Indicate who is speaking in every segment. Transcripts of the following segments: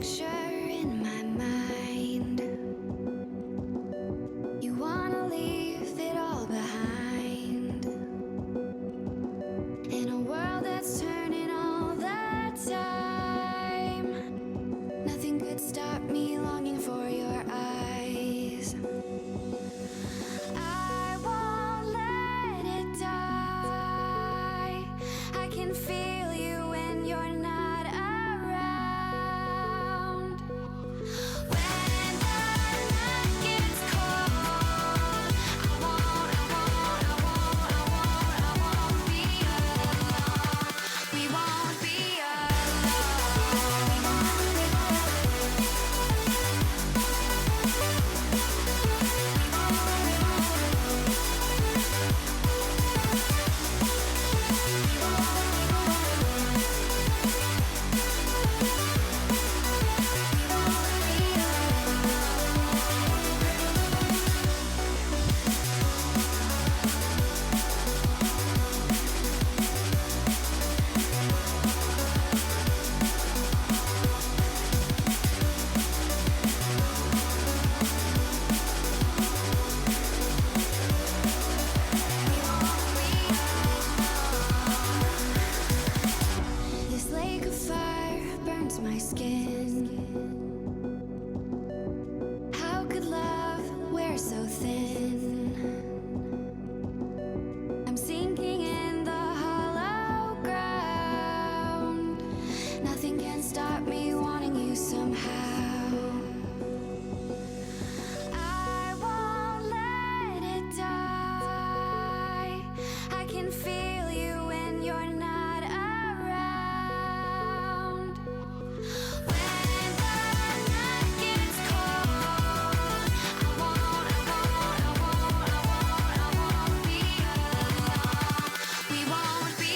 Speaker 1: picture in my mind. You wanna leave it all behind. In a world that's turning all the time, nothing could stop me longing for your eyes. I won't let it die. I can feel you when you're not around. When the night gets cold, I won't be alone. We won't be This lake of fire burns my skin. How could love wear so thin? I'm sinking in the hollow ground. Nothing can stop me wanting you somehow. I won't let it die. I can feel you when you're not around. When the night gets cold, I won't be alone. We won't be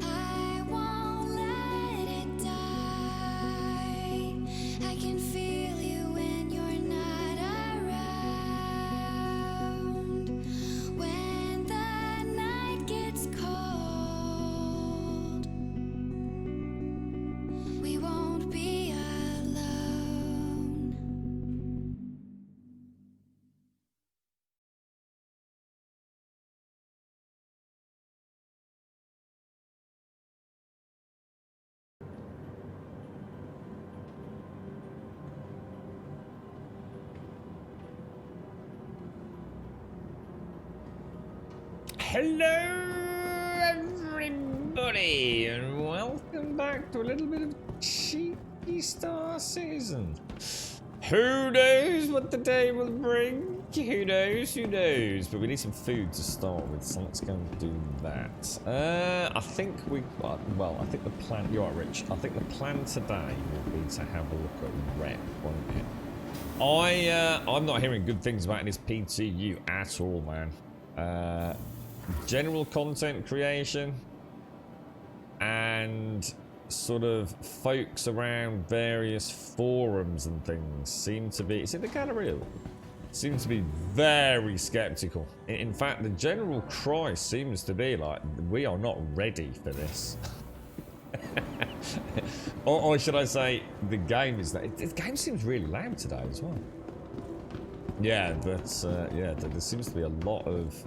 Speaker 1: I won't let it die. I can feel you when you're not around. When the night gets cold, we won't be alone.
Speaker 2: Hello, everybody, and welcome back to a little bit of cheeky Star Season. Who knows what the day will bring? Who knows? Who knows? But we need some food to start with, so let's go and do that. I think well, I think the plan. You're right, Rich. I think the plan today will be to have a look at rep, won't it? I'm not hearing good things about this PTU at all, man. General content creation and sort of folks around various forums and things seem to be, is it the gallery? Seem to be very skeptical. In fact, the general cry seems to be like, we are not ready for this. or should I say, the game is that the game seems really loud today as well. Yeah, that's yeah. There seems to be a lot of.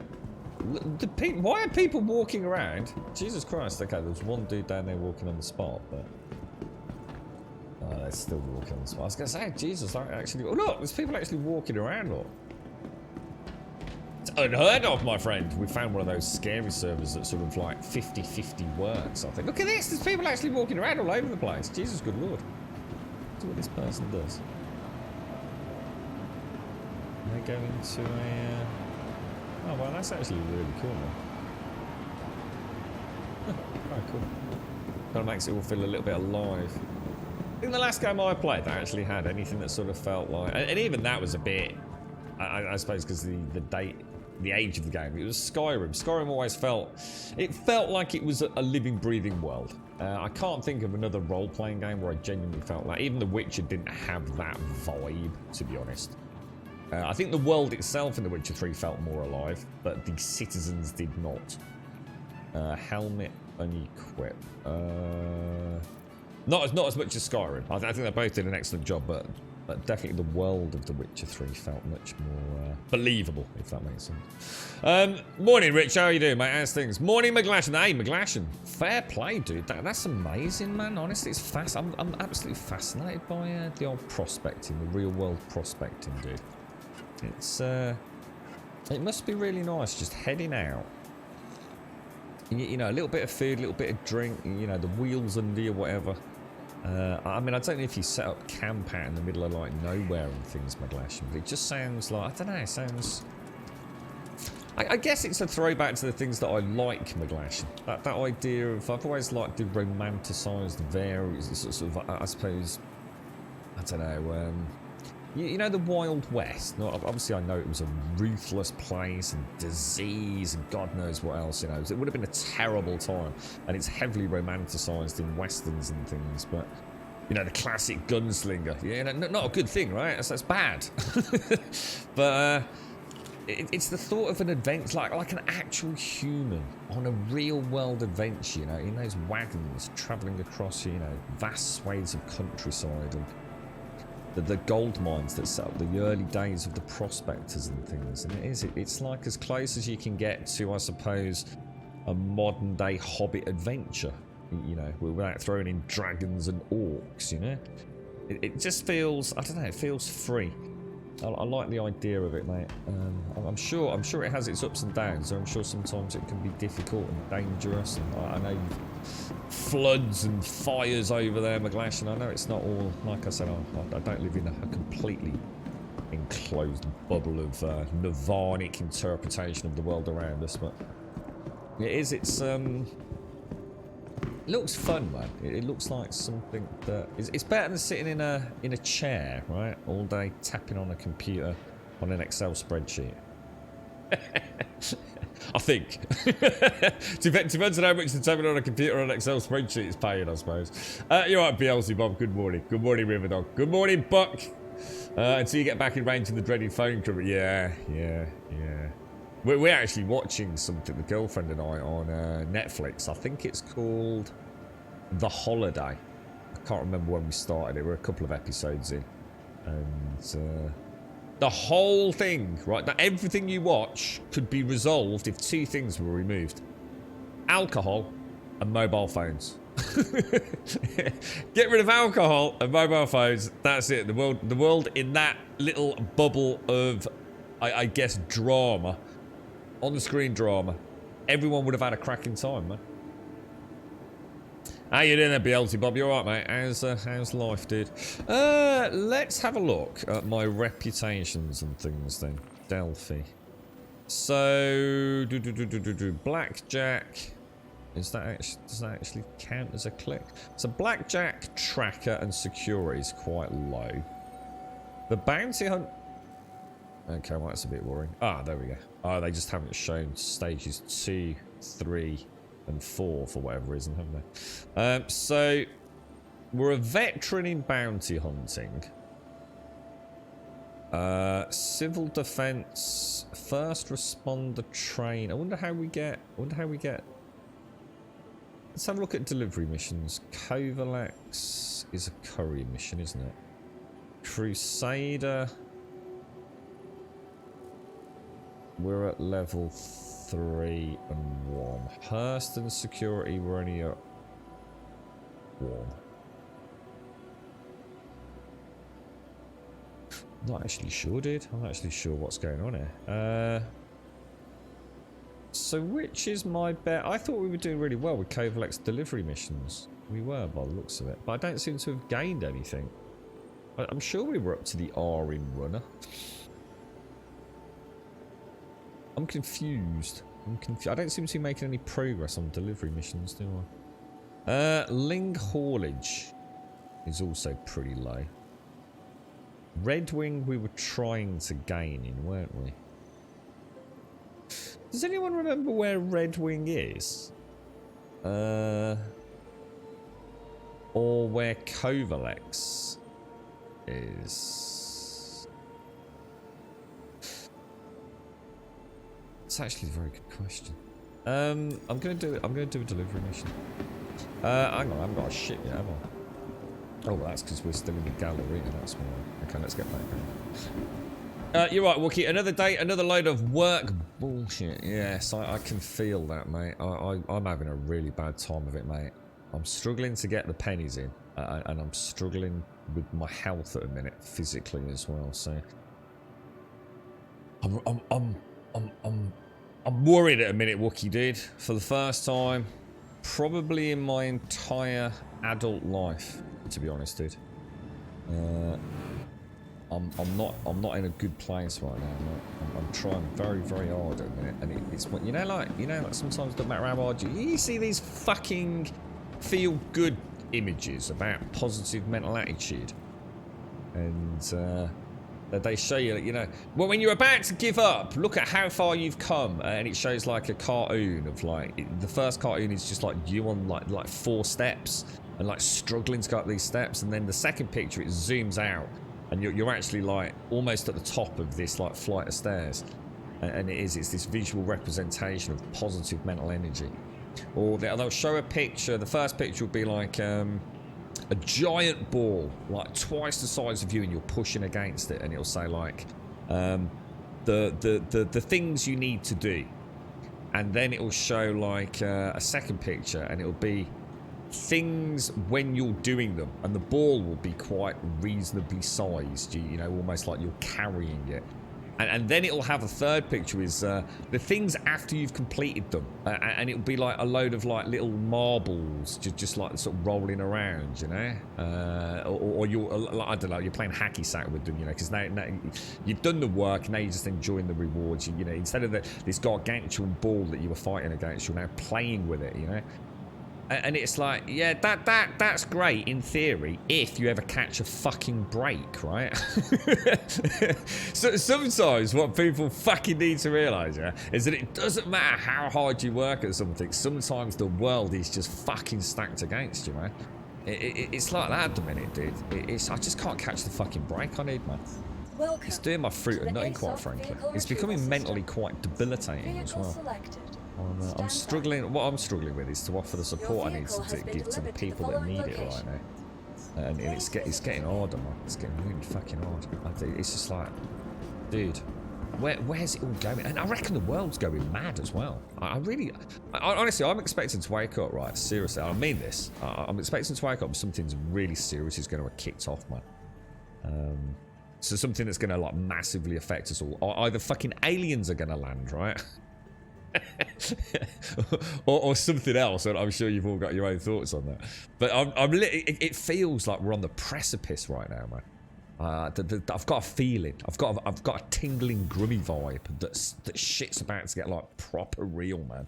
Speaker 2: Why are people walking around? Jesus Christ! Okay, there's one dude down there walking on the spot, but they're still walking on the spot. I was gonna say, Jesus, actually. Oh look, there's people actually walking around. Look. unheard of, my friend. We found one of those scary servers that sort of like 50-50 works, I think. Look at this, there's people actually walking around all over the place. Jesus, good lord. Let's see what this person does. They go into a... Oh, well, that's actually really cool. Quite cool. Kind of makes it all feel a little bit alive. I think the last game I played that actually had anything that sort of felt like... And even that was a bit... I suppose because the age of the game, it was Skyrim. Skyrim always felt... It felt like it was a living, breathing world. I can't think of another role-playing game where I genuinely felt like... Even The Witcher didn't have that vibe, to be honest. I think the world itself in The Witcher 3 felt more alive, but the citizens did not. Helmet unequip. Not as much as Skyrim. I think they both did an excellent job, but definitely the world of The Witcher 3 felt much more believable, if that makes sense. Morning, Rich. How are you doing, mate? How's things? Morning, McGlashan. Hey, McGlashan. Fair play, dude. That's amazing, man. Honestly, it's fast. I'm absolutely fascinated by the old prospecting, the real world prospecting, dude. It's it must be really nice just heading out. You know, a little bit of food, a little bit of drink, you know, the wheels under you, whatever. I mean, I don't know if you set up camp out in the middle of, like, nowhere and things, McGlashan, but it just sounds like, I don't know, it sounds... I guess it's a throwback to the things that I like, McGlashan. That idea of, I've always liked the romanticised Variance, sort of, I suppose, I don't know, you know, the Wild West. No, obviously, I know it was a ruthless place and disease and God knows what else, you know. It would have been a terrible time. And it's heavily romanticised in westerns and things. But, you know, the classic gunslinger. Yeah, not a good thing, right? That's bad. But it's the thought of an adventure, like an actual human on a real-world adventure, you know, in those wagons travelling across, you know, vast swathes of countryside and... The gold mines that set up the early days of the prospectors and things, and it's like as close as you can get to, I suppose, a modern day Hobbit adventure, you know, without throwing in dragons and orcs, you know. It just feels, I don't know, it feels free. I like the idea of it, mate. I'm sure it has its ups and downs. I'm sure sometimes it can be difficult and dangerous, and I know floods and fires over there, McGlashan. I know it's not all, like I said, I don't live in a completely enclosed bubble of nirvanic interpretation of the world around us, but it's it looks fun, man. It looks like something that it's better than sitting in a chair, right, all day tapping on a computer on an Excel spreadsheet. I think. Depends on how much the tapping on a computer on an Excel spreadsheet is paying, I suppose. You're right, BLC Bob. Good morning. Good morning, Riverdog. Good morning, Buck. Until you get back in range of the dreaded phone call. Yeah. We're actually watching something, the girlfriend and I, on Netflix. I think it's called The Holiday. I can't remember when we started it. We're a couple of episodes in. And the whole thing, right, that everything you watch could be resolved if two things were removed. Alcohol and mobile phones. Get rid of alcohol and mobile phones. That's it. The world in that little bubble of, I guess, drama. On-screen drama. Everyone would have had a cracking time, man. How you doing there, BLT Bob? You alright, mate? How's life, dude? Let's have a look at my reputations and things then. Delphi. So, blackjack. Does that actually count as a click? So blackjack, tracker, and security is quite low. The bounty hunt. Okay, well that's a bit worrying. Ah, there we go. Oh, they just haven't shown stages 2, 3, and 4 for whatever reason, haven't they? So we're a veteran in bounty hunting. Civil defense, first responder train. I wonder how we get. Let's have a look at delivery missions. Kovalex is a courier mission, isn't it? Crusader. We're at level 3 and 1. Hearst and security, we're only at 1. Not actually sure, dude. I'm not actually sure what's going on here. So which is my bet? I thought we were doing really well with Kovalek's delivery missions. We were by the looks of it. But I don't seem to have gained anything. I'm sure we were up to the R in runner. I'm confused. I don't seem to be making any progress on delivery missions, do I? Ling haulage is also pretty low. Red Wing we were trying to gain in, weren't we? Does anyone remember where Red Wing is? Or where Kovalek's is? It's actually a very good question. I'm gonna do a delivery mission. Hang on, I haven't got a ship yet, have I? Oh, well, that's because we're still in the gallery. That's why. Okay, let's get back there. You're right, Wookie. Another day, another load of work bullshit. Yes, I can feel that, mate. I'm having a really bad time of it, mate. I'm struggling to get the pennies in, and I'm struggling with my health at a minute, physically as well. So I'm worried at a minute, Wookie, dude. For the first time, probably in my entire adult life, to be honest, dude. I'm not in a good place right now. I'm trying very, very hard at a minute, and it's what like sometimes it doesn't matter how hard you see these fucking feel good images about positive mental attitude, and they show you, well, when you're about to give up, look at how far you've come, and it shows like a cartoon of the first cartoon is just like you on like 4 steps and like struggling to go up these steps, and then the second picture it zooms out and you're actually like almost at the top of this like flight of stairs, and it's this visual representation of positive mental energy. Or they'll show a picture. The first picture will be like a giant ball like twice the size of you, and you're pushing against it, and it'll say like the things you need to do, and then it'll show like a second picture, and it'll be things when you're doing them, and the ball will be quite reasonably sized, almost like you're carrying it, and then it'll have a third picture is the things after you've completed them, and it'll be like a load of like little marbles just like sort of rolling around, or you're I don't know, you're playing hacky sack with them, because now you've done the work, now you're just enjoying the rewards, instead of this gargantuan ball that you were fighting against, you're now playing with it, And it's like, yeah, that's great in theory if you ever catch a fucking break, right? So sometimes what people fucking need to realise, is that it doesn't matter how hard you work at something. Sometimes the world is just fucking stacked against you, man. It's like that at the minute, dude. I just can't catch the fucking break I need, man. It's doing my fruit and nothing, quite frankly. It's becoming mentally quite debilitating as well. I'm struggling. What I'm struggling with is to offer the support I need to give to the people that need it right now, and it's getting harder, man. It's getting really fucking hard. It's just like, dude, where's it all going? And I reckon the world's going mad as well. I honestly, I'm expecting to wake up, right? Seriously, I mean this. I'm expecting to wake up and something's really serious is going to have kicked off, man. So something that's going to like massively affect us all. Either fucking aliens are going to land, right? or something else, and I'm sure you've all got your own thoughts on that. But it feels like we're on the precipice right now, man. I've got a feeling, I've got a tingling, grummy vibe that shit's about to get like proper real, man.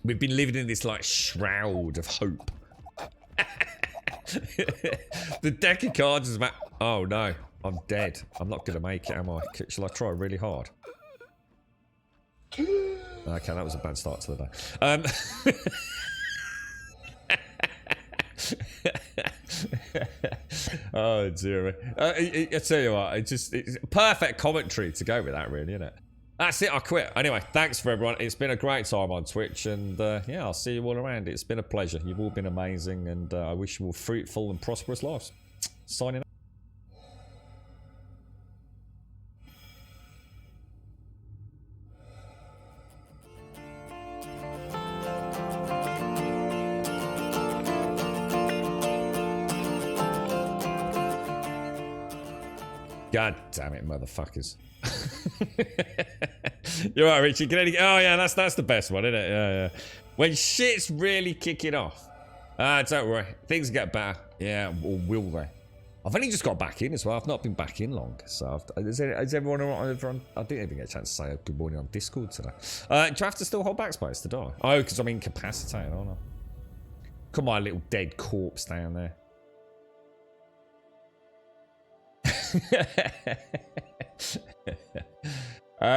Speaker 2: We've been living in this like shroud of hope. The deck of cards is about. Oh no, I'm dead. I'm not gonna make it, am I? Shall I try really hard? Okay, that was a bad start to the day. Oh dear. I tell you what, it's perfect commentary to go with that, really, isn't it? That's it, I quit. Anyway, thanks for everyone. It's been a great time on Twitch, and yeah, I'll see you all around. It's been a pleasure. You've all been amazing, and I wish you all fruitful and prosperous lives. Signing out. God damn it, motherfuckers. You're right, Richie. Oh yeah, that's the best one, isn't it? Yeah, yeah. When shit's really kicking off. Don't worry, things get better. Yeah, or will they? I've only just got back in as well. I've not been back in long. So, is everyone all right? I didn't even get a chance to say good morning on Discord today. Do I have to still hold backspace to die? Oh, because I'm incapacitated, aren't I? Come on, little dead corpse down there.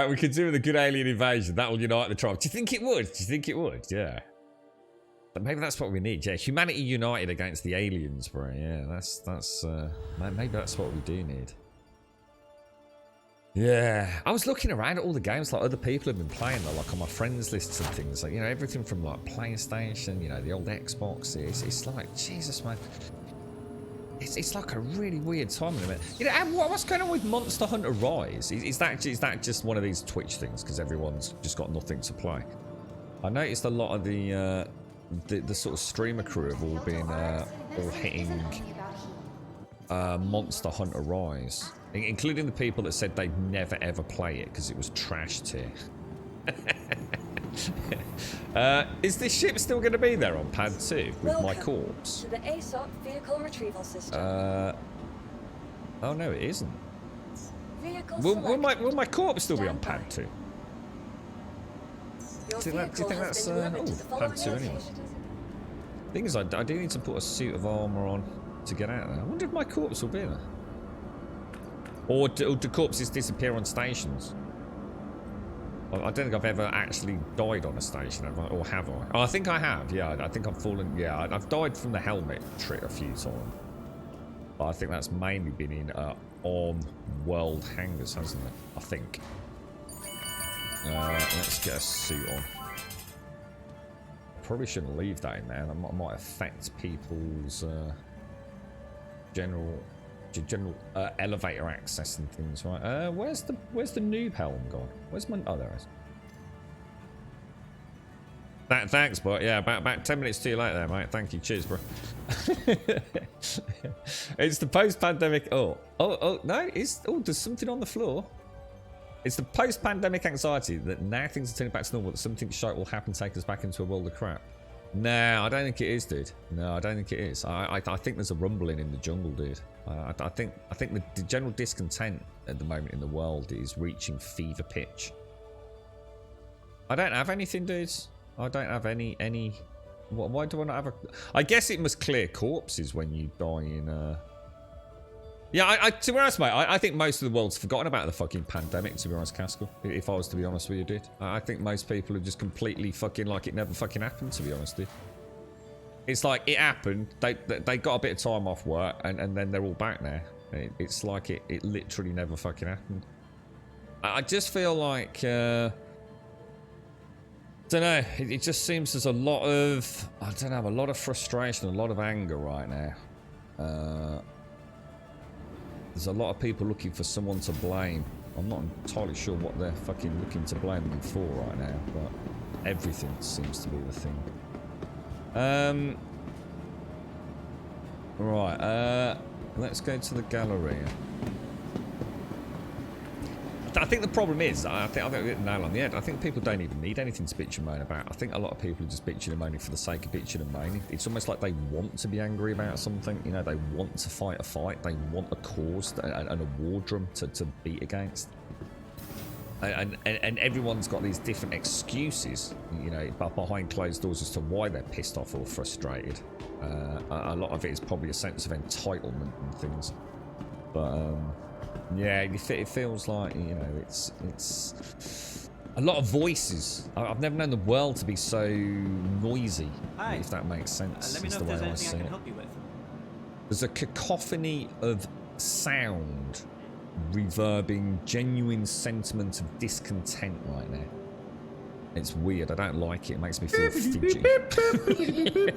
Speaker 2: We could do with a good alien invasion. That will unite the tribe. Do you think it would? Do you think it would? Yeah. But maybe that's what we need. Yeah, humanity united against the aliens, bro. Yeah, maybe that's what we do need. Yeah, I was looking around at all the games like other people have been playing, though, like on my friends lists and things. Like, you know, everything from like PlayStation, you know, the old Xbox. It's like, Jesus, man. It's like a really weird time in a minute. You know, what's going on with Monster Hunter Rise? Is that just one of these Twitch things because everyone's just got nothing to play? I noticed a lot of the sort of streamer crew have all been all hitting Monster Hunter Rise, including the people that said they'd never ever play it because it was trash tier. Is this ship still going to be there on pad 2 with my corpse?
Speaker 3: To the ASOP vehicle retrieval system.
Speaker 2: Oh no, it isn't.
Speaker 3: Vehicle
Speaker 2: will my corpse still be on pad 2?
Speaker 3: Your
Speaker 2: Do you think that's pad 2 anyway? Thing is, I do need to put a suit of armour on to get out of there. I wonder if my corpse will be there. Or do corpses disappear on stations? I don't think I've ever actually died on a station, have I? Or have I? Oh, I think I have, yeah. I think I've fallen, yeah. I've died from the helmet trick a few times. But I think that's mainly been in on world hangars, hasn't it? I think. Let's get a suit on. Probably shouldn't leave that in there. That might affect people's general elevator access and things, right? Where's the noob helm gone? Where's my? Oh, there it is. Thanks, but yeah, about 10 minutes too late there, mate. Thank you. Cheers, bro. It's the post-pandemic. Oh, no, there's something on the floor. It's the post-pandemic anxiety that now things are turning back to normal, that something shite will happen, take us back into a world of crap. No, I don't think it is, dude. No, I don't think it is. I think there's a rumbling in the jungle, dude. I think the general discontent at the moment in the world is reaching fever pitch. I don't have anything, dudes. I don't have any. Why do I not have a? I guess it must clear corpses when you die in. Yeah, to be honest, mate, I think most of the world's forgotten about the fucking pandemic, to be honest, Caskell. If I was to be honest with you, dude. I think most people are just completely fucking like it never fucking happened, to be honest, dude. It's like it happened, they got a bit of time off work, and then they're all back now. It's like it literally never fucking happened. I just feel like, don't know, it just seems there's a lot of, I don't know, a lot of frustration, a lot of anger right now. There's a lot of people looking for someone to blame. I'm not entirely sure what they're fucking looking to blame them for right now, but everything seems to be the thing. Right, let's go to the gallery. I think the problem is, I think we hit the nail on the head. I think people don't even need anything to bitch and moan about. I think a lot of people are just bitching and moaning for the sake of bitching and moaning. It's almost like they want to be angry about something. You know, they want to fight a fight. They want a cause and a war drum to beat against. And everyone's got these different excuses, you know, behind closed doors as to why they're pissed off or frustrated. A lot of it is probably a sense of entitlement and things. But, yeah, it feels like, you know, it's a lot of voices. I've never known the world to be so noisy, if that makes sense.
Speaker 4: Let me know if there's anything I can help you with.
Speaker 2: There's a cacophony of sound reverbing genuine sentiment of discontent right now. It's weird. I don't like it. It makes me feel fidgety.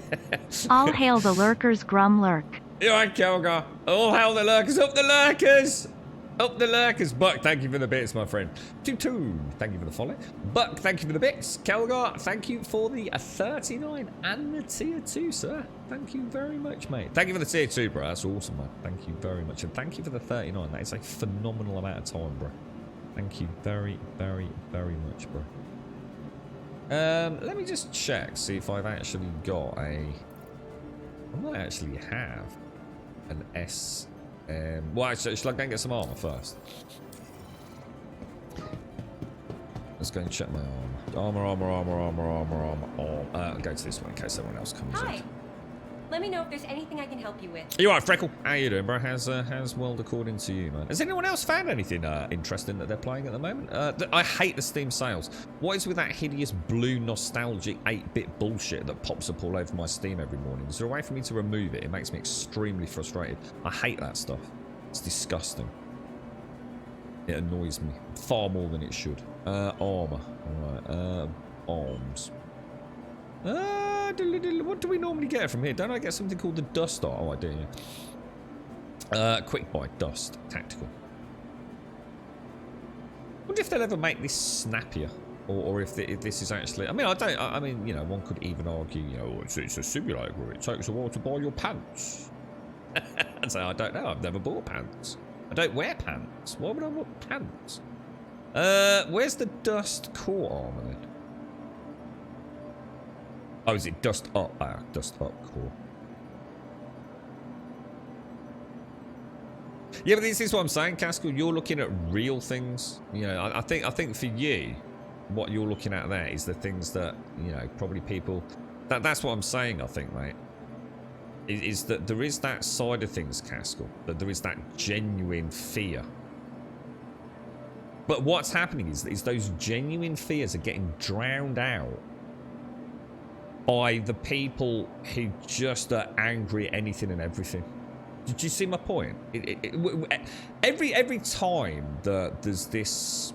Speaker 5: All hail the lurkers, Grum Lurk.
Speaker 2: You're right, Kelgar. All hail the lurkers. Up the lurkers! Up the lurkers. Buck, thank you for the bits, my friend. Tutu, thank you for the follow. Buck, thank you for the bits. Kelgar, thank you for the 39 and the tier 2, sir. Thank you very much, mate. Thank you for the tier 2, bro. That's awesome, man. Thank you very much. And thank you for the 39. That is a phenomenal amount of time, bro. Thank you very, very, very much, bro. Let me just check, see if I've actually got a... I might actually have an S... well, actually, should I go and get some armor first? Let's go and check my armor. I'll go to this one in case everyone else comes
Speaker 6: Hi.
Speaker 2: in.
Speaker 6: Let me know if there's anything I can help you with.
Speaker 2: You alright, Freckle? How you doing, bro? How's world according to you, man? Has anyone else found anything interesting that they're playing at the moment? I hate the Steam sales. What is with that hideous blue nostalgic 8-bit bullshit that pops up all over my Steam every morning? Is there a way for me to remove it? It makes me extremely frustrated. I hate that stuff. It's disgusting. It annoys me far more than it should. Armor. Alright, arms. What do we normally get from here? Don't I get something called the dust? Oh, I do, yeah. Quick buy, dust, tactical. Wonder if they'll ever make this snappier, or if this is actually. I mean, I mean, you know, one could even argue, you know, it's a simulator where it takes a while to buy your pants. I'd say I don't know. I've never bought pants. I don't wear pants. Why would I want pants? Where's the dust core armor then? Oh, is it dust up? Ah, dust up core. Yeah, but this is what I'm saying, Cascal. You're looking at real things. You know, I think for you, what you're looking at there is the things that, you know, probably people. That's what I'm saying. I think, mate. Is that there is that side of things, Cascal. That there is that genuine fear. But what's happening is those genuine fears are getting drowned out by the people who just are angry at anything and everything. Did you see my point? Every time that there's this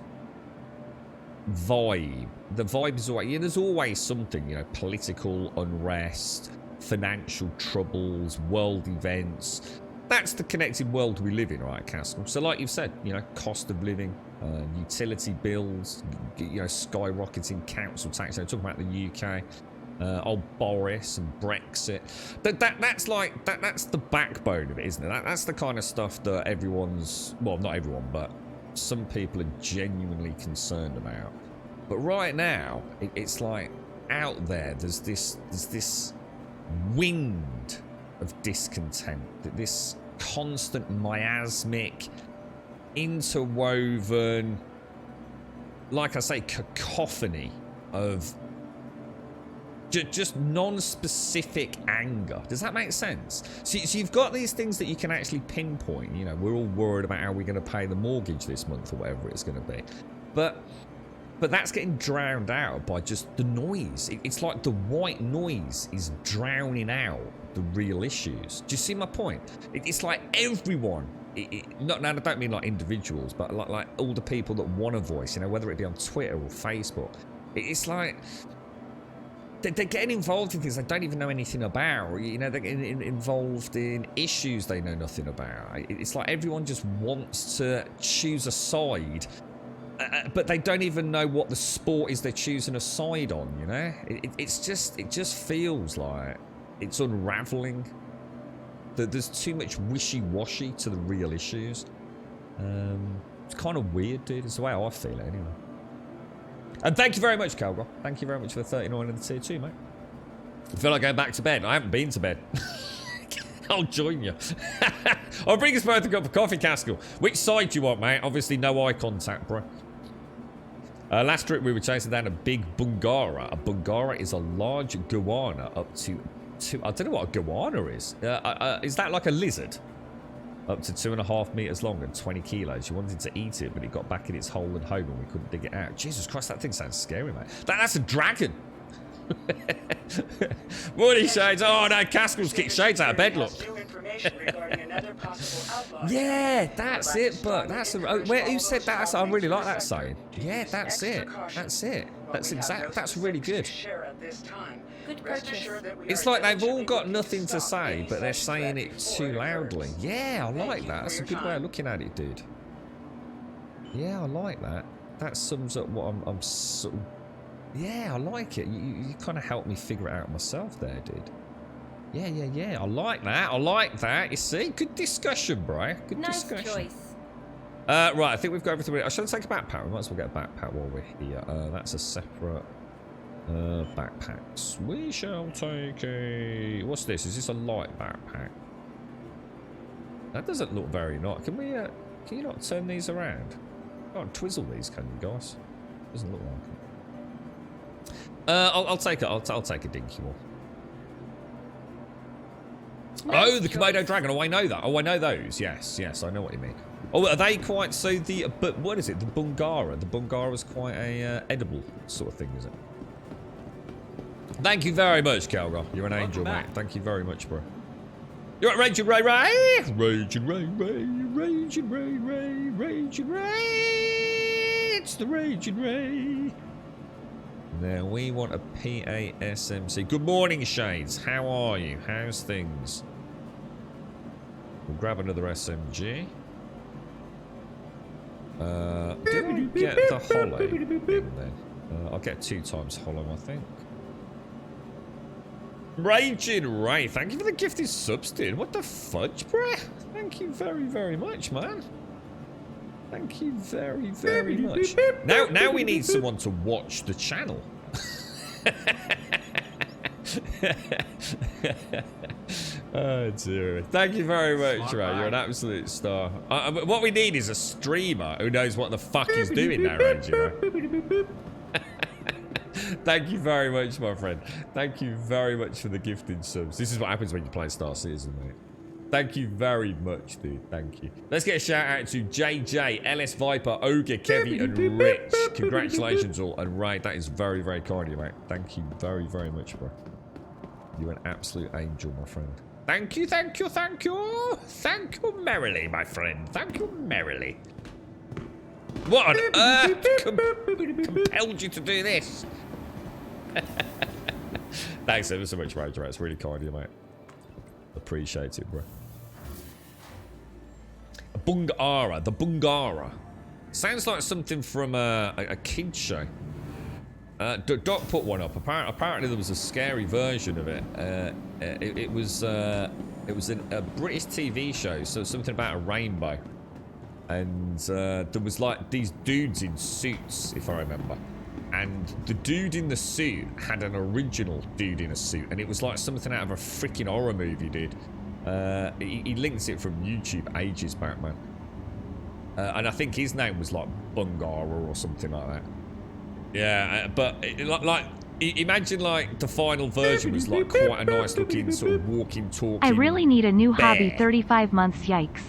Speaker 2: vibe, the vibe is always, yeah, there's always something, you know, political unrest, financial troubles, world events. That's the connected world we live in, right, Castle? So like you've said, you know, cost of living, utility bills, you know, skyrocketing council tax. I'm talking about the UK. Old Boris and Brexit. That's the backbone of it, isn't it? That's the kind of stuff that everyone's, well, not everyone, but some people are genuinely concerned about. But right now, it's like out there. There's this wind of discontent. This constant miasmic, interwoven, like I say, cacophony of just non-specific anger. Does that make sense? So you've got these things that you can actually pinpoint. You know, we're all worried about how we're going to pay the mortgage this month or whatever it's going to be. But that's getting drowned out by just the noise. It's like the white noise is drowning out the real issues. Do you see my point? It's like everyone. Now, I don't mean like individuals, but like all the people that want a voice. You know, whether it be on Twitter or Facebook. It's like they're getting involved in things they don't even know anything about. You know, they're getting involved in issues they know nothing about. It's like everyone just wants to choose a side, but they don't even know what the sport is they're choosing a side on, you know? It just feels like it's unraveling. There's too much wishy-washy to the real issues. It's kind of weird, dude. It's the way I feel it, anyway. And thank you very much, Calgro. Thank you very much for the 39 in the tier 2, mate. I feel like going back to bed. I haven't been to bed. I'll join you. I'll bring us both a cup of coffee, Cascal. Which side do you want, mate? Obviously, no eye contact, bro. Last trip, we were chasing down a big bungara. A bungara is a large goanna up to I don't know what a goanna is. Is that like a lizard? Up to 2.5 meters long and 20 kilos. You wanted to eat it, but it got back in its hole and home and we couldn't dig it out. Jesus Christ, that thing sounds scary, mate. That's a dragon. Morning, Shades. Oh, no, Cascal's kicked Shades out of bed, look. Yeah, that's it, but that's who said that? I really like that saying. Yeah, that's it. That's it. That's really good.
Speaker 6: Good purchase.
Speaker 2: It's like they've all got nothing to say, but they're saying it too loudly. Yeah, I like that. That's a good way of looking at it, dude. Yeah, I like that. That sums up what I'm sort of... Yeah, I like it. You kind of helped me figure it out myself there, dude. Yeah. I like that. You see? Good discussion, bro. Good discussion.
Speaker 6: Nice choice.
Speaker 2: Right, I think we've got everything. I should take a backpack. We might as well get a backpack while we're here. That's a separate backpacks. We shall take a... What's this? Is this a light backpack? That doesn't look very nice. Can we... can you not turn these around? Can't twizzle these, can you guys? Doesn't look like it. I'll take it. I'll take a dinky one. Oh, the Komodo dragon. Oh, I know that. Oh, I know those. Yes, I know what you mean. Oh, are they quite so the? But what is it? The Bungara. The Bungara is quite a edible sort of thing, is it? Thank you very much, Calgar. You're an angel, mate. Thank you very much, bro. You're at Raging Ray Ray. Raging Ray Ray. Raging Ray Ray. Raging Ray. It's the Raging Ray. Now we want a PASMC. Good morning, Shades. How are you? How's things? We'll grab another SMG. Did we get the hollow in then? I'll get 2 times hollow, I think. Raging Ray, thank you for the gifted subs, dude. What the fudge, bruh? Thank you very, very much, man. Thank you very, very much. Now we need someone to watch the channel. Oh dear. Thank you very much, Ray. You're an absolute star. What we need is a streamer who knows what the fuck he's doing now, Ray. Thank you very much, my friend. Thank you very much for the gifted subs. This is what happens when you play Star Citizen, mate. Thank you very much, dude. Thank you. Let's get a shout out to JJ, LS Viper, Ogre, Kevy, and Rich. Congratulations all. And Ray, that is very, very kind of you, mate. Thank you very, very much, bro. You're an absolute angel, my friend. Thank you, thank you, thank you. Thank you merrily, my friend. Thank you merrily. What on earth compelled you to do this? Thanks ever so much, Ray. It's really kind of you, mate. Appreciate it, bro. Bungara, the Bungara. Sounds like something from a kid's show. Doc put one up. Apparently there was a scary version of it. It was a British TV show, so something about a rainbow. And there was like these dudes in suits, if I remember. And the dude in the suit had an original dude in a suit, and it was like something out of a freaking horror movie, dude. He links it from YouTube ages back, man. And I think his name was like Bungara or something like that. Yeah, but imagine like the final version was like quite a nice looking sort of walking, talking.
Speaker 5: I really need a new hobby.
Speaker 2: bear.
Speaker 5: 35 months, yikes.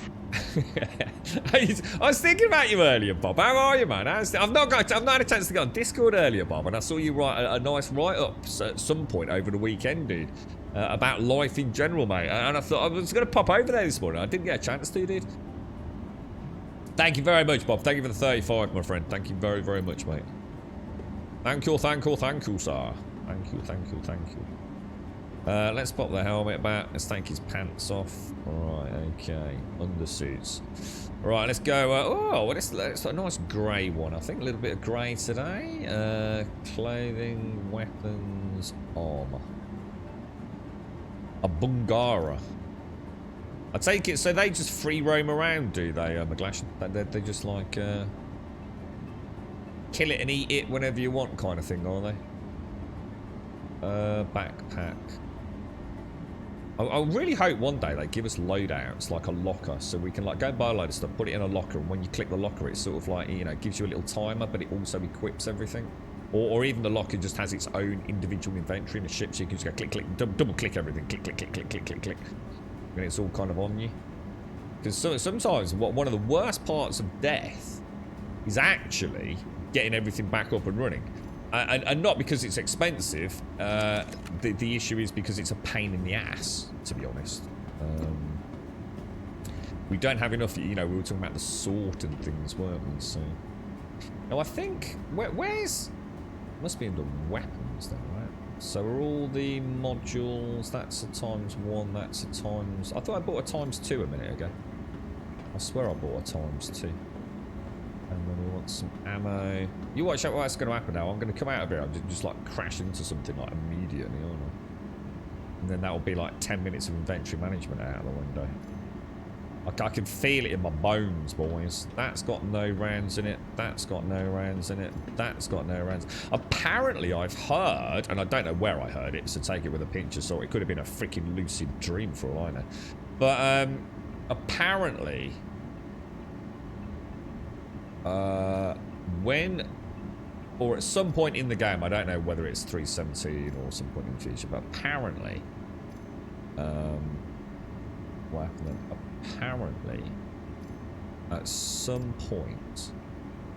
Speaker 2: I was thinking about you earlier, Bob. How are you, man? I've not had a chance to get on Discord earlier, Bob, and I saw you write a nice write-up at some point over the weekend, dude, about life in general, mate. And I thought I was going to pop over there this morning. I didn't get a chance to, dude. Thank you very much, Bob. Thank you for the 35, my friend. Thank you very, very much, mate. Thank you, thank you, thank you, sir. Thank you, thank you, thank you. Let's pop the helmet back. Let's take his pants off. Alright, okay. Undersuits. Right, let's go. Oh, it's a nice grey one. I think a little bit of grey today. Clothing, weapons, armour. A Bungara. I take it, so they just free roam around, do they, McGlash? They're just like, kill it and eat it whenever you want kind of thing, are they? Backpack. I really hope one day they give us loadouts, like a locker, so we can like go and buy a load of stuff, put it in a locker, and when you click the locker, it sort of like, you know, gives you a little timer, but it also equips everything. Or even the locker just has its own individual inventory in the ship, so you can just go click, click, double click everything, click, click, click, click, click, click, click, and it's all kind of on you. Because sometimes one of the worst parts of death is actually getting everything back up and running. And not because it's expensive, the issue is because it's a pain in the ass, to be honest. We don't have enough, you know, we were talking about the sort and things, weren't we? So, now I think, where's, must be under weapons then, right? So are all the modules, that's a *1, that's a times, I thought I bought a *2 a minute ago. I swear I bought a *2. And then we want some ammo. You watch out what's going to happen now. I'm going to come out of here. I'm just like crash into something like immediately, aren't I? And then that will be like 10 minutes of inventory management out of the window. I can feel it in my bones, boys. That's got no rounds in it. That's got no rounds in it. That's got no rounds. Apparently, I've heard, and I don't know where I heard it, so take it with a pinch of salt. It could have been a freaking lucid dream for all I know. But apparently, when, or at some point in the game, I don't know whether it's 317 or some point in the future, but apparently, what happened then? Apparently, at some point,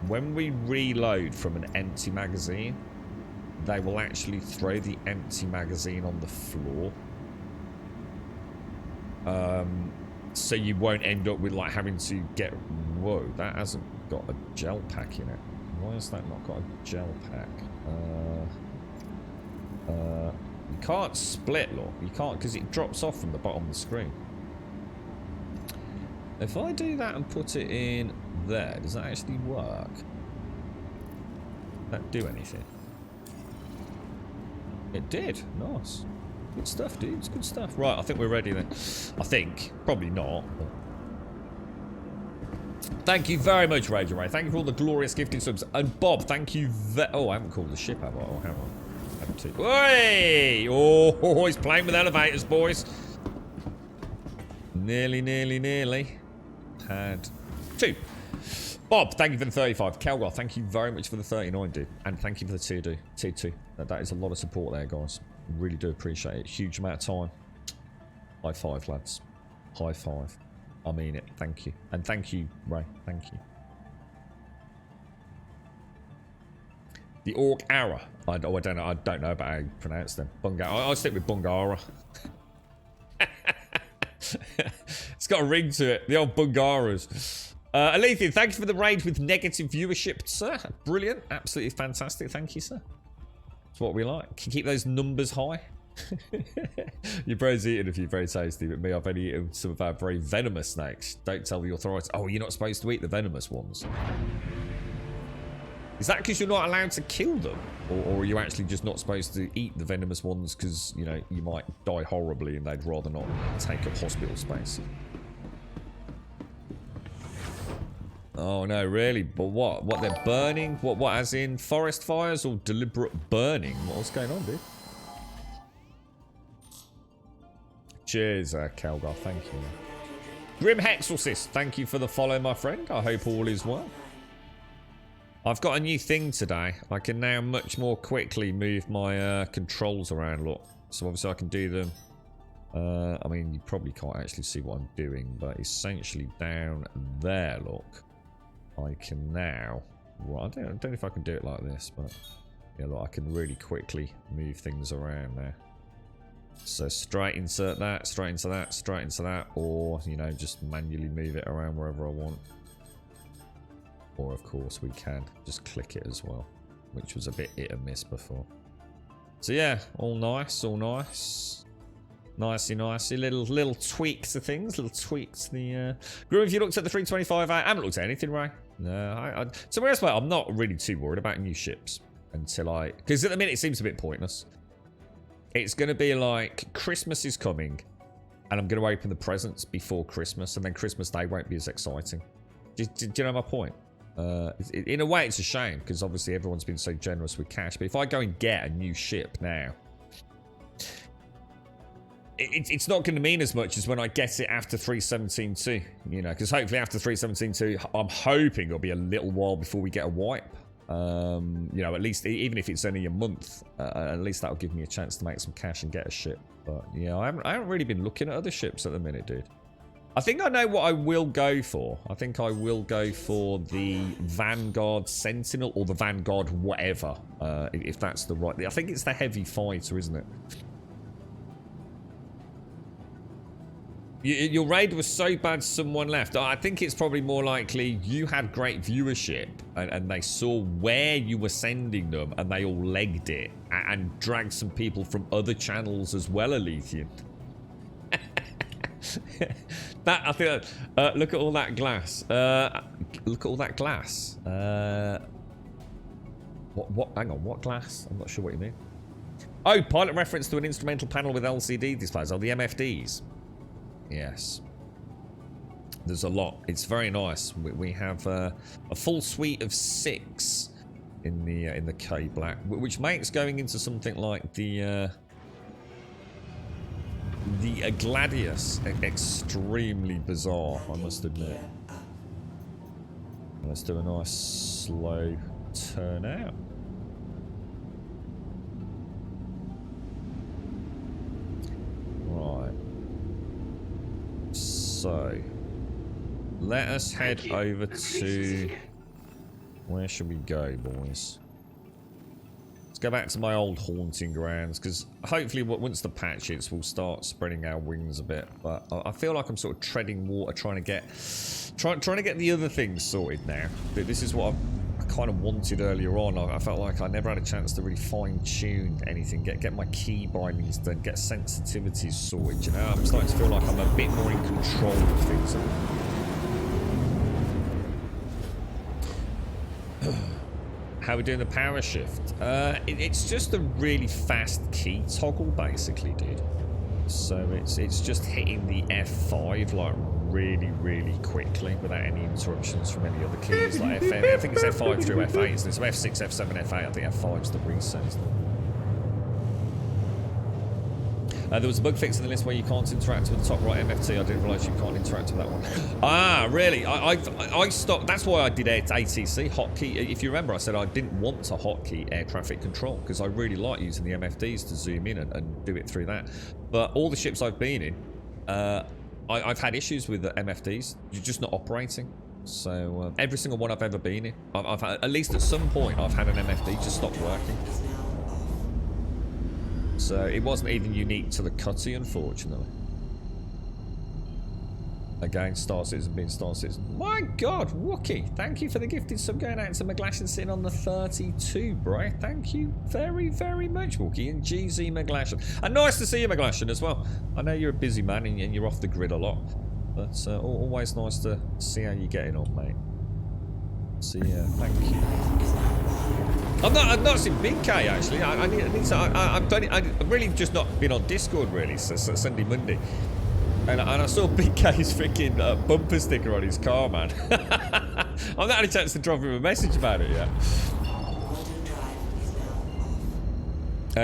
Speaker 2: when we reload from an empty magazine, they will actually throw the empty magazine on the floor. So you won't end up with like having to get... Whoa, that hasn't got a gel pack in it. Why has that not got a gel pack? You can't split, look. You can't, because it drops off from the bottom of the screen. If I do that and put it in there, does that actually work? Does that do anything? It did. Nice. Good stuff, dudes. Good stuff. Right, I think we're ready then. I think. Probably not. But... Thank you very much, Rage Ray. Thank you for all the glorious gifting subs. And Bob, thank you Oh, I haven't called the ship, have I? Oh, hang on. Hey! Oh, he's playing with elevators, boys. Nearly, nearly, nearly. Had 2. Bob, thank you for the 35. Kelgar, thank you very much for the 39, dude. And thank you for the tier 2. That is a lot of support there, guys. Really do appreciate it. Huge amount of time. High 5, lads. High 5. I mean it. Thank you. And thank you, Ray. Thank you. The Orc Ara. I don't know. I don't know about how you pronounce them. I'll stick with Bungara. It's got a ring to it. The old Bungaras. Alethian, thank you for the raid with negative viewership, sir. Brilliant. Absolutely fantastic. Thank you, sir. That's what we like. Can keep those numbers high. Your bro's eating a few very tasty, but me, I've only eaten some of our very venomous snakes. Don't tell the authorities. Oh, you're not supposed to eat the venomous ones. Is that because you're not allowed to kill them? Or are you actually just not supposed to eat the venomous ones because, you know, you might die horribly and they'd rather not take up hospital space? Oh, no, really? But what? What, they're burning? What, as in forest fires or deliberate burning? What's going on, dude? Cheers, Calgar. Thank you. Grim Hexorcist, thank you for the follow, my friend. I hope all is well. I've got a new thing today. I can now much more quickly move my controls around, look. So obviously I can do them. I mean, you probably can't actually see what I'm doing, but essentially down there, look. I can now... Well, I don't know if I can do it like this, but... Yeah, look, I can really quickly move things around there. So straight insert that, straight into that, straight into that, or, you know, just manually move it around wherever I want. Or, of course, we can just click it as well, which was a bit hit and miss before. So, yeah, all nice, all nice. Nicey, nicey. Little tweaks to things, little tweaks to the... Grim, if you looked at the 325, I haven't looked at anything, right? No, so whereas, well, I'm not really too worried about new ships until I... Because at the minute, it seems a bit pointless. It's going to be like, Christmas is coming, and I'm going to open the presents before Christmas, and then Christmas Day won't be as exciting. Do you know my point? In a way, it's a shame, because obviously everyone's been so generous with cash, but if I go and get a new ship now, it's not going to mean as much as when I get it after 3.17.2, you know, because hopefully after 3.17.2, I'm hoping it'll be a little while before we get a wipe. You know, at least, even if it's only a month, at least that'll give me a chance to make some cash and get a ship. But, yeah, I haven't really been looking at other ships at the minute, dude. I think I know what I will go for. I think I will go for the Vanguard Sentinel or the Vanguard whatever, if that's the right... I think it's the heavy fighter, isn't it? Your raid was so bad someone left. I think it's probably more likely you had great viewership and they saw where you were sending them and they all legged it and dragged some people from other channels as well, Alethian. That, I think, look at all that glass. Look at all that glass. What? Hang on, what glass? I'm not sure what you mean. Oh, pilot reference to an instrumental panel with LCD displays. Oh, the MFDs. Yes. There's a lot. It's very nice. We have a full suite of 6 in the K Black, which makes going into something like the Gladius extremely bizarre, I must admit. Let's do a nice slow turn out. Right. So, let us head over to... Where should we go, boys? Let's go back to my old haunting grounds, because hopefully once the patch hits, we'll start spreading our wings a bit. But I feel like I'm sort of treading water, trying to get the other things sorted now. This is what I kind of wanted earlier on. I felt like I never had a chance to really fine-tune anything, get my key bindings done, get sensitivities sorted. You know, I'm starting to feel like I'm a bit more in control of things. How are we doing the power shift? It's just a really fast key toggle, basically, dude. So it's just hitting the F5 like really quickly without any interruptions from any other keys. Like I think it's F5 through F8, isn't it? So F6, F7, F8. I think F5's the reset, isn't it? There was a bug fix in the list where you can't interact with the top right MFT. I didn't realise you can't interact with that one. Ah, really? I stopped. That's why I did ATC hotkey. If you remember, I said I didn't want to hotkey air traffic control because I really like using the MFDs to zoom in and do it through that. But all the ships I've been in, I've had issues with the MFDs. You're just not operating. So every single one I've ever been in, I've had, at least at some point, I've had an MFD just stop working. So it wasn't even unique to the Cutty, unfortunately. Again, Star Citizen being Star Citizen. My God, Wookie, thank you for the gifted sub going out to McGlashan sitting on the 32, bro. Thank you very, very much, Wookie, and GZ McGlashan. And nice to see you, McGlashan, as well. I know you're a busy man and you're off the grid a lot, but always nice to see how you're getting on, mate. So yeah, thank you. I've not seen Big K actually. I've really just not been on Discord really since Sunday, Monday, and I saw Big K's freaking bumper sticker on his car, man. I've not had a chance to drop him a message about it yet.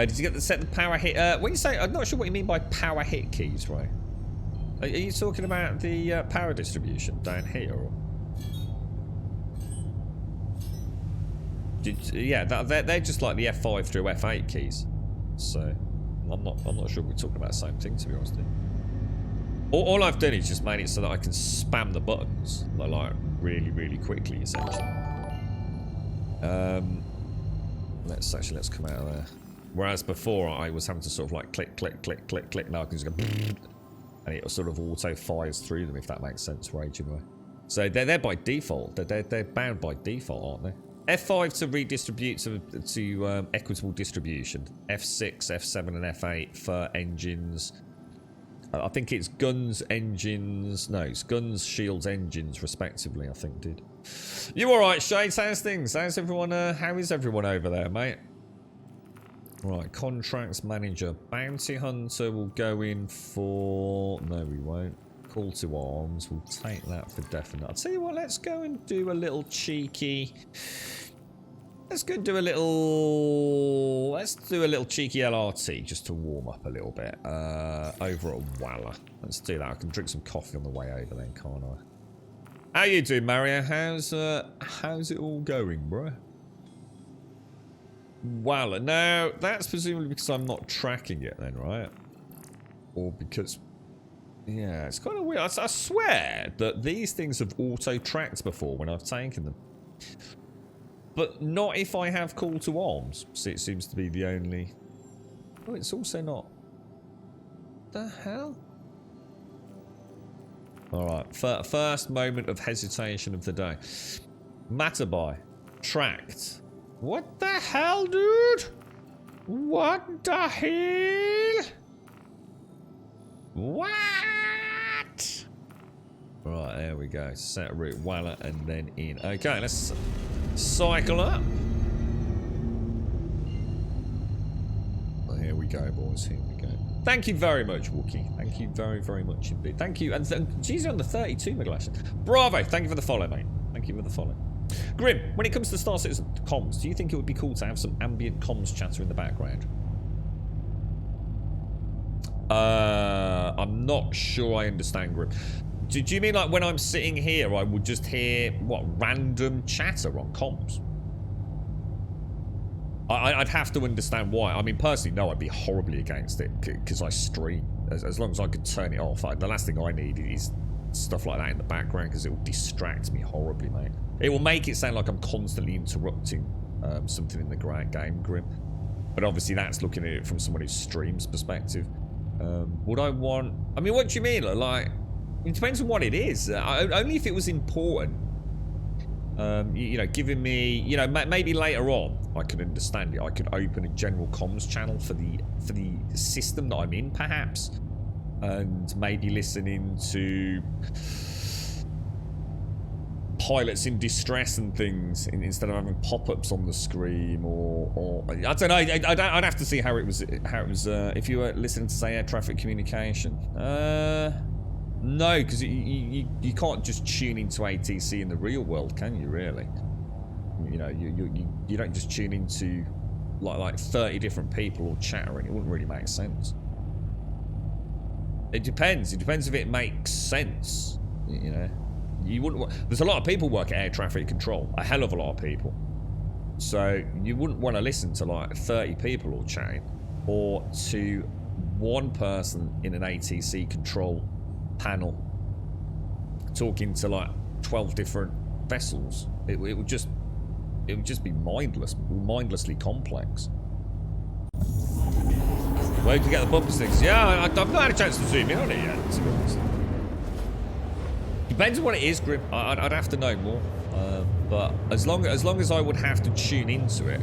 Speaker 2: Did you get to set the power hit? When you say, I'm not sure what you mean by power hit keys, right? Are you talking about the power distribution down here? Or? Yeah, they're just like the F5 through F8 keys. So I'm not sure we're talking about the same thing, to be honest. All I've done is just made it so that I can spam the buttons like really quickly, essentially. Let's come out of there. Whereas before I was having to sort of like click. Now I can just go and it sort of auto fires through them, if that makes sense, raging away. So they're by default. They're bound by default, aren't they? F5 to redistribute to equitable distribution. F6, F7 and F8 for engines. I think it's guns, engines. No, it's guns, shields, engines, respectively, I think, dude. You alright, Shades? How's things? How's everyone? How is everyone over there, mate? Right, contracts manager. Bounty hunter will go in for... No, we won't. Call to arms. We'll take that for definite. I'll tell you what, let's go and do a little cheeky... Let's go and do a little... Let's do a little cheeky LRT just to warm up a little bit. Over at Walla. Let's do that. I can drink some coffee on the way over then, can't I? How you doing, Mario? How's it all going, bro? Walla. Now, that's presumably because I'm not tracking it then, right? Or because... Yeah, it's kind of weird. I swear that these things have auto-tracked before when I've taken them. But not if I have call to arms. So it seems to be the only... Oh, it's also not... The hell? Alright, first moment of hesitation of the day. Matabai. Tracked. What the hell, dude? What the hell? What? Right, there we go. Set route, Walla, and then in. Okay, let's cycle up. Oh, here we go, boys. Here we go. Thank you very much, Wookie. Thank you very, very much indeed. Thank you. And geez, on the 32, McGlash. Bravo. Thank you for the follow, mate. Thank you for the follow. Grim, when it comes to Star Citizen comms, do you think it would be cool to have some ambient comms chatter in the background? I'm not sure I understand, Grim. Do you mean like when I'm sitting here, I would just hear, what, random chatter on comms? I'd have to understand why. I mean, personally, no, I'd be horribly against it because I stream. As long as I could turn it off. The last thing I need is stuff like that in the background because it will distract me horribly, mate. It will make it sound like I'm constantly interrupting something in the game, Grim. But obviously, that's looking at it from someone who streams perspective. Would I want... I mean, what do you mean? Like, it depends on what it is. Only if it was important. You know, giving me... You know, maybe later on, I could understand it. I could open a general comms channel for the system that I'm in, perhaps. And maybe listening to... pilots in distress and things instead of having pop-ups on the screen or I don't know. I'd have to see how it was if you were listening to, say, air traffic communication. No, because you can't just tune into ATC in the real world, can you? Really? You know, you don't just tune into like 30 different people all chattering. It wouldn't really make sense. It depends. It depends if it makes sense. You know. You wouldn't. There's a lot of people work at air traffic control. A hell of a lot of people. So you wouldn't want to listen to like 30 people all chatting, or to one person in an ATC control panel talking to like 12 different vessels. It would just be mindlessly complex. Where did you get the bumper sticks? Yeah, I've not had a chance to zoom in on it yet, to be honest. Depends on what it is, Grim. I'd have to know more. But as long as I would have to tune into it,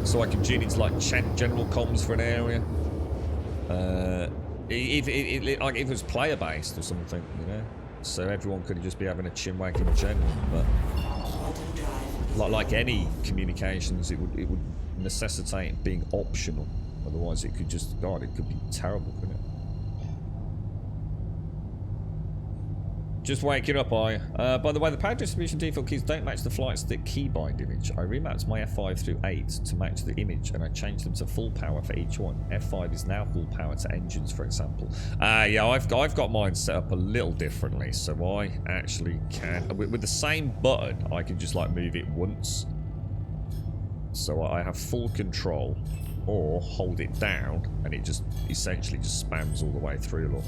Speaker 2: so I can tune into like general comms for an area. If it was player based or something, you know, so everyone could just be having a chinwag in general. But like any communications, it would necessitate being optional. Otherwise, it could just it could be terrible, couldn't it? Just waking up, by the way, the power distribution default keys don't match the flight stick keybind image. I remapped my F5 through 8 to match the image, and I changed them to full power for each one. F5 is now full power to engines, for example. Yeah, I've got mine set up a little differently, so I actually can, with the same button, I can just like move it once. So I have full control, or hold it down, and it just essentially just spams all the way through. Look.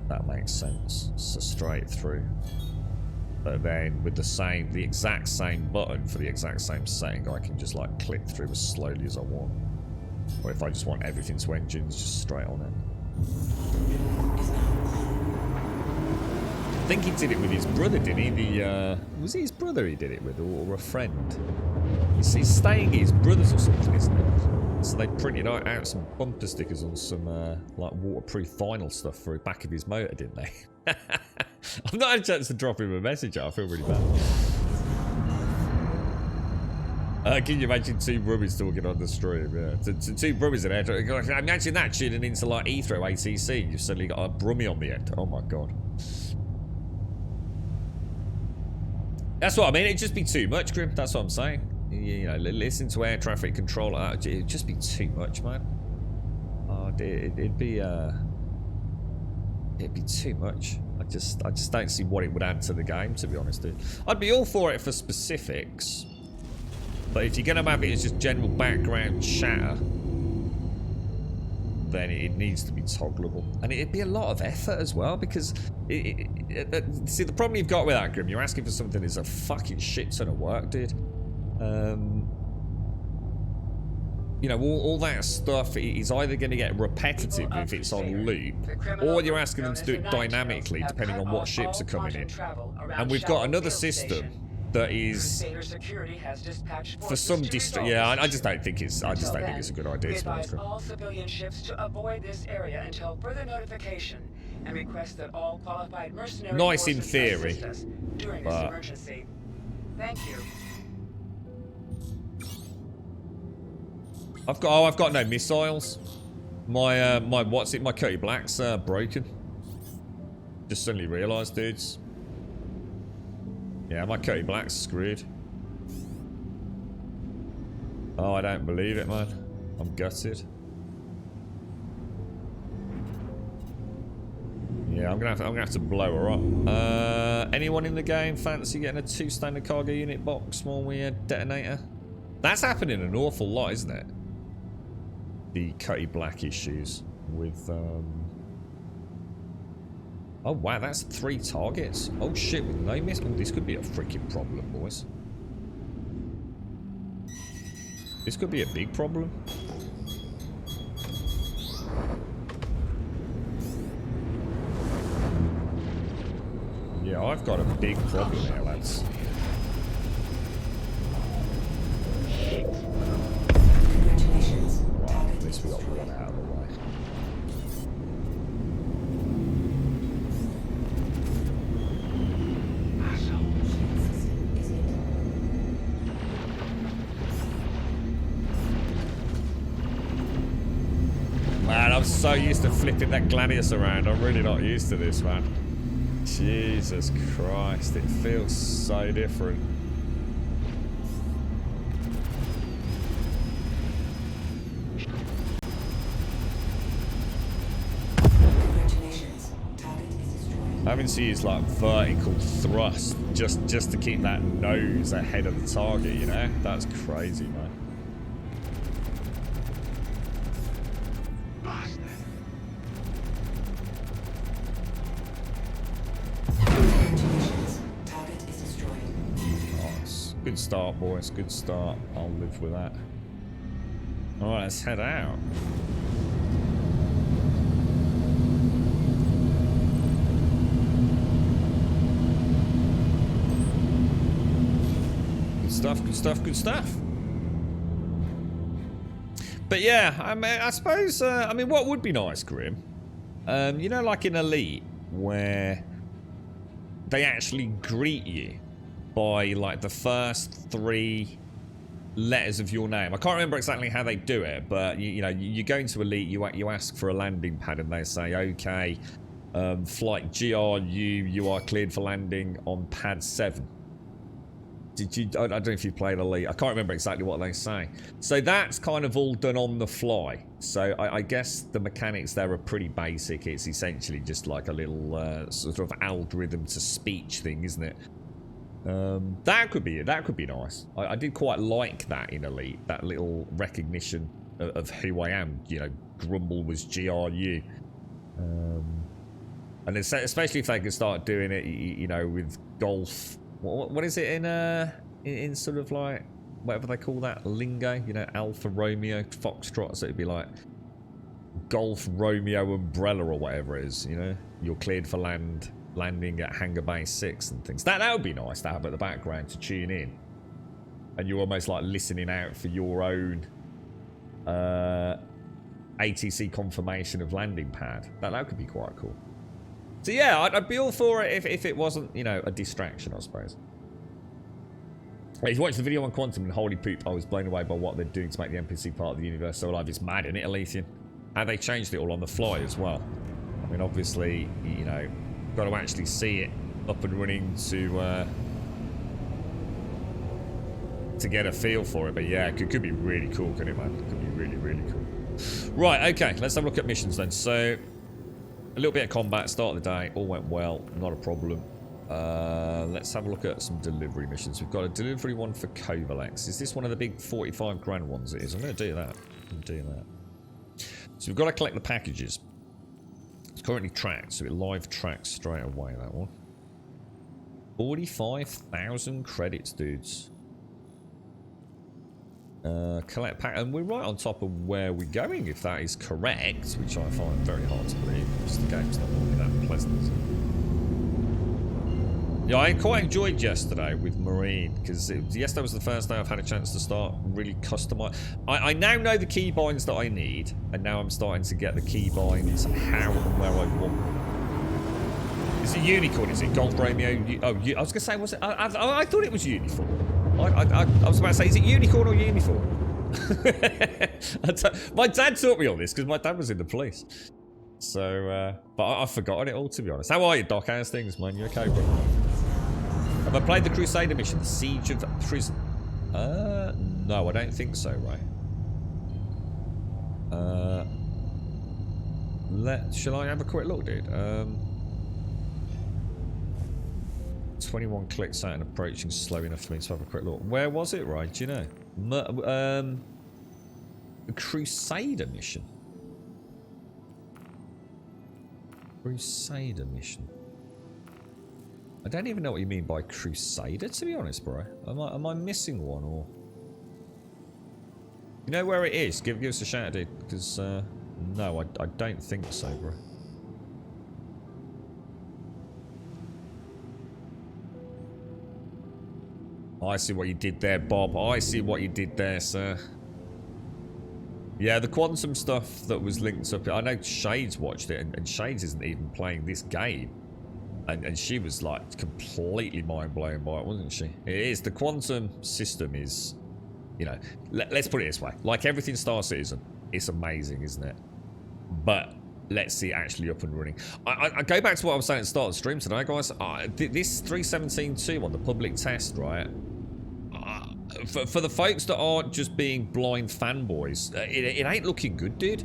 Speaker 2: That makes sense. So straight through. But then with the exact same button for the exact same setting, I can just like click through as slowly as I want. Or if I just want everything to engines, just straight on it. I think he did it with his brother, didn't he? Was it his brother he did it with, or a friend? He's staying at his brother's or something, isn't it? So they printed out some bumper stickers on some like waterproof vinyl stuff for the back of his motor, didn't they? I've not had a chance to drop him a message. I feel really bad. Can you imagine two brummies talking on the stream? Yeah, two brummies in there. Imagine that tuning into like Heathrow ATC. You've suddenly got a brummie on the end. Oh my god. That's what I mean. It'd just be too much, Grim. That's what I'm saying. You know, listen to air traffic control. It'd just be too much, man. Oh, it'd be too much. I just don't see what it would add to the game, to be honest, dude. I'd be all for it for specifics, but if you're gonna have it as just general background chatter, then it needs to be toggleable, and it'd be a lot of effort as well, because see, the problem you've got with that, Grim, you're asking for something that's a fucking shit ton of work, dude. You know, all that stuff is either going to get repetitive if it's on loop, or you're asking them to do it dynamically depending on what ships are coming in. And we've got another system that is for some district. Yeah, I just don't think it's a good idea.
Speaker 7: All civilian ships to avoid this area until further notification, and request that all qualified mercenary
Speaker 2: nice in theory,
Speaker 7: during this emergency. Thank you.
Speaker 2: I've got no missiles. My my Cody Black's broken. Just suddenly realised, dudes. Yeah, my Cody Black's screwed. Oh, I don't believe it, man. I'm gutted. Yeah, I'm gonna have to blow her up. Anyone in the game fancy getting a 2 standard cargo unit box while we detonate her? That's happening an awful lot, isn't it? The Cutty Black issues with oh wow, that's 3 targets. Oh shit, with no miss. Oh, this could be a freaking problem, boys. This could be a big problem. Yeah, I've got a big problem here, lads.
Speaker 3: Congratulations.
Speaker 2: Right, at least we got one out of the way. Man, I'm so used to flipping that Gladius around. I'm really not used to this, man. Jesus Christ, it feels so different.
Speaker 3: Congratulations. Target is destroyed.
Speaker 2: Having to use like vertical thrust just to keep that nose ahead of the target, you know? That's crazy, man.
Speaker 3: Congratulations. Target is destroyed.
Speaker 2: Nice. Good start, boys. Good start. I'll live with that. Alright, let's head out. Good stuff, good stuff, good stuff. But yeah, I mean, I suppose, I mean, what would be nice, Grim? You know, like in Elite, where they actually greet you by like the first 3 letters of your name. I can't remember exactly how they do it, but you know, you go into Elite, you ask for a landing pad, and they say, okay, flight GRU, you are cleared for landing on pad 7. Did you? I don't know if you played Elite. I can't remember exactly what they say. So that's kind of all done on the fly. So I guess the mechanics there are pretty basic. It's essentially just like a little sort of algorithm to speech thing, isn't it? That could be nice. I did quite like that in Elite. That little recognition of who I am. You know, Grumble was GRU. And especially if they can start doing it, you know, with golf. What is it in sort of like whatever they call that lingo? You know, Alpha Romeo Foxtrot. So it'd be like Golf Romeo Umbrella or whatever it is. You know, you're cleared for landing at Hangar Bay 6 and things. That would be nice to have at the background to tune in, and you're almost like listening out for your own ATC confirmation of landing pad. That could be quite cool. So yeah, I'd be all for it if it wasn't, you know, a distraction, I suppose. If you watched the video on Quantum, and holy poop, I was blown away by what they're doing to make the NPC part of the universe so alive. It's mad, isn't it, Elysian? How they changed it all on the fly as well. I mean, obviously, you know, got to actually see it up and running to get a feel for it. But yeah, it could be really cool, couldn't it, man? It could be really, really cool. Right, okay, let's have a look at missions then. So, a little bit of combat, start of the day, all went well, not a problem. Let's have a look at some delivery missions. We've got a delivery one for Kovalex. Is this one of the big 45 grand ones it is? I'm going to do that. So we've got to collect the packages. It's currently tracked, so it live tracks straight away, that one. 45,000 credits, dudes. Collect pack, and we're right on top of where we're going, if that is correct, which I find very hard to believe, because the game's not really that pleasant, is it? Yeah, I quite enjoyed yesterday with Marine, because yesterday was the first day I've had a chance to start really customize. I now know the keybinds that I need, and now I'm starting to get the keybinds how and where I want. Is it Unicorn? Is it Golf Romeo? I was going to say, was it? I thought it was Uniform. I was about to say, is it Unicorn or Uniform? My dad taught me all this because my dad was in the police. So, but I've forgotten it all, to be honest. How are you, Doc? How's things, man? You okay, bro? Have I played the Crusader mission, the Siege of Prison? No, I don't think so, right? Shall I have a quick look, dude? 21 clicks out and approaching slow enough for me to have a quick look. Where was it, right? Do you know? The Crusader mission. Crusader mission. I don't even know what you mean by Crusader, to be honest, bro. Am I missing one, or? You know where it is? Give us a shout, dude. Because no, I don't think so, bro. I see what you did there, Bob. I see what you did there, sir. Yeah, the quantum stuff that was linked up. I know Shades watched it, and Shades isn't even playing this game. And she was like completely mind blown by it, wasn't she? It is. The quantum system is, you know, let's put it this way. Like everything Star Citizen, it's amazing, isn't it? But let's see it actually up and running. I go back to what I was saying at the start of the stream today, guys. This 3.17.2 on the public test, right? For the folks that aren't just being blind fanboys, it ain't looking good, dude.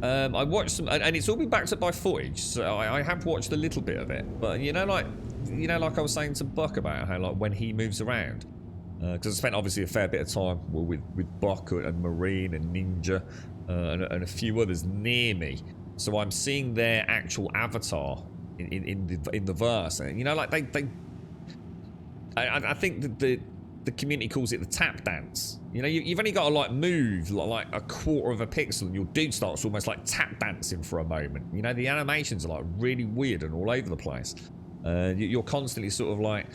Speaker 2: I watched some, and it's all been backed up by footage, so I have watched a little bit of it. But you know, like I was saying to Buck about how, like, when he moves around, because I spent obviously a fair bit of time with Buck and Marine and Ninja and a few others near me, so I'm seeing their actual avatar in the verse, and you know, like I think that the community calls it the tap dance. You know, you've only got to like move like a quarter of a pixel and your dude starts almost like tap dancing for a moment. You know, the animations are like really weird and all over the place. You're constantly sort of like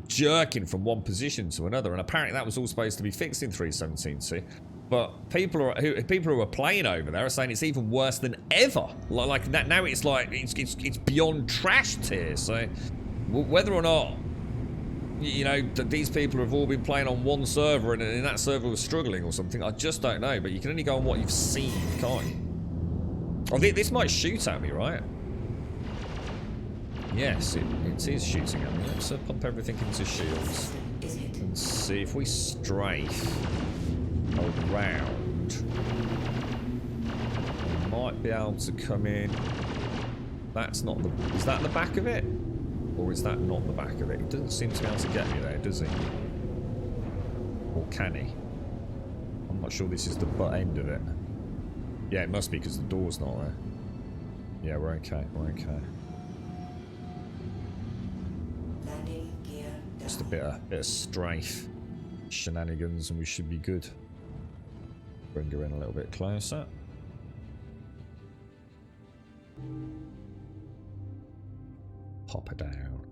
Speaker 2: jerking from one position to another, and apparently that was all supposed to be fixed in 3.17.2. But people who are playing over there are saying it's even worse than ever. Like that now, it's like it's beyond trash tier. So whether or not, you know, these people have all been playing on one server and that server was struggling or something, I just don't know. But you can only go on what you've seen, can't you? Oh, this might shoot at me, right? Yes, it is shooting at me. Let's pump everything into shields and see if we strafe around. We might be able to come in. That's not the... Is that the back of it? Or is that not the back of it? He doesn't seem to be able to get me there, does he? Or can he? I'm not sure this is the butt end of it. Yeah, it must be because the door's not there. Yeah, we're okay. We're okay. Just a bit of strafe shenanigans and we should be good. Bring her in a little bit closer. Pop her down.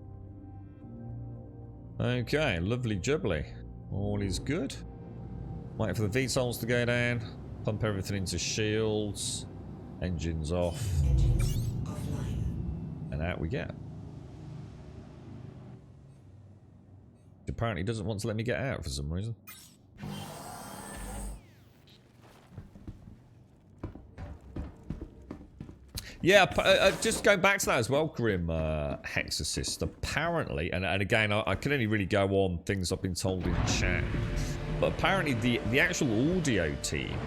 Speaker 2: Okay, lovely jubbly. All is good. Wait for the VTOLs to go down. Pump everything into shields. Engines off. And out we get. Apparently doesn't want to let me get out for some reason. Yeah, just going back to that as well, Grim Hexassist. Apparently, and again, I can only really go on things I've been told in chat, but apparently the actual audio team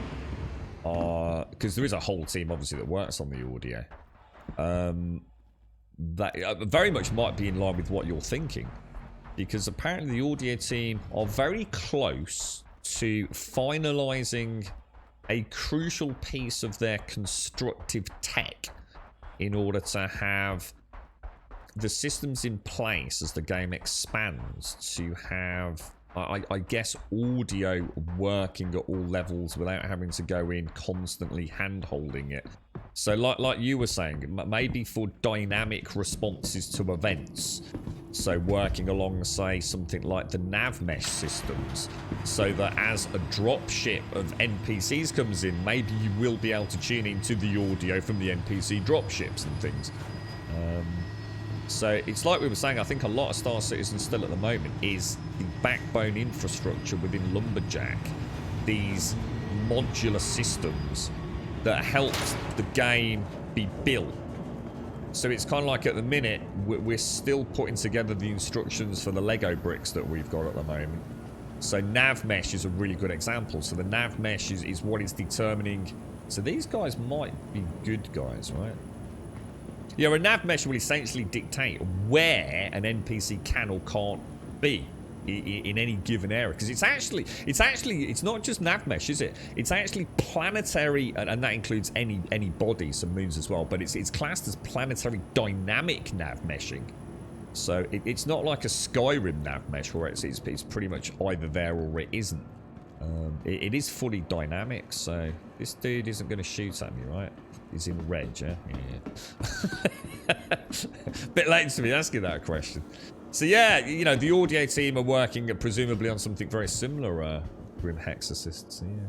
Speaker 2: are, because there is a whole team obviously that works on the audio, that very much might be in line with what you're thinking, because apparently the audio team are very close to finalizing a crucial piece of their constructive tech in order to have the systems in place as the game expands to have, I guess, audio working at all levels without having to go in constantly hand-holding it. So like you were saying, maybe for dynamic responses to events, so working along, say, something like the nav mesh systems, so that as a drop ship of NPCs comes in, maybe you will be able to tune into the audio from the NPC drop ships and things. So it's like we were saying, I think a lot of Star Citizen still at the moment is the backbone infrastructure within Lumberjack. These modular systems that helped the game be built. So it's kind of like at the minute, we're still putting together the instructions for the Lego bricks that we've got at the moment. So nav mesh is a really good example. So the nav mesh is what is determining. So these guys might be good guys, right? Yeah, a nav mesh will essentially dictate where an NPC can or can't be in any given area. Because it's not just nav mesh, is it? It's actually planetary, and that includes any bodies and moons as well. But it's classed as planetary dynamic nav meshing. So it's not like a Skyrim nav mesh where it's pretty much either there or it isn't. It is fully dynamic, so this dude isn't going to shoot at me, right? He's in red, yeah? Yeah. Bit late to be asking that question. So yeah, you know, the audio team are working presumably on something very similar, Grim Hexorcists, yeah.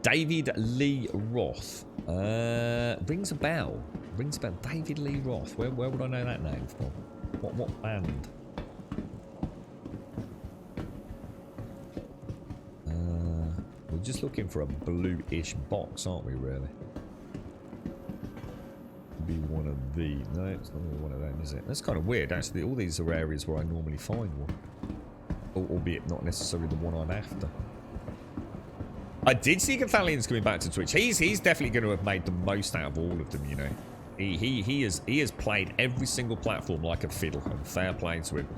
Speaker 2: David Lee Roth. Rings a bell. Rings a bell. David Lee Roth. Where would I know that name from? What band? We're just looking for a blue-ish box, aren't we, really? Be one of these. No, it's not really one of them, is it? That's kind of weird, actually. All these are areas where I normally find one. Albeit not necessarily the one I'm after. I did see Cathalian's coming back to Twitch. He's definitely going to have made the most out of all of them, you know. He has played every single platform like a fiddle, and fair play to him.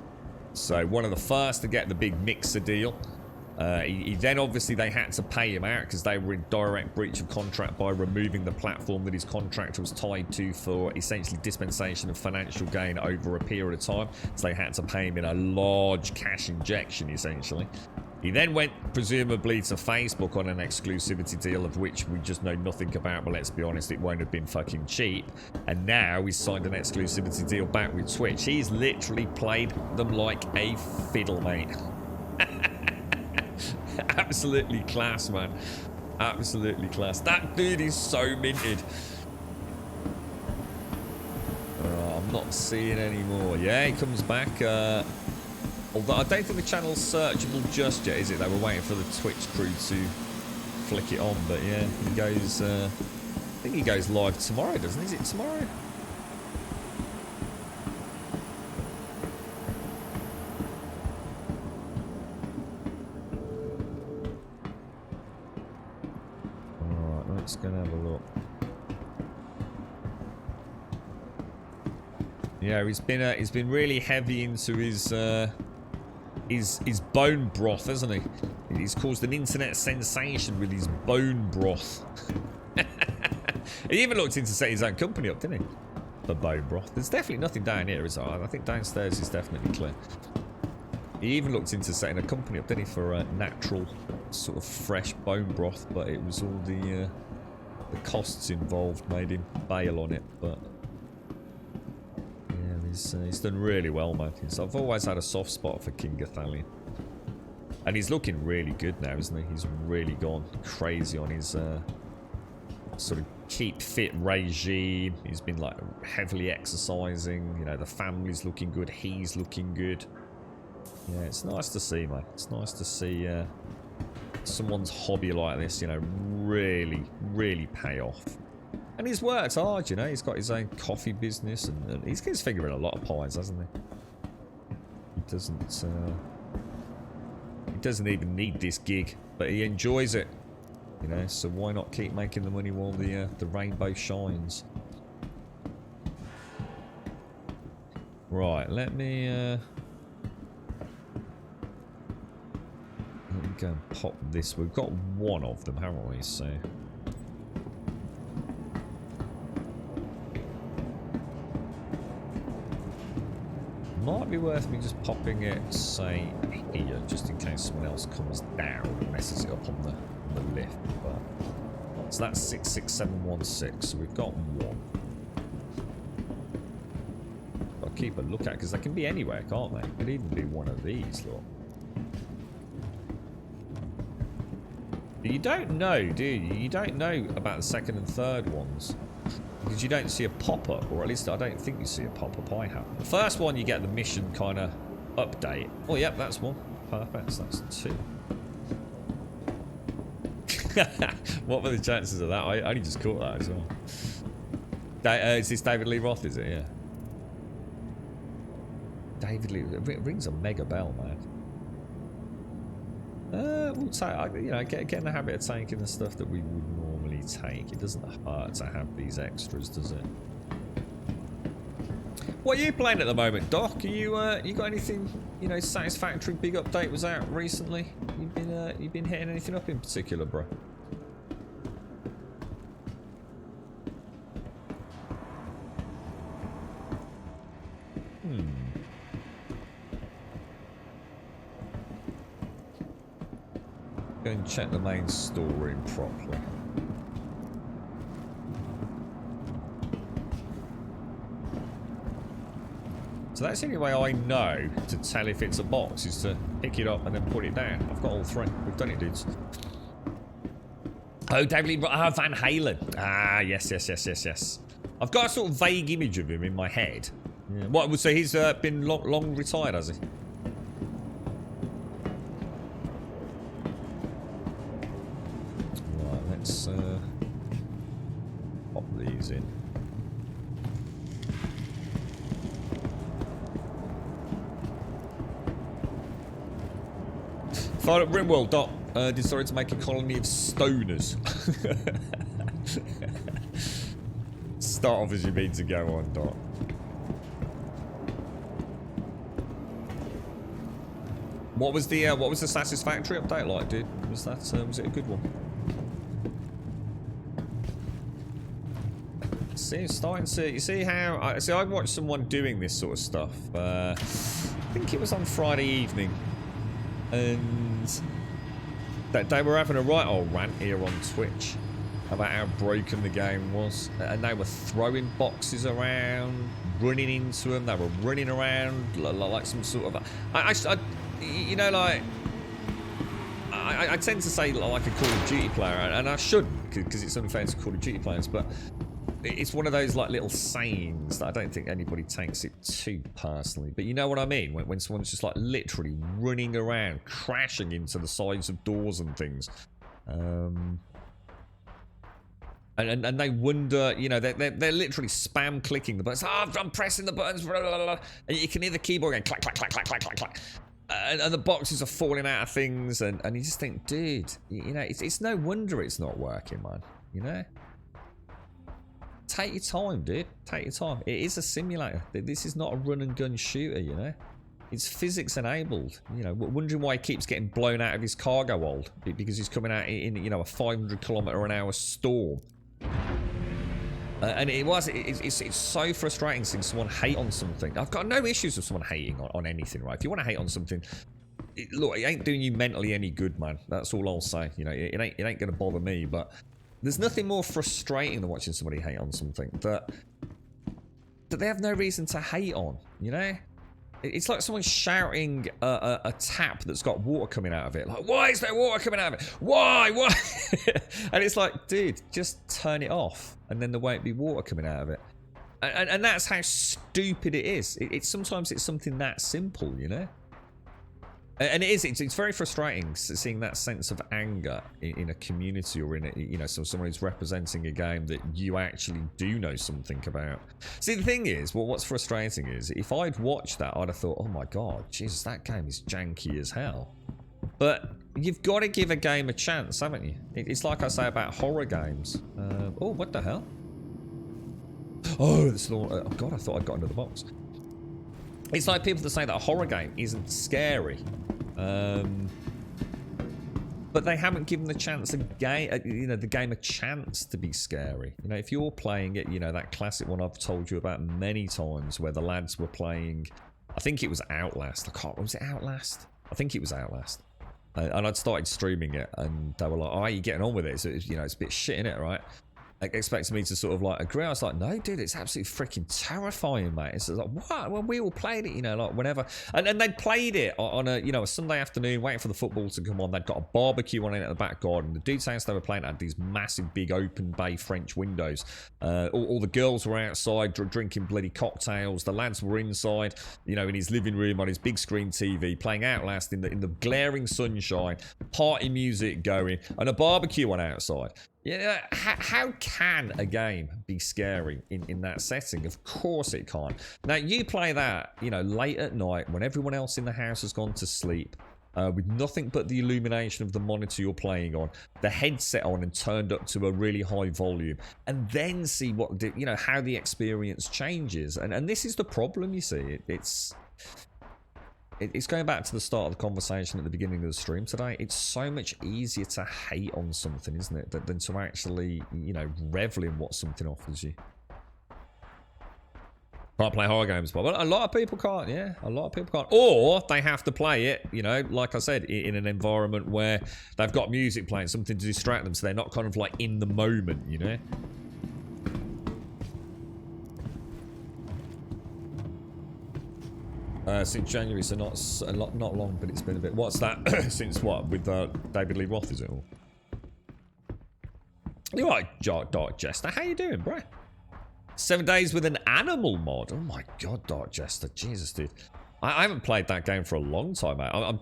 Speaker 2: So one of the first to get the big mixer deal. He then obviously they had to pay him out because they were in direct breach of contract by removing the platform that his contract was tied to for essentially dispensation of financial gain over a period of time. So they had to pay him in a large cash injection essentially. He then went presumably to Facebook on an exclusivity deal of which we just know nothing about, but let's be honest, it won't have been fucking cheap. And now he's signed an exclusivity deal back with Twitch. He's literally played them like a fiddle, mate. Absolutely class, man. Absolutely class. That dude is so minted. I'm not seeing any more. Yeah, he comes back. Although I don't think the channel's searchable just yet, is it? They were waiting for the Twitch crew to flick it on. But yeah, he goes... I think he goes live tomorrow, doesn't he? Is it tomorrow? Let's go and have a look. Yeah, he's been really heavy into his bone broth, hasn't he? He's caused an internet sensation with his bone broth. He even looked into setting his own company up, didn't he? For bone broth. There's definitely nothing down here, is there? I think downstairs is definitely clear. He even looked into setting a company up, didn't he, for natural sort of fresh bone broth, but it was all the costs involved made him bail on it. But yeah, he's done really well, man. I've always had a soft spot for King Gathalion, and he's looking really good now, isn't he? He's really gone crazy on his sort of keep fit regime. He's been like heavily exercising. You know, the family's looking good. He's looking good. Yeah, it's nice to see, man. It's nice to see someone's hobby like this, you know, really, really pay off. And he's worked hard, you know. He's got his own coffee business, and he's his finger in a lot of pies, hasn't he? He doesn't even need this gig, but he enjoys it, you know. So why not keep making the money while the rainbow shines? Right, let me go and pop this. We've got one of them, haven't we? So might be worth me just popping it, say, here, just in case someone else comes down and messes it up on the lift. But so that's 66716. So we've got one. I'll keep a look at, because they can be anywhere, can't they? It could even be one of these, look. You don't know, do you? You don't know about the second and third ones. Because you don't see a pop-up, or at least I don't think you see a pop-up. I have. The first one, you get the mission kind of update. Oh, yep, that's one. Perfect. So that's 2. What were the chances of that? I only just caught that as well. Is this David Lee Roth, is it? Yeah. David Lee, it rings a mega bell, man. We'll take, you know, get in the habit of taking the stuff that we would normally take. It doesn't hurt to have these extras, does it? What are you playing at the moment, Doc? Are you got anything, you know, satisfactory? Big update was out recently. You been hitting anything up in particular, bro? Go and check the main storeroom properly. So that's the only way I know to tell if it's a box, is to pick it up and then put it down. I've got all 3. We've done it, dudes. Oh, David Lee, Van Halen. Ah, yes. I've got a sort of vague image of him in my head. Yeah. What? So he's been long retired, has he? Right, let's pop these in. Fire up Rimworld, Dot. Decided to make a colony of stoners. Start off as you mean to go on, Dot. What was the satisfactory update like, dude? Was it a good one? See, it's starting to, you see how I watched someone doing this sort of stuff. I think it was on Friday evening, and they were having a right old rant here on Twitch about how broken the game was, and they were throwing boxes around, running into them. They were running around like some sort of. You know, like I tend to say like a Call of Duty player, and I shouldn't because it's unfair to Call of Duty players, but it's one of those like little sayings that I don't think anybody takes it too personally. But you know what I mean? When someone's just like literally running around, crashing into the sides of doors and things. And they wonder, you know, they're literally spam clicking the buttons. Oh, I'm pressing the buttons, blah, blah, blah, and you can hear the keyboard going clack, clack, clack, clack, clack, clack, clack. And the boxes are falling out of things, and you just think, dude, you know, it's no wonder it's not working, man. You know, take your time, dude. Take your time. It is a simulator. This is not a run and gun shooter. You know, it's physics enabled. You know, wondering why he keeps getting blown out of his cargo hold because he's coming out in, you know, a 500km/h storm. And it's so frustrating seeing someone hate on something. I've got no issues with someone hating on anything, right? If you want to hate on something, look, it ain't doing you mentally any good, man. That's all I'll say. You know, it ain't gonna bother me. But there's nothing more frustrating than watching somebody hate on something that they have no reason to hate on. You know, it's like someone shouting a tap that's got water coming out of it. Like, why is there water coming out of it? Why? And it's like, dude, just turn it off, and then there won't be water coming out of it. And that's how stupid it is. Sometimes it's something that simple, you know. And it is. It's very frustrating seeing that sense of anger in a community or in a, you know, someone who's representing a game that you actually do know something about. See, the thing is, what's frustrating is if I'd watched that, I'd have thought, oh my god, Jesus, that game is janky as hell. But you've got to give a game a chance, haven't you? It's like I say about horror games. Oh, what the hell? Oh, it's not. Oh god, I thought I'd got into the box. It's like people that say that a horror game isn't scary, but they haven't given the chance the game a chance to be scary. You know, if you're playing it, you know, that classic one I've told you about many times, where the lads were playing, I think it was Outlast. Was it Outlast? I think it was Outlast. And I'd started streaming it, and they were like, "Oh, are you getting on with it? So, you know, it's a bit shit, innit, right?" expecting me to sort of like agree. I was like, no, dude, it's absolutely freaking terrifying, mate. It's like, what? Well, we all played it, you know, like whenever, and they'd played it on a, you know, a Sunday afternoon, waiting for the football to come on. They'd got a barbecue on it at the back garden. The dude's house they were playing had these massive, big, open bay French windows. All the girls were outside drinking bloody cocktails. The lads were inside, you know, in his living room on his big screen TV, playing Outlast in the glaring sunshine, party music going, and a barbecue on outside. Yeah, how can a game be scary in that setting? Of course it can't. Now, you play that, you know, late at night when everyone else in the house has gone to sleep, with nothing but the illumination of the monitor you're playing on, the headset on and turned up to a really high volume, and then see what, you know, how the experience changes. And this is the problem, you see. It's going back to the start of the conversation at the beginning of the stream today. It's so much easier to hate on something, isn't it, than to actually, you know, revel in what something offers you. Can't play horror games, but a lot of people can't, yeah. A lot of people can't. Or they have to play it, you know, like I said, in an environment where they've got music playing, something to distract them, so they're not kind of like in the moment, you know. Since January, so not long, but it's been a bit. What's that? Since what? With David Lee Roth, is it all? You're right, Dark Jester. How you doing, bro? 7 days with an animal mod. Oh my god, Dark Jester. Jesus, dude. I haven't played that game for a long time, mate. I'm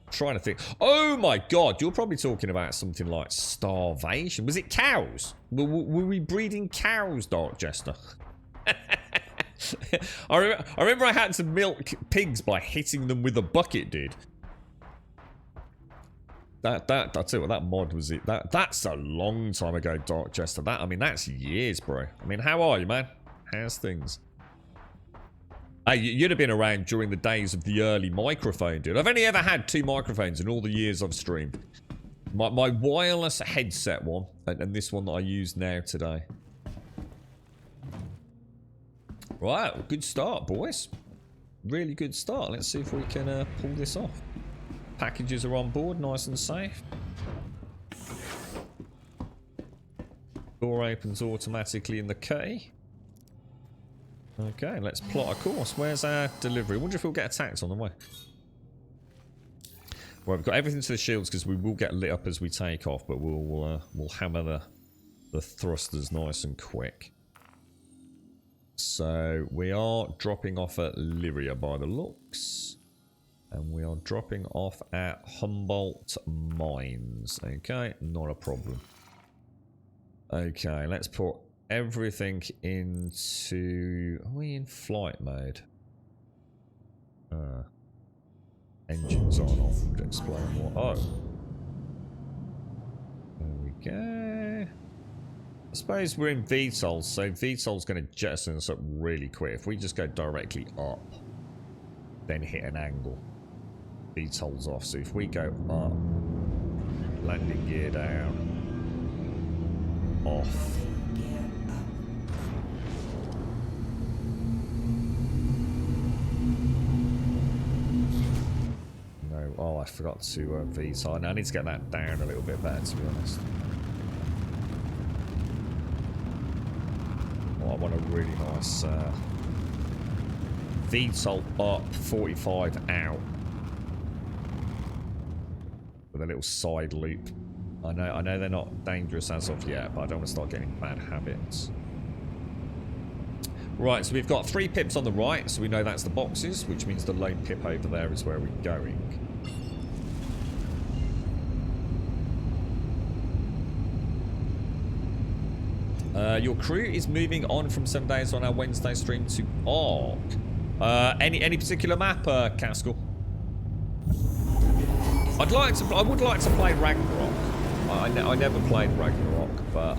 Speaker 2: trying to think. Oh my god, you're probably talking about something like starvation. Was it cows? Were we breeding cows, Dark Jester? I remember I had to milk pigs by hitting them with a bucket, dude. That's it. What that mod was it? That's a long time ago, Dark Jester. I mean, that's years, bro. I mean, how are you, man? How's things? Hey, you'd have been around during the days of the early microphone, dude. I've only ever had 2 microphones in all the years I've streamed. My wireless headset one, and this one that I use now today. Right, well, good start, boys. Really good start. Let's see if we can pull this off. Packages are on board, nice and safe. Door opens automatically in the key. Okay, let's plot a course. Where's our delivery? I wonder if we'll get attacked on the way. Well, we've got everything to the shields because we will get lit up as we take off, but we'll hammer the thrusters nice and quick. So we are dropping off at Lyria by the looks, and we are dropping off at Humboldt Mines. Okay, not a problem. Okay, let's put everything into... Are we in flight mode? Engines on. I'll explain what... Oh. There we go. I suppose we're in VTOL, so VTOL's going to jettison us up really quick. If we just go directly up, then hit an angle, VTOL's off. So if we go up, landing gear down, off. No, oh, I forgot to VTOL. Now I need to get that down a little bit better, to be honest. I want a really nice VTOL up, 45 out, with a little side loop. I know they're not dangerous as of yet, but I don't want to start getting bad habits. Right, so we've got 3 pips on the right, so we know that's the boxes, which means the lone pip over there is where we're going. Your crew is moving on from 7 days on our Wednesday stream to Ark. Any particular map, Caskell? I would like to play Ragnarok. I never played Ragnarok, but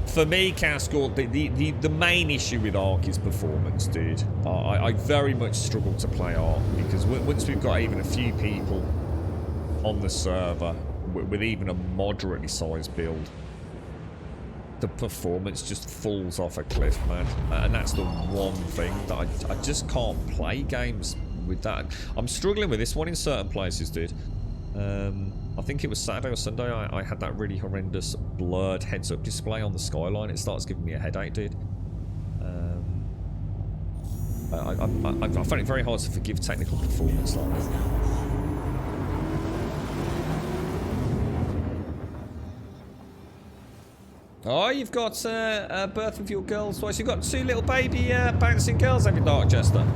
Speaker 2: for me, Caskell, the main issue with Ark is performance, dude. I very much struggle to play Ark because once we've got even a few people on the server with even a moderately sized build, the performance just falls off a cliff, man. And that's the one thing that I just can't play games with that. I'm struggling with this one in certain places, dude. I think it was Saturday or Sunday, I had that really horrendous blurred heads-up display on the skyline. It starts giving me a headache, dude. I find it very hard to forgive technical performance like that. Oh, you've got a birth of your girls' voice. You've got 2 little baby bouncing girls, have you, Darkchester?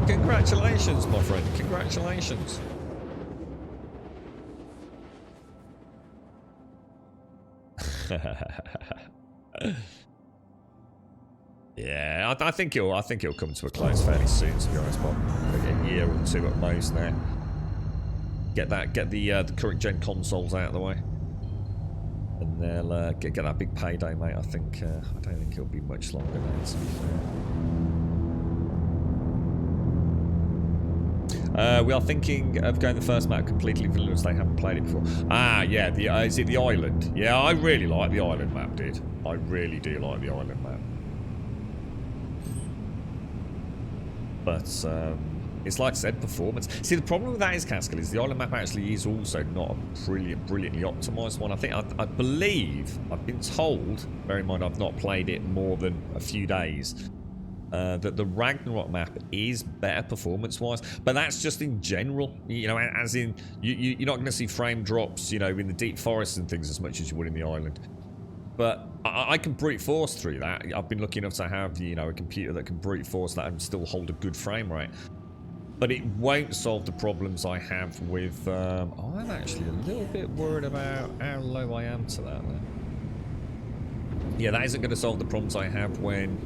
Speaker 2: Congratulations, my friend. Congratulations. Yeah, I think it'll come to a close fairly soon, to be honest, Bob. A year or 2 at most now. Get the current gen consoles out of the way. And they'll get that big payday, mate. I don't think it'll be much longer now, to be fair. We are thinking of going the first map completely vanilla. They haven't played it before. Ah, yeah. Is it the island? Yeah, I really like the island map, dude. I really do like the island map. But it's like I said, performance. See, the problem with that is, Cascal, is the island map actually is also not a brilliantly optimized one. I believe, I've been told, bear in mind I've not played it more than a few days, that the Ragnarok map is better performance-wise, but that's just in general. You know, as in, you're not going to see frame drops, you know, in the deep forests and things as much as you would in the island. But I can brute force through that. I've been lucky enough to have, you know, a computer that can brute force that and still hold a good frame rate. But it won't solve the problems I have with... I'm actually a little bit worried about how low I am to that then. Yeah, that isn't going to solve the problems I have when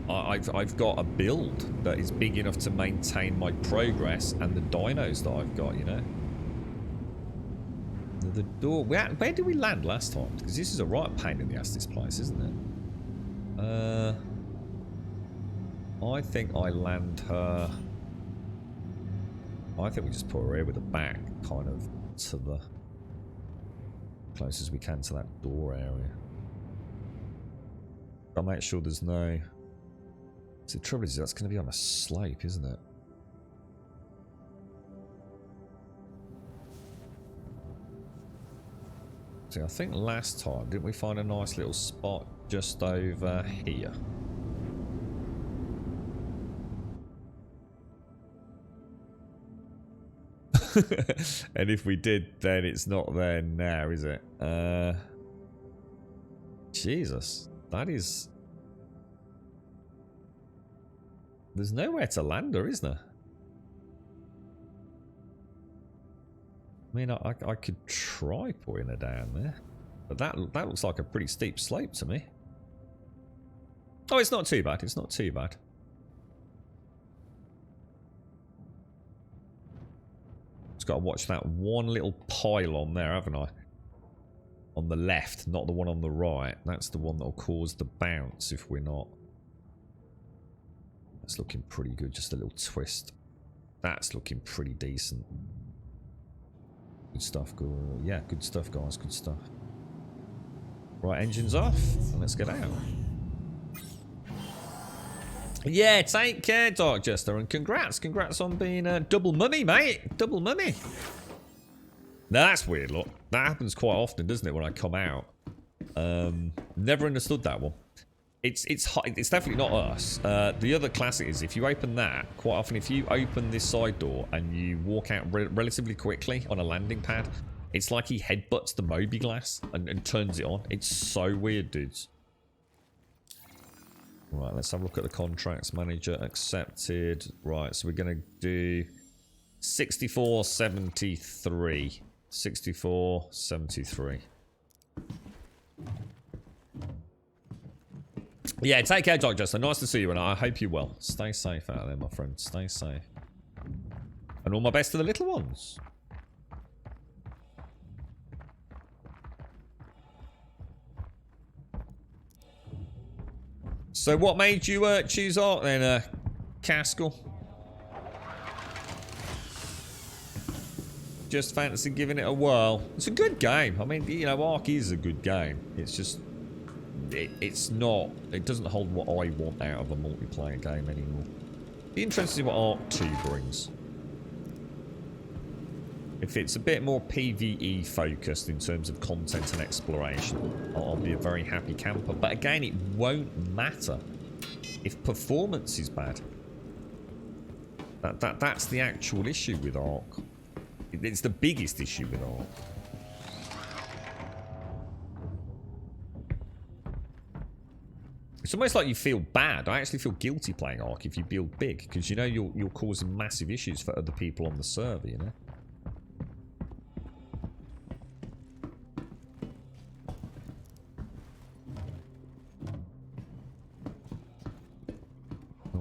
Speaker 2: I've got a build that is big enough to maintain my progress and the dinos that I've got, you know. The door... Where did we land last time? Because this is a right pain in the ass, this place, isn't it? I think I land her... I think we just put her here with the back kind of to the close as we can to that door area. I'll make sure there's no... See, the trouble is that's going to be on a slope, isn't it? See, I think last time, didn't we find a nice little spot just over here? And if we did, then it's not there now, is it? Jesus, that is... There's nowhere to land her, is there? I mean, I could try putting her down there, but that looks like a pretty steep slope to me. Oh, it's not too bad. It's not too bad. Just got to watch that one little pylon there, haven't I? On the left, not the one on the right. That's the one that'll cause the bounce if we're not. That's looking pretty good. Just a little twist. That's looking pretty decent. Good stuff, good. Yeah, good stuff, guys. Good stuff. Right, engines off, and let's get out. Yeah, take care, Darkchester, and congrats on being a double mummy, mate. Double mummy. Now that's weird. Look, that happens quite often, doesn't it? When I come out, never understood that one. It's definitely not us. The other classic is if you open that, quite often if you open this side door and you walk out relatively quickly on a landing pad, it's like he headbutts the Moby glass and turns it on. It's so weird, dudes. Right, let's have a look at the contracts manager. Accepted. Right, so we're going to do 6473. 6473. Yeah, take care, Darkchester. Nice to see you, and I hope you're well. Stay safe out there, my friend. Stay safe. And all my best to the little ones. So what made you choose Ark then, Cascal? Just fancy giving it a whirl. It's a good game. I mean, you know, Ark is a good game. It's just... It's not... It doesn't hold what I want out of a multiplayer game anymore. Be interested to see what Ark 2 brings. If it's a bit more PvE focused in terms of content and exploration, I'll be a very happy camper. But again, it won't matter if performance is bad. That's the actual issue with Ark. It's the biggest issue with Ark. It's almost like you feel bad. I actually feel guilty playing Ark if you build big, because you know you're causing massive issues for other people on the server, you know?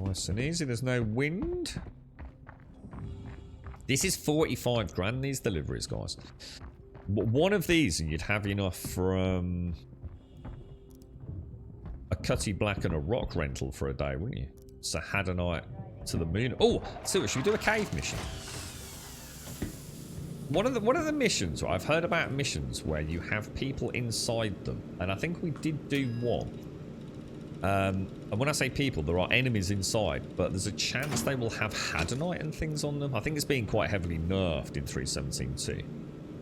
Speaker 2: Nice and easy. There's no wind. This is 45 grand, these deliveries, guys. One of these and you'd have enough from a Cutty Black and a rock rental for a day, wouldn't you? So had a night to the moon. Oh, so should we do a cave mission? One of the missions, I've heard about missions where you have people inside them, and I think we did do one. And when I say people, there are enemies inside, but there's a chance they will have Hadanite and things on them. I think it's being quite heavily nerfed in 3.17.2.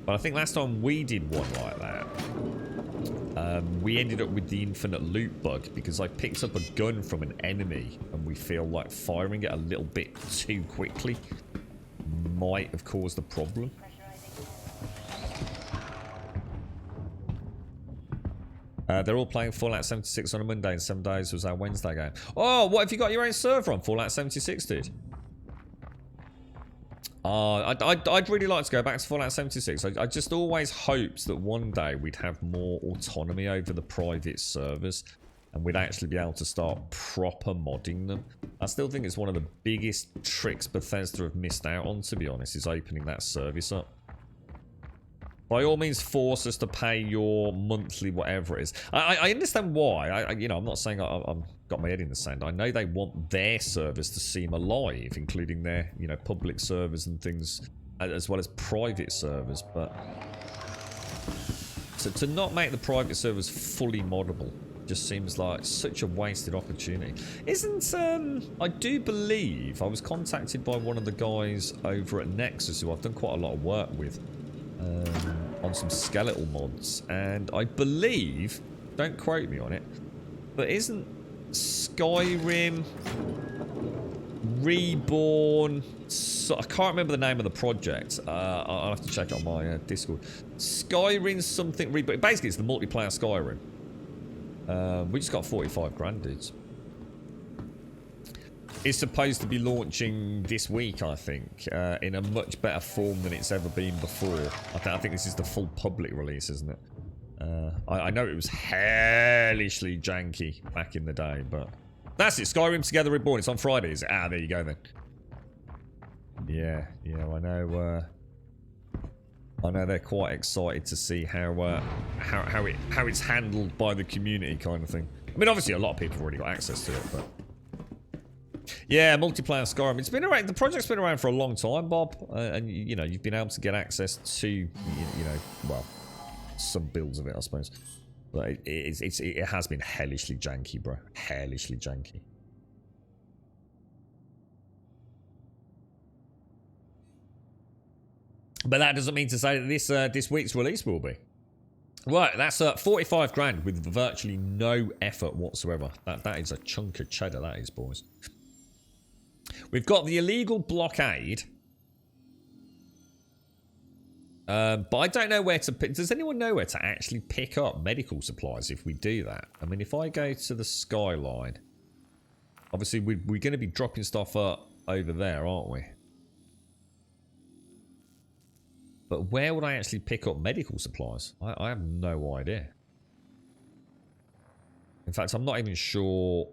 Speaker 2: But I think last time we did one like that, we ended up with the infinite loot bug because I picked up a gun from an enemy and we feel like firing it a little bit too quickly might have caused a problem. They're all playing Fallout 76 on a Monday, and 7 days was our Wednesday game. Oh, what have you got your own server on Fallout 76, dude? I'd really like to go back to Fallout 76. I just always hoped that one day we'd have more autonomy over the private servers, and we'd actually be able to start proper modding them. I still think it's one of the biggest tricks Bethesda have missed out on, to be honest, is opening that service up. By all means, force us to pay your monthly whatever it is. I understand why. You know, I'm not saying I've got my head in the sand. I know they want their servers to seem alive, including their, you know, public servers and things, as well as private servers. But to not make the private servers fully moddable just seems like such a wasted opportunity. Isn't, I do believe I was contacted by one of the guys over at Nexus, who I've done quite a lot of work with, on some skeletal mods, and I believe, don't quote me on it, but isn't Skyrim Reborn, I can't remember the name of the project, I'll have to check it on my Discord. Skyrim something Reborn, basically it's the multiplayer Skyrim. We just got 45 grand, dudes. It's supposed to be launching this week, I think, in a much better form than it's ever been before. I think this is the full public release, isn't it? I know it was hellishly janky back in the day, but that's it. Skyrim Together Reborn. It's on Fridays. Ah, there you go then. Yeah, I know. I know they're quite excited to see how it's handled by the community, kind of thing. I mean, obviously, a lot of people have already got access to it, but. Yeah, multiplayer Skyrim. It's been around. The project's been around for a long time, Bob, and you know you've been able to get access to you know, well, some builds of it, I suppose. But it has been hellishly janky, bro. Hellishly janky. But that doesn't mean to say that this week's release will be. Right, that's 45 grand with virtually no effort whatsoever. That is a chunk of cheddar, that is, boys. We've got the illegal blockade. But I don't know where to pick. Does anyone know where to actually pick up medical supplies if we do that? I mean, if I go to the skyline, obviously we're going to be dropping stuff up over there, aren't we? But where would I actually pick up medical supplies? I have no idea. In fact, I'm not even sure.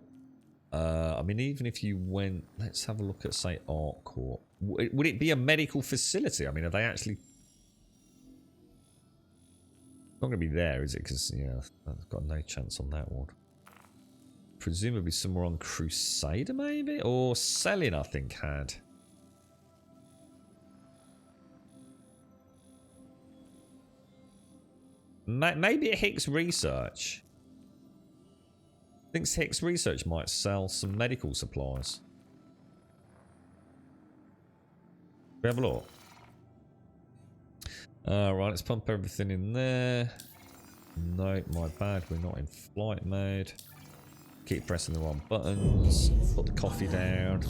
Speaker 2: I mean, even if you went... Let's have a look at, say, Art Court. Would it be a medical facility? I mean, are they actually... Not going to be there, is it? Because, yeah, I've got no chance on that one. Presumably somewhere on Crusader, maybe? Or Selling, I think, had... Maybe at Hicks Research. I think Hicks Research might sell some medical supplies. We have a look. Right, let's pump everything in there. No, my bad, we're not in flight mode. Keep pressing the wrong buttons. Put the coffee down.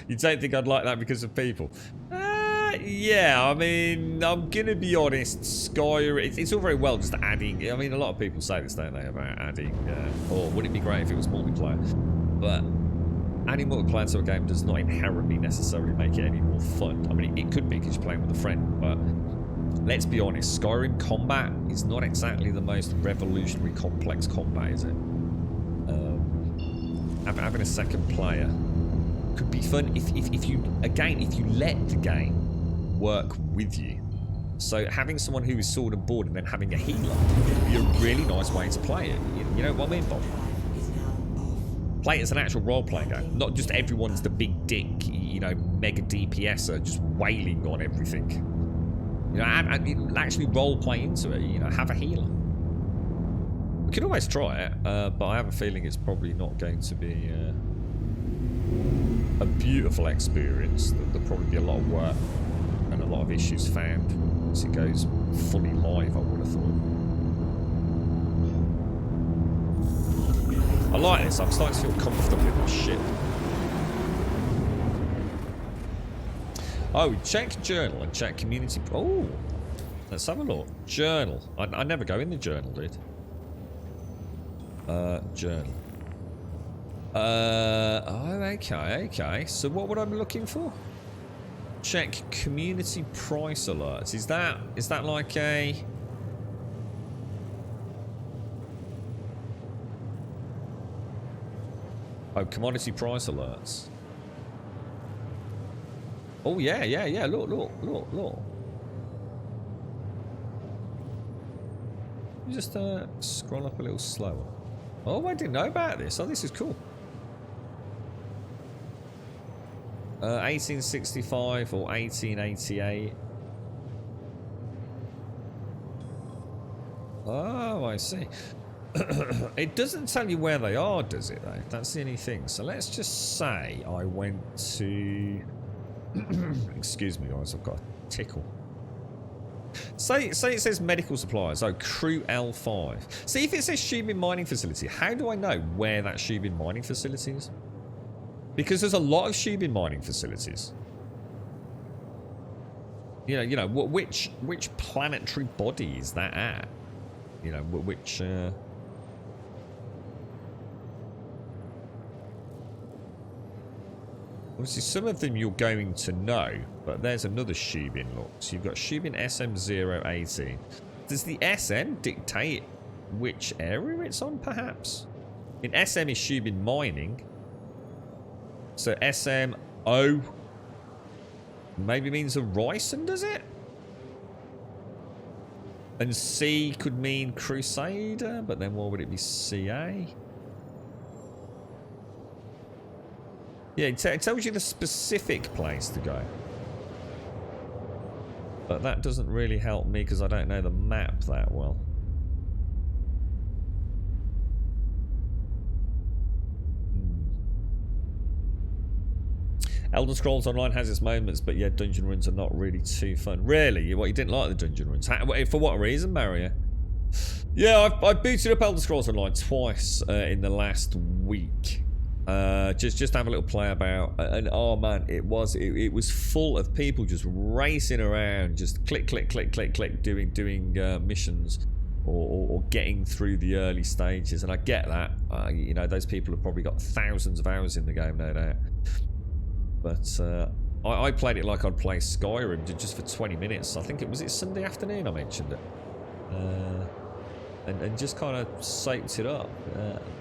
Speaker 2: You don't think I'd like that because of people? Yeah, I mean, I'm gonna be honest, Skyrim, it's all very well just adding, I mean, a lot of people say this, don't they, about adding, or would it be great if it was multiplayer? But adding multiplayer to a game does not inherently necessarily make it any more fun. I mean, it could be because you're playing with a friend, but let's be honest, Skyrim combat is not exactly the most revolutionary complex combat, is it? Having a second player could be fun if you, again, if you let the game work with you. So having someone who is sword and board and then having a healer would be a really nice way to play it. You know what I mean, Bob? Play it as an actual role-playing game. Not just everyone's the big dick, you know, mega DPSer just wailing on everything. You know, and actually role-play into it. You know, have a healer. We could always try it, but I have a feeling it's probably not going to be a beautiful experience. There'll probably be a lot of work and a lot of issues found once it goes fully live, I would have thought. I like this. I'm starting to feel comfortable in this ship. Oh, check journal and check community. Oh, let's have a look. Journal. I never go in the journal, dude. Journal. Oh, okay. So what would I be looking for? Check community price alerts. Is that like a... Oh, commodity price alerts. Oh, yeah. Look. Just scroll up a little slower. Oh, I didn't know about this. Oh, this is cool. 1865 or 1888. Oh, I see. It doesn't tell you where they are, does it, though? That's the only thing. So let's just say I went to... Excuse me, guys, I've got a tickle. Say it says medical supplies. Oh, Crew L5. See, if it says Shubin Mining Facility, how do I know where that Shubin Mining Facility is? Because there's a lot of Shubin Mining Facilities. You know, which planetary body is that at? You know, which... Obviously, some of them you're going to know, but there's another Shubin look. So you've got Shubin SM018. Does the SM dictate which area it's on, perhaps? In SM is Shubin Mining. So SM0 maybe means Horizon, does it? And C could mean Crusader, but then why would it be CA? Yeah, it tells you the specific place to go. But that doesn't really help me because I don't know the map that well. Elder Scrolls Online has its moments, but yeah, dungeon runs are not really too fun. Really? What, you didn't like the dungeon runs? For what reason, Mario? Yeah, I booted up Elder Scrolls Online twice in the last week. Just have a little play about, and oh man, it was full of people just racing around, just click, doing missions or getting through the early stages. And I get that, you know, those people have probably got thousands of hours in the game, no doubt. But I played it like I'd play Skyrim just for 20 minutes. I think it was Sunday afternoon I mentioned it. And just kind of soaked it up.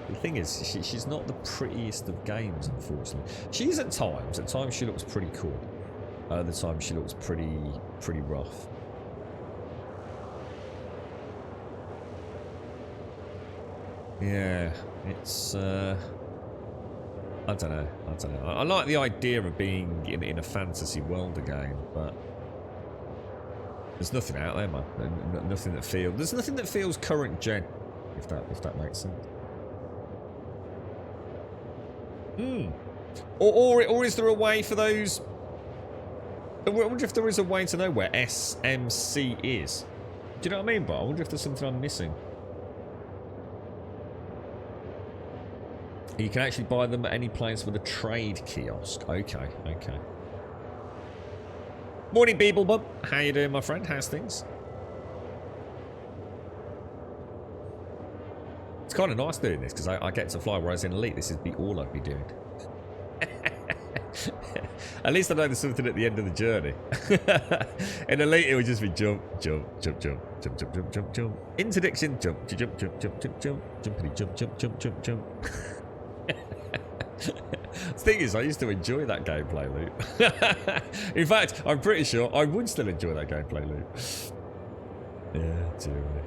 Speaker 2: The thing is, she's not the prettiest of games, unfortunately. She's at times. At times she looks pretty cool. Other times she looks pretty rough. Yeah, it's... I don't know. I like the idea of being in a fantasy world again, but... There's nothing out there, man. Nothing that feels... There's nothing that feels current gen, if that makes sense. Or is there a way for those I wonder if there is a way to know where SMC is. Do you know what I mean, but I wonder if there's something I'm missing. You can actually buy them at any place with a trade kiosk. Okay, okay. Morning, Beeblebub. How you doing, my friend? How's things? It's kind of nice doing this because I get to fly, whereas in Elite, this is all I'd be doing. At least I know there's something at the end of the journey. In Elite, it would just be jump, jump, jump, jump, jump, jump, jump, jump, jump. Interdiction, jump, jump, jump, jump, jump, jump, jumpity, jump, jump, jump, jump, jump. The thing is, I used to enjoy that gameplay loop. In fact, I'm pretty sure I would still enjoy that gameplay loop. Yeah, dear me.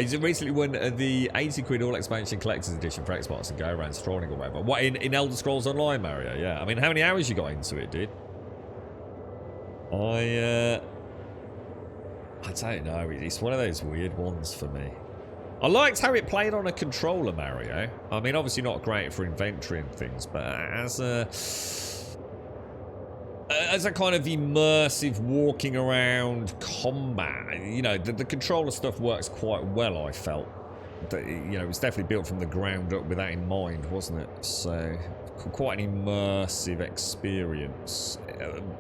Speaker 2: He's recently won the 80 quid all expansion collector's edition for Xbox and go around strolling or whatever. What, in Elder Scrolls Online, Mario? Yeah. I mean, how many hours you got into it, dude? I don't know. It's one of those weird ones for me. I liked how it played on a controller, Mario. I mean, obviously not great for inventory and things, but as a kind of immersive walking around combat, you know, the controller stuff works quite well, I felt. That, you know, it was definitely built from the ground up with that in mind, wasn't it? So, quite an immersive experience.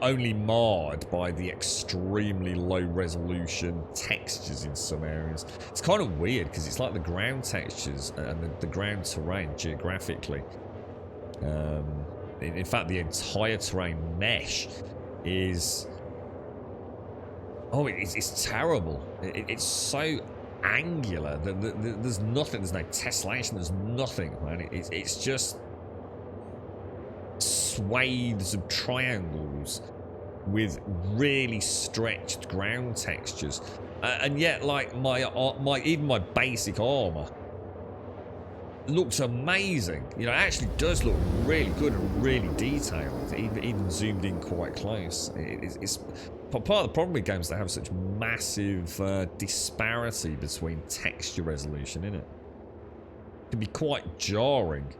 Speaker 2: Only marred by the extremely low resolution textures in some areas. It's kind of weird because it's like the ground textures and the ground terrain geographically. In fact, the entire terrain mesh is... Oh, it's terrible. It's so angular. There's nothing. There's no tessellation. There's nothing, man. It's just swathes of triangles with really stretched ground textures. And yet, like, even my basic armour looks amazing. You know, it actually does look really good and really detailed, even zoomed in quite close. It's part of the problem with games that have such massive disparity between texture resolution in it. It can be quite jarring.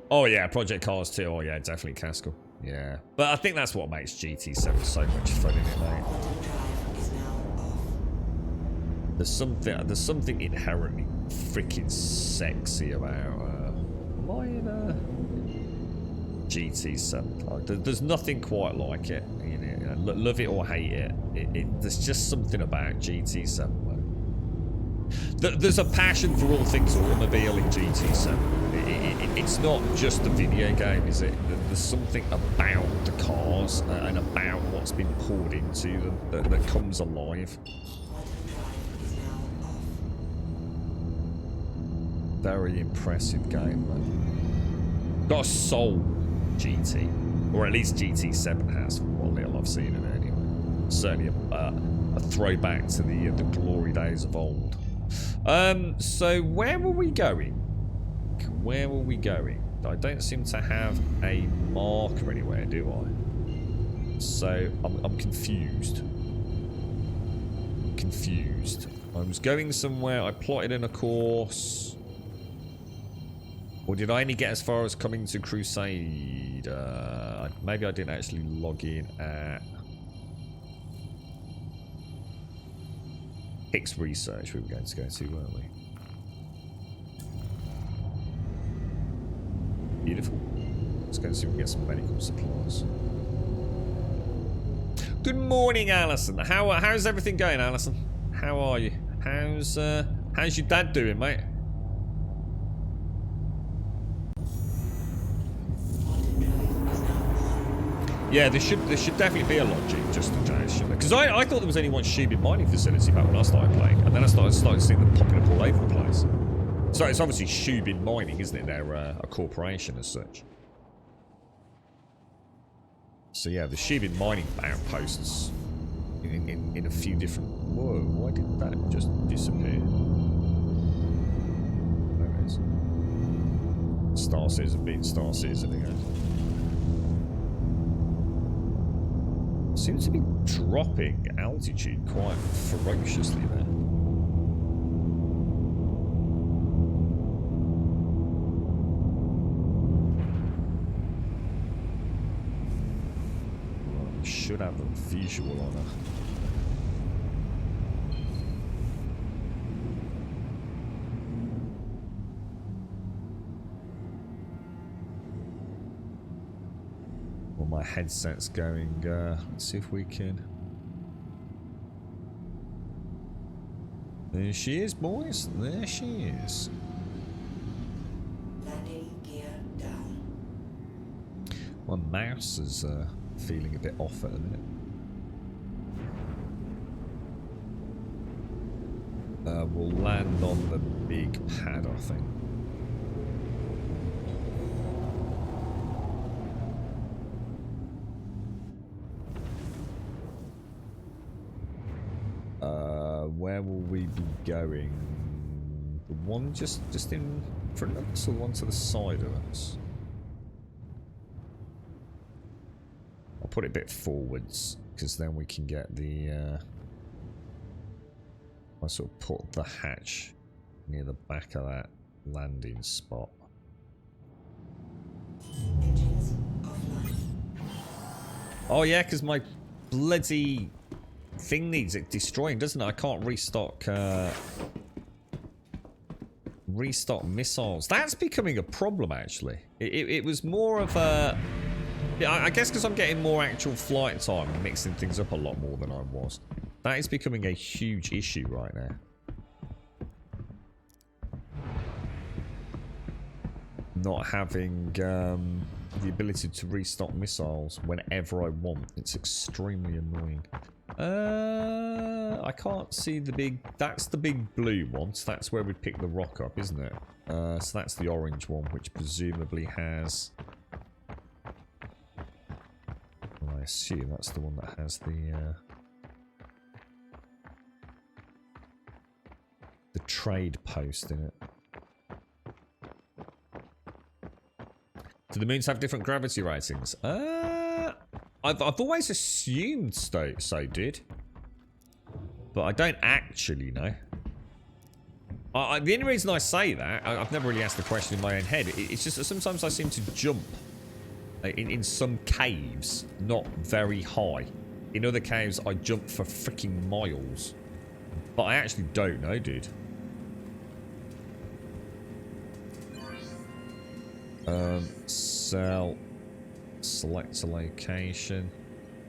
Speaker 2: Oh yeah, Project Cars 2. Oh yeah, definitely Castle. Yeah, but I think that's what makes GT7 so much fun in it, mate. There's something inherently freaking sexy about GT7. Like, there's nothing quite like it. You know, love it or hate it. There's just something about GT7. There's a passion for all things automobile in GT7. It's not just the video game, is it? There's something about the cars and about what's been poured into them that comes alive. Very impressive game, man. Got a soul, GT. Or at least GT7 has, from what little I've seen of it anyway. Certainly a throwback to the glory days of old. So where were we going? Where were we going? I don't seem to have a marker anywhere, do I? So I'm confused. I was going somewhere. I plotted in a course. Or did I only get as far as coming to Crusade? Maybe I didn't actually log in at Hicks Research we were going to go to, weren't we? Beautiful. Let's go and see if we can get some medical supplies. Good morning, Alison. How's everything going, Alison? How are you? How's your dad doing, mate? Yeah, there should definitely be a logic just in case. Because I thought there was only one Shubin mining facility back when I started playing, and then I started seeing them popping up all over the place. So it's obviously Shubin Mining, isn't it? They're a corporation as such. So yeah, the Shubin Mining outposts in a few different... Whoa, why did that just disappear? There it is. Star Citizen being Star Citizen again. Seems to be dropping altitude quite ferociously there. should have a visual on her. Well, my headset's going. Let's see if we can. There she is, boys. There she is.
Speaker 3: Landing gear down.
Speaker 2: My mouse is feeling a bit off at the minute. We'll land on the big pad, I think. Where will we be going? The one just in front of us, or the one to the side of us? I'll put it a bit forwards, because then we can get the I sort of put the hatch near the back of that landing spot.
Speaker 3: Engines offline.
Speaker 2: Oh yeah, because my bloody thing needs it destroying, doesn't it? I can't restock missiles. That's becoming a problem, actually. It was more of a... Yeah, I guess because I'm getting more actual flight time and mixing things up a lot more than I was. That is becoming a huge issue right now. Not having the ability to restock missiles whenever I want. It's extremely annoying. I can't see the big... That's the big blue one. So that's where we pick the rock up, isn't it? So that's the orange one, which presumably has... Well, I assume that's the one that has the trade post in it. Do the moons have different gravity ratings? I've always assumed so did, but I don't actually know. The only reason I say that, I've never really asked the question in my own head. It's just that sometimes I seem to jump in some caves, not very high. In other caves, I jump for freaking miles. But I actually don't know, dude. Sell. Select a location.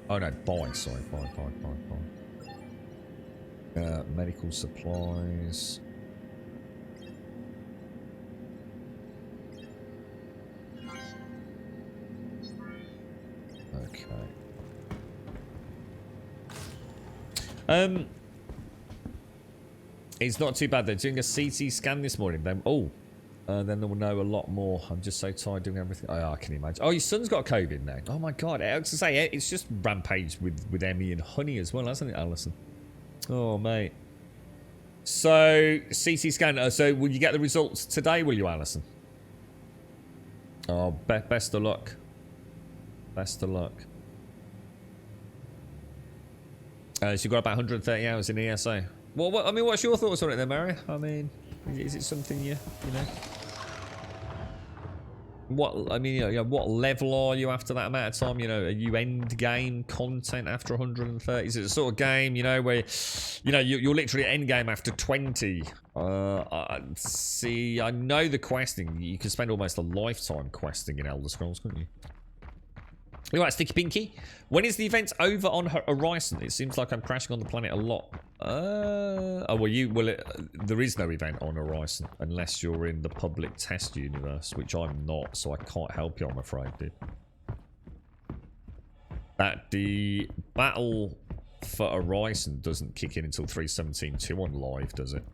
Speaker 2: Oh no, buy, sorry. Buy. Medical supplies. Okay. It's not too bad. They're doing a CT scan this morning. Then then they'll know a lot more. I'm just so tired doing everything. Oh, I can imagine. Oh, your son's got COVID now. Oh my god. I was to say, it's just rampaged with Emmy and Honey as well, hasn't it, Alison? Oh, mate. So, CT scan. So, will you get the results today, will you, Alison? Oh, best of luck. Best of luck. So you've got about 130 hours in ESO. Well, I mean, what's your thoughts on it then, Mary? I mean, is it something you know? What, I mean, you know, what level are you after that amount of time? You know, are you end game content after 130? Is it a sort of game, you know, where, you know, you're literally at end game after 20? See, I know the questing. You can spend almost a lifetime questing in Elder Scrolls, couldn't you? All right, Sticky Pinky. When is the event over on Horizon? It seems like I'm crashing on the planet a lot. There is no event on Horizon unless you're in the public test universe, which I'm not, so I can't help you, I'm afraid, dude. That the battle for Horizon doesn't kick in until 3.17.2 on live, does it?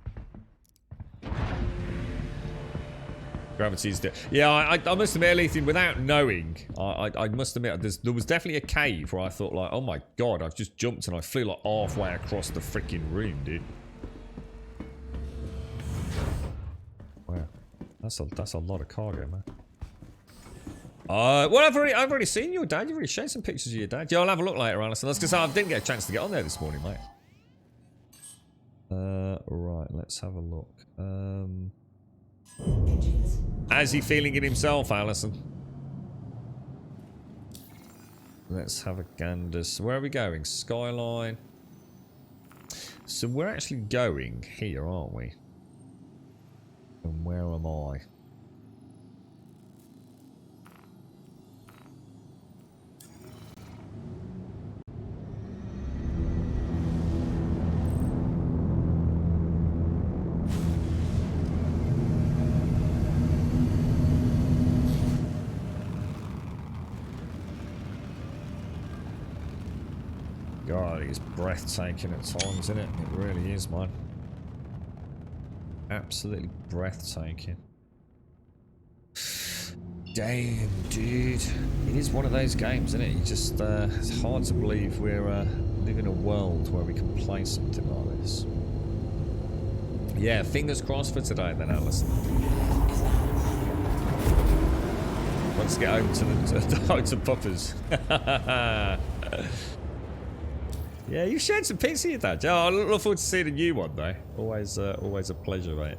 Speaker 2: Gravity's yeah, I must admit, Ethan, without knowing, I must admit, there was definitely a cave where I thought, like, oh my god, I've just jumped and I flew like halfway across the freaking room, dude. Wow, that's a lot of cargo, man. Well, I've already seen your dad. You've already shared some pictures of your dad. Yeah, I'll have a look later, Alison. That's because I didn't get a chance to get on there this morning, mate. Right, let's have a look. How's he feeling it himself, Alison? Let's have a gander. So where are we going? Skyline. So we're actually going here, aren't we? And where am I? God, it's breathtaking at times, isn't it? It really is, man. Absolutely breathtaking. Damn, dude. It is one of those games, isn't it? You just, it's hard to believe we're living in a world where we can play something like this. Yeah, fingers crossed for today then, Alison. Let's get home to Puppers. Yeah, you shared some pics of your dad. Oh, I look forward to seeing a new one though. Always a pleasure, mate.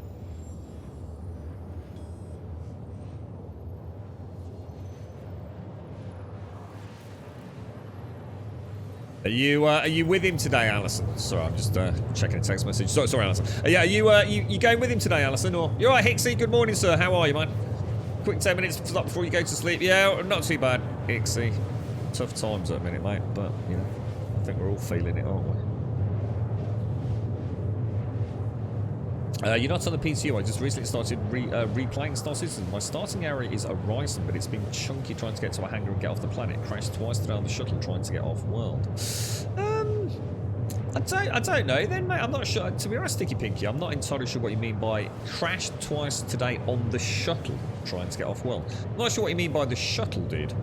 Speaker 2: Are you with him today, Alison? Sorry, I'm just checking a text message. Sorry, Alison. Yeah, are you going with him today, Alison? Or you're right, Hixie? Good morning, sir. How are you, man? Quick 10 minutes before you go to sleep. Yeah, not too bad, Hixie. Tough times at the minute, mate. But you know, I think we're all feeling it, aren't we? You're not on the PTU. I just recently started replaying Star Citizen. My starting area is Horizon, but it's been chunky trying to get to a hangar and get off the planet. Crashed twice today on the shuttle trying to get off world. I don't know then, mate. I'm not sure. To be honest, Sticky Pinky, I'm not entirely sure what you mean by crashed twice today on the shuttle trying to get off world. I'm not sure what you mean by the shuttle, dude.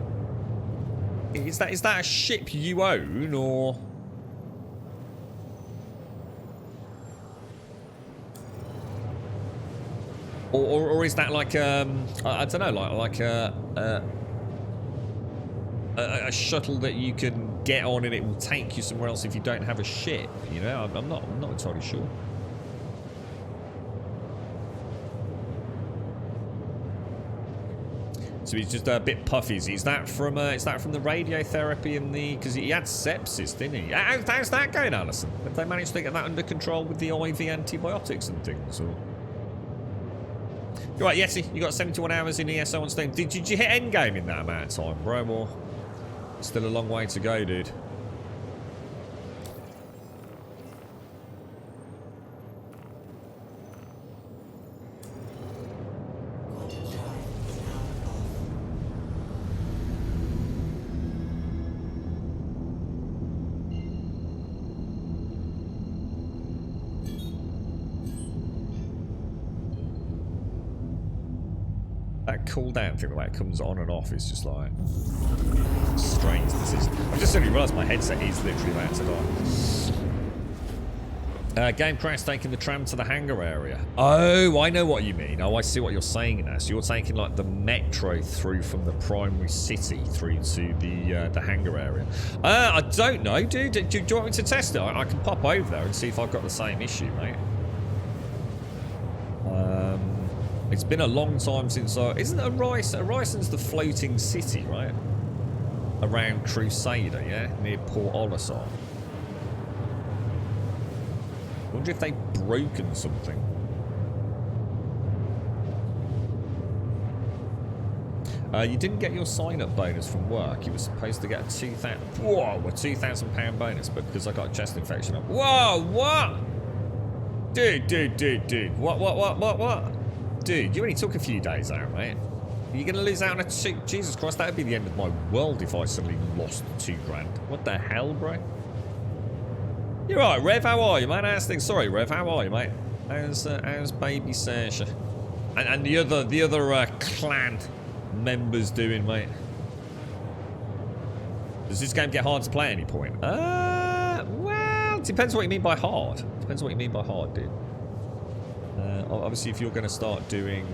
Speaker 2: Is that a ship you own, or... Or is that like I don't know, like a shuttle that you can get on and it will take you somewhere else if you don't have a ship? You know, I'm not entirely sure. So he's just a bit puffy. Is that from the radiotherapy and the... Because he had sepsis, didn't he? How's that going, Alison? Have they managed to get that under control with the IV antibiotics and things, or... You're right, Yeti, you got 71 hours in ESO on Steam. Did you hit endgame in that amount of time, bro? Or still a long way to go, dude? That cooldown thing that comes on and off is just like strange decision. I've just suddenly realised my headset is literally about to die. Game crash taking the tram to the hangar area. Oh, I know what you mean. Oh, I see what you're saying now. So you're taking like the metro through from the primary city through to the hangar area. I don't know, dude. Do you want me to test it? I can pop over there and see if I've got the same issue, mate. It's been a long time since isn't Horizon's the floating city, right? Around Crusader, yeah? Near Port Olisar. I wonder if they've broken something. You didn't get your sign-up bonus from work. You were supposed to get a £2,000 bonus, but because I got a chest infection. Whoa, what? Dude. What? Dude, you only took a few days out, mate. You're going to lose out on a Jesus Christ, that would be the end of my world if I suddenly lost $2,000. What the hell, bro? You're right, Rev, how are you, man? How's things? Sorry, Rev, how are you, mate? How's baby Saoirse? And the other clan members doing, mate? Does this game get hard to play at any point? Well, it depends what you mean by hard. Depends what you mean by hard, dude. Obviously, if you're going to start doing...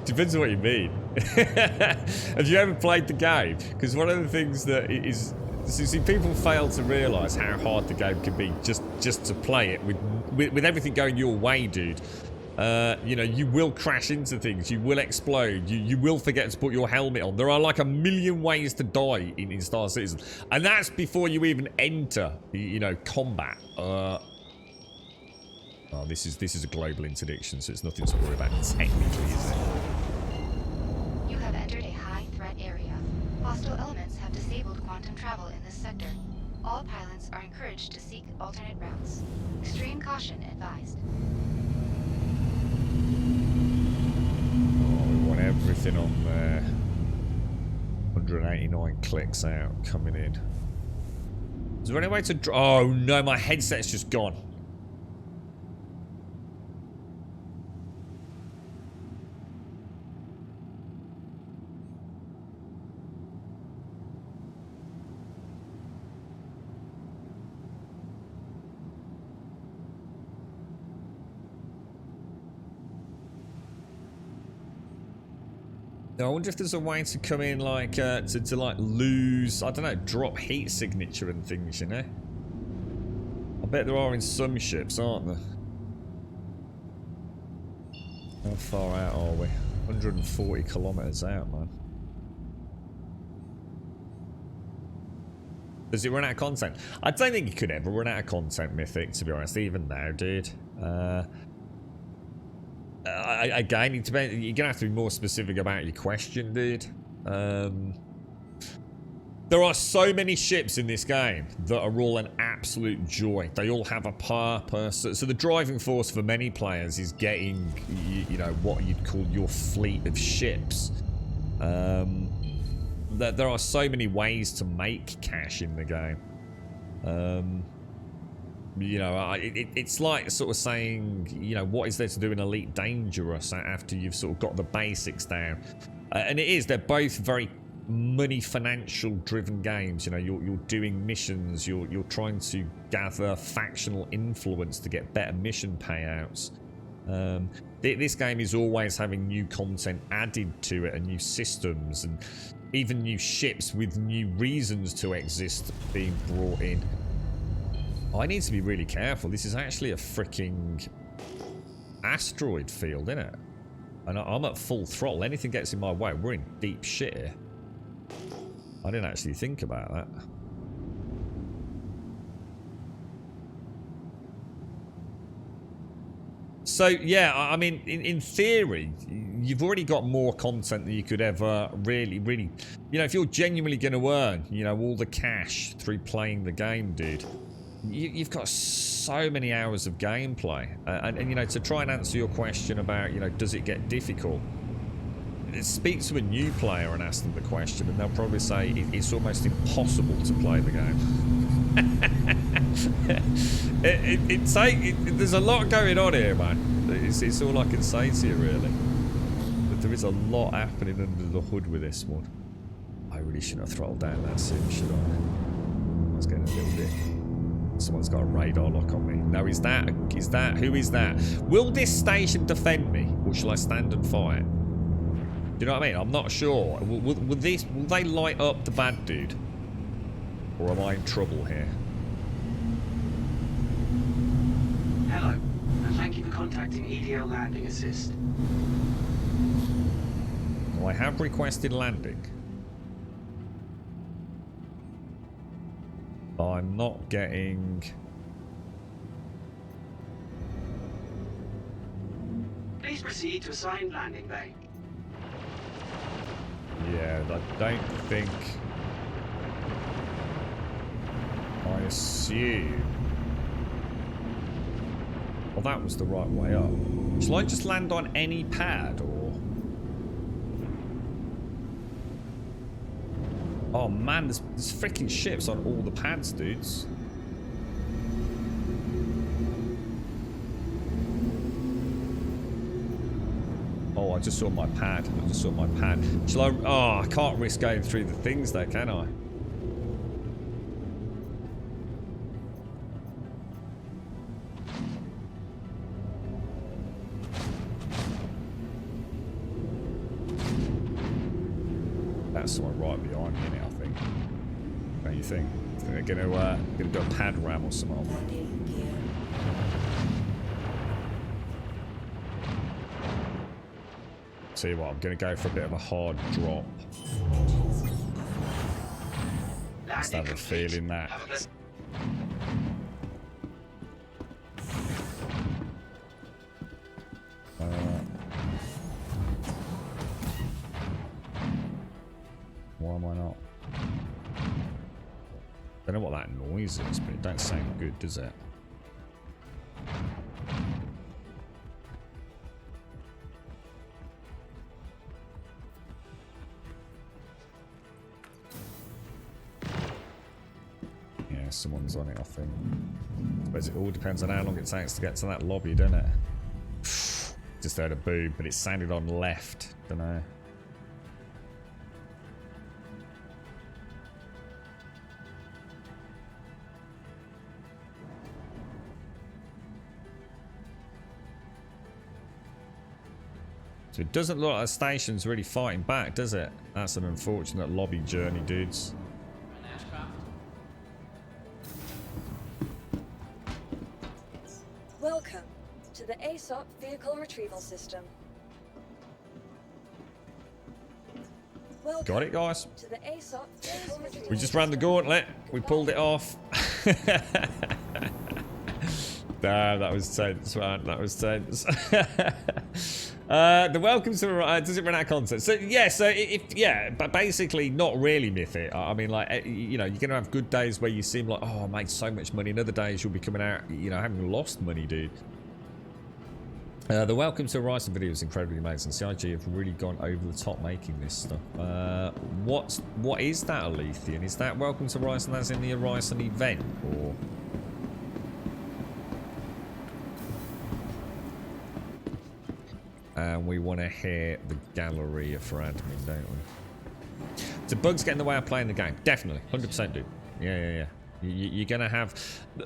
Speaker 2: Depends on what you mean. Have you ever played the game? Because one of the things that is... See, people fail to realise how hard the game can be just to play it with everything going your way, dude. You know, you will crash into things. You will explode. You will forget to put your helmet on. There are like a million ways to die in Star Citizen. And that's before you even enter, you know, combat. Oh, this is a global interdiction, so it's nothing to worry about technically, is it?
Speaker 8: You have entered a high threat area. Hostile elements have disabled quantum travel in this sector. All pilots are encouraged to seek alternate routes. Extreme caution advised.
Speaker 2: Oh, we want everything on there. 189 clicks out, coming in. Is there any way to... Oh no, my headset's just gone. I wonder if there's a way to come in like to like lose, I don't know, drop heat signature and things, you know? I bet there are in some ships, aren't there? How far out are we? 140 kilometers out, man. Does it run out of content? I don't think you could ever run out of content, Mythic, to be honest, even now, dude. Again, you're gonna have to be more specific about your question, dude. There are so many ships in this game that are all an absolute joy. They all have a purpose. So the driving force for many players is getting, you know, what you'd call your fleet of ships. There are so many ways to make cash in the game. You know, it's like sort of saying, you know, what is there to do in Elite Dangerous after you've sort of got the basics down? And it is, they're both very money financial driven games. You know, you're doing missions, you're trying to gather factional influence to get better mission payouts. This game is always having new content added to it and new systems and even new ships with new reasons to exist being brought in. I need to be really careful. This is actually a freaking asteroid field, isn't it? And I'm at full throttle. Anything gets in my way, we're in deep shit here. I didn't actually think about that. So, yeah, I mean, in theory, you've already got more content than you could ever really... You know, if you're genuinely going to earn, you know, all the cash through playing the game, dude... You've got so many hours of gameplay, and you know, to try and answer your question about, you know, does it get difficult? Speak to a new player and ask them the question, and they'll probably say it's almost impossible to play the game. There's a lot going on here, man. It's all I can say to you, really. But there is a lot happening under the hood with this one. I really shouldn't have throttled down that soon, should I? I was getting a little bit... Someone's got a radar lock on me. No, who is that? Will this station defend me, or shall I stand and fight? Do you know what I mean? I'm not sure. Will they light up the bad dude? Or am I in trouble here?
Speaker 9: Hello, and thank you for contacting EDL Landing Assist.
Speaker 2: Well, I have requested landing. I'm not getting...
Speaker 9: Please proceed to assigned landing bay.
Speaker 2: Yeah, I don't think... I assume... Well, that was the right way up. Shall I just land on any pad, or... Oh man, there's freaking ships on all the pads, dudes. Oh, I just saw my pad. Shall I... Oh, I can't risk going through the things there, can I? That's someone right behind me now, I think. What do you think? They're gonna do a pad ram or something. tell you what, I'm going to go for a bit of a hard drop. Just have a feeling that. Why am I not? Don't know what that noise is, but it don't sound good, does it? Yeah, someone's on it, I think. I suppose it all depends on how long it takes to get to that lobby, doesn't it? Just heard a boom, but it sounded on left. Don't know. So it doesn't look like the station's really fighting back, does it? That's an unfortunate lobby journey, dudes.
Speaker 10: Welcome to the ASOP Vehicle Retrieval System. Welcome
Speaker 2: Got it, guys.
Speaker 10: to the ASOP Vehicle Retrieval
Speaker 2: We just ran the gauntlet. We pulled it off. Damn, that was tense, man. That was tense. The welcome to does it run out of content? So yeah, but basically not really myth it. I mean, like, you know, you're gonna have good days where you seem like, oh, I made so much money, and other days you'll be coming out, you know, having lost money, dude. The welcome to Horizon video is incredibly amazing. CIG have really gone over the top making this stuff. What is that, Alethian? Is that welcome to Horizon as in the Horizon event, or? And we want to hear the gallery for admin, don't we? So bugs get in the way of playing the game. Definitely. 100% dude. Yeah. You're going to have...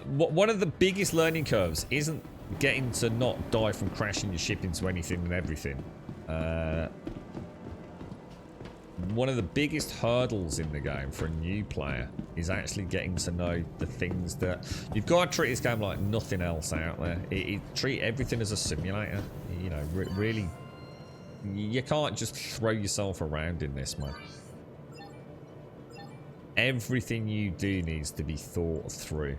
Speaker 2: One of the biggest learning curves isn't getting to not die from crashing your ship into anything and everything. One of the biggest hurdles in the game for a new player is actually getting to know the things that... You've got to treat this game like nothing else out there. Treat everything as a simulator. You know, really, you can't just throw yourself around in this, man. Everything you do needs to be thought through.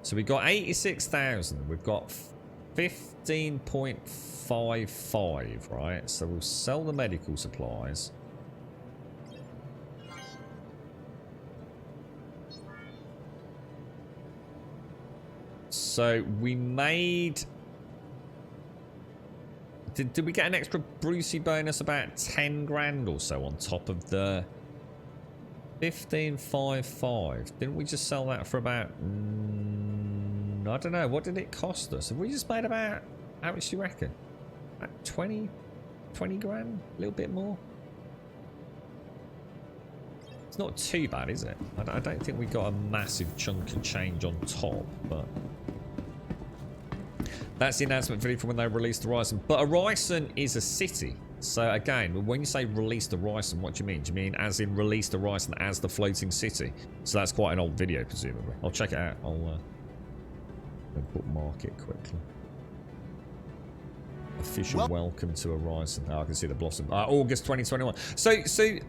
Speaker 2: So we got 86,000. We've got 15.55, right? So we'll sell the medical supplies. So we made... Did we get an extra Brucey bonus about 10 grand or so on top of the 15.55? Didn't we just sell that for about... I don't know. What did it cost us? Have we just made about... How much do you reckon? About 20 grand? A little bit more? It's not too bad, is it? I don't think we got a massive chunk of change on top, but... That's the announcement video from when they released Horizon. But Horizon is a city. So again, when you say released Horizon, what do you mean? Do you mean as in released Horizon as the floating city? So that's quite an old video, presumably. I'll check it out. I'll bookmark it quickly. Official welcome to Horizon. Oh, I can see the blossom. August 2021. So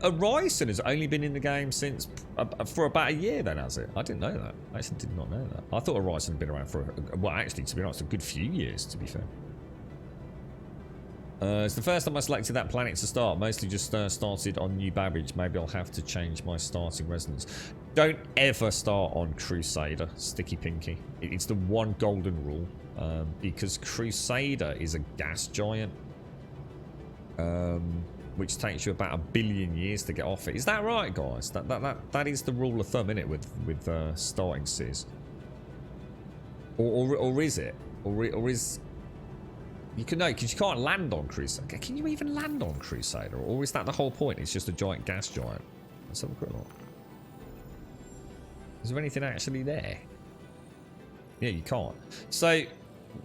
Speaker 2: Horizon has only been in the game since for about a year then, has it? I didn't know that. I actually did not know that. I thought Horizon had been around for, well, actually, to be honest, a good few years, to be fair. It's the first time I selected that planet to start. Mostly just started on New Babbage. Maybe I'll have to change my starting residence. Don't ever start on Crusader, Sticky Pinky. It's the one golden rule. Because Crusader is a gas giant, which takes you about 1 billion years to get off it. Is that right, guys? That is the rule of thumb, isn't it, with starting cities? Or is it? Or is you can know because you can't land on Crusader. Can you even land on Crusader? Or is that the whole point? It's just a giant gas giant. Let's have a quick look. Is there anything actually there? Yeah, you can't. So.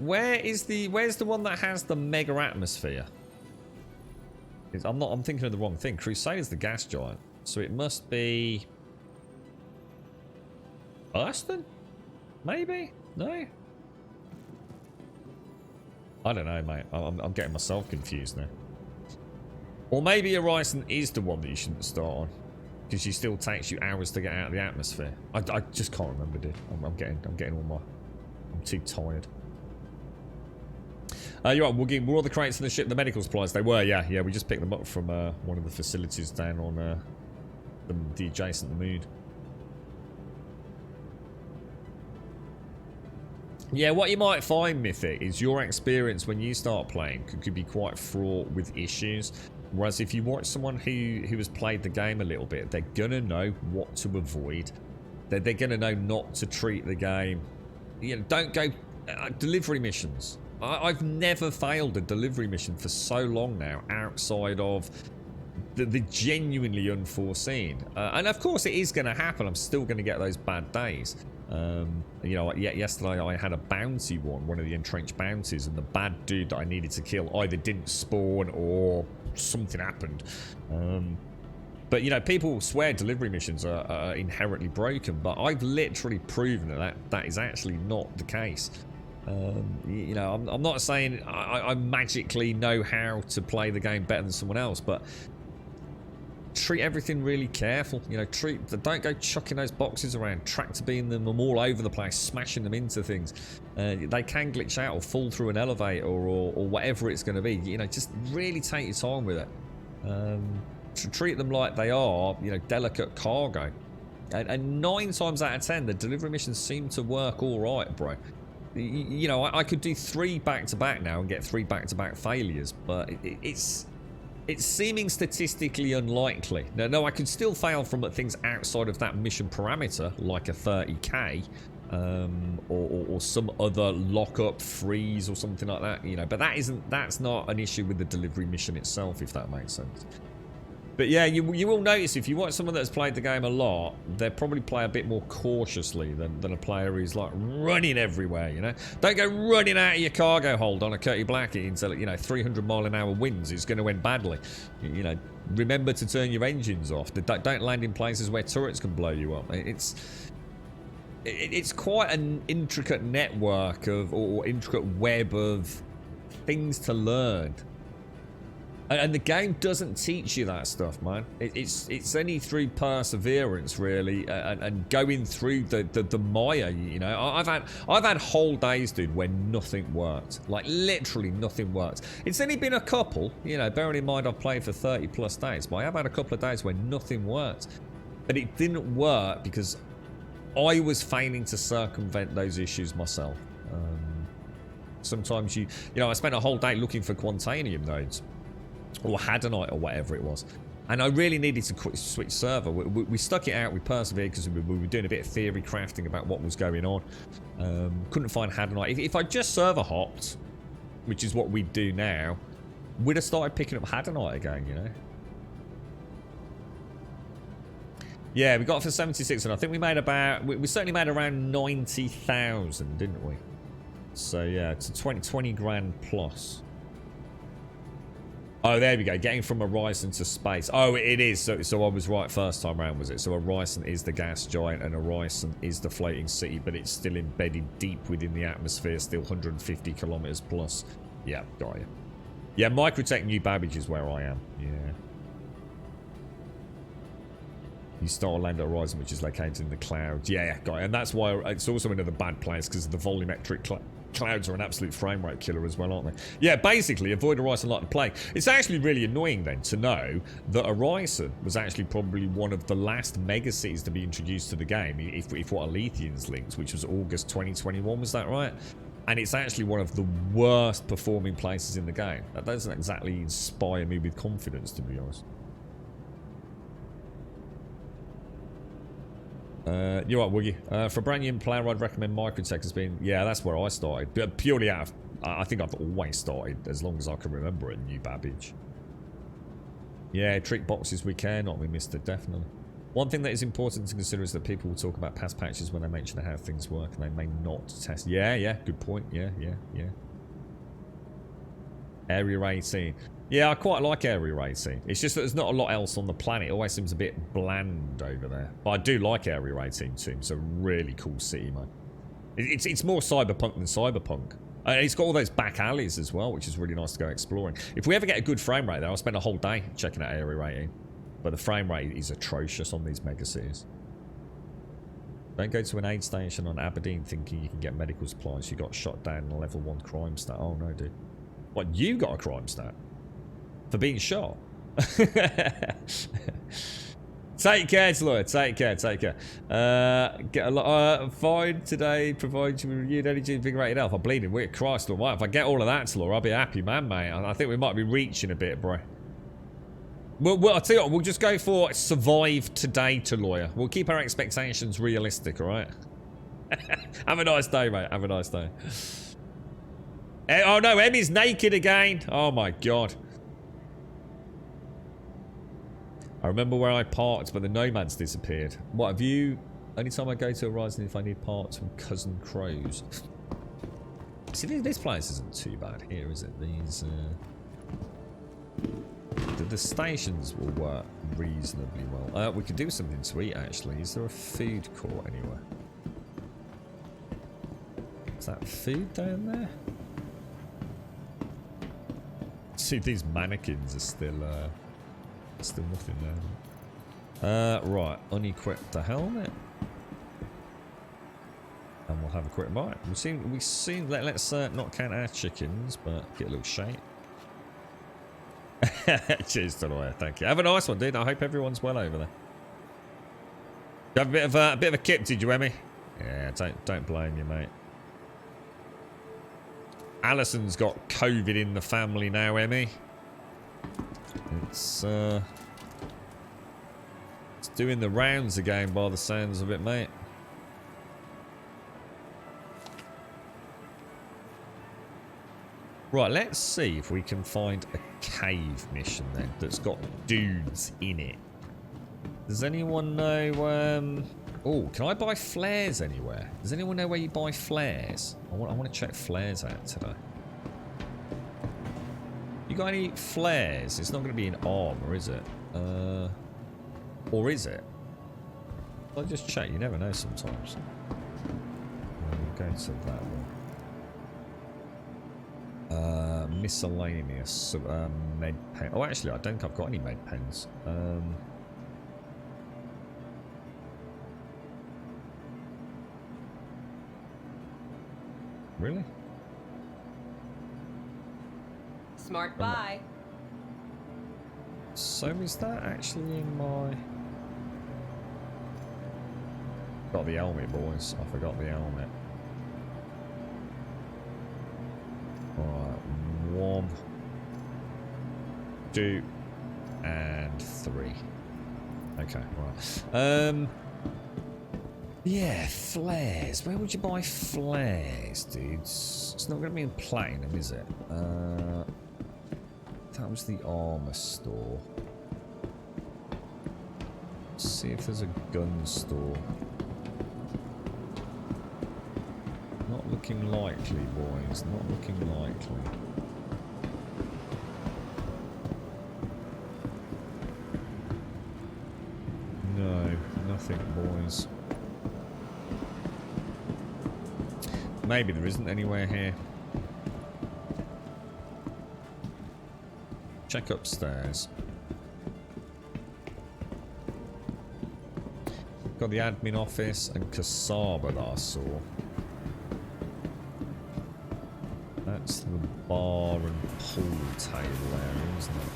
Speaker 2: Where's the one that has the mega atmosphere? I'm thinking of the wrong thing. Crusader's the gas giant. So it must be Aston? Maybe? No? I don't know, mate. I'm getting myself confused now. Or maybe Horizon is the one that you shouldn't start on, because she still takes you hours to get out of the atmosphere. I just can't remember, dude. I'm getting all my... I'm too tired. You're right, Woogie. Were all the crates in the ship the medical supplies? They were, yeah. Yeah, we just picked them up from one of the facilities down on the adjacent moon. Yeah, what you might find, Mythic, is your experience when you start playing could be quite fraught with issues. Whereas if you watch someone who has played the game a little bit, they're going to know what to avoid. They're going to know not to treat the game... You know, don't go... delivery missions. I've never failed a delivery mission for so long now, outside of the genuinely unforeseen. And of course it is going to happen. I'm still going to get those bad days. You know, yesterday I had a bounty one of the entrenched bounties, and the bad dude that I needed to kill either didn't spawn or something happened. But you know, people swear delivery missions are inherently broken, but I've literally proven that is actually not the case. You know, I'm not saying I magically know how to play the game better than someone else, but treat everything really careful. You know, don't go chucking those boxes around, tractor beam them all over the place, smashing them into things. They can glitch out or fall through an elevator or whatever it's going to be. You know, just really take your time with it. Treat them like they are, you know, delicate cargo. And 9 times out of 10, the delivery missions seem to work all right, bro. You know, I could do 3 back-to-back now and get 3 back-to-back failures, but it's seeming statistically unlikely. No, I could still fail from things outside of that mission parameter, like a 30k, or some other lock-up freeze or something like that. You know, but that's not an issue with the delivery mission itself, if that makes sense. But yeah, you will notice if you watch someone that's played the game a lot, they'll probably play a bit more cautiously than a player who's like running everywhere, you know? Don't go running out of your cargo hold on a Curty Blackie until, you know, 300-mile-an-hour winds is going to end badly. You know, remember to turn your engines off. Don't land in places where turrets can blow you up. It's quite an intricate network of, or intricate web of things to learn. And the game doesn't teach you that stuff, man. It's only through perseverance, really, and going through the mire. You know, I've had whole days, dude, where nothing worked. Like literally nothing worked. It's only been a couple, you know. Bearing in mind I've played for 30+ days, but I have had a couple of days where nothing worked. But it didn't work because I was failing to circumvent those issues myself. Sometimes you know, I spent a whole day looking for Quantanium nodes. Or Hadanite or whatever it was, and I really needed to switch server. We stuck it out, we persevered because we were doing a bit of theory crafting about what was going on. Couldn't find Hadanite. If I just server hopped, which is what we do now, we'd have started picking up Hadanite again, you know. Yeah, we got it for 76, and I think we made about, we certainly made around 90,000, didn't we? So yeah, it's a 20 grand plus. Oh, there we go. Getting from Horizon to space. Oh, it is. So I was right first time around, was it? So Horizon is the gas giant and Horizon is the floating city, but it's still embedded deep within the atmosphere, still 150 kilometers plus. Yeah, got you. Yeah, Microtech New Babbage is where I am. Yeah. You start on land at Horizon, which is located in the clouds. Yeah, got it. And that's why it's also another bad place, because the volumetric clouds are an absolute frame rate killer as well, aren't they? Yeah, basically, avoid Horizon like the plague. It's actually really annoying then to know that Horizon was actually probably one of the last mega cities to be introduced to the game, if what Alethians linked, which was August 2021, was that right? And it's actually one of the worst performing places in the game. That doesn't exactly inspire me with confidence, to be honest. You're right, Woogie. For a brand new player, I'd recommend Microtech as being... Yeah, that's where I started. But purely out of... I think I've always started, as long as I can remember, at New Babbage. Yeah, trick boxes we care, not we missed it, definitely. One thing that is important to consider is that people will talk about past patches when they mention how things work, and they may not test... Yeah, good point. Yeah. Area 18. Yeah, I quite like Area 18. It's just that there's not a lot else on the planet. It always seems a bit bland over there. But I do like Area 18 too. It's a really cool city, man. It's more cyberpunk than cyberpunk. It's got all those back alleys as well, which is really nice to go exploring. If we ever get a good frame rate there, I'll spend a whole day checking out area rating. But the frame rate is atrocious on these mega cities. Don't go to an aid station on Aberdeen thinking you can get medical supplies. You got shot down in a level 1 crime stat. Oh no, dude. What, you got a crime stat? For being shot? Take care, lawyer. Take care. Get a lot. Fine today. Provide you with renewed energy and invigorated health. I'm bleeding. Weird Christ, Lord. If I get all of that, Laura, I'll be a happy man, mate. I think we might be reaching a bit, bro. Well, I'll tell you what. We'll just go for survive today to lawyer. We'll keep our expectations realistic, all right? Have a nice day, mate. Have a nice day. Oh no, Emmy's naked again. Oh my god. I remember where I parked, but the nomads disappeared. What have you? Only time I go to Horizon if I need parts from Cousin Crows. See, this place isn't too bad here, is it? These, the stations will work reasonably well. We could do something sweet, actually. Is there a food court anywhere? Is that food down there? See, these mannequins are still nothing there. Right, unequip the helmet. And we'll have a quick bite. Let's not count our chickens, but get a little shake. Cheers to lawyer, thank you. Have a nice one, dude. I hope everyone's well over there. You have a bit of a kip, did you, Emmy? Yeah, don't blame you, mate. Alison's got COVID in the family now, Emmy. It's doing the rounds again by the sounds of it, mate. Right, let's see if we can find a cave mission then that's got dudes in it. Does anyone know? Oh, can I buy flares anywhere? Does anyone know where you buy flares? I want to check flares out today. You got any flares? It's not going to be in armor, is it? Or is it? I'll just check. You never know sometimes. We'll go to that one. Miscellaneous med pen. Oh, actually, I don't think I've got any med pens. Really?
Speaker 6: Smart buy.
Speaker 2: So is that actually in my... Got the helmet, boys. I forgot the helmet. Alright, 1, 2, and 3. Okay, right. Yeah, flares. Where would you buy flares, dudes? It's not going to be in platinum, is it? That was the armor store. Let's see if there's a gun store. Not looking likely, boys. Not looking likely. No, nothing, boys. Maybe there isn't anywhere here. Check upstairs. Got the admin office and Kasaba that I saw. That's the bar and pool table area, isn't it?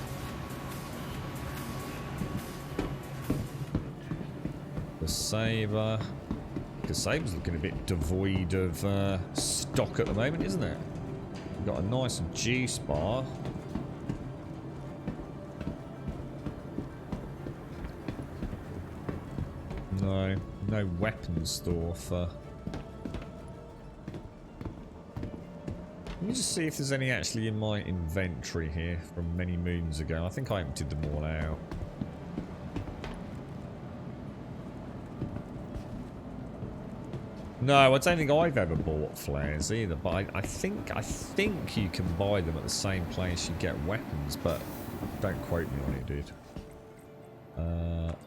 Speaker 2: The Saber. The Saber's looking a bit devoid of stock at the moment, isn't it? We've got a nice juice bar. No weapons store for... Let me just see if there's any actually in my inventory here from many moons ago. I think I emptied them all out. No, I don't think I've ever bought flares either, but I think you can buy them at the same place you get weapons, but don't quote me on it, dude.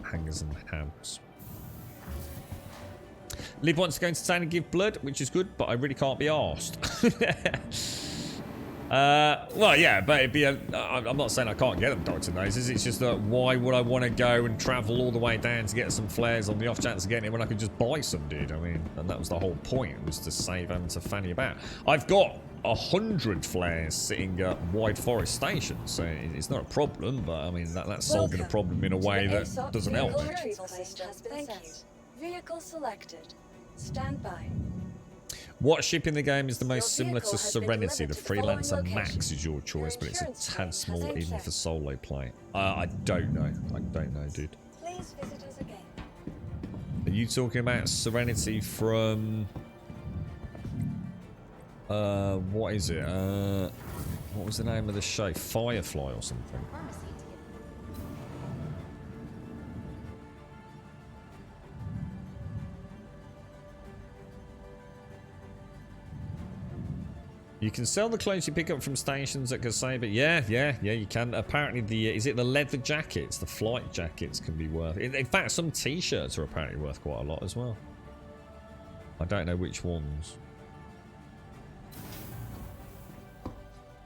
Speaker 2: Hangers and house. Liv wants to go entertain and give blood, which is good, but I really can't be arsed. Well, yeah, but it'd be I'm not saying I can't get them, Dr. Noses. It's just that why would I want to go and travel all the way down to get some flares on the off chance of getting it when I could just buy some, dude? I mean, and that was the whole point, was to save and to fanny about. I've got 100 flares sitting at Wide Forest Station, so it's not a problem, but I mean, that's solving a problem in a way that doesn't help.
Speaker 10: Thank you. Vehicle selected. Stand by.
Speaker 2: What ship in the game is the most similar to Serenity? The Freelancer Max is your choice, but it's a tad small even for solo play. I don't know. I don't know, dude.
Speaker 10: Please visit us again.
Speaker 2: Are you talking about Serenity from... what is it? What was the name of the show? Firefly or something? You can sell the clothes you pick up from stations at Kasaba. Yeah, you can. Apparently, is it the leather jackets? The flight jackets can be worth... In fact, some t-shirts are apparently worth quite a lot as well. I don't know which ones.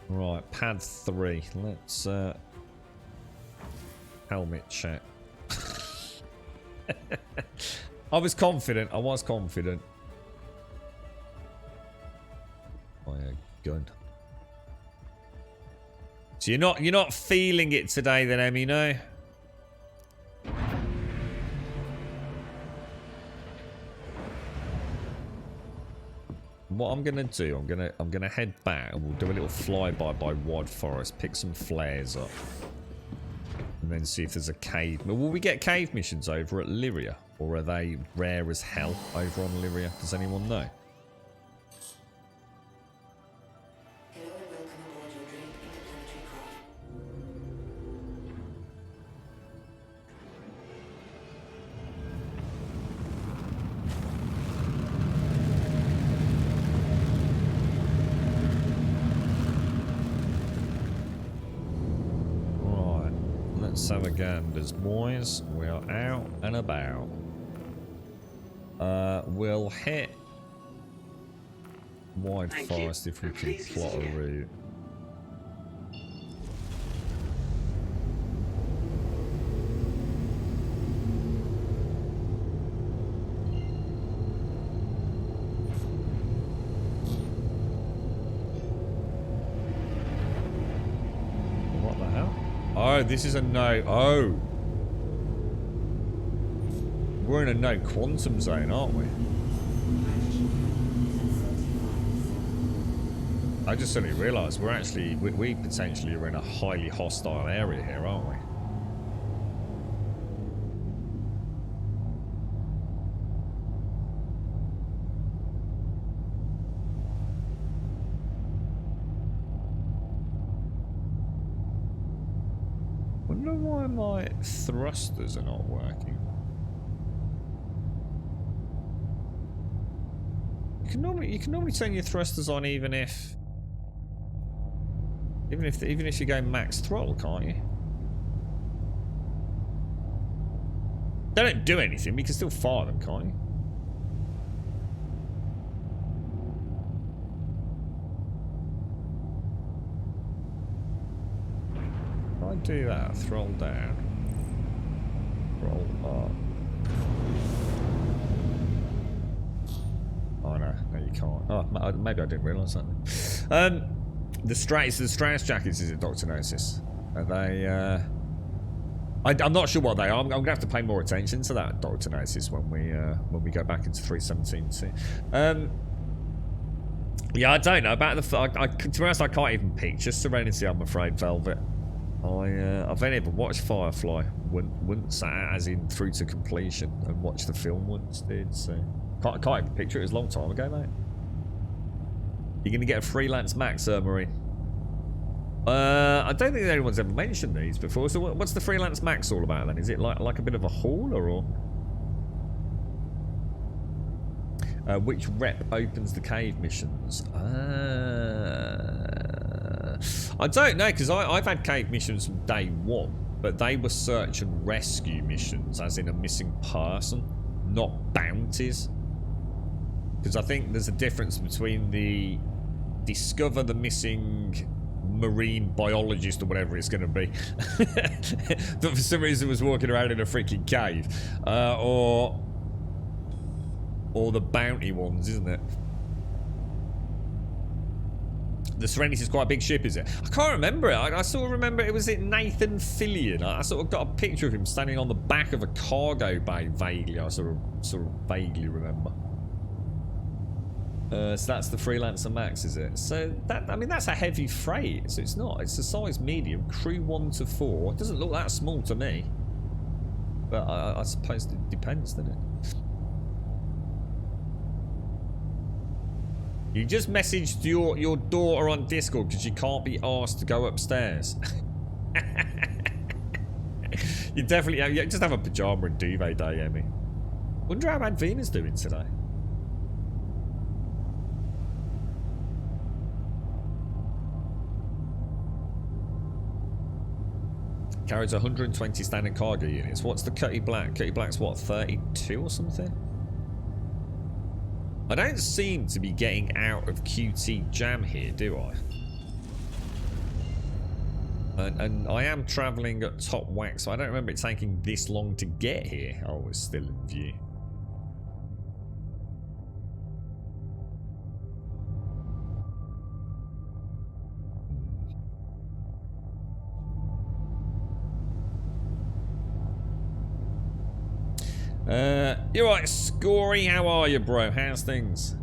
Speaker 2: Right, pad 3. Let's... helmet check. I was confident. My gun. So you're not feeling it today then, Emmy, no? What I'm gonna do, I'm gonna head back and we'll do a little flyby by Wide Forest, pick some flares up, and then see if there's a cave. Will we get cave missions over at Lyria, or are they rare as hell over on Lyria? Does anyone know?
Speaker 3: Hello and welcome aboard your Drake interplanetary craft.
Speaker 2: Right, let's have a ganders, boys. We are out and about. We'll hit Wide
Speaker 9: Thank you.
Speaker 2: Forest if we
Speaker 9: And
Speaker 2: can
Speaker 9: please
Speaker 2: plot a
Speaker 9: visit again.
Speaker 2: route. What the hell? Oh, this is a no. Oh. We're in a no quantum zone, aren't we? I just suddenly realised we potentially are in a highly hostile area here, aren't we? Wonder why my thrusters are not working. You can normally turn your thrusters on even if you go max throttle, can't you? They don't do anything, but you can still fire them, can't you? If I do that, throttle down, throttle up. Oh no, you can't. Oh, maybe I didn't realise that. The Strauss jackets, is it, Dr. Gnosis? Are they, I'm not sure what they are. I'm going to have to pay more attention to that, Dr. Gnosis, when we go back into 317 too. Yeah, I don't know about to be honest, I can't even picture Serenity, I'm afraid, Velvet. I've only ever watched Firefly once, as in through to completion, and watched the film once, dude, so... Can't even picture it. It was a long time ago, mate. You're going to get a freelance Max, Marine. I don't think anyone's ever mentioned these before. So what's the freelance Max all about then? Is it like a bit of a hauler, or? Which rep opens the cave missions? I don't know, because I've had cave missions from day one, but they were search and rescue missions, as in a missing person, not bounties. Because I think there's a difference between the discover the missing marine biologist or whatever it's going to be that for some reason was walking around in a freaking cave, or the bounty ones, isn't it? The Serenity is quite a big ship, is it? I can't remember it. I sort of remember it was Nathan Fillion. I sort of got a picture of him standing on the back of a cargo bay vaguely. I sort of vaguely remember. So that's the Freelancer Max, is it? So that, I mean, that's a heavy freight. So it's not. It's a size medium, crew 1 to 4. It doesn't look that small to me. But I suppose it depends, doesn't it? You just messaged your daughter on Discord because you can't be asked to go upstairs. You definitely have, you just have a pajama and duvet day, Emmy. Wonder how Advina's doing today. Carries 120 standard cargo units. What's the Cutty Black? Cutty Black's what, 32 or something? I don't seem to be getting out of QT jam here, do I? And I am travelling at top whack, so I don't remember it taking this long to get here. Oh, it's still in view. You're right, Scory. How are you, bro? How's things?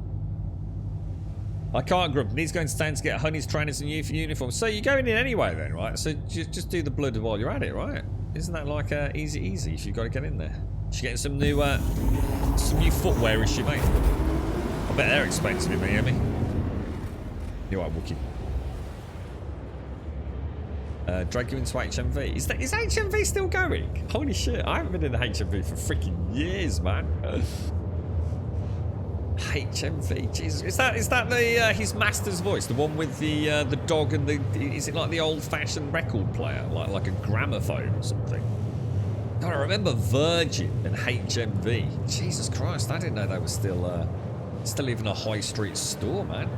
Speaker 2: I can't grump. Needs going to stand to get Honey's trainers and youth uniform. So you're going in anyway, then, right? So just do the blood while you're at it, right? Isn't that like easy if you've got to get in there? She's getting some new footwear, is she, mate? I bet they're expensive in Miami. You're right, Wookie. Drag you into HMV. Is HMV still going? Holy shit, I haven't been in the HMV for freaking years, man. HMV, Jesus. Is that the his master's voice? The one with the dog and the, is it like the old-fashioned record player? Like a gramophone or something? God, I remember Virgin and HMV. Jesus Christ, I didn't know they were still even a high street store, man.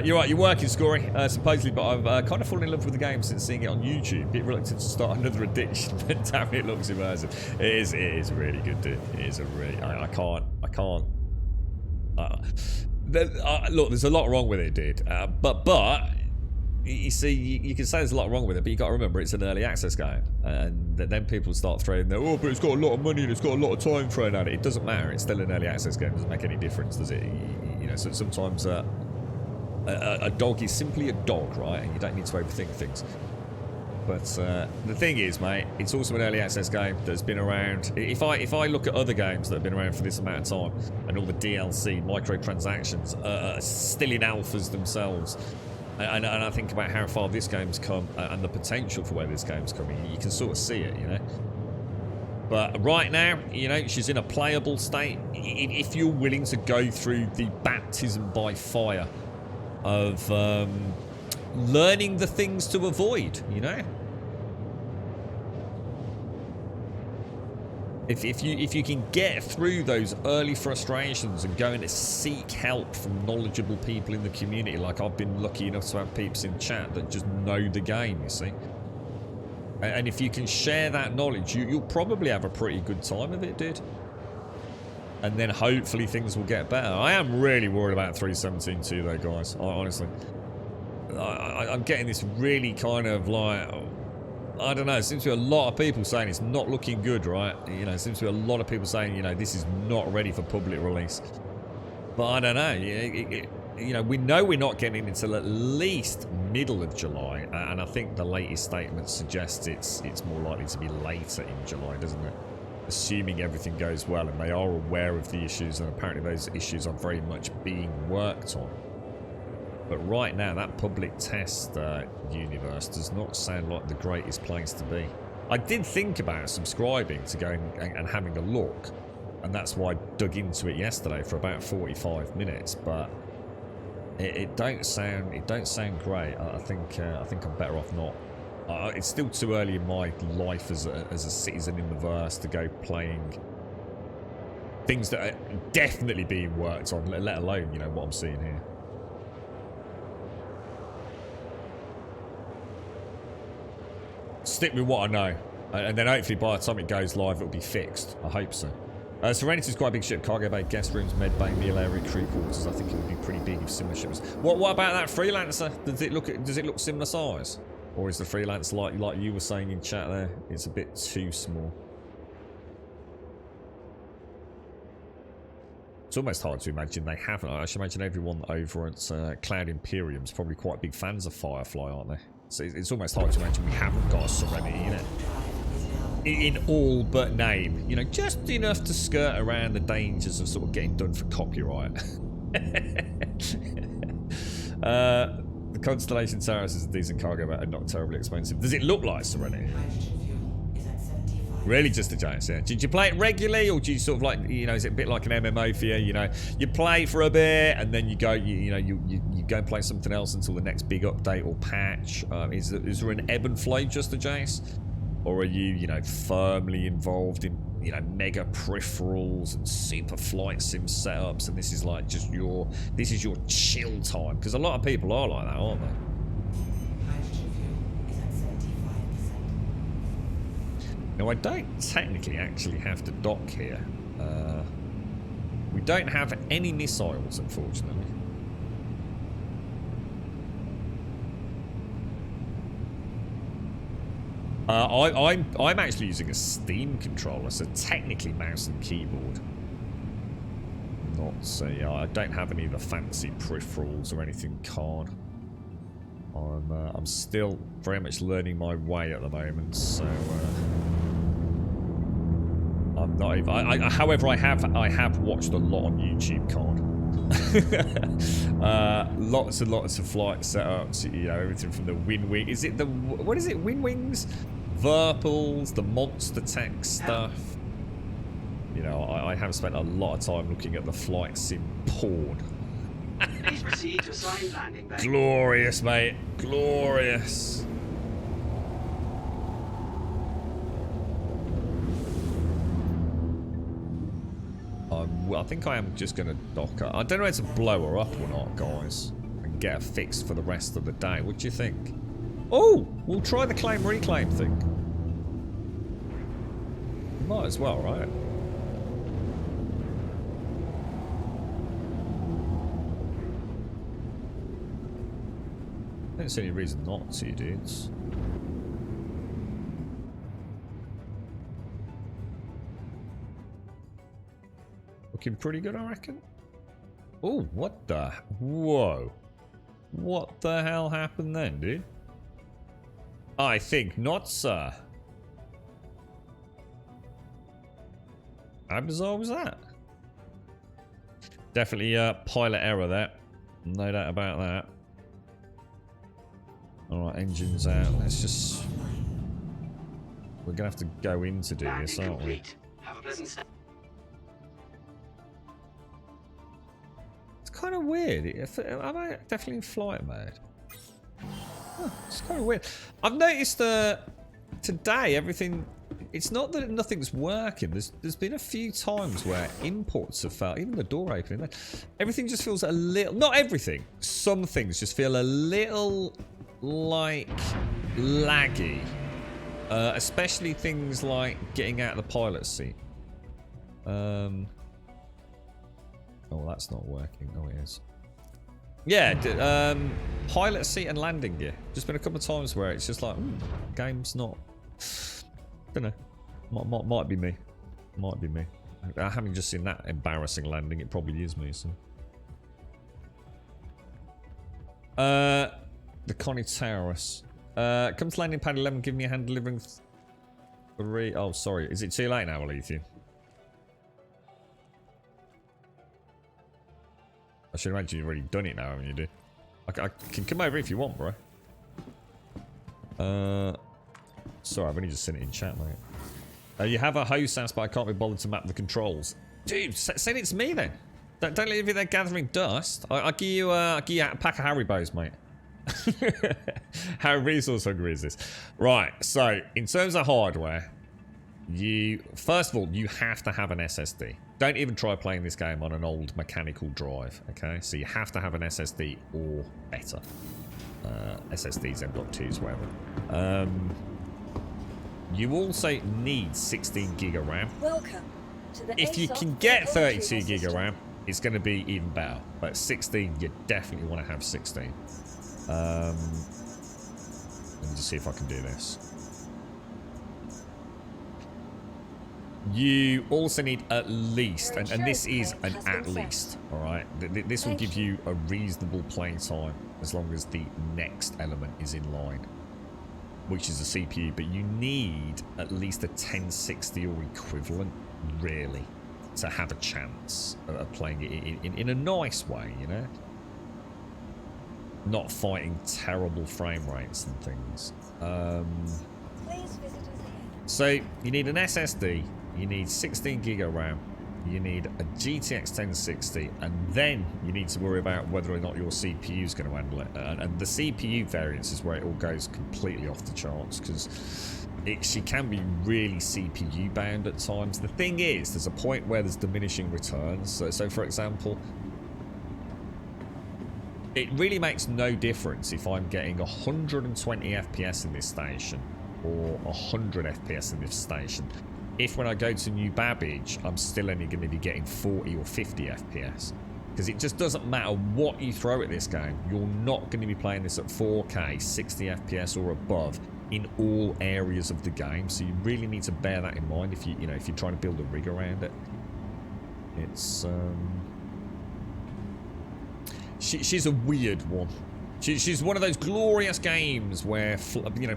Speaker 2: You're right, you're working, Scory, supposedly, but I've kind of fallen in love with the game since seeing it on YouTube. A bit reluctant to start another addiction, but damn it looks immersive. It is really good, dude. It is a really, I can't. Look, there's a lot wrong with it, dude. But you see, you can say there's a lot wrong with it, but you got to remember it's an early access game, and then people start throwing their, oh, but it's got a lot of money and it's got a lot of time thrown at it. It doesn't matter. It's still an early access game. It doesn't make any difference, does it? You know, so sometimes. A dog is simply a dog, right? And you don't need to overthink things. But the thing is, mate, it's also an early access game that's been around. If I look at other games that have been around for this amount of time, and all the DLC, microtransactions, are still in alphas themselves, and I think about how far this game's come and the potential for where this game's coming, you can sort of see it, you know. But right now, you know, she's in a playable state. If you're willing to go through the baptism by fire of learning the things to avoid, you know. If you can get through those early frustrations and going to seek help from knowledgeable people in the community, like I've been lucky enough to have peeps in chat that just know the game, you see. And if you can share that knowledge, you'll probably have a pretty good time of it, dude. And then hopefully things will get better. I am really worried about 3.17.2 though, guys. Honestly. I'm getting this really kind of like, I don't know, it seems to be a lot of people saying it's not looking good, right? You know, it seems to be a lot of people saying, you know, this is not ready for public release. But I don't know. You know, we know we're not getting until at least middle of July. And I think the latest statement suggests it's more likely to be later in July, doesn't it? Assuming everything goes well, and they are aware of the issues, and apparently those issues are very much being worked on. But right now, that public test universe does not sound like the greatest place to be. I did think about subscribing to going and having a look, and that's why I dug into it yesterday for about 45 minutes. But it don't sound great. I think I'm better off not. It's still too early in my life as a citizen in the verse to go playing things that are definitely being worked on, let alone, you know, what I'm seeing here. Stick with what I know, and then hopefully by the time it goes live, it'll be fixed. I hope so. Serenity's quite a big ship. Cargo bay, guest rooms, med bay, meal area, crew quarters. I think it would be pretty big if similar ships. What about that freelancer? Does it look similar size, or is the freelancer like you were saying in chat there? It's a bit too small. It's almost hard to imagine they haven't. I should imagine everyone over at Cloud Imperium's probably quite big fans of Firefly, aren't they? So it's almost hard to imagine we haven't got a Serenity in it. In all but name. You know, just enough to skirt around the dangers of sort of getting done for copyright. The Constellation Terrace is a decent cargo but and not terribly expensive. Does it look like Serenity? Really just a Giants, yeah. Did you play it regularly, or do you sort of like, you know, is it a bit like an MMO for you? You know, you play for a bit and then you go, you go and play something else until the next big update or patch. Is there an ebb and flow just a Jace, or are you know, firmly involved in, you know, mega peripherals and super flight sim setups, and this is like just your chill time? Because a lot of people are like that, aren't they? Now, I don't technically actually have to dock here. We don't have any missiles, unfortunately. I'm actually using a Steam controller, so technically mouse and keyboard. Not so, yeah, I don't have any of the fancy peripherals or anything card. I'm still very much learning my way at the moment, so I'm not even. However, I have watched a lot on YouTube, card. Lots and lots of flight setups. You know, everything from the Wing. Is it the what is it? Wings, Verpals, the monster tech stuff. You know, I have spent a lot of time looking at the flight sim porn.
Speaker 9: Please proceed to assigned landing bay.
Speaker 2: Glorious, mate. Glorious. I think I am just going to dock her. I don't know whether to blow her up or not, guys, and get her fixed for the rest of the day. What do you think? Oh, we'll try the claim reclaim thing. Might as well, right? I don't see any reason not to, dudes. Looking pretty good, I reckon. Oh, what the? Whoa. What the hell happened then, dude? I think not, sir. How bizarre was that? Definitely pilot error there. No doubt about that. Alright, engines out. Let's just... We're going to have to go in to do this, aren't we?
Speaker 9: Have a pleasant stay.
Speaker 2: It's kind of weird. Am I definitely in flight mode? Huh, it's kind of weird. I've noticed today everything... It's not that nothing's working. There's been a few times where imports have failed. Even the door opening. Everything just feels a little... Not everything. Some things just feel a little... like laggy, especially things like getting out of the pilot seat. Oh, that's not working. Oh, it is. Yeah, pilot seat and landing gear. Just been a couple of times where it's just like, game's not. Don't know. Might be me. Might be me. Having just seen that embarrassing landing, it probably is me. So. The Connie Taurus. Come to landing pad 11, give me a hand delivering 3. Oh, sorry. Is it too late now, Alethea? I should imagine you've already done it now, haven't you, dude? I can come over if you want, bro. Sorry, I've only just seen it in chat, mate. You have a host house, but I can't be bothered to map the controls. Dude, say it's me then. Don't leave it there gathering dust. I'll give you a pack of Haribos, mate. How resource hungry is this? Right, so in terms of hardware, first of all, you have to have an SSD. Don't even try playing this game on an old mechanical drive, okay? So you have to have an SSD or better. SSDs, M.2s, whatever. You also need 16 gig of RAM.
Speaker 10: Welcome to the
Speaker 2: If you
Speaker 10: ASOP
Speaker 2: can get
Speaker 10: vehicle
Speaker 2: 32
Speaker 10: retrieval
Speaker 2: gig of
Speaker 10: system.
Speaker 2: RAM, it's going to be even better. But 16, you definitely want to have 16. Let me just see if I can do this. You also need at least, and this is an at least, alright? This will give you a reasonable playing time as long as the next element is in line, which is the CPU, but you need at least a 1060 or equivalent, really, to have a chance of playing it in a nice way, you know? Not fighting terrible frame rates and things.
Speaker 10: Please visit us again.
Speaker 2: So you need an SSD, you need 16 gig of RAM, you need a GTX 1060, and then you need to worry about whether or not your CPU is going to handle it. And the CPU variance is where it all goes completely off the charts, because she can be really CPU bound at times. The thing is, there's a point where there's diminishing returns. So for example, it really makes no difference if I'm getting 120 FPS in this station or 100 FPS in this station. If when I go to New Babbage, I'm still only going to be getting 40 or 50 FPS. Because it just doesn't matter what you throw at this game, you're not going to be playing this at 4K, 60 FPS or above in all areas of the game. So you really need to bear that in mind if if you're trying to build a rig around it. It's she's a weird one. She's one of those glorious games where,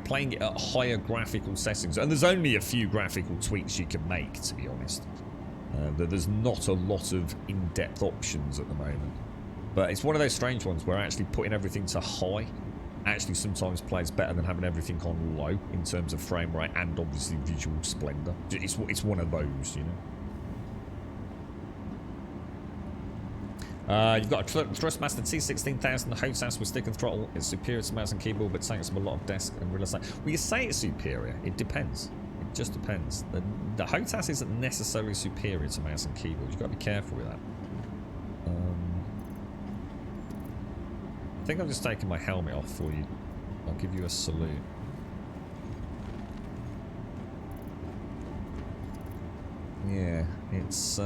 Speaker 2: playing it at higher graphical settings, and there's only a few graphical tweaks you can make, to be honest. There's not a lot of in-depth options at the moment. But it's one of those strange ones where actually putting everything to high actually sometimes plays better than having everything on low in terms of frame rate and obviously visual splendor. It's one of those, you know. You've got a Thrustmaster T16000 HOTAS with stick and throttle. It's superior to mouse and keyboard, but takes up a lot of desk and real estate. Well, you say it's superior. It depends. It just depends. The HOTAS isn't necessarily superior to mouse and keyboard. You've got to be careful with that. I think I've just taken my helmet off for you. I'll give you a salute. Yeah, it's...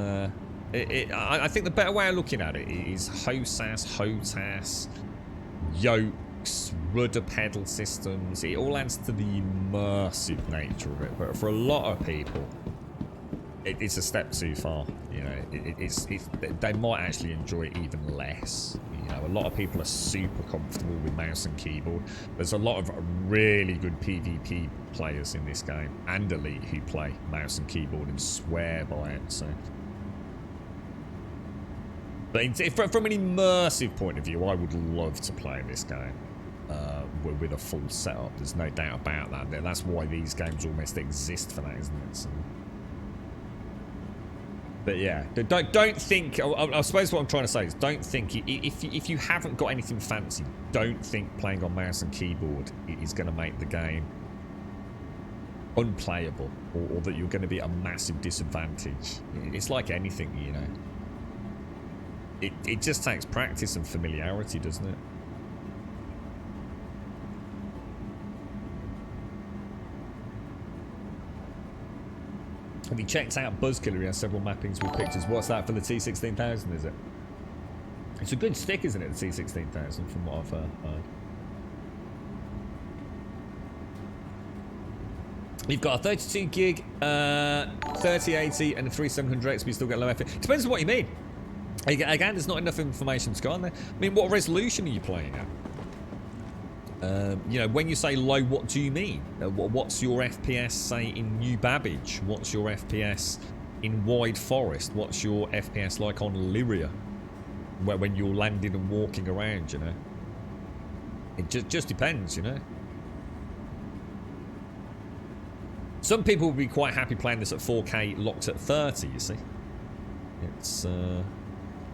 Speaker 2: I think the better way of looking at it is HOTAS, yokes, rudder pedal systems. It all adds to the immersive nature of it. But for a lot of people, it's a step too far. You know, they might actually enjoy it even less. You know, a lot of people are super comfortable with mouse and keyboard. There's a lot of really good PvP players in this game and Elite who play mouse and keyboard and swear by it. So. But from an immersive point of view, I would love to play this game with a full setup. There's no doubt about that. That's why these games almost exist for that, isn't it? So. But yeah, don't think. I suppose what I'm trying to say is, don't think if you haven't got anything fancy, don't think playing on mouse and keyboard is going to make the game unplayable, or that you're going to be at a massive disadvantage. It's like anything, you know. It just takes practice and familiarity, doesn't it? Have you checked out Buzzkiller? He has several mappings with pictures. What's that for the T16000, is it? It's a good stick, isn't it, the T16000, from what I've heard. You've got a 32 gig, 3080 and a 3700X, but you still get low FPS. Depends on what you mean. Again, there's not enough information to go on there. I mean, what resolution are you playing at? You know, when you say low, what do you mean? What's your FPS, say, in New Babbage? What's your FPS in Wide Forest? What's your FPS like on Lyria? When you're landing and walking around, you know? It just depends, you know? Some people would be quite happy playing this at 4K locked at 30, you see? It's,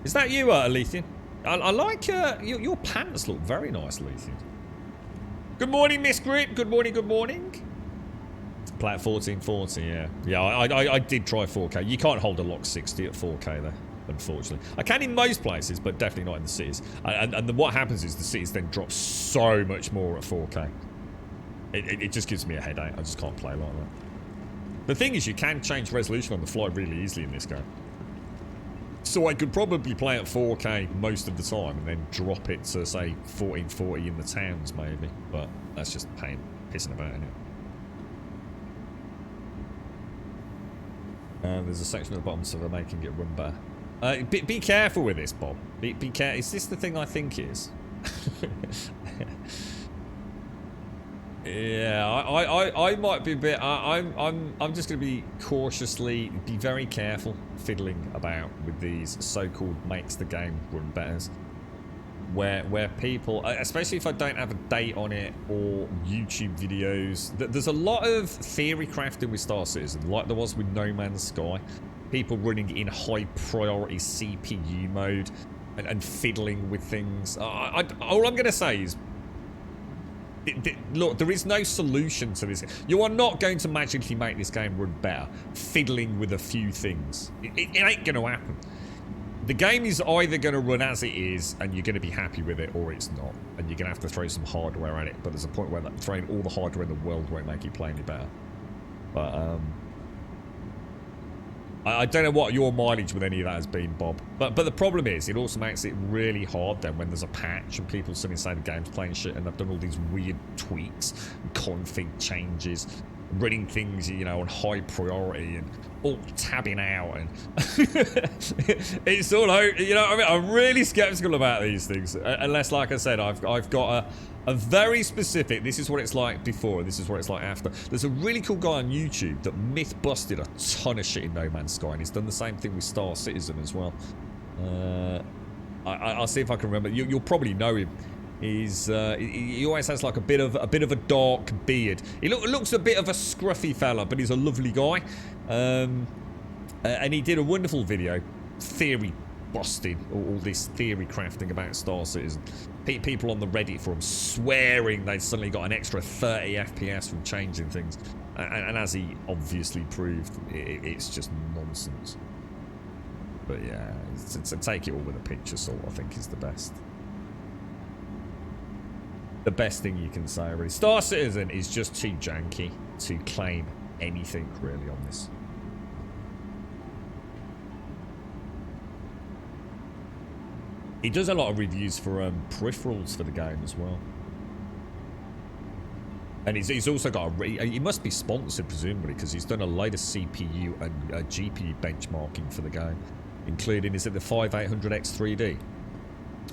Speaker 2: Is that you, Alethian? I like your pants look very nice, Alethian. Good morning, Miss Grit. Good morning, good morning. Play at 1440, yeah. Yeah, I did try 4K. You can't hold a lock 60 at 4K, though, unfortunately. I can in most places, but definitely not in the cities. And what happens is the cities then drop so much more at 4K. It just gives me a headache. I just can't play like that. The thing is, you can change resolution on the fly really easily in this game. So I could probably play at 4K most of the time and then drop it to, say, 1440 in the towns, maybe. But that's just pain, pissing about, isn't it? There's a section at the bottom, so they're making it run better. Be careful with this, Bob. Be careful. Is this the thing I think it is? Yeah, I might be a bit. I'm just going to be be very careful fiddling about with these so-called makes the game run betters, where people, especially if I don't have a date on it or YouTube videos. There's a lot of theory crafting with Star Citizen, like there was with No Man's Sky. People running in high priority CPU mode and fiddling with things. All I'm going to say is, look, there is no solution to this. You are not going to magically make this game run better fiddling with a few things. It ain't going to happen. The game is either going to run as it is and you're going to be happy with it, or it's not, and you're going to have to throw some hardware at it. But there's a point where throwing all the hardware in the world won't make it play any better. But I don't know what your mileage with any of that has been, Bob. But the problem is, it also makes it really hard then when there's a patch and people suddenly say the game's playing shit and they've done all these weird tweaks, config changes, running things, you know, on high priority and all tabbing out, and it's all out. You know what I mean? I'm really skeptical about these things, unless, like I said, I've got a very specific, this is what it's like before, and this is what it's like after. There's a really cool guy on YouTube that myth busted a ton of shit in No Man's Sky, and he's done the same thing with Star Citizen as well. I'll see if I can remember. You'll probably know him. He always has like a bit of a dark beard. He looks a bit of a scruffy fella, but he's a lovely guy. And he did a wonderful video, theory busted all this theory crafting about Star Citizen. People on the Reddit forum swearing they'd suddenly got an extra 30 FPS from changing things, and as he obviously proved, it's just nonsense. But yeah, to take it all with a pinch of salt, I think is the best. The best thing you can say, really. Star Citizen is just too janky to claim anything really on this. He does a lot of reviews for peripherals for the game as well. And he's also got he must be sponsored, presumably, because he's done a load of CPU and GPU benchmarking for the game, including, is it the 5800X3D?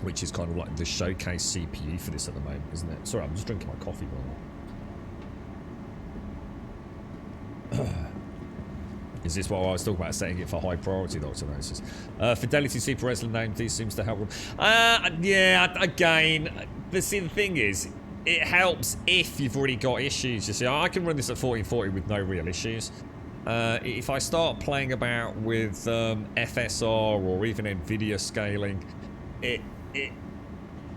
Speaker 2: Which is kind of like the showcase CPU for this at the moment, isn't it? Sorry, I'm just drinking my coffee, by the way. Is this what I was talking about, setting it for high priority, Dr. Gnosis? Fidelity Super Resolution AMD seems to help. Yeah, again, the thing is, it helps if you've already got issues. You see, I can run this at 1440 with no real issues. If I start playing about with FSR or even NVIDIA scaling,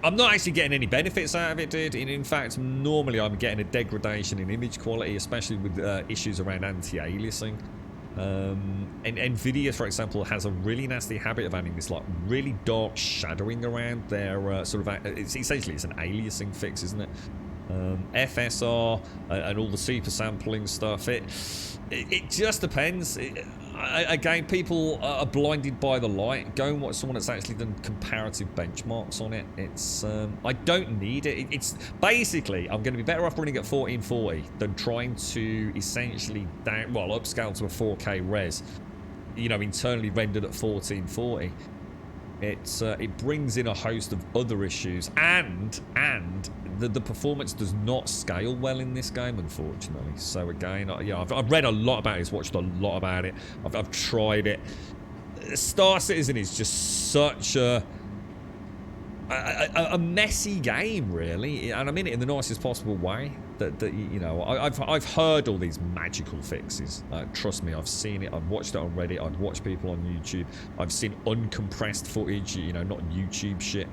Speaker 2: I'm not actually getting any benefits out of it, dude. In fact, normally I'm getting a degradation in image quality, especially with issues around anti-aliasing. And NVIDIA, for example, has a really nasty habit of having this like really dark shadowing around their it's essentially it's an aliasing fix, isn't it? FSR and all the super sampling stuff. It just depends. Again, people are blinded by the light. Go and watch someone that's actually done comparative benchmarks on it. It's I don't need it. It's basically, I'm going to be better off running at 1440 than trying to essentially upscale to a 4K res, you know, internally rendered at 1440. It brings in a host of other issues, and the performance does not scale well in this game, unfortunately. So again, I've read a lot about it, watched a lot about it, I've tried it. Star Citizen is just such a messy game, really, and I mean it in the nicest possible way. That you know, I've heard all these magical fixes. Trust me, I've seen it. I've watched it on Reddit. I've watched people on YouTube. I've seen uncompressed footage. You know, not YouTube shit.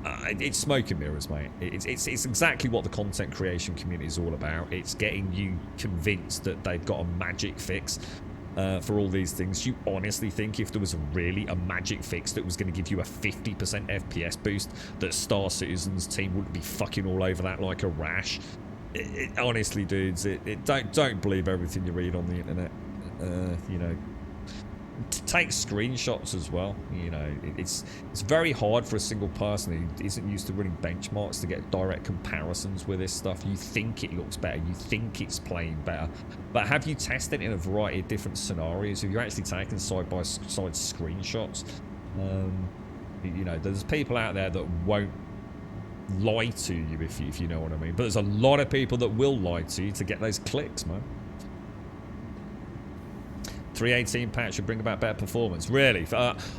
Speaker 2: It's smoke and mirrors, mate. It's exactly what the content creation community is all about. It's getting you convinced that they've got a magic fix for all these things. You honestly think if there was really a magic fix that was going to give you a 50% FPS boost, that Star Citizen's team wouldn't be fucking all over that like a rash? Honestly, dudes, don't believe everything you read on the internet. You know, take screenshots as well. You know, it's very hard for a single person who isn't used to running benchmarks to get direct comparisons with this stuff. You think it looks better, you think it's playing better, but have you tested it in a variety of different scenarios? Have you actually taken side-by-side screenshots? You know, there's people out there that won't lie to you if you know what I mean, but there's a lot of people that will lie to you to get those clicks, man. 318 patch should bring about better performance. Really?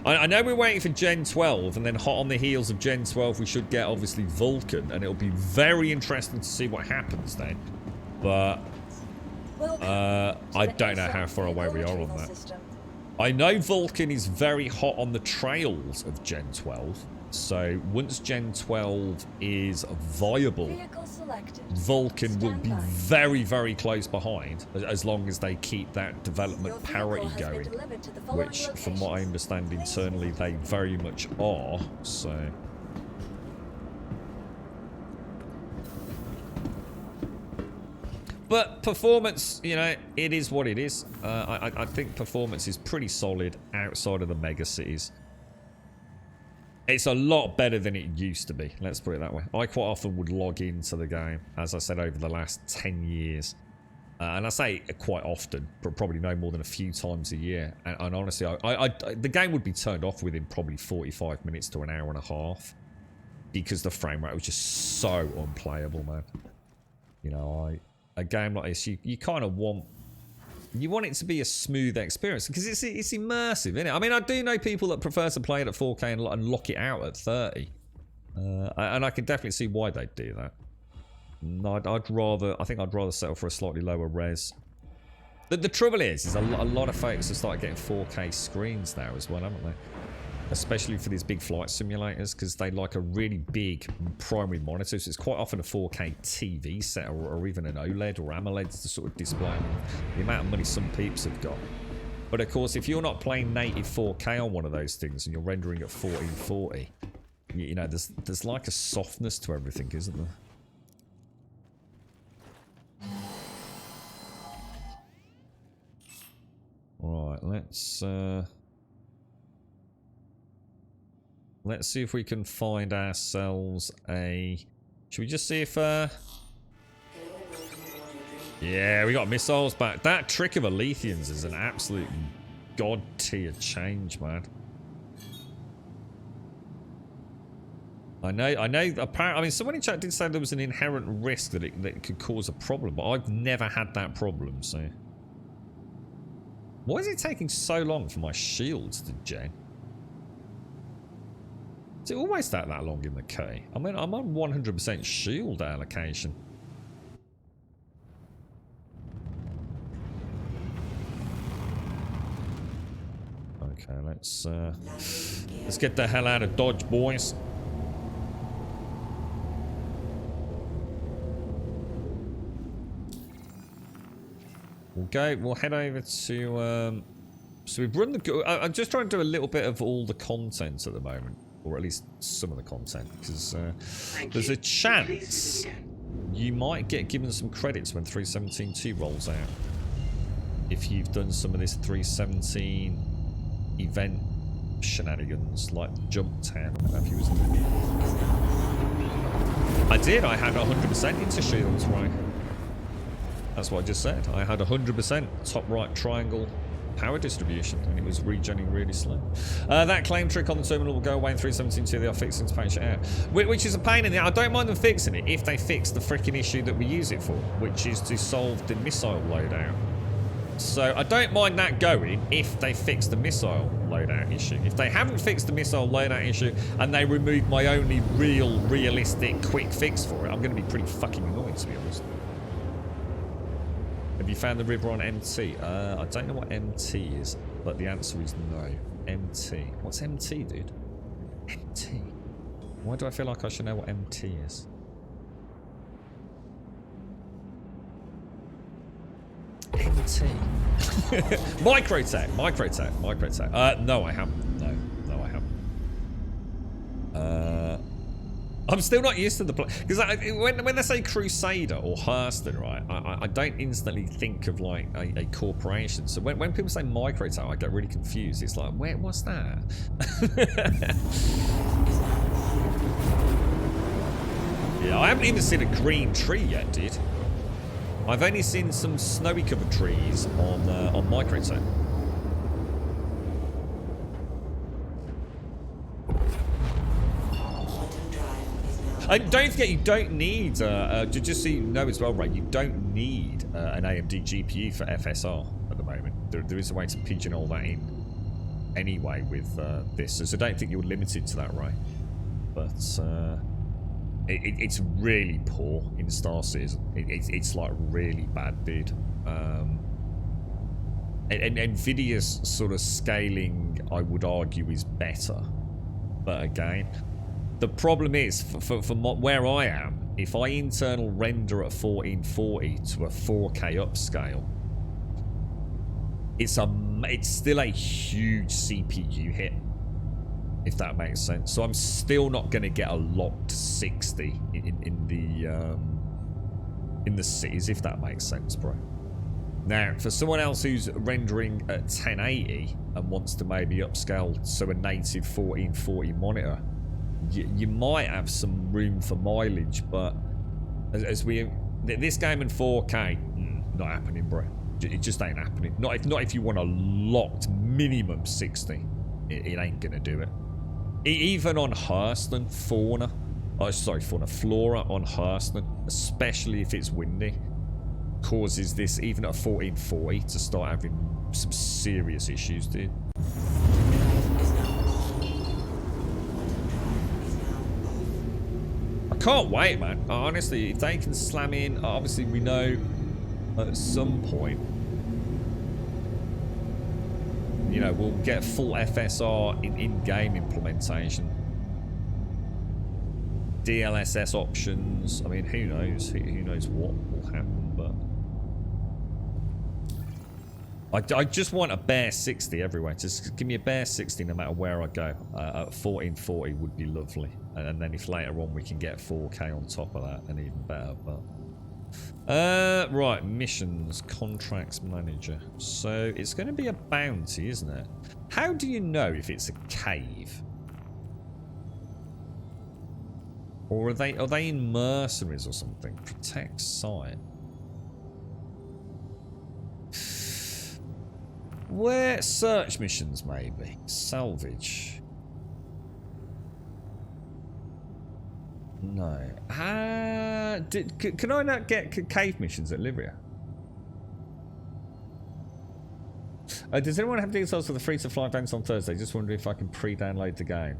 Speaker 2: I know we're waiting for Gen 12, and then hot on the heels of Gen 12, we should get, obviously, Vulcan, and it'll be very interesting to see what happens then. But I don't know how far away we are on that. I know Vulcan is very hot on the trails of Gen 12, so once Gen 12 is viable, Vulcan will be very, very close behind, as long as they keep that development parity going, which, from what I understand internally, they very much are, so... But performance, you know, it is what it is. I think performance is pretty solid outside of the mega cities. It's a lot better than it used to be, let's put it that way. I quite often would log into the game, as I said, over the last 10 years. And I say quite often, but probably no more than a few times a year. And honestly, the game would be turned off within probably 45 minutes to an hour and a half. Because the frame rate was just so unplayable, man. You know, a game like this, you kind of want... You want it to be a smooth experience because it's immersive, isn't it? I mean, I do know people that prefer to play it at 4K and lock it out at 30, and I can definitely see why they'd do that. I think I'd rather settle for a slightly lower res. The trouble is a lot of folks have started getting 4K screens now as well, haven't they? Especially for these big flight simulators, because they like a really big primary monitor, so it's quite often a 4K TV set, or even an OLED or AMOLED to sort of display the amount of money some peeps have got. But of course, if you're not playing native 4K on one of those things and you're rendering at 1440, you know, there's like a softness to everything, isn't there? Right, let's see if we can find ourselves a... Should we just see if... Yeah, we got missiles back. That trick of Alethians is an absolute god tier change, man. I know, apparently... I mean, someone in chat did say there was an inherent risk that it could cause a problem, but I've never had that problem, so... Why is it taking so long for my shields to gen? Does it always take that long in the K? I mean, I'm on 100% shield allocation. Okay, let's get the hell out of Dodge, boys. We'll head over to... so we've run the... I'm just trying to do a little bit of all the content at the moment. Or at least some of the content, because there's a chance you might get given some credits when 317.2 rolls out. If you've done some of this 317 event shenanigans, like Jump Town. I don't know if you was in the... I did, I had 100% into shields, right? That's what I just said. I had 100% top right triangle power distribution, and it was regenning really slow. That claim trick on the terminal will go away in 317.2. They are fixing to patch it out, which is a pain in the... I don't mind them fixing it if they fix the freaking issue that we use it for, which is to solve the missile loadout. So I don't mind that going if they fix the missile loadout issue. If they haven't fixed the missile loadout issue and they remove my only realistic quick fix for it, I'm going to be pretty fucking annoyed, to be honest. Have you found the river on MT? I don't know what MT is, but the answer is no. MT. What's MT, dude? MT. Why do I feel like I should know what MT is? MT. Microtech. No, I haven't. No, I haven't. I'm still not used to the because when they say Crusader or Hurston, right? I don't instantly think of like a corporation. So when people say Microtech, I get really confused. It's like, what's that? Yeah, I haven't even seen a green tree yet, dude. I've only seen some snowy covered trees on Microtech. And don't forget, you don't need, just so you know as well, right, you don't need an AMD GPU for FSR at the moment. There is a way to pigeonhole that in anyway with this. So don't think you're limited to that, right? But it's really poor in Star Citizen. It's like really bad, dude. And NVIDIA's sort of scaling, I would argue, is better. But again, the problem is, for where I am, if I internal render at 1440 to a 4K upscale, it's still a huge CPU hit, if that makes sense. So I'm still not going to get a locked 60 in the cities, if that makes sense, bro. Now, for someone else who's rendering at 1080 and wants to maybe upscale to a native 1440 monitor, you might have some room for mileage, but this game in 4K, not happening, bro. It just ain't happening. Not if you want a locked minimum 60. It ain't gonna do it. Even on Hurston, Flora on Hurston, especially if it's windy, causes this, even at 1440, to start having some serious issues, dude. I can't wait, man. Honestly, if they can slam in, obviously we know at some point, you know, we'll get full FSR in-game implementation. DLSS options. I mean, who knows? Who knows what will happen, but I just want a bare 60 everywhere. Just give me a bare 60 no matter where I go. At 1440 would be lovely. And then if later on we can get 4K on top of that, then even better. But right, missions, contracts manager. So it's going to be a bounty, isn't it? How do you know if it's a cave? Or are they in mercenaries or something? Protect site. Where search missions maybe? Salvage. No. Can I not get cave missions at Livria? Does anyone have details for the free-to-fly events on Thursday? Just wondering if I can pre-download the game.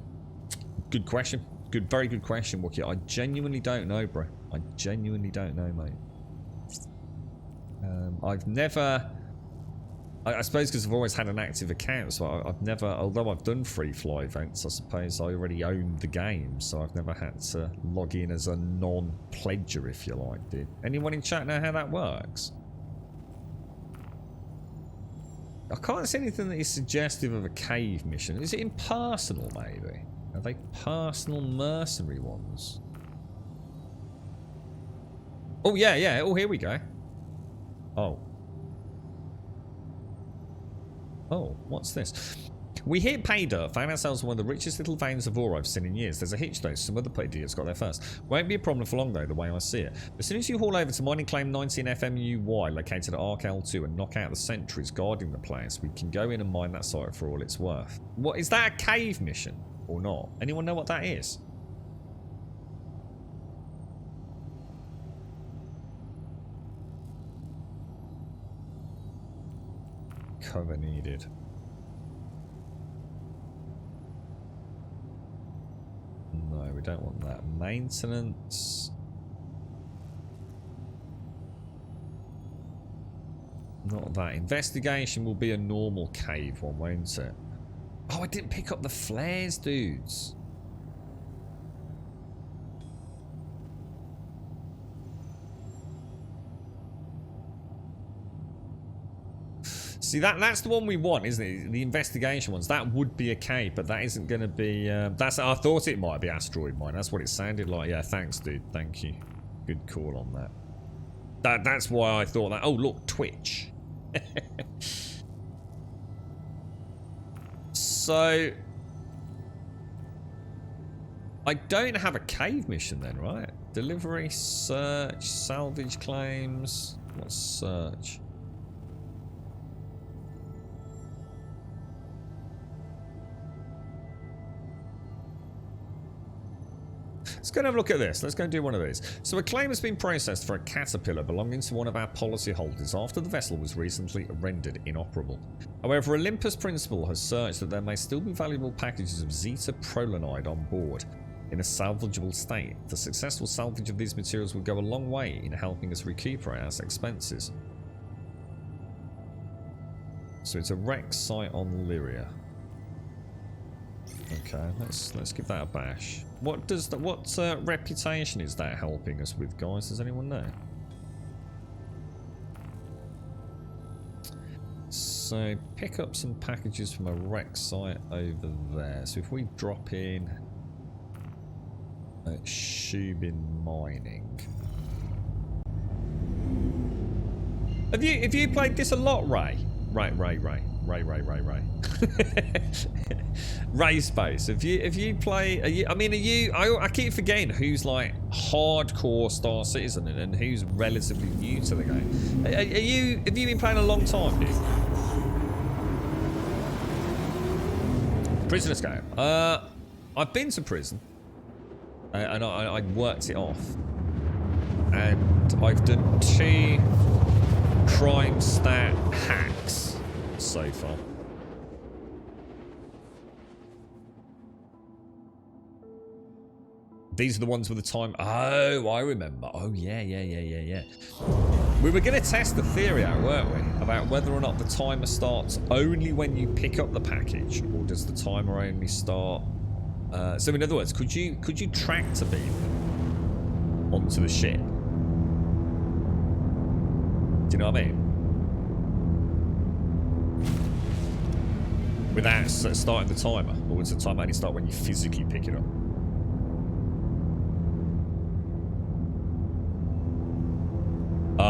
Speaker 2: Good question. Very good question, Wookie. I genuinely don't know, bro. I genuinely don't know, mate. I've never... I suppose because I've always had an active account, so I've never, although I've done free fly events, I suppose I already owned the game, so I've never had to log in as a non-pledger, if you like, dude. Anyone in chat know how that works? I can't see anything that is suggestive of a cave mission. Is it impersonal, maybe? Are they personal mercenary ones? Oh, yeah. Oh, here we go. Oh. Oh, what's this? We hit pay dirt, found ourselves in one of the richest little veins of ore I've seen in years. There's a hitch though, some other idiots got there first. Won't be a problem for long though, the way I see it. As soon as you haul over to mining claim 19 FMUY, located at Arc L2, and knock out the sentries guarding the place, we can go in and mine that site for all it's worth. What, is that a cave mission? Or not? Anyone know what that is? Cover needed. No, we don't want that. Maintenance. Not that. Investigation will be a normal cave one, won't it? Oh, I didn't pick up the flares, dudes. See, that's the one we want, isn't it? The investigation ones. That would be okay, but that isn't going to be... that's. I thought it might be asteroid mine. That's what it sounded like. Yeah, thanks, dude. Thank you. Good call on that. That's why I thought that. Oh, look, Twitch. So... I don't have a cave mission then, right? Delivery, search, salvage claims. What's search? Let's go and have a look at this. Let's go and do one of these. So a claim has been processed for a caterpillar belonging to one of our policyholders after the vessel was recently rendered inoperable. However, Olympus Principal has searched that there may still be valuable packages of Zeta Prolanide on board in a salvageable state. The successful salvage of these materials will go a long way in helping us recuperate our expenses. So it's a wreck site on Lyria. Okay, let's give that a bash. What does that? What reputation is that helping us with, guys? Does anyone know? So pick up some packages from a wreck site over there. So if we drop in at Shubin Mining. Have you played this a lot, Ray? Ray. Ray Space. If you play, I keep forgetting who's like hardcore Star Citizen and who's relatively new to the game. Have you been playing a long time, dude? Prison Escape. I've been to prison, and I worked it off, and I've done 2 crime stat hacks so far. These are the ones with the time. Oh, I remember. Oh, yeah. We were going to test the theory out, weren't we? About whether or not the timer starts only when you pick up the package, or does the timer only start... so in other words, could you tractor beam them onto the ship? Do you know what I mean? Without starting the timer, or does the timer only start when you physically pick it up?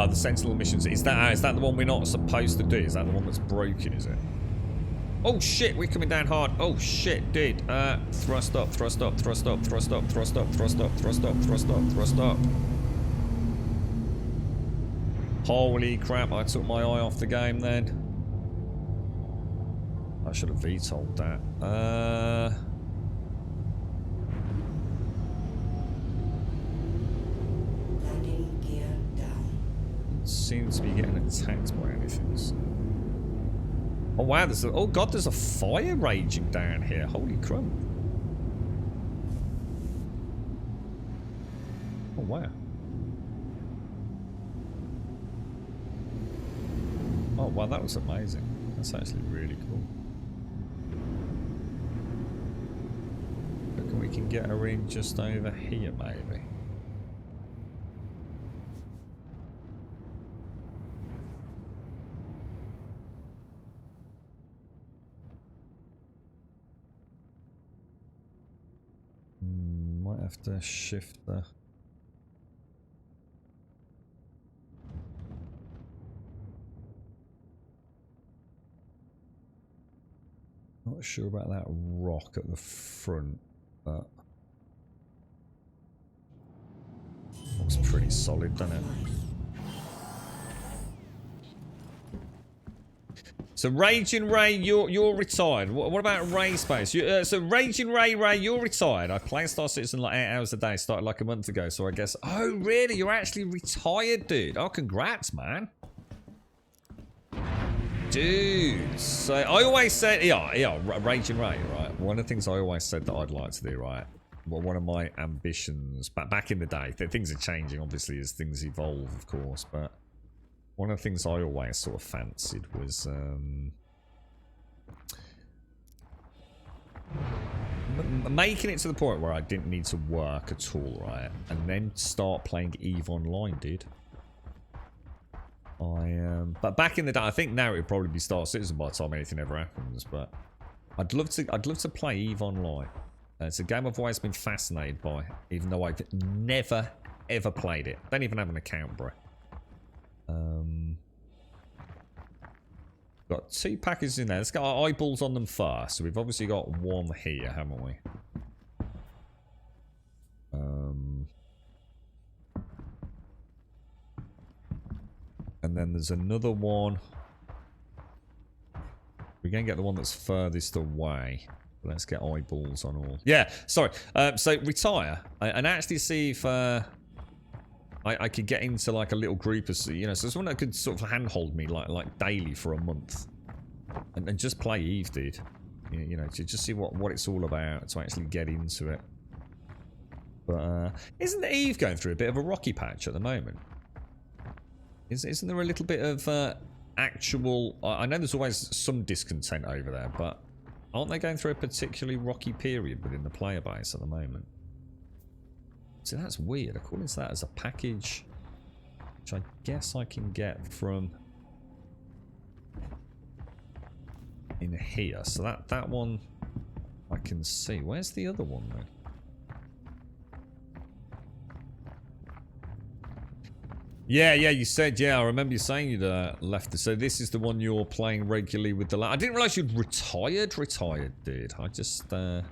Speaker 2: The Sentinel missions. Is that the one we're not supposed to do? Is that the one that's broken, is it? Oh shit, we're coming down hard. Oh shit, dude. Thrust up. Holy crap, I took my eye off the game then. I should have VTOL'd that.
Speaker 3: Landing gear down.
Speaker 2: Seems to be getting attacked by anything. So. Oh wow, oh god, there's a fire raging down here. Holy crap. Oh wow. Oh wow, that was amazing. That's actually really cool. Reckon we can get her in just over here, maybe. Might have to shift the... Not sure about that rock at the front, but looks pretty solid, doesn't it? So Raging Ray, you're retired. What about Ray Space? So Raging Ray, you're retired. I play Star Citizen like 8 hours a day. Started like a month ago, so I guess. Oh really? You're actually retired, dude. Oh, congrats, man. Dude, so I always said, yeah, Raging Ray, right? One of the things I always said that I'd like to do, right? Well, one of my ambitions, back in the day, things are changing, obviously, as things evolve, of course, but one of the things I always sort of fancied was making it to the point where I didn't need to work at all, right? And then start playing EVE Online, dude. But back in the day, I think now it would probably be Star Citizen by the time anything ever happens. But I'd love to play EVE Online. It's a game I've always been fascinated by, even though I've never ever played it. Don't even have an account, bro. Got 2 packages in there. Let's get our eyeballs on them first. So we've obviously got 1 here, haven't we? And then there's another one. We're going to get the one that's furthest away. Let's get eyeballs on all. Yeah, sorry. So retire and actually see if I could get into like a little group of, you know, so someone that could sort of handhold me like daily for a month, and just play EVE, dude. You know, to just see what it's all about, to actually get into it. But isn't EVE going through a bit of a rocky patch at the moment? Isn't there a little bit of actual? I know there's always some discontent over there, but aren't they going through a particularly rocky period within the player base at the moment? So that's weird. According to that, as a package, which I guess I can get from in here. So that one I can see. Where's the other one then? Yeah, you said, yeah, I remember you saying you'd left it. So this is the one you're playing regularly with the... I didn't realise you'd retired. Retired, dude. I just... It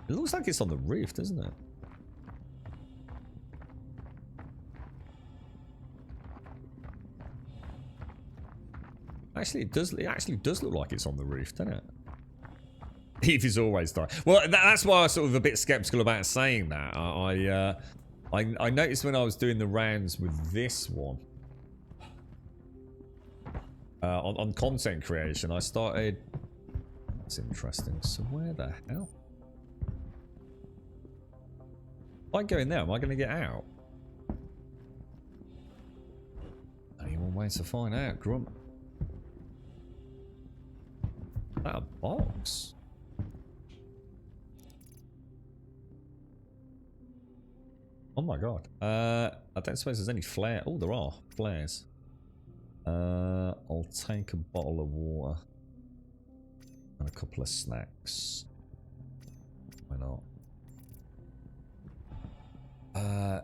Speaker 2: looks like it's on the roof, doesn't it? Actually, it actually does look like it's on the roof, doesn't it? Eve is always dying. Well, that's why I was sort of a bit skeptical about saying that. I noticed when I was doing the rounds with this one on content creation, I started... That's interesting. So where the hell? If I go in there, am I going to get out? Only one way to find out, Grump. Is that a box? Oh my god. I don't suppose there's any flare. Oh, there are flares. I'll take a bottle of water and a couple of snacks. Why not?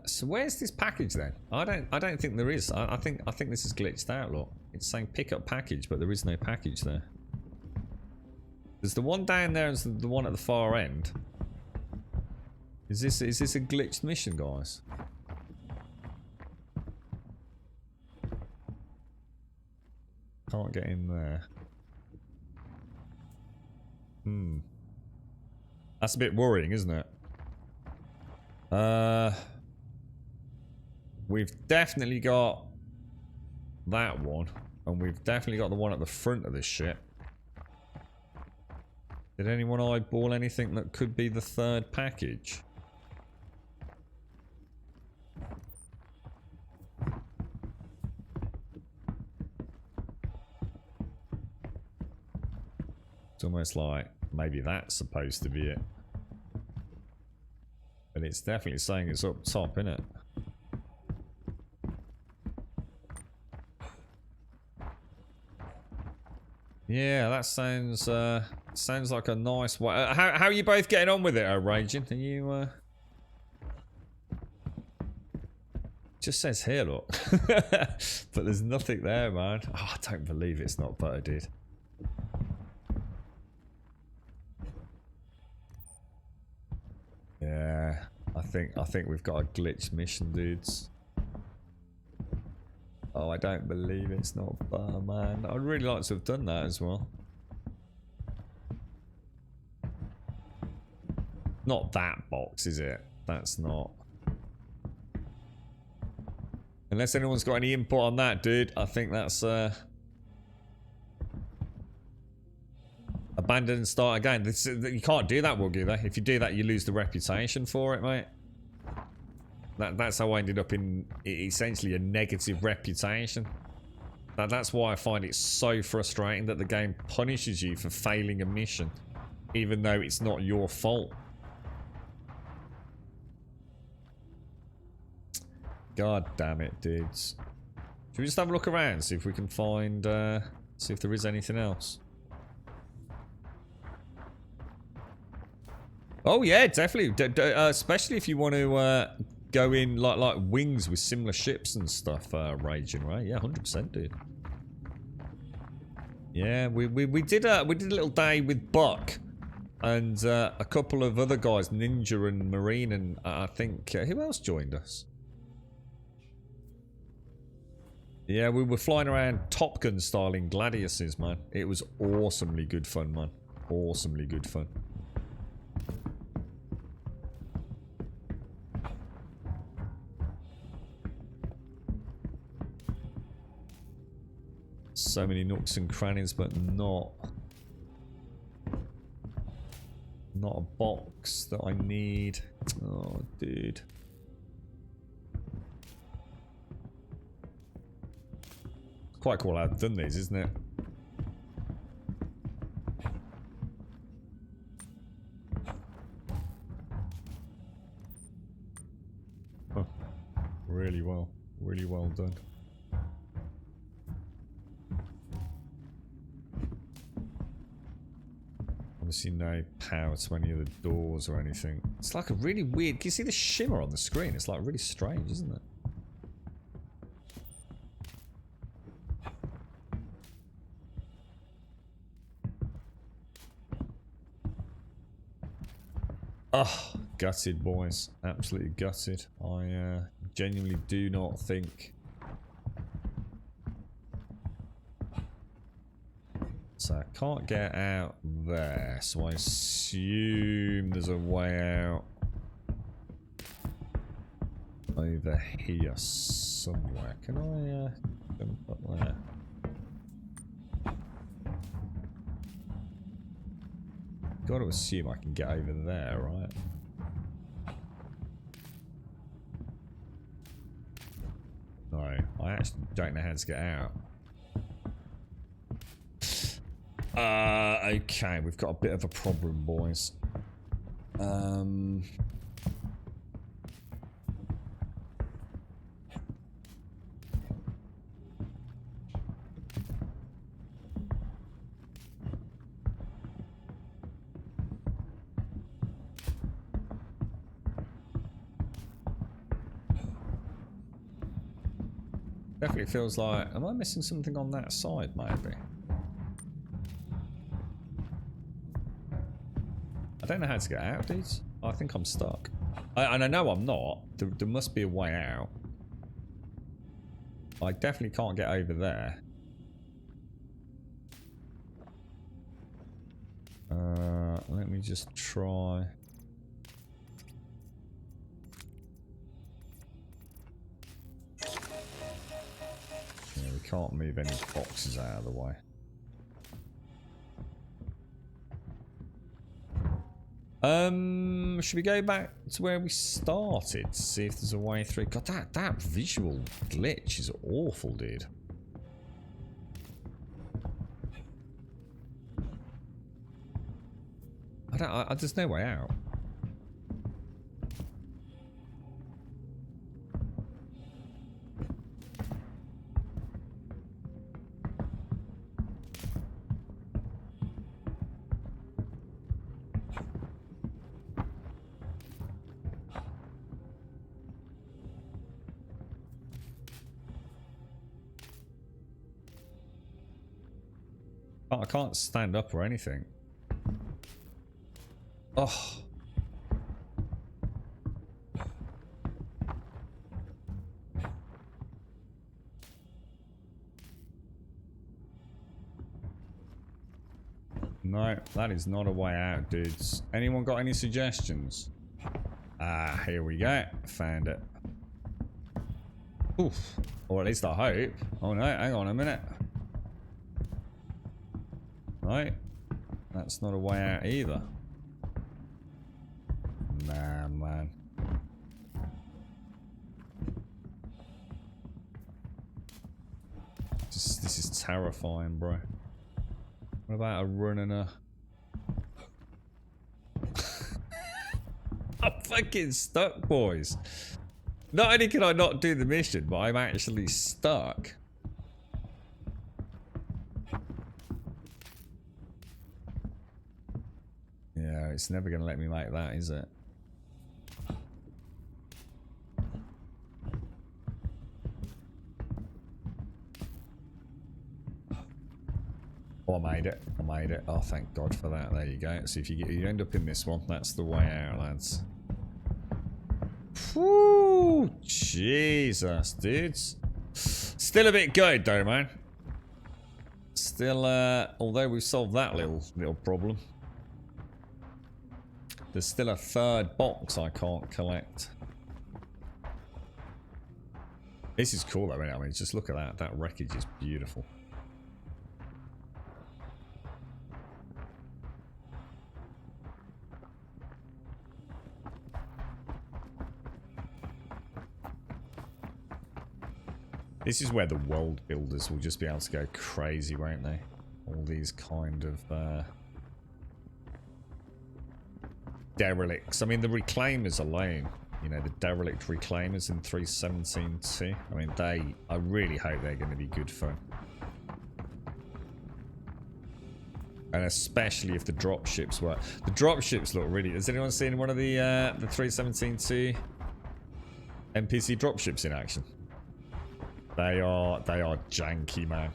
Speaker 2: So where's this package then? I don't think there is. I think this is glitched out. Look, it's saying pick up package, but there is no package there. There's the one down there and the one at the far end. Is this a glitched mission, guys? Can't get in there. That's a bit worrying, isn't it? We've definitely got that one, and we've definitely got the one at the front of this shit. Did anyone eyeball anything that could be the third package? It's almost like maybe that's supposed to be it. But it's definitely saying it's up top, isn't it? Yeah, that sounds like a nice way. How are you both getting on with it, Raging? Are you just says here, look. But there's nothing there, man. Oh, I don't believe it's not butter, dude. Yeah, I think we've got a glitched mission, dudes. Oh, I don't believe it's not butter, man. I'd really like to have done that as well. Not that box, is it? That's not. Unless anyone's got any input on that, dude. I think that's abandon and start again. You can't do that, Woogie, though. If you do that, you lose the reputation for it, mate. That's how I ended up in essentially a negative reputation. That's why I find it so frustrating that the game punishes you for failing a mission, even though it's not your fault. God damn it, dudes. Should we just have a look around, see if we can find, see if there is anything else? Oh yeah, definitely. Especially if you want to go in like wings with similar ships and stuff, Raging, right? Yeah, 100%, dude. Yeah, we did a little day with Buck and a couple of other guys, Ninja and Marine, and I think who else joined us? Yeah, we were flying around Top Gun style in Gladiuses, man. It was awesomely good fun, man. Awesomely good fun. So many nooks and crannies, but not a box that I need. Oh, dude. Quite cool how I've done these, isn't it? Oh, really well done. Obviously no power to any of the doors or anything. It's like a really weird... Can you see the shimmer on the screen? It's like really strange, isn't it? Oh, gutted, boys. Absolutely gutted. I genuinely do not think... So I can't get out there, so I assume there's a way out over here somewhere. Can I jump up there? Got to assume I can get over there, right? No, I actually don't know how to get out. Okay, we've got a bit of a problem, boys. Definitely feels like... Am I missing something on that side, maybe? I don't know how to get out, dudes. I think I'm stuck. And I know I'm not. There must be a way out. I definitely can't get over there. Let me just try... Yeah, we can't move any boxes out of the way. Should we go back to where we started to see if there's a way through? God, that visual glitch is awful, dude. There's no way out. I can't stand up or anything. Oh. No, that is not a way out, dudes. Anyone got any suggestions? Ah, here we go. Found it. Oof. Or at least I hope. Oh no, hang on a minute. Right. That's not a way out either. Nah, man. This is terrifying, bro. What about a run and a... I'm fucking stuck, boys. Not only can I not do the mission, but I'm actually stuck. it's never going to let me make that, is it? Oh, I made it. I made it. Oh, thank God for that. There you go. So if you end up in this one, that's the way out, lads. Whew, Jesus, dudes. Still a bit good though, man. Still, although we've solved that little problem, there's still a third box I can't collect. This is cool though, isn't it? I mean, just look at that. That wreckage is beautiful. This is where the world builders will just be able to go crazy, won't they? All these kind of derelicts. I mean, the reclaimers alone, you know, the derelict reclaimers in 317.2. I mean, I really hope they're going to be good fun. And especially if the dropships work. The dropships look really... Has anyone seen one of the 317.2 NPC dropships in action? They are janky, man.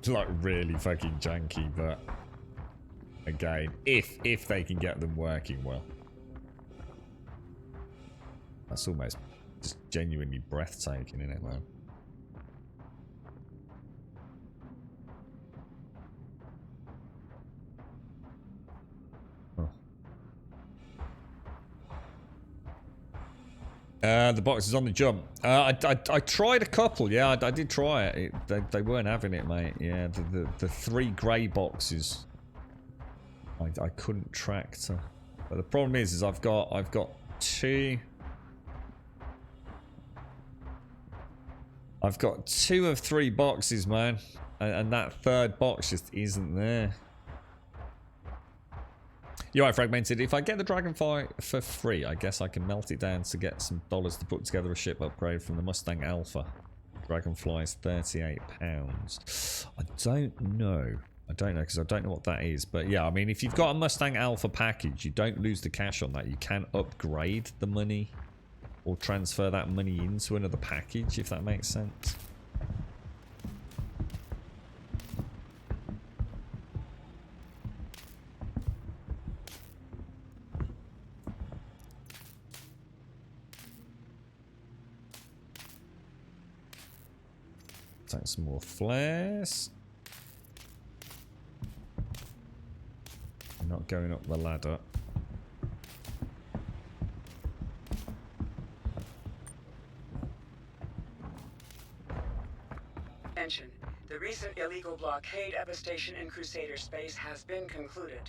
Speaker 2: Like really fucking janky, but again, if they can get them working well. That's almost just genuinely breathtaking, isn't it, man? The box is on the jump. I tried a couple. Yeah, I did try it. They weren't having it, mate. Yeah, the 3 grey boxes. I couldn't track to. But the problem is I've got 2. I've got 2 of 3 boxes, man, and that third box just isn't there. You're right, Fragmented. If I get the Dragonfly for free, I guess I can melt it down to get some dollars to put together a ship upgrade from the Mustang Alpha. Dragonfly is £38. I don't know. Because I don't know what that is. But yeah, I mean, if you've got a Mustang Alpha package, you don't lose the cash on that. You can upgrade the money or transfer that money into another package, if that makes sense. Take some more flares. I'm not going up the ladder.
Speaker 7: The recent illegal blockade of a station in Crusader space has been concluded.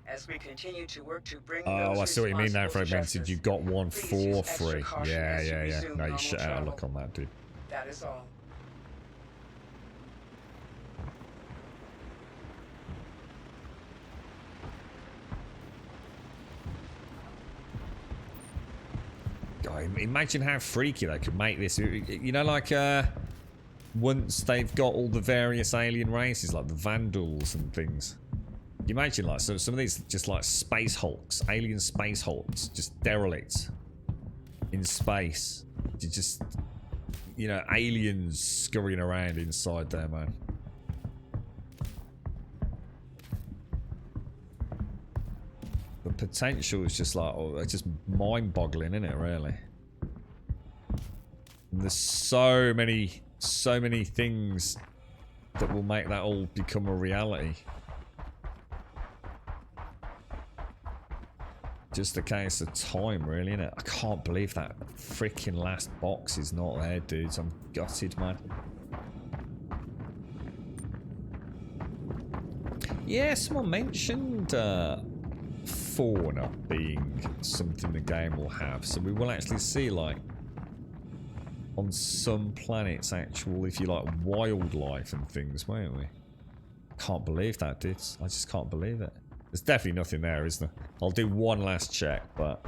Speaker 7: As we continue to work to bring those
Speaker 2: I see what you mean now,
Speaker 7: responsible to
Speaker 2: Fragmented.
Speaker 7: justice,
Speaker 2: You got one
Speaker 7: please
Speaker 2: for
Speaker 7: use extra
Speaker 2: free.
Speaker 7: caution
Speaker 2: Yeah.
Speaker 7: as you resume
Speaker 2: No, you
Speaker 7: normal
Speaker 2: shit out of
Speaker 7: travel.
Speaker 2: luck on that, dude.
Speaker 7: That is all.
Speaker 2: God, imagine how freaky they could make this. You know, like once they've got all the various alien races, like the Vandals and things. Can you imagine, like, so some of these just like space hulks, alien space hulks, just derelicts in space. Just, you know, aliens scurrying around inside there, man. The potential is just like, oh, it's just mind-boggling, isn't it, really? And there's so many things that will make that all become a reality. Just a case of time, really, innit? I can't believe that freaking last box is not there, dudes. I'm gutted, man. Yeah, someone mentioned fauna being something the game will have. So we will actually see, like, on some planets, actual, if you like, wildlife and things, won't we? Can't believe that, dudes. I just can't believe it. There's definitely nothing there, isn't there? I'll do one last check, but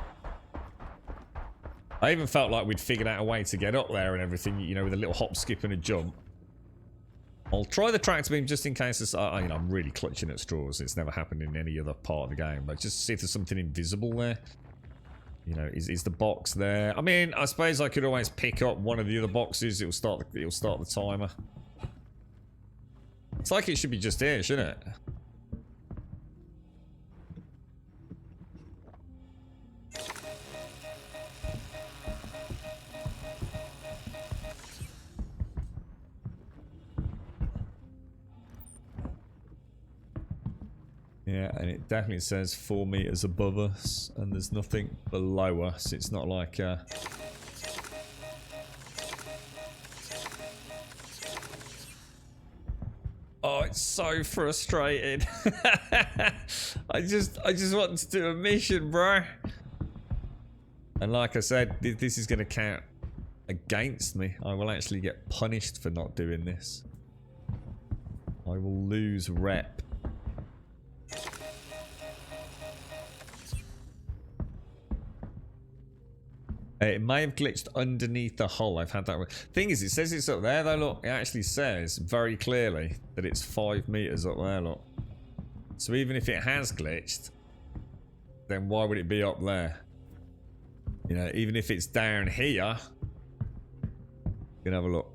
Speaker 2: I even felt like we'd figured out a way to get up there and everything, you know, with a little hop, skip and a jump I'll try the tractor beam just in case it's, you know, I'm really clutching at straws. It's never happened in any other part of the game, but just see if there's something invisible there. You know, is the box there? I mean, I suppose I could always pick up one of the other boxes. It'll start the timer. It's like it should be just here, shouldn't it? Yeah, and it definitely says 4 meters above us, and there's nothing below us. It's not like oh, it's so frustrating. I just want to do a mission, bro. And like I said, this is going to count against me. I will actually get punished for not doing this. I will lose rep. It may have glitched underneath the hull. I've had that. Thing is, it says it's up there though. Look, it actually says very clearly that it's 5 meters up there. Look. So even if it has glitched, then why would it be up there? You know, even if it's down here, you can have a look.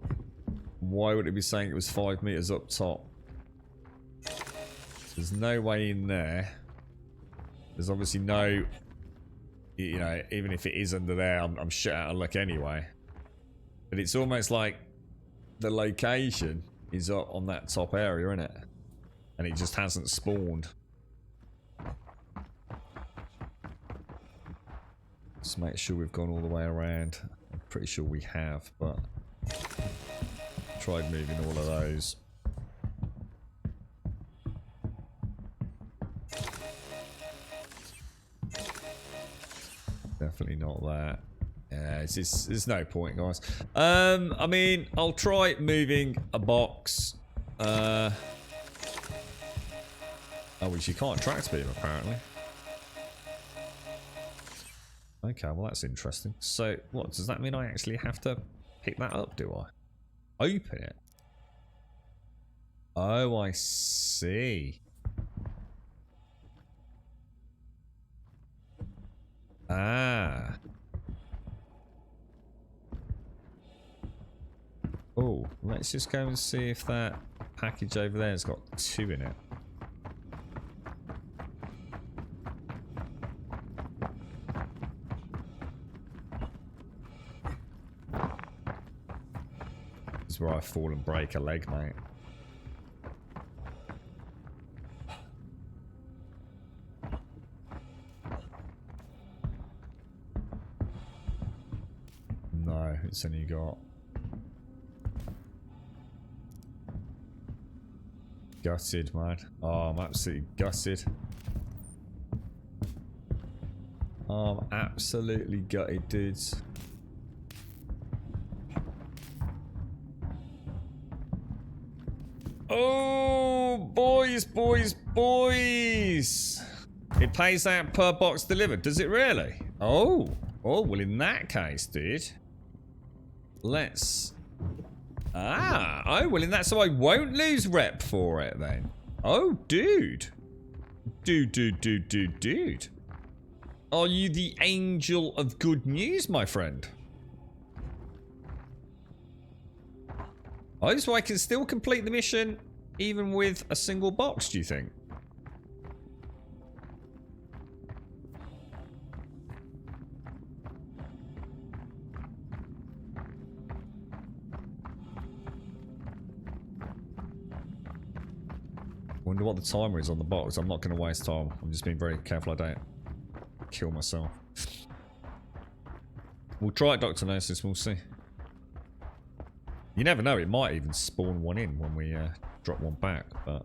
Speaker 2: Why would it be saying it was 5 meters up top? There's no way in there. There's obviously no. You know, even if it is under there, I'm shit out of luck anyway. But it's almost like the location is up on that top area, isn't it? And it just hasn't spawned. Just make sure we've gone all the way around. I'm pretty sure we have, but tried moving all of those. Definitely not that. Yeah, there's no point, guys. I mean, I'll try moving a box. Oh, which you can't tractor beam apparently. Okay, well that's interesting. So, what does that mean? I actually have to pick that up? Do I open it? Oh, I see. Ah. Oh, let's just go and see if that package over there has got 2 in it. This is where I fall and break a leg, mate. No, it's only got gutted, man. Oh, I'm absolutely gutted. Oh, I'm absolutely gutted, dudes. Oh, boys. It pays out per box delivered. Does it really? Oh, well, in that case, dude. Let's... Ah, oh, well, in that, so I won't lose rep for it then. Oh, dude. Dude. Are you the angel of good news, my friend? Oh, so I can still complete the mission even with a single box, do you think? Wonder what the timer is on the box. I'm not going to waste time. I'm just being very careful I don't kill myself. We'll try it, Dr. Gnosis. We'll see. You never know. It might even spawn one in when we drop one back, but...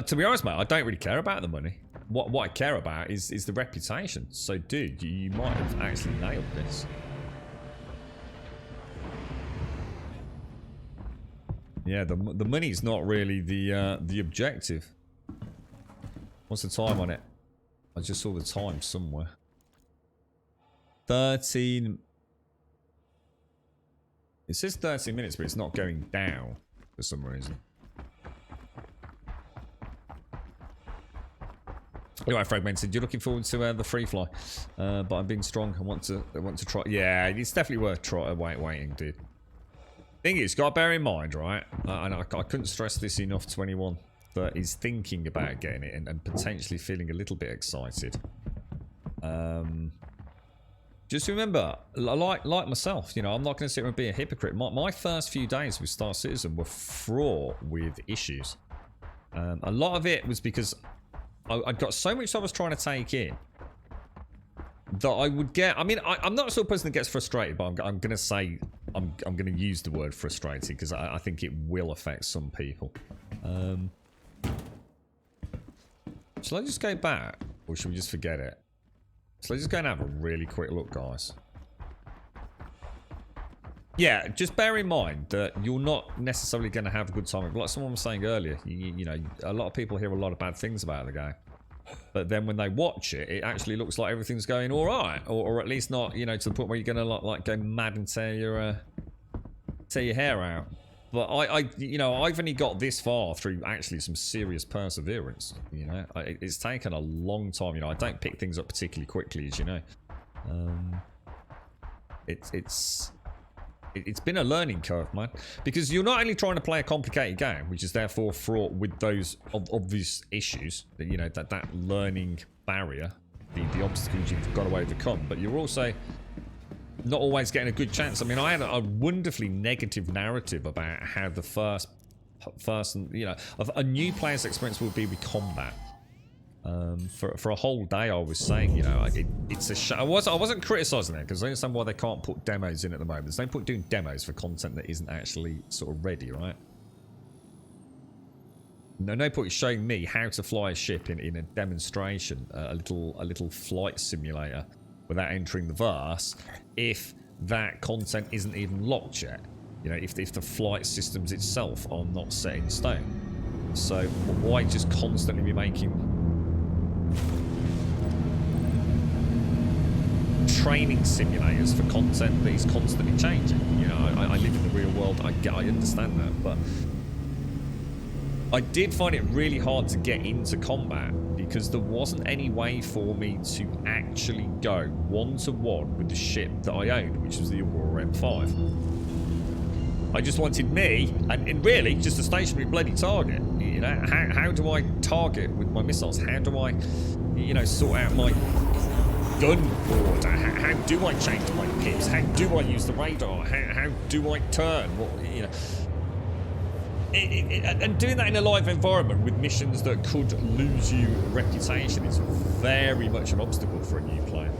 Speaker 2: to be honest, mate, I don't really care about the money. What I care about is the reputation. So, dude, you might have actually nailed this. Yeah, the money's not really the objective. What's the time on it? I just saw the time somewhere. 13. It says 13 minutes, but it's not going down for some reason. Anyway, Fragmented, you're looking forward to the free fly, but I'm being strong. I want to try. Yeah, it's definitely worth waiting, dude. Thing is, got to bear in mind, right? And I couldn't stress this enough to anyone that is thinking about getting it and potentially feeling a little bit excited. Just remember, like myself, you know, I'm not going to sit here and be a hypocrite. My first few days with Star Citizen were fraught with issues. A lot of it was because I'd got so much I was trying to take in that I would get. I mean, I'm not the sort of person that gets frustrated, but I'm going to say I'm going to use the word frustrated because I think it will affect some people. Shall I just go back, or should we just forget it? So let's just go and have a really quick look, guys. Yeah, just bear in mind that you're not necessarily going to have a good time. Like someone was saying earlier, you know, a lot of people hear a lot of bad things about the game. But then when they watch it, it actually looks like everything's going all right. Or at least not, you know, to the point where you're going to like go mad and tear your hair out. But you know, I've only got this far through actually some serious perseverance. You know, it's taken a long time. You know, I don't pick things up particularly quickly, as you know. It's been a learning curve, man. Because you're not only trying to play a complicated game, which is therefore fraught with those obvious issues, that you know, that learning barrier, the obstacles you've got to overcome, but you're also not always getting a good chance. I mean, I had a wonderfully negative narrative about how the first, you know, a new player's experience will be with combat. For a whole day, I was saying, you know, it's a shame. I wasn't criticizing it because I understand why they can't put demos in at the moment. There's no point doing demos for content that isn't actually sort of ready, right? No point showing me how to fly a ship in a demonstration, a little flight simulator, without entering the verse, if that content isn't even locked yet. You know, if the flight systems itself are not set in stone. So why just constantly be making training simulators for content that is constantly changing? You know, I live in the real world. I understand that, but I did find it really hard to get into combat because there wasn't any way for me to actually go one-to-one with the ship that I owned, which was the Aurora M5. I just wanted me, and really just a stationary bloody target. You know, how do I target with my missiles? How do I, you know, sort out my gun order? How do I change my pips? How do I use the radar? How do I turn? What, you know. And doing that in a live environment with missions that could lose you reputation is very much an obstacle for a new player.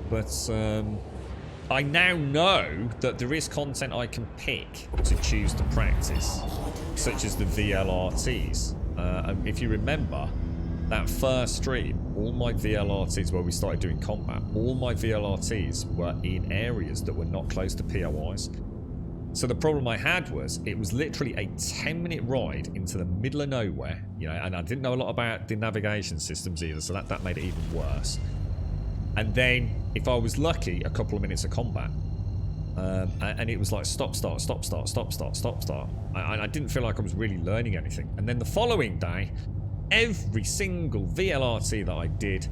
Speaker 2: But I now know that there is content I can pick to choose to practice, such as the VLRTs. If you remember, that first stream, all my VLRTs, where we started doing combat, all my VLRTs were in areas that were not close to POIs. So the problem I had was, it was literally a 10-minute ride into the middle of nowhere, you know, and I didn't know a lot about the navigation systems either, so that made it even worse. And then, if I was lucky, a couple of minutes of combat. And it was like stop, start, stop, start, stop, start, stop, start. I didn't feel like I was really learning anything. And then the following day, every single VLRT that I did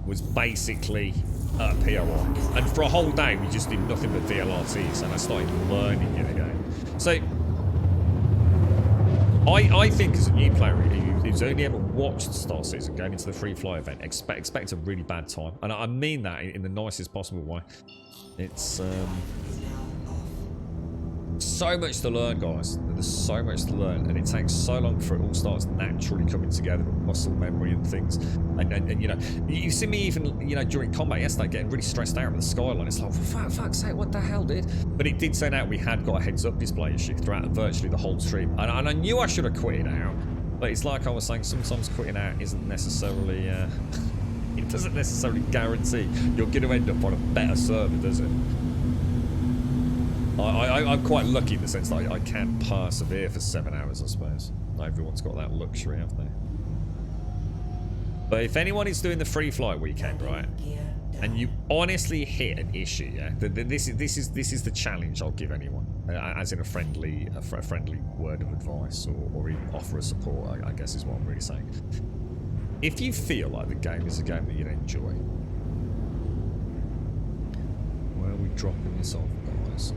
Speaker 2: was basically a POI. And for a whole day, we just did nothing but VLRTs, and I started learning it again. So, I think as a new player who's only ever watched Star Citizen going into the free fly event, expect a really bad time. And I mean that in the nicest possible way. It's so much to learn, guys. There's so much to learn, and it takes so long before it all starts naturally coming together with muscle memory and things. And you know, you see me even, you know, during combat yesterday getting really stressed out with the skyline. It's like, for fuck's sake, what the hell, dude? But it did turn out we had got a heads-up display issue throughout virtually the whole stream, and I knew I should have quitted out. But it's like I was saying, sometimes quitting out isn't necessarily it doesn't necessarily guarantee you're going to end up on a better server, does it? I'm quite lucky in the sense that I can persevere for 7 hours, I suppose. Not everyone's got that luxury, have they? But if anyone is doing the free flight weekend, right, and you honestly hit an issue, yeah, this is the challenge I'll give anyone, as in a friendly word of advice, or even offer of support, I guess is what I'm really saying. If you feel like the game is a game that you enjoy, where are we dropping this off, guys?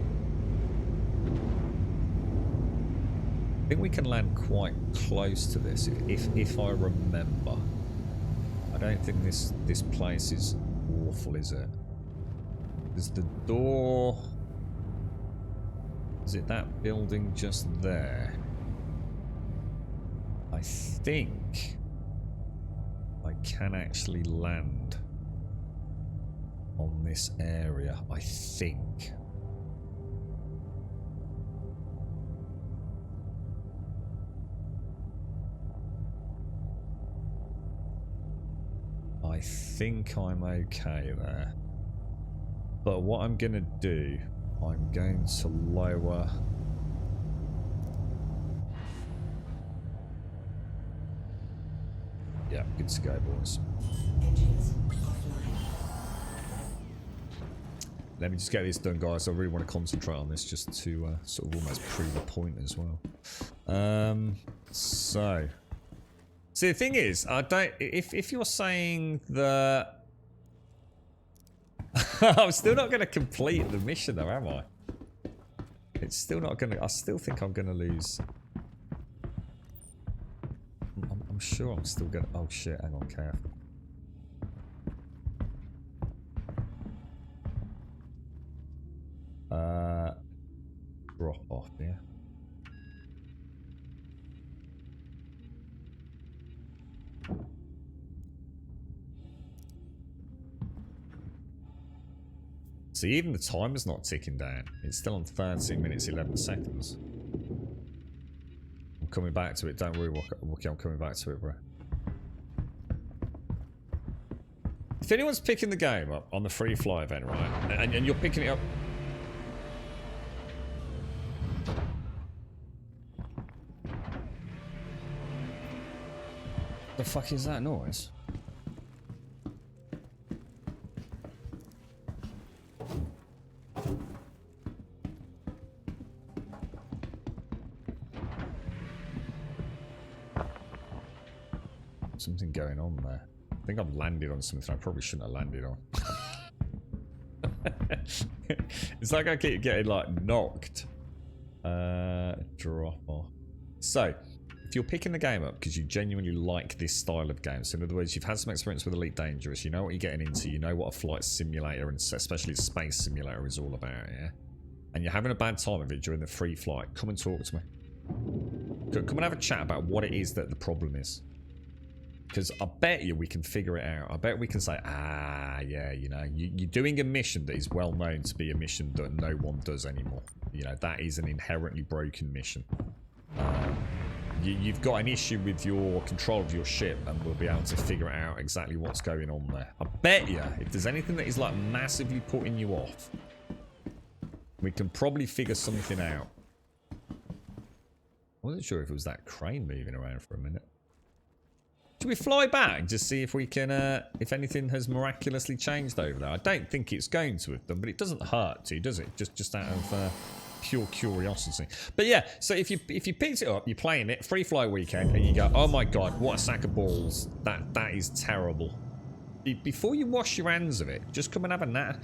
Speaker 2: I think we can land quite close to this if I remember. I don't think this place is awful, is it? Is the door... Is it that building just there? I think I can actually land on this area, I think. I think I'm okay there. But what I'm going to do, I'm going to lower... Yeah, good to go, boys.
Speaker 3: Engines offline.
Speaker 2: Let me just get this done, guys. I really want to concentrate on this just to sort of almost prove a point as well. So... See, the thing is, I don't... If you're saying that... I'm still not going to complete the mission, though, am I? It's still not going to... I still think I'm going to lose... I'm sure I'm still going to... Oh, shit. Hang on, careful. Drop off, yeah. See, even the timer's not ticking down. It's still on 13 minutes, 11 seconds. I'm coming back to it. Don't worry, Wookie, I'm coming back to it, bro. If anyone's picking the game up on the free fly event, right, and you're picking it up... The fuck is that noise? Something going on there. I think I've landed on something I probably shouldn't have landed on. It's like I keep getting like knocked. Drop off. So, if you're picking the game up because you genuinely like this style of game, so in other words, you've had some experience with Elite Dangerous, you know what you're getting into, you know what a flight simulator and especially a space simulator is all about, yeah? And you're having a bad time of it during the free flight, come and talk to me. Come and have a chat about what it is that the problem is. Because I bet you we can figure it out. I bet we can say, ah, yeah, you know, you're doing a mission that is well known to be a mission that no one does anymore. You know, that is an inherently broken mission. You've got an issue with your control of your ship, and we'll be able to figure out exactly what's going on there. I bet you, if there's anything that is like massively putting you off, we can probably figure something out. I wasn't sure if it was that crane moving around for a minute. Should we fly back to see if we can, if anything has miraculously changed over there? I don't think it's going to have done, but it doesn't hurt to, does it? Just out of pure curiosity. But yeah, so if you picked it up, you're playing it, free fly weekend, and you go, oh my god, what a sack of balls. That is terrible. Before you wash your hands of it, just come and have a nap.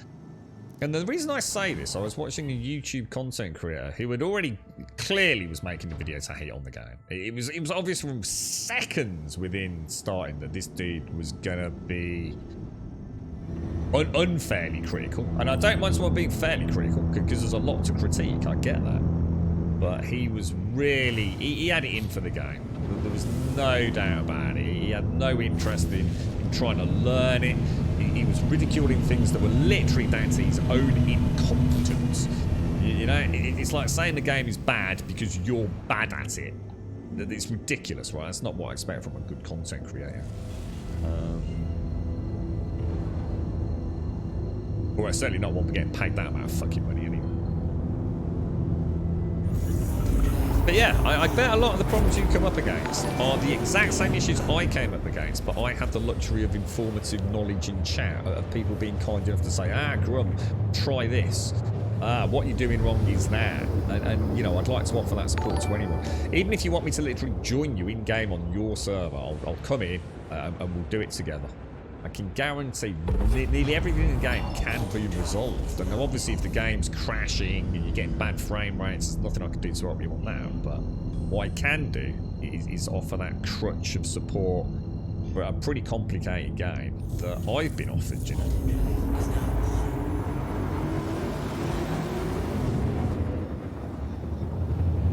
Speaker 2: And the reason I say this, I was watching a YouTube content creator who had already clearly was making a video to hate on the game. It was obvious from seconds within starting that this dude was gonna be unfairly critical. And I don't mind someone being fairly critical because there's a lot to critique, I get that. But he was really, he had it in for the game. There was no doubt about it. He had no interest in trying to learn it. He was ridiculing things that were literally down to his own incompetence. You know, it's like saying the game is bad because you're bad at it. It's ridiculous, right? That's not what I expect from a good content creator. Or it's certainly not one for getting paid that amount of fucking money anyway. But yeah, I bet a lot of the problems you come up against are the exact same issues I came up against, but I had the luxury of informative knowledge in chat, of people being kind enough to say, Grum, try this. What you're doing wrong is that. And, you know, I'd like to offer that support to anyone. Even if you want me to literally join you in-game on your server, I'll come in and we'll do it together. I can guarantee nearly everything in the game can be resolved. And obviously if the game's crashing and you're getting bad frame rates, there's nothing I can do to help you on that. But what I can do is offer that crutch of support for a pretty complicated game that I've been offered, you know.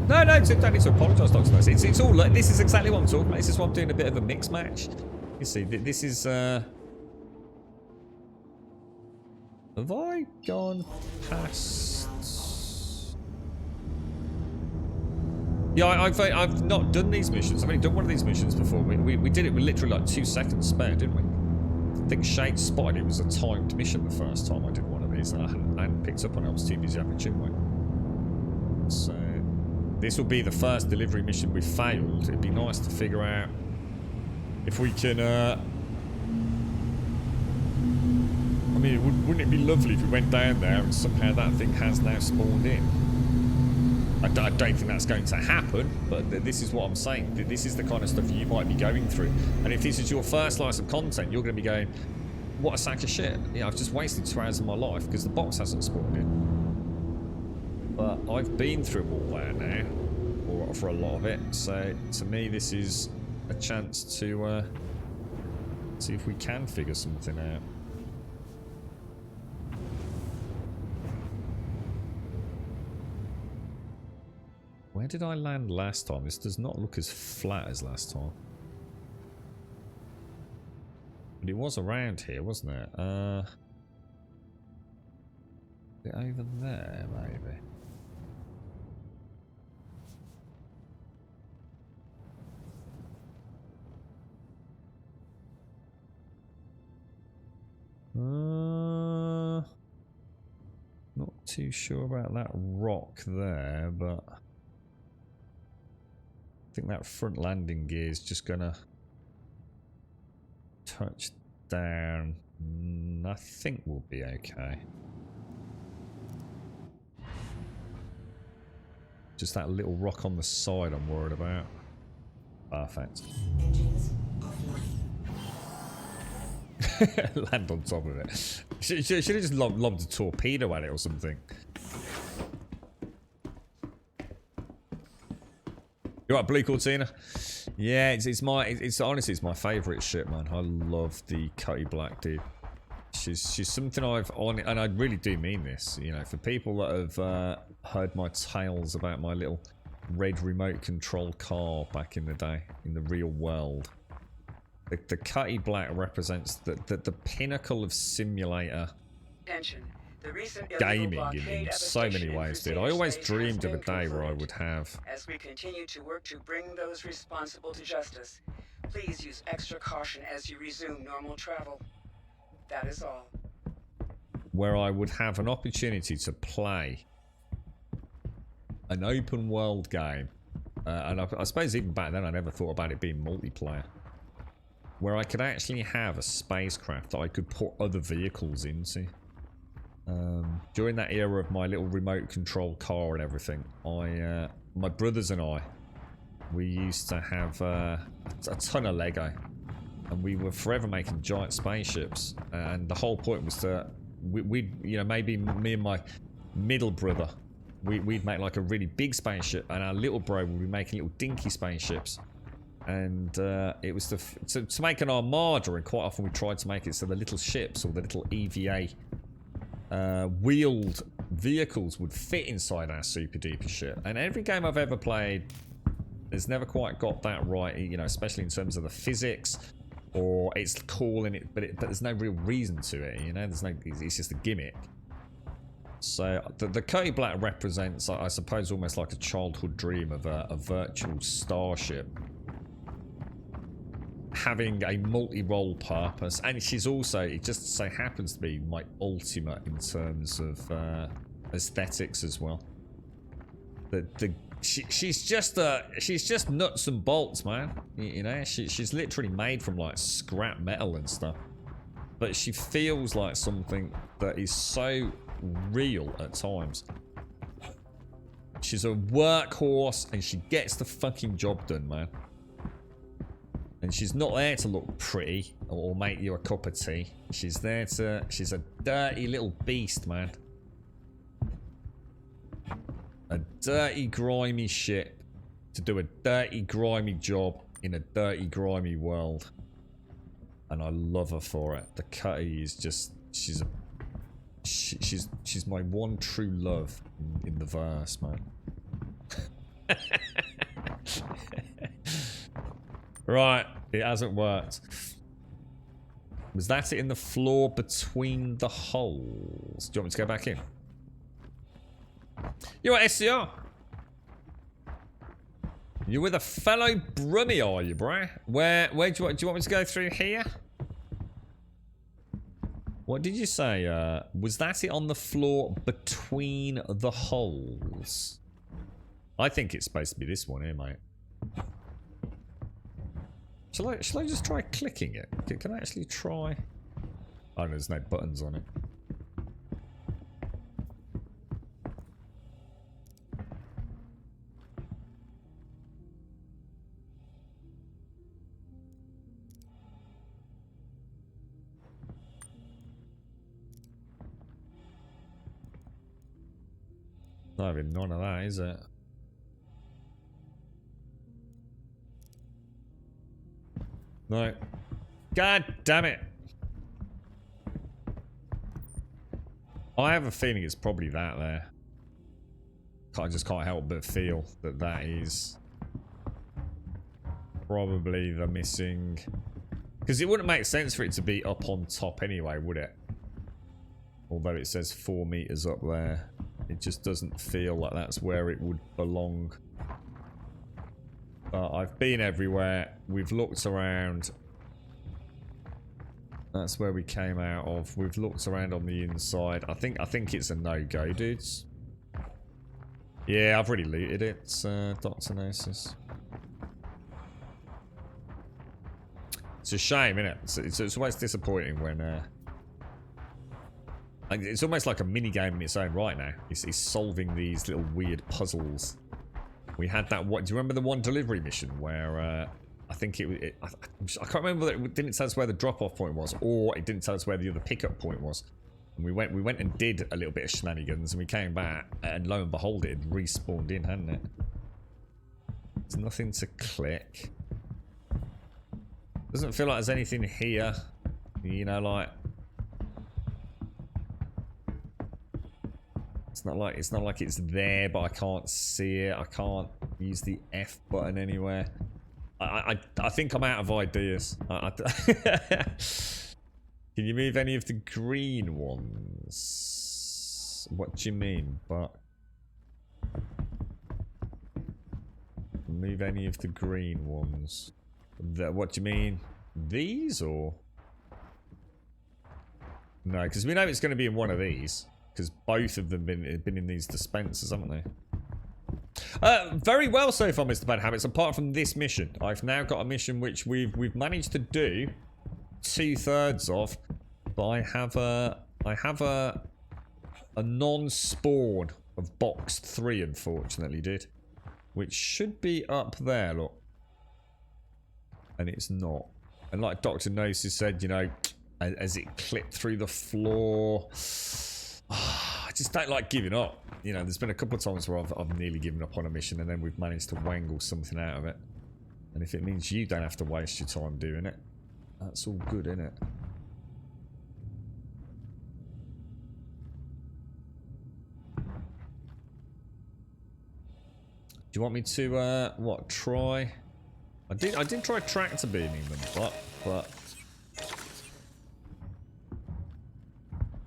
Speaker 2: No, don't need to apologise, Dr. Mercy. It's all, this is exactly what I'm talking about. This is why I'm doing a bit of a mix match. You see, this is, have I gone past? Yeah, I've not done these missions. I've only done one of these missions before. We did it with literally like 2 seconds spare, didn't we? I think Shade spotted it was a timed mission the first time I did one of these, and I hadn't picked up on it. I was too busy having a chinwag. So this will be the first delivery mission we've failed. It'd be nice to figure out if we can, I mean, wouldn't it be lovely if we went down there and somehow that thing has now spawned in? I don't think that's going to happen, but this is what I'm saying. This is the kind of stuff you might be going through. And if this is your first slice of content, you're going to be going, what a sack of shit. You know, I've just wasted 2 hours of my life because the box hasn't spawned in. But I've been through all that now, or for a lot of it. So to me, this is a chance to see if we can figure something out. Where did I land last time? This does not look as flat as last time. But it was around here, wasn't it? A bit over there, maybe. Not too sure about that rock there, but I think that front landing gear is just gonna touch down. I think we'll be okay. Just that little rock on the side I'm worried about. Perfect.
Speaker 3: Engines offline.
Speaker 2: Land on top of it. Should have just lobbed a torpedo at it or something. You right, Blue Cortina? Yeah, it's honestly it's my favourite ship, man. I love the Cutty Black, dude. She's something I've on, and I really do mean this. You know, for people that have heard my tales about my little red remote control car back in the day in the real world. The Cutty Black represents the pinnacle of simulator gaming in so many ways, dude. I always dreamed of a day where I would have.
Speaker 7: As we continue to work to bring those responsible to justice, please use extra caution as you resume normal travel. That is all.
Speaker 2: Where I would have an opportunity to play an open world game, and I suppose even back then I never thought about it being multiplayer. Where I could actually have a spacecraft that I could put other vehicles into. During that era of my little remote control car and everything, my brothers and I, we used to have a ton of Lego, and we were forever making giant spaceships. And the whole point was that you know, maybe me and my middle brother, we'd make like a really big spaceship, and our little bro would be making little dinky spaceships. And it was to make an armada, and quite often we tried to make it so the little ships or the little EVA wheeled vehicles would fit inside our super duper ship. And every game I've ever played has never quite got that right, you know, especially in terms of the physics, or it's cool in it, but there's no real reason to it, you know. It's just a gimmick. So the Cutty Black represents, I suppose, almost like a childhood dream of a virtual starship having a multi-role purpose, and she's also, it just so happens to be my ultimate in terms of aesthetics as well. The she's just nuts and bolts, man. You know, she's literally made from like scrap metal and stuff. But she feels like something that is so real at times. She's a workhorse and she gets the fucking job done, man. And she's not there to look pretty or make you a cup of tea. She's there to... She's a dirty little beast, man. A dirty, grimy ship to do a dirty, grimy job in a dirty, grimy world. And I love her for it. The Cutty is just... She's my one true love in the verse, man. Right, it hasn't worked. Was that it in the floor between the holes? Do you want me to go back in? You're at SCR. You're with a fellow Brummy, are you, bruh? Where do you want me to go through here? What did you say? Was that it on the floor between the holes? I think it's supposed to be this one here, mate. Shall I just try clicking it? Can I actually try? Oh, there's no buttons on it. Not having none of that, is it? No. God damn it. I have a feeling it's probably that there. I just can't help but feel that that is probably the missing... Because it wouldn't make sense for it to be up on top anyway, would it? Although it says 4 meters up there. It just doesn't feel like that's where it would belong. I've been everywhere. We've looked around. That's where we came out of. We've looked around on the inside. I think it's a no-go, dudes. Yeah, I've already looted it, Dr. Gnosis. It's a shame, isn't it? It's always disappointing when... it's almost like a mini-game in its own right now. It's solving these little weird puzzles. We had that... Do you remember the one delivery mission where... I think I can't remember that it didn't tell us where the drop-off point was, or it didn't tell us where the other pickup point was. And we went and did a little bit of shenanigans, and we came back, and lo and behold, it had respawned in, hadn't it? There's nothing to click. Doesn't feel like there's anything here. You know, like... It's not like it's there, but I can't see it. I can't use the F button anywhere. I think I'm out of ideas. Can you move any of the green ones? What do you mean, but move any of the green ones? What do you mean? These or no? Because we know it's going to be in one of these. Because both of them been in these dispensers, haven't they? Very well so far, Mr. Bad Habits. Apart from this mission, I've now got a mission which we've managed to do 2/3 of, but I have a non-spawn of box 3, unfortunately, dude, which should be up there. Look, and it's not. And like Dr. Gnosis said, you know, as it clipped through the floor. I just don't like giving up. You know, there's been a couple of times where I've nearly given up on a mission and then we've managed to wangle something out of it. And if it means you don't have to waste your time doing it, that's all good, isn't it? Do you want me to, what, try? I did try tractor beaming them, but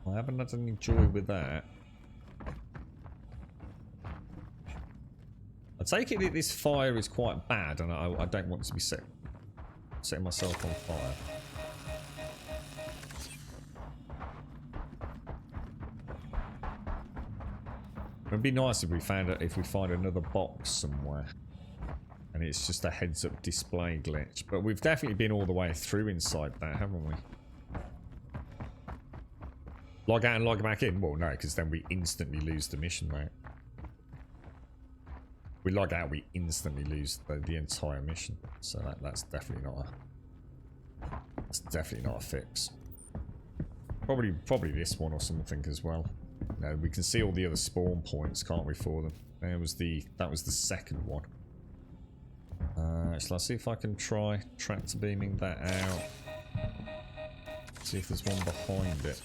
Speaker 2: I haven't had any joy with that. I take it that this fire is quite bad, and I don't want to be setting myself on fire. It'd be nice if we find another box somewhere. And it's just a heads-up display glitch. But we've definitely been all the way through inside that, haven't we? Log out and log back in? Well, no, because then we instantly lose the mission, mate. We log out, we instantly lose the entire mission. So that's definitely not a fix. Probably this one or something as well. No, we can see all the other spawn points, can't we, for them? That was the second one. Shall I see if I can try tractor beaming that out? See if there's one behind it.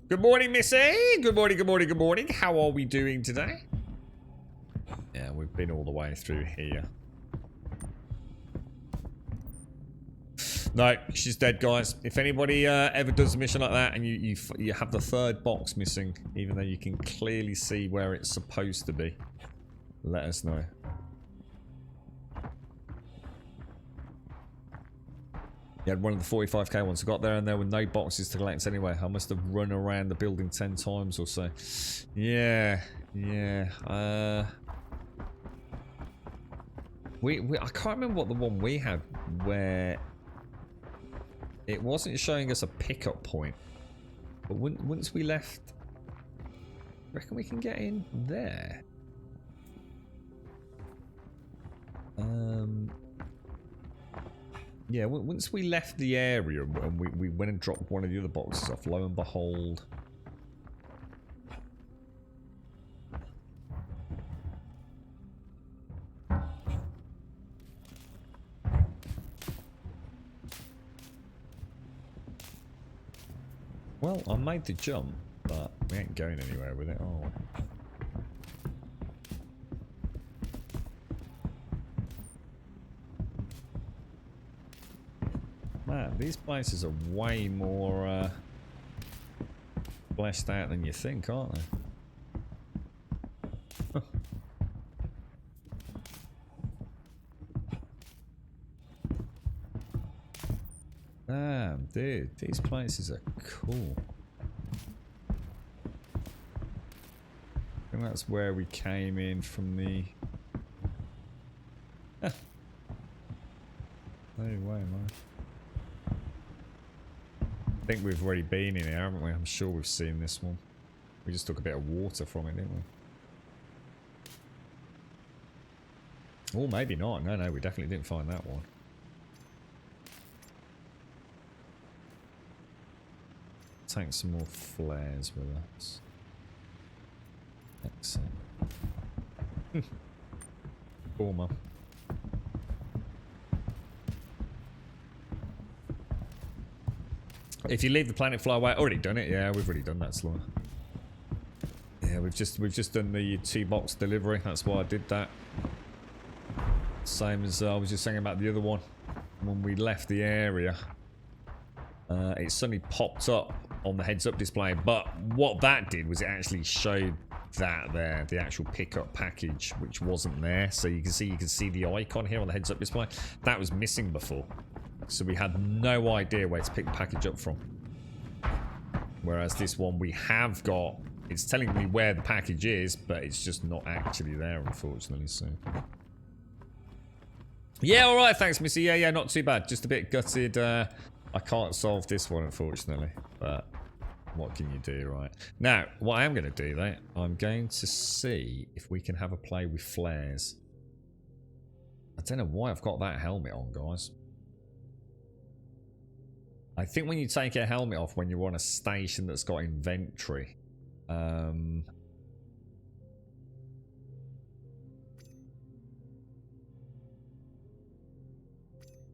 Speaker 2: Good morning, Missy! Good morning, good morning, good morning. How are we doing today? Yeah, we've been all the way through here. No, she's dead, guys. If anybody ever does a mission like that and you have the third box missing, even though you can clearly see where it's supposed to be, let us know. You had one of the 45k ones. I got there and there were no boxes to collect anyway. I must have run around the building 10 times or so. Yeah. I can't remember what the one we had where it wasn't showing us a pickup point. But once we left, I reckon we can get in there. Yeah, once we left the area and we went and dropped one of the other boxes off, lo and behold. Well, I made the jump, but we ain't going anywhere with it, are we? Man, these places are way more fleshed out than you think, aren't they? Damn, dude, these places are cool. I think that's where we came in from the... No way, man. I think we've already been in here, haven't we? I'm sure we've seen this one. We just took a bit of water from it, didn't we? Oh, maybe not. No, we definitely didn't find that one. Take some more flares with us. Excellent. Former. If you leave the planet, fly away. Already done it. Yeah, we've already done that, Slaughter. Yeah, we've just done the 2-box delivery. That's why I did that. Same as I was just saying about the other one. When we left the area, it suddenly popped up on the heads-up display. But what that did was it actually showed that there, the actual pickup package, which wasn't there. So you can see the icon here on the heads-up display. That was missing before. So we had no idea where to pick the package up from. Whereas this one we have got, it's telling me where the package is, but it's just not actually there, unfortunately. So yeah, alright, thanks, Missy. Yeah, not too bad. Just a bit gutted. I can't solve this one, unfortunately. But what can you do, right? Now, what I am going to do, though, I'm going to see if we can have a play with flares. I don't know why I've got that helmet on, guys. I think when you take a helmet off when you're on a station that's got inventory,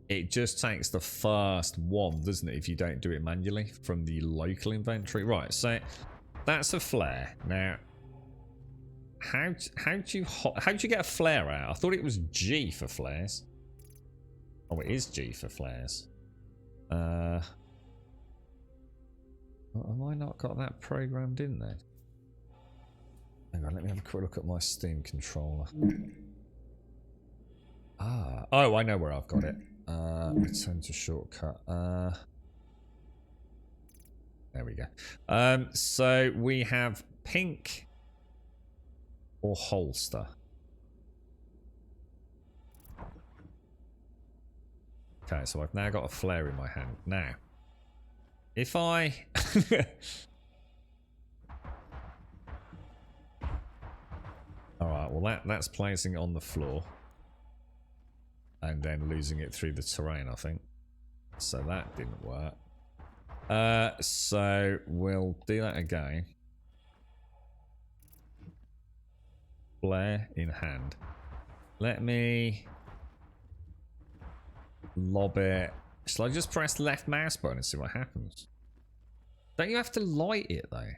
Speaker 2: it just takes the first one, doesn't it, if you don't do it manually from the local inventory. Right, so that's a flare. Now, how'd you get a flare out? I thought it was G for flares. Oh, it is G for flares. Have I not got that programmed in there? Hang on, let me have a quick look at my Steam controller. Oh, I know where I've got it. Return to shortcut. There we go. So we have pink or holster. Okay, so I've now got a flare in my hand. Now, if I... Alright, well that's placing it on the floor. And then losing it through the terrain, I think. So that didn't work. So we'll do that again. Flare in hand. Let me lob it. Shall I just press the left mouse button and see what happens? Don't you have to light it though?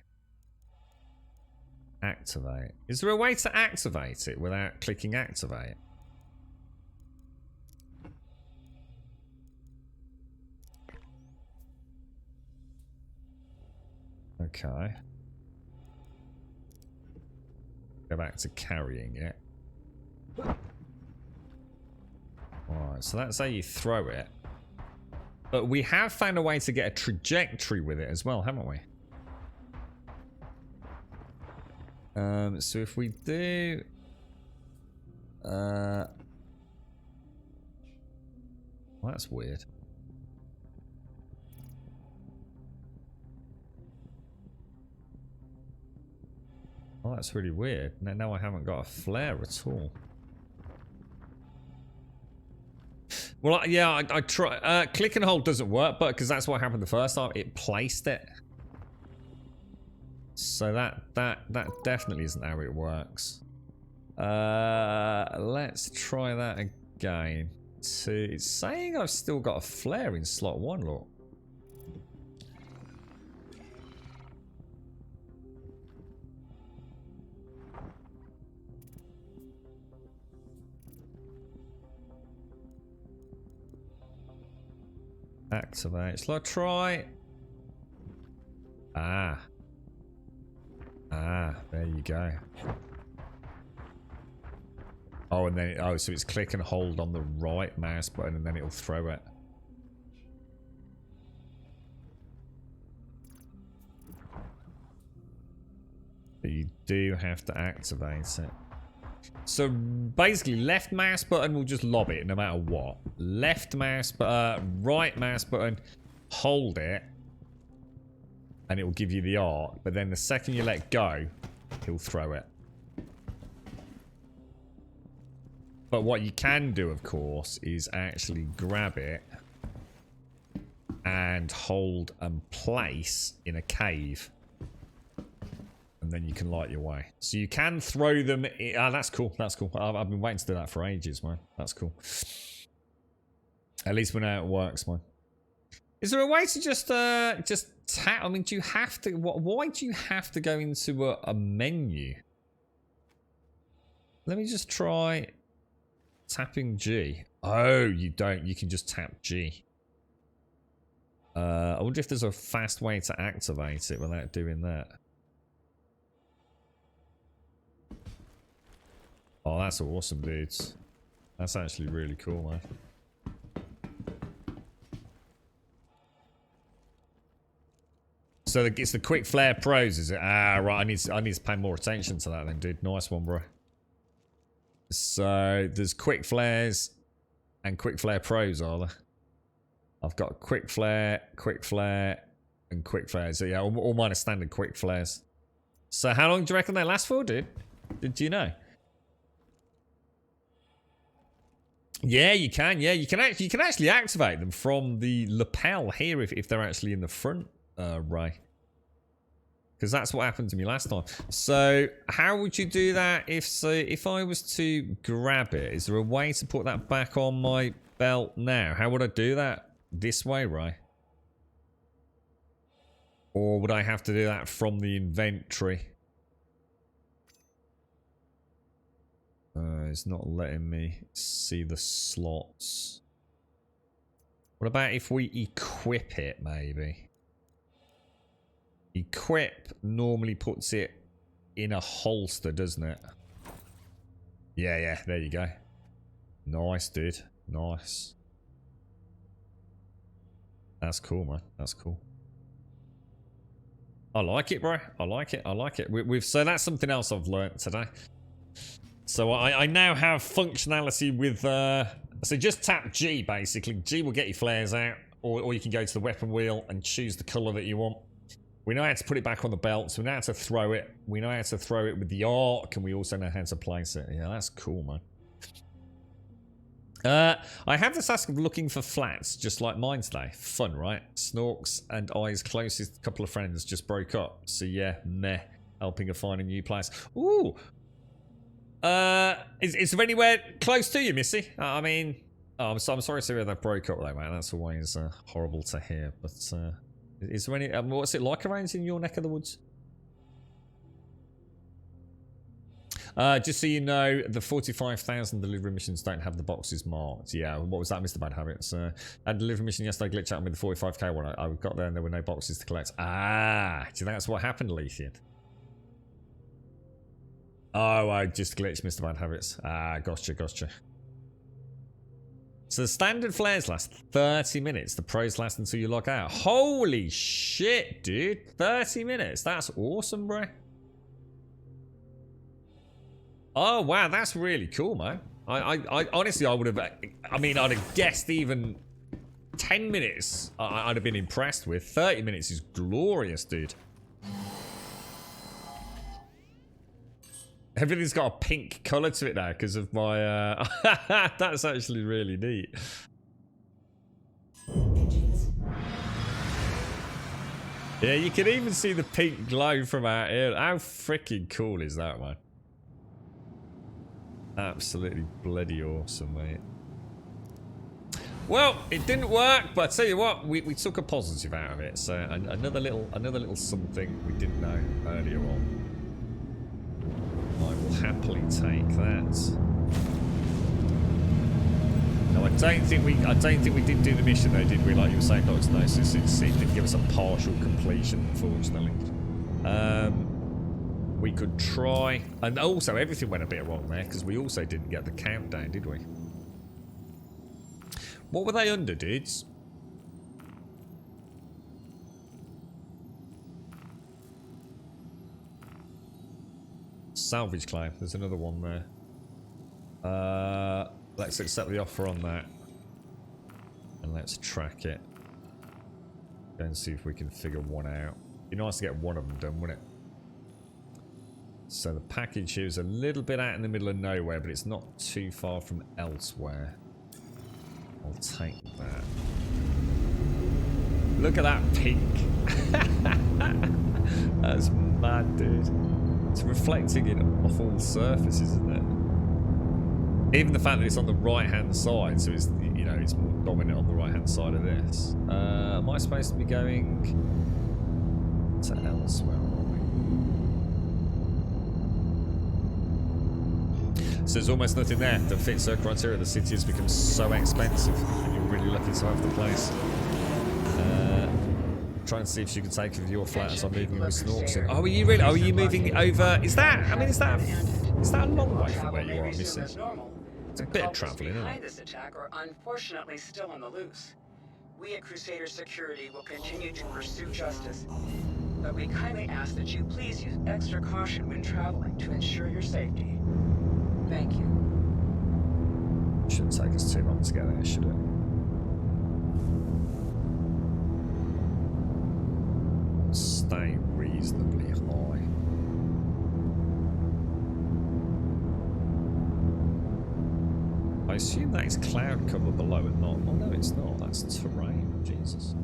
Speaker 2: Activate. Is there a way to activate it without clicking activate? Okay. Go back to carrying it. Alright, so that's how you throw it. But we have found a way to get a trajectory with it as well, haven't we? So if we do... well, that's weird. Oh, that's really weird. Now I haven't got a flare at all. Well, yeah, I try. Click and hold doesn't work, but because that's what happened the first time, it placed it. So that definitely isn't how it works. Let's try that again. It's saying I've still got a flare in slot 1, look. Activate. Shall I try? Ah, there you go. Oh, and then so it's click and hold on the right mouse button, and then it'll throw it. But you do have to activate it. So basically, left mouse button will just lob it no matter what. Left mouse button, right mouse button, hold it, and it will give you the arc. But then the second you let go, he'll throw it. But what you can do, of course, is actually grab it and hold and place in a cave. And then you can light your way. So you can throw them... that's cool. That's cool. I've been waiting to do that for ages, man. That's cool. At least we know how it works, man. Is there a way to just tap? I mean, do you have to... Why do you have to go into a menu? Let me just try tapping G. Oh, you don't. You can just tap G. I wonder if there's a fast way to activate it without doing that. Oh, that's awesome, dudes. That's actually really cool, man. So it's the quick flare pros, is it? Ah, right. I need to pay more attention to that then, dude. Nice one, bro. So there's quick flares and quick flare pros, are there? I've got quick flare, and quick flares. So yeah, all mine are standard quick flares. So how long do you reckon they last for, dude? Do you know? Yeah, you can. Yeah, you can actually activate them from the lapel here if they're actually in the front ray. Because that's what happened to me last time. So how would you do that if I was to grab it? Is there a way to put that back on my belt now? How would I do that? This way, Ray? Or would I have to do that from the inventory? It's not letting me see the slots. What about if we equip it, maybe? Equip normally puts it in a holster, doesn't it? Yeah, there you go. Nice, dude. Nice. That's cool, man. That's cool. I like it, bro. I like it. I like it. We've so that's something else I've learnt today. So I now have functionality with so just tap G basically. G will get your flares out, or you can go to the weapon wheel and choose the colour that you want. We know how to put it back on the belt, so we know how to throw it. We know how to throw it with the arc, and we also know how to place it. Yeah, that's cool, man. I have this task of looking for flats, just like mine today. Fun, right? Snorks and I's closest couple of friends just broke up. So yeah, meh. Helping her find a new place. Ooh! Is there anywhere close to you, Missy? I mean... Oh, I'm sorry to hear they broke up though, man. That's always horrible to hear. But, is there any... what's it like around in your neck of the woods? Just so you know, the 45,000 delivery missions don't have the boxes marked. Yeah, what was that, Mr. Bad Habits? A delivery mission yesterday glitched out with the 45k one. I got there and there were no boxes to collect. Ah, do you think that's what happened, Lethian? Oh, I just glitched, Mr. Bad Habits. Ah, gotcha. So the standard flares last 30 minutes. The pros last until you log out. Holy shit, dude. 30 minutes. That's awesome, bro. Oh, wow. That's really cool, man. I honestly, I would have... I mean, I'd have guessed even 10 minutes I'd have been impressed with. 30 minutes is glorious, dude. Everything's got a pink colour to it now because of my... That's actually really neat. Yeah, you can even see the pink glow from out here. How freaking cool is that, man? Absolutely bloody awesome, mate. Well, it didn't work, but I tell you what, we took a positive out of it. So another little something we didn't know earlier on. I will happily take that. No, I don't think we did do the mission though, did we? Like you were saying, Dr. Gnosis, it did give us a partial completion, unfortunately. We could try, and also everything went a bit wrong there because we also didn't get the countdown, did we? What were they under, dudes? Salvage claim. There's another one there. Let's accept the offer on that. And let's track it. Go and see if we can figure one out. Be nice to get one of them done, wouldn't it? So the package here is a little bit out in the middle of nowhere, but it's not too far from elsewhere. I'll take that. Look at that pink. That's mad, dude. It's reflecting it off all the surfaces, isn't it? Even the fact that it's on the right-hand side, so it's, you know, it's more dominant on the right-hand side of this. Am I supposed to be going to elsewhere? So there's almost nothing there that fits her criteria. The city has become so expensive, and you're really lucky to have the place. Trying to see if she can take over your flat as I'm moving with Snorks in. Oh, are you really? Oh, are you moving over? Is that? I mean, is that a long way from where you are, Missy? It's a bit of travelling, isn't it?
Speaker 7: This attack are unfortunately still on the loose. We at Crusader Security will continue to pursue justice, but we kindly ask that you please use extra caution when traveling to ensure your safety. Thank you.
Speaker 2: Shouldn't take us too long to get there, should it? Stay reasonably high. I assume that is cloud cover below and not. Oh no, it's not. That's terrain. Jesus.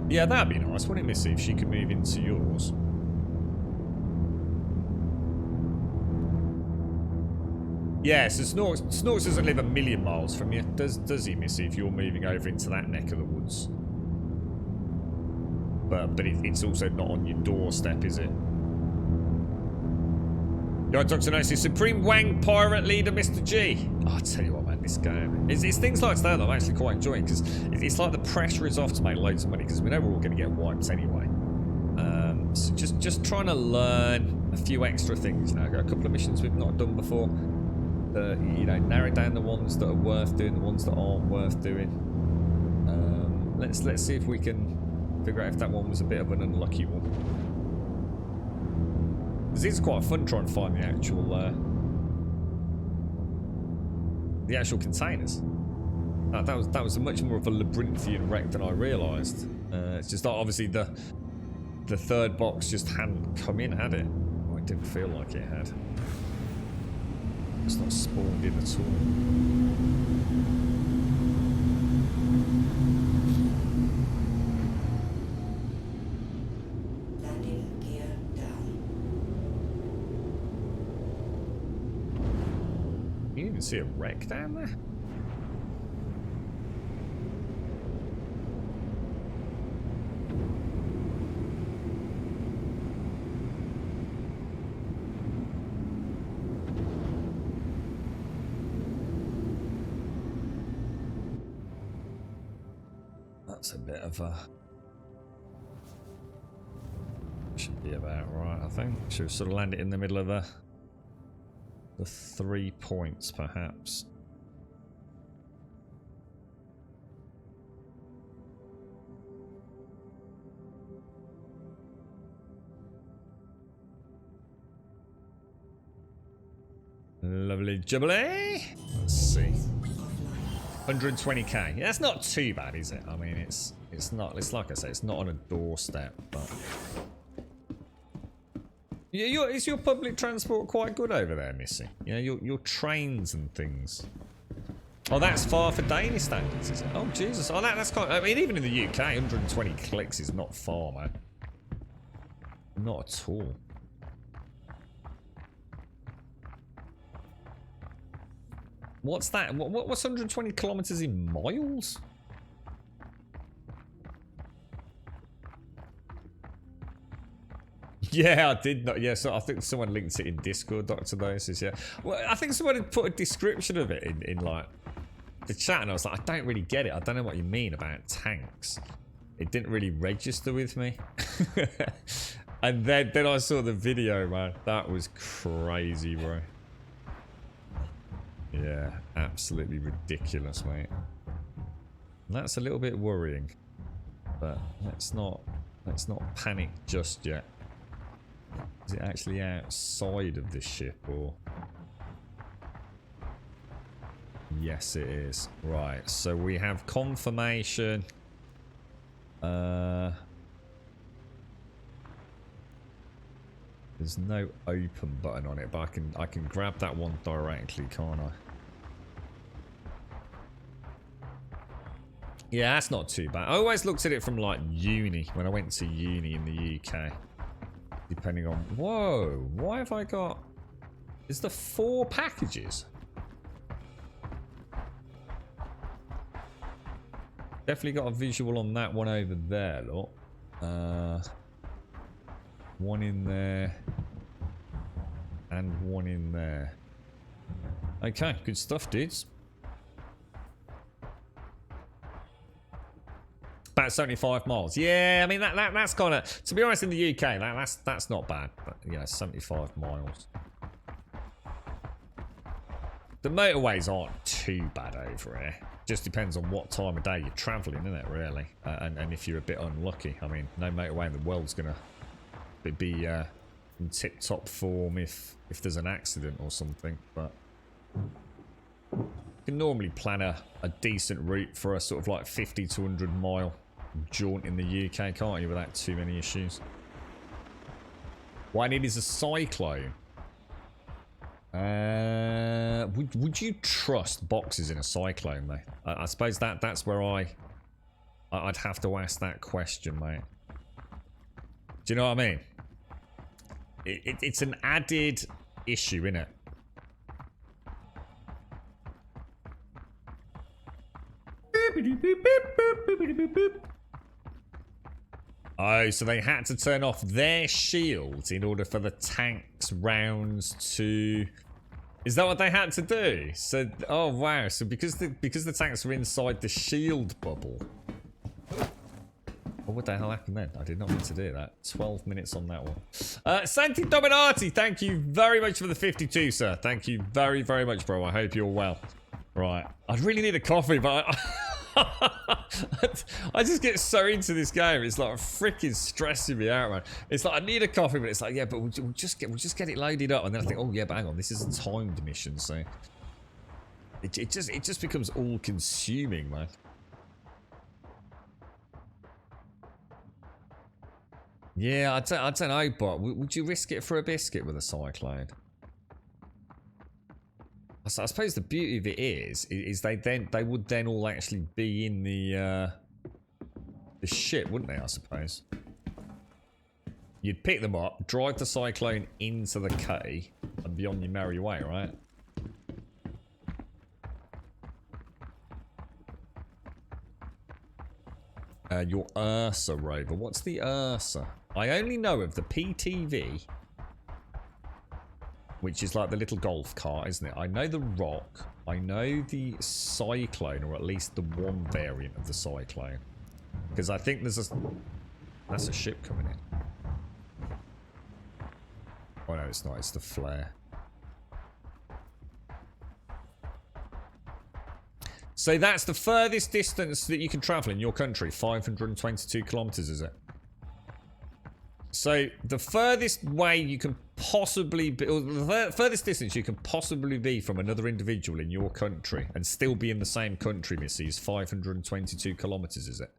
Speaker 2: Yeah, that'd be nice, wouldn't it, Missy, if she could move into yours? Yeah, so Snorks doesn't live a million miles from you, does he, Missy, if you're moving over into that neck of the woods? But it's also not on your doorstep, is it? Yo, Dr. Nosy, Supreme Wang Pirate Leader, Mr. G. Oh, I tell you what, man, this game. It's things like that I'm actually quite enjoying, because it's like the pressure is off to make loads of money, because we know we're all going to get wiped anyway. So just trying to learn a few extra things, you know. Got a couple of missions we've not done before. You know, narrow down the ones that are worth doing, the ones that aren't worth doing. let's see if we can figure out if that one was a bit of an unlucky one. Because it's quite fun trying to find the actual containers. That was much more of a labyrinthian wreck than I realised. It's just that obviously the third box just hadn't come in, had it? Oh, it didn't feel like it had. It's not spawned in at all.
Speaker 3: Landing gear down.
Speaker 2: You didn't see a wreck down there? That's a bit of a... Should be about right, I think. Should sort of land it in the middle of the 3 points, perhaps. Lovely jubbly. Let's see. 120k. Yeah, that's not too bad, is it? I mean, it's not. It's like I say, it's not on a doorstep, but yeah, is your public transport quite good over there, Missy? You know, your trains and things. Oh, that's far for Danish standards, is it? Oh, Jesus. Oh, that's quite. I mean, even in the UK, 120 clicks is not far, man. Not at all. What's that? What's 120 kilometers in miles? Yeah, I did not. Yeah, so I think someone linked it in Discord, Dr. Dosis, yeah. Well, I think someone had put a description of it in like the chat, and I was like, I don't really get it. I don't know what you mean about tanks. It didn't really register with me. And then I saw the video, man. That was crazy, bro. Yeah, absolutely ridiculous, mate. And that's a little bit worrying, but let's not panic just yet. Is it actually outside of this ship, or? Yes, it is. Right, so we have confirmation. There's no open button on it, but I can grab that one directly, can't I? Yeah, that's not too bad. I always looked at it from like uni, when I went to uni in the UK. Depending on... Whoa, why have I got... Is there 4 packages? Definitely got a visual on that one over there, look. One in there. And one in there. Okay, good stuff, dudes. About 75 miles. Yeah, I mean that's kind of, to be honest, in the UK, that's not bad. But yeah, 75 miles. The motorways aren't too bad over here. Just depends on what time of day you're travelling, isn't it? Really, and if you're a bit unlucky. I mean, no motorway in the world's gonna be in tip-top form if there's an accident or something. But you can normally plan a decent route for a sort of like 50 to 100 mile jaunt in the UK, can't you, without too many issues? What I need is a cyclone. Would you trust boxes in a cyclone, though? I suppose that's where I'd have to ask that question, mate. Do you know what I mean? It's an added issue, innit? Oh, so they had to turn off their shields in order for the tanks rounds to... Is that what they had to do? So, oh wow, so because the tanks were inside the shield bubble. What the hell happened then? I did not mean to do that. 12 minutes on that one. Santi Dominati, thank you very much for the 52, sir. Thank you very, very much, bro. I hope you're well. Right. I really need a coffee, but I just get so into this game. It's like freaking stressing me out, man. It's like I need a coffee, but it's like, yeah, but we'll just get it loaded up, and then I think, oh yeah, but hang on, this is a timed mission, so it just becomes all consuming, man. Yeah, I don't know, but would you risk it for a biscuit with a cyclone? I suppose the beauty of it is they would then all actually be in the ship, wouldn't they? I suppose you'd pick them up, drive the cyclone into the cutty, and be on your merry way, right? Your Ursa rover. What's the Ursa? I only know of the PTV, which is like the little golf cart, isn't it? I know the Rock. I know the Cyclone, or at least the one variant of the Cyclone. Because I think there's a... That's a ship coming in. Oh no, it's not. It's the Flare. So that's the furthest distance that you can travel in your country. 522 kilometers, is it? So the furthest way you can possibly be, or the furthest distance you can possibly be from another individual in your country and still be in the same country, Missy, is 522 kilometers, is it?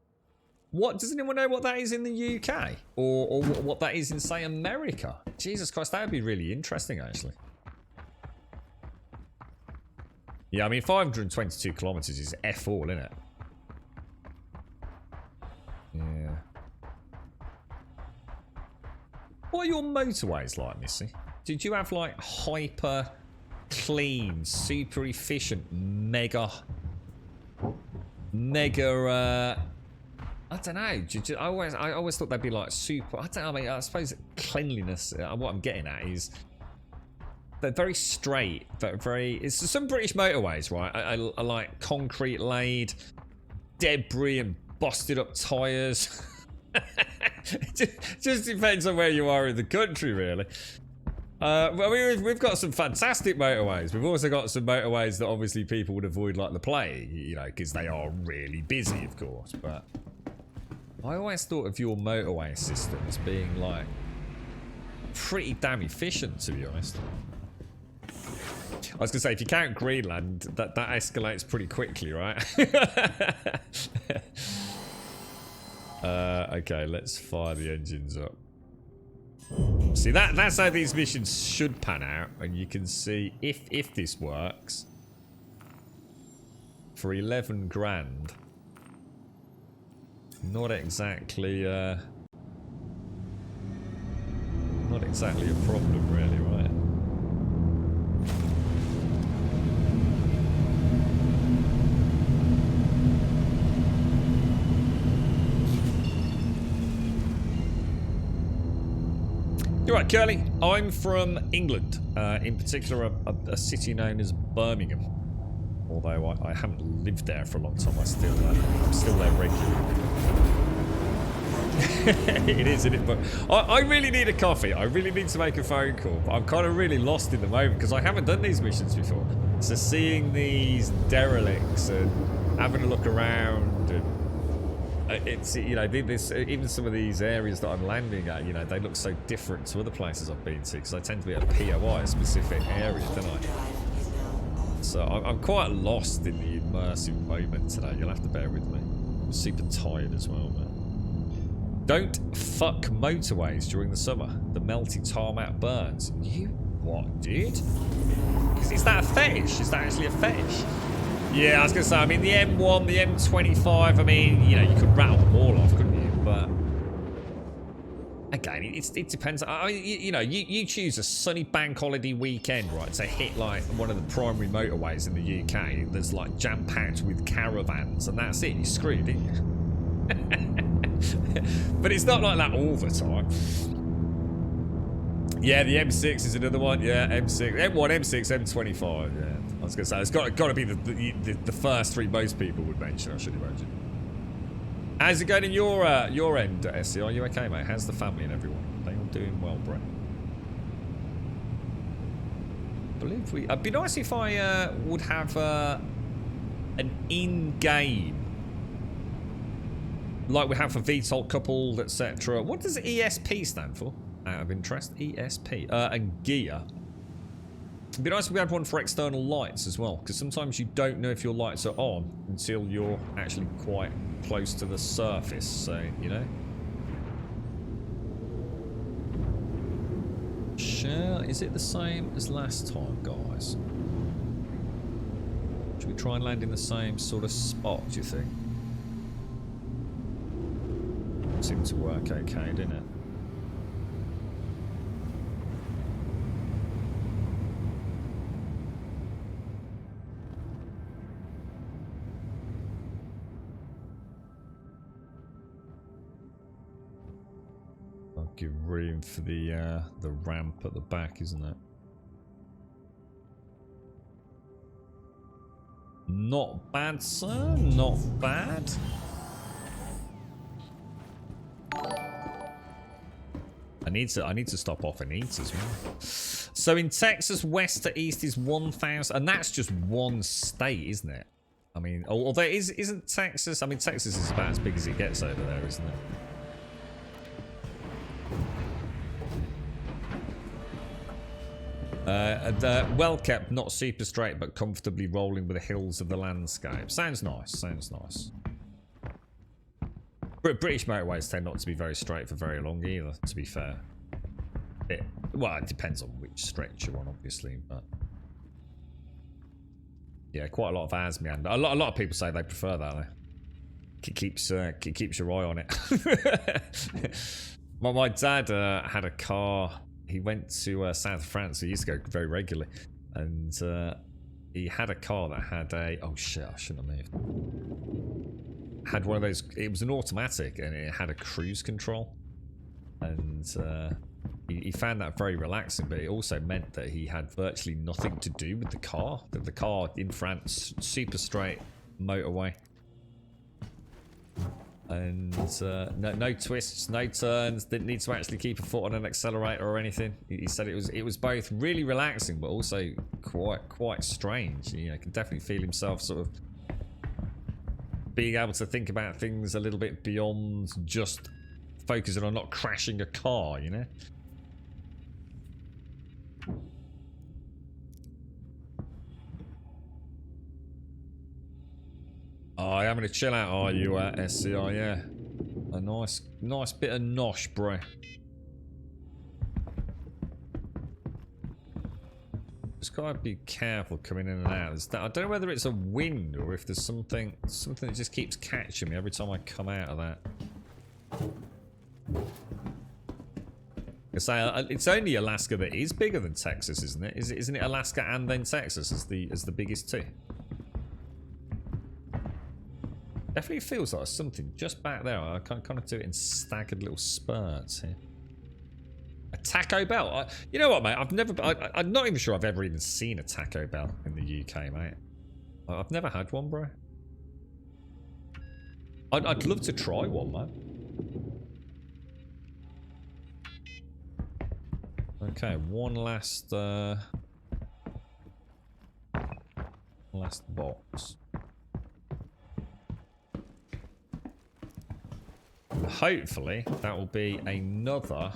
Speaker 2: What, does anyone know what that is in the UK? Or what that is in, say, America? Jesus Christ, that would be really interesting, actually. Yeah, I mean, 522 kilometers is F all, isn't it? Yeah. What are your motorways like, Missy? Did you have, like, hyper clean, super efficient, mega, I don't know. I always thought they'd be, like, super... I don't know, I mean, I suppose cleanliness, what I'm getting at is... They're very straight, but very... It's some British motorways, right? I like concrete laid, debris and busted up tyres. It just depends on where you are in the country, really. Well, we've got some fantastic motorways. We've also got some motorways that obviously people would avoid like the plague, you know, because they are really busy, of course. But I always thought of your motorway system as being like pretty damn efficient, to be honest. I was going to say, if you count Greenland, that escalates pretty quickly, right? Okay, let's fire the engines up. See, that's how these missions should pan out, and you can see if this works for 11 grand. Not exactly a problem, really, right? You're right, Curly. I'm from England, in particular a city known as Birmingham. Although I haven't lived there for a long time, I'm still there regularly. It is, isn't it? But I really need a coffee. I really need to make a phone call. But I'm kind of really lost in the moment because I haven't done these missions before. So seeing these derelicts and having a look around and it's, you know, this, even some of these areas that I'm landing at, you know, they look so different to other places I've been to because I tend to be at a POI, a specific area, don't I? So I'm quite lost in the immersive moment today. You'll have to bear with me. I'm super tired as well, man. Don't fuck motorways during the summer. The melty tarmac burns. You what, dude? Is that a fetish? Is that actually a fetish? Yeah, I was going to say, I mean, the M1, the M25, I mean, you know, you could rattle them all off, couldn't you? But, again, it depends. I mean, you know, you choose a sunny bank holiday weekend, right, to hit, like, one of the primary motorways in the UK that's, like, jam-packed with caravans, and that's it. You're screwed, ain't you? But it's not like that all the time. Yeah, the M6 is another one. Yeah, M6, M1, M6, M25, yeah. I was going to say, it's got to be the first three most people would mention, I should imagine. How's it going in your end, Essie? Are you okay, mate? How's the family and everyone? Are they all doing well, Brett? I believe it'd be nice if I would have an in-game like we have for VTOL coupled, etc. What does ESP stand for? Out of interest, ESP. And gear. It'd be nice if we had one for external lights as well, because sometimes you don't know if your lights are on until you're actually quite close to the surface, so, you know. Sure, is it the same as last time, guys? Should we try and land in the same sort of spot, do you think? Seemed to work okay, didn't it? I'll give room for the ramp at the back, isn't it? Not bad, sir. Not bad. I need to stop off and eat as well. So in Texas, west to east is 1,000, and that's just one state, isn't it? I mean, although isn't Texas? I mean, Texas is about as big as it gets over there, isn't it? Well kept, not super straight, but comfortably rolling with the hills of the landscape. Sounds nice. Sounds nice. British motorways tend not to be very straight for very long either, to be fair. Well, it depends on which stretch you're on, obviously, but yeah, quite a lot of ours meander. A lot of people say they prefer that. Though. It keeps your eye on it. My dad had a car. He went to south of France. He used to go very regularly, and he had a car that had a oh shit, I shouldn't have moved. Had one of those. It was an automatic, and it had a cruise control, and he found that very relaxing. But it also meant that he had virtually nothing to do with the car. That the car in France, super straight motorway, and no twists, no turns. Didn't need to actually keep a foot on an accelerator or anything. He said it was both really relaxing, but also quite strange. You know, can definitely feel himself sort of being able to think about things a little bit beyond just focusing on not crashing a car, you know? Oh, you're having a chill out, are you, SCR? Yeah. A nice bit of nosh, bro. Just gotta be careful coming in and out. I don't know whether it's a wind or if there's something that just keeps catching me every time I come out of that. It's only Alaska that is bigger than Texas, isn't it? Isn't it Alaska and then Texas as the biggest two? Definitely feels like there's something just back there. I can kind of do it in staggered little spurts here. A Taco Bell? You know what, mate? I'm not even sure I've ever even seen a Taco Bell in the UK, mate. I've never had one, bro. I'd love to try one, man. Okay, one last box. Hopefully, that will be another.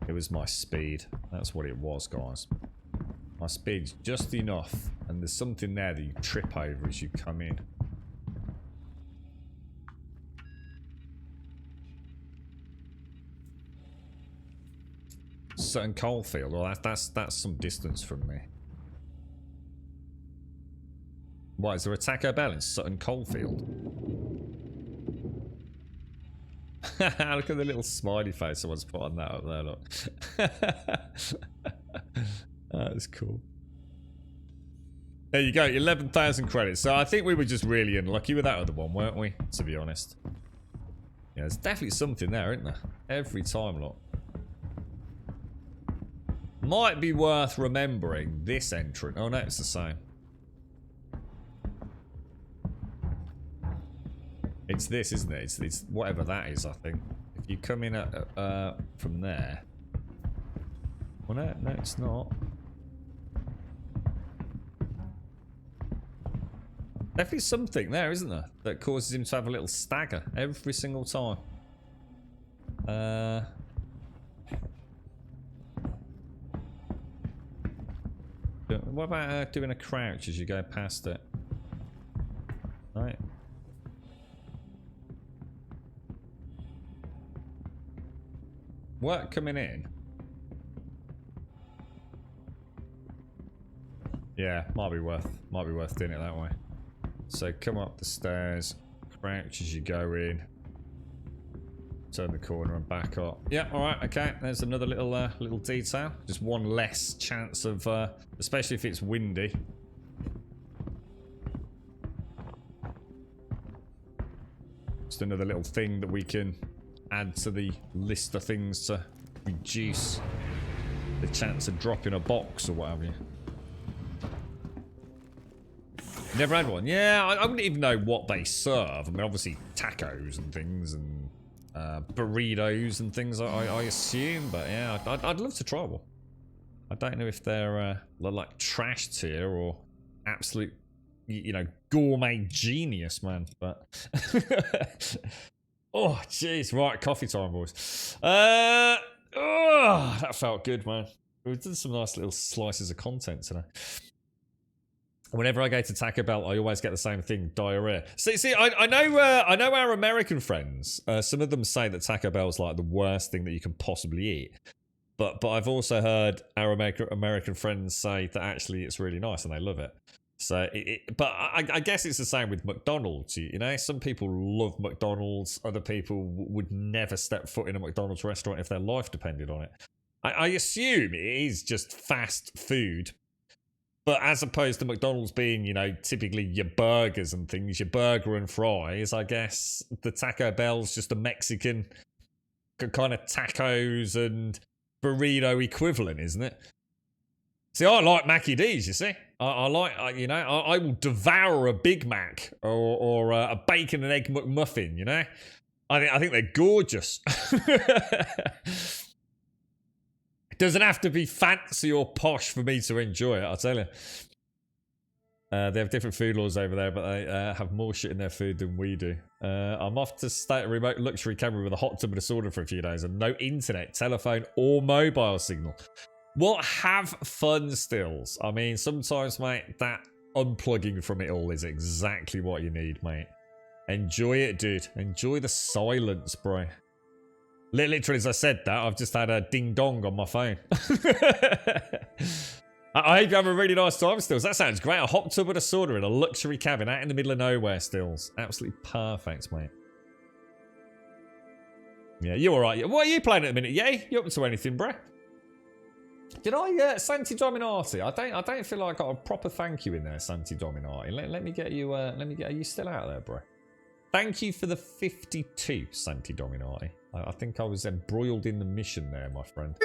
Speaker 2: It was my speed. That's what it was, guys. My speed's just enough, and there's something there that you trip over as you come in. Sutton Coalfield. Well, that's some distance from me. What, is there a Taco Bell in Sutton Coalfield? Look at the little smiley face someone's put on that up there, look. That's cool. There you go, 11,000 credits. So I think we were just really unlucky with that other one, weren't we? To be honest. Yeah, there's definitely something there, isn't there? Every time, look. Might be worth remembering this entrant. Oh no, it's the same. It's this, isn't it? It's whatever that is, I think. If you come in from there. Well, no, it's not. Definitely something there, isn't there? That causes him to have a little stagger every single time. What about doing a crouch as you go past it? Right. Work coming in. Yeah, might be worth doing it that way. So come up the stairs, crouch as you go in, turn the corner and back up. Yeah, all right, okay. There's another little detail. Just one less chance of, especially if it's windy. Just another little thing that we can add to the list of things to reduce the chance of dropping a box or what have you. Never had one. Yeah, I wouldn't even know what they serve. I mean, obviously tacos and things and burritos and things, I assume. But yeah, I'd love to try one. I don't know if they're like trash tier or absolute, you know, gourmet genius, man. But oh, jeez. Right, coffee time, boys. Oh, that felt good, man. We've done some nice little slices of content today. Whenever I go to Taco Bell, I always get the same thing: diarrhea. See, I know our American friends. Some of them say that Taco Bell's like the worst thing that you can possibly eat. But I've also heard our American friends say that actually it's really nice and they love it. So, but I guess it's the same with McDonald's. You know, some people love McDonald's. Other people would never step foot in a McDonald's restaurant if their life depended on it. I assume it is just fast food. But as opposed to McDonald's being, you know, typically your burgers and things, your burger and fries, I guess the Taco Bell's just a Mexican kind of tacos and burrito equivalent, isn't it? See, I like Mackie D's, you see. I like, you know, I will devour a Big Mac or a bacon and egg McMuffin, you know. I think they're gorgeous. It doesn't have to be fancy or posh for me to enjoy it, I'll tell you. They have different food laws over there, but they have more shit in their food than we do. I'm off to stay at a remote luxury cabin with a hot tub and a sauna for a few days and no internet, telephone or mobile signal. Well, have fun, Stills. I mean, sometimes, mate, that unplugging from it all is exactly what you need, mate. Enjoy it, dude. Enjoy the silence, bro. Literally, as I said that, I've just had a ding-dong on my phone. I hope you have a really nice time, Stills. That sounds great. A hot tub and a sauna in a luxury cabin out in the middle of nowhere, Stills. Absolutely perfect, mate. Yeah, you're alright. What are you playing at the minute? Yay? You up to anything, bruh? Did I, Santi Dominati? I don't feel like I got a proper thank you in there, Santi Dominati. Let me get you, are you still out there, bro? Thank you for the 52, Santi Dominati. I think I was embroiled in the mission there, my friend.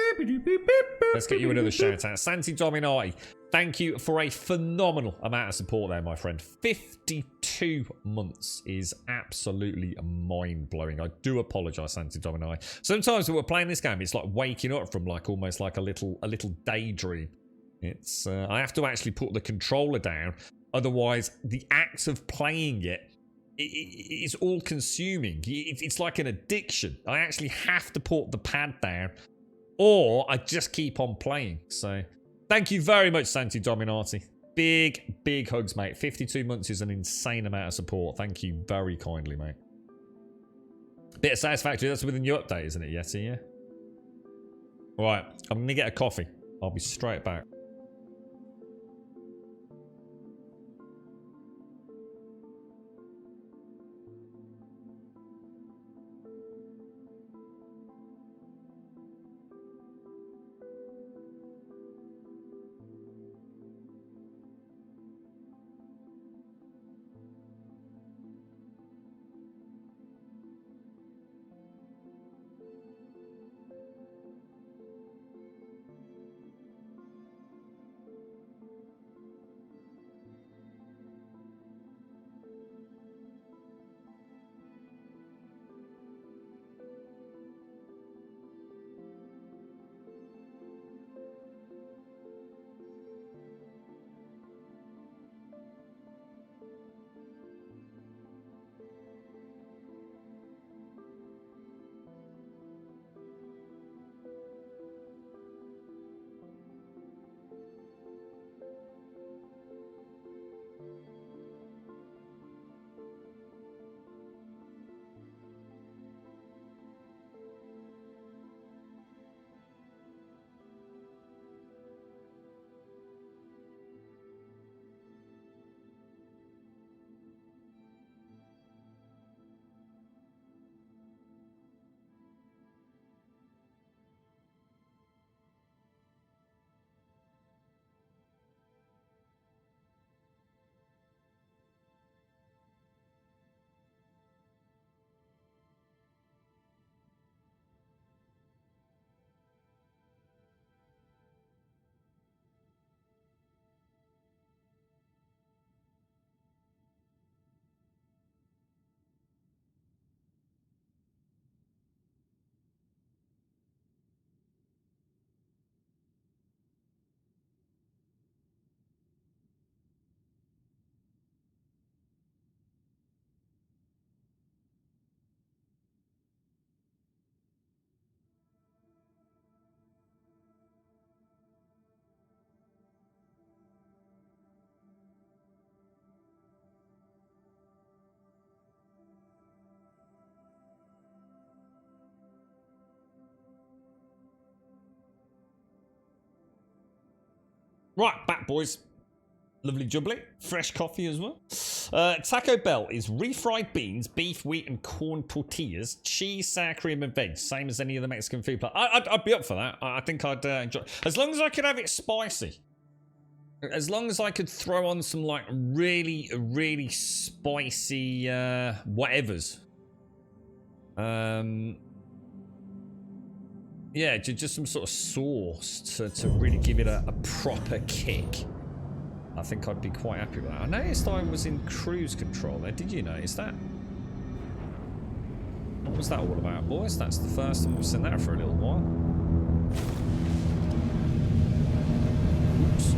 Speaker 2: Let's get you another shout out. Santi Dominati, thank you for a phenomenal amount of support there, my friend. 52 months is absolutely mind-blowing. I do apologise, Santi Dominati. Sometimes when we're playing this game, it's like waking up from like almost like a little daydream. It's I have to actually put the controller down, otherwise the act of playing it is all consuming. It's like an addiction. I actually have to put the pad down or I just keep on playing. So thank you very much, Santi Dominati. Big hugs, mate. 52 months is an insane amount of support. Thank you very kindly, mate. Bit of satisfactory. That's with a new update, isn't it, Yeti? Yeah. Right, I'm going to get a coffee. I'll be straight back. Right, back boys. Lovely jubbly. Fresh coffee as well. Taco Bell is refried beans, beef, wheat, and corn tortillas, cheese, sour cream, and veg. Same as any of the Mexican food. I'd be up for that. I think I'd enjoy. As long as I could have it spicy. As long as I could throw on some like really, really spicy whatevers. Yeah, just some sort of sauce to really give it a proper kick. I think I'd be quite happy with that. I noticed I was in cruise control there. Did you notice that? What was that all about, boys? That's the first time we've seen that for a little while. Oops.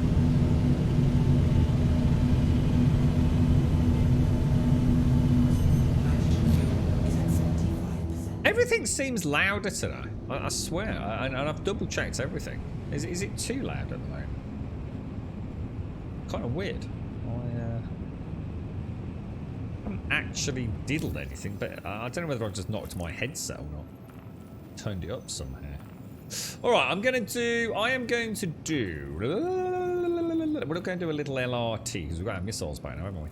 Speaker 2: Everything seems louder today. I swear. And I've double checked everything. Is it too loud at the moment? Kind of weird. I haven't actually diddled anything, but I don't know whether I've just knocked my headset or not. Toned it up somehow. Alright, I am going to do... We're going to do a little LRT, because we've got our missiles back now, haven't we?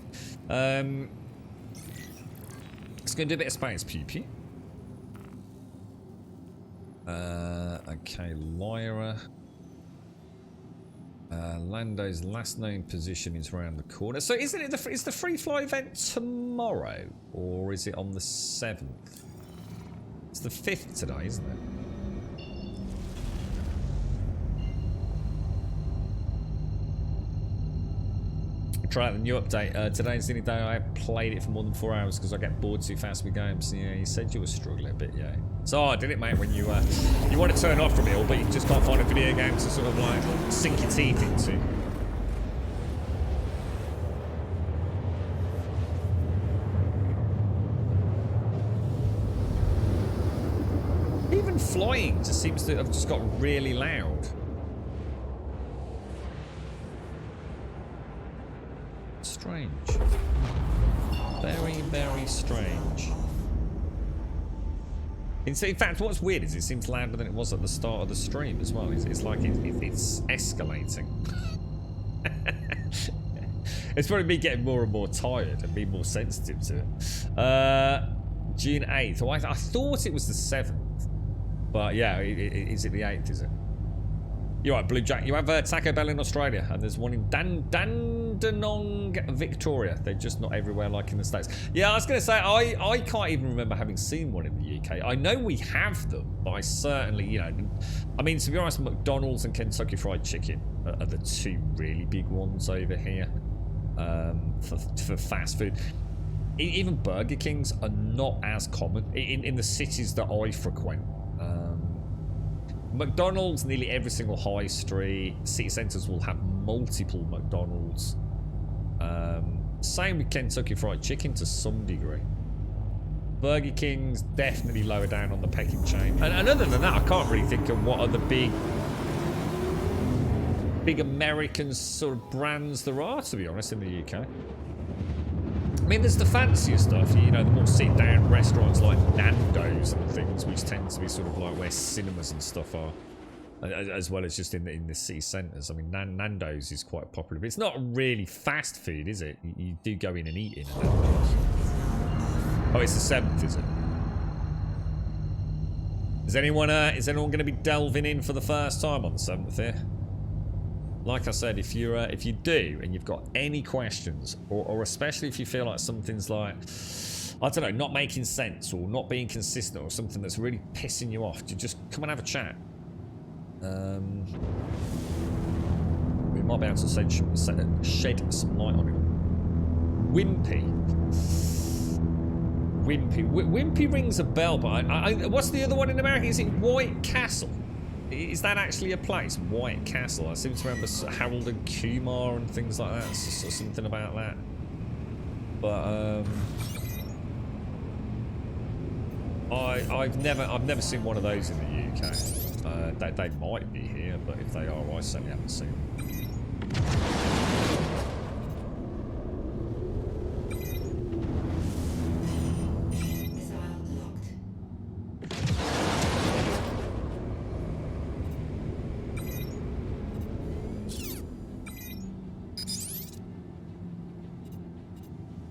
Speaker 2: It's going to do a bit of space pew-pew. Okay, Lyra. Lando's last known position is around the corner. So isn't it is the free fly event tomorrow? Or is it on the 7th? It's the 5th today, isn't it? Try out the new update. Today's the only day I played it for more than 4 hours because I get bored too fast with games. Yeah, you said you were struggling a bit, yeah. So I did it, mate, when you want to turn off from it all, but you just can't find a video game to sort of like sink your teeth into. Even flying just seems to have just got really loud. Strange. Very, very strange. In fact, what's weird is it seems louder than it was at the start of the stream as well. It's like it's escalating. It's probably me getting more and more tired and being more sensitive to it. June 8th. Oh, I thought it was the 7th. But yeah, is it the 8th, is it? You're right, Blue Jack. You have a Taco Bell in Australia, and there's one in Dandenong, Victoria. They're just not everywhere like in the States. Yeah, I was going to say, I can't even remember having seen one in the UK. I know we have them, but I certainly, you know... I mean, to be honest, McDonald's and Kentucky Fried Chicken are the two really big ones over here for fast food. Even Burger Kings are not as common in the cities that I frequent. McDonald's, nearly every single high street. City centres will have multiple McDonald's. Same with Kentucky Fried Chicken to some degree. Burger King's definitely lower down on the pecking chain. And other than that, I can't really think of what other big American sort of brands there are, to be honest, in the UK. I mean, there's the fancier stuff, you know, the more sit-down restaurants like Nando's and things, which tend to be sort of like where cinemas and stuff are, as well as just in the city centres. I mean, Nando's is quite popular, but it's not really fast food, is it? You do go in and eat in a Nando's. Oh, it's the 7th, is it? Is anyone going to be delving in for the first time on the 7th here? Like I said, if you do and you've got any questions, or especially if you feel like something's like, I don't know, not making sense or not being consistent or something that's really pissing you off, you just come and have a chat. We might be able to shed some light on it. Wimpy rings a bell, but what's the other one in America? Is it White Castle? Is that actually a place? White Castle. I seem to remember Harold and Kumar and things like that. Something about that. But I've never seen one of those in the UK. They might be here, but if they are, I certainly haven't seen them.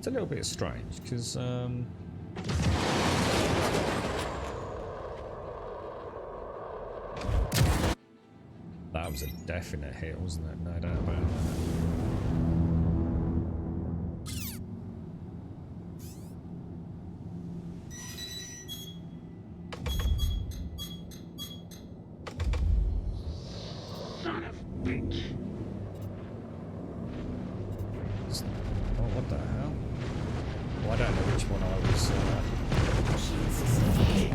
Speaker 2: a little bit strange because that was a definite hit, wasn't it? No doubt about it.
Speaker 9: Son of a bitch.
Speaker 2: Oh, what the hell? Well, I don't know which one I was.
Speaker 3: Shield system hit.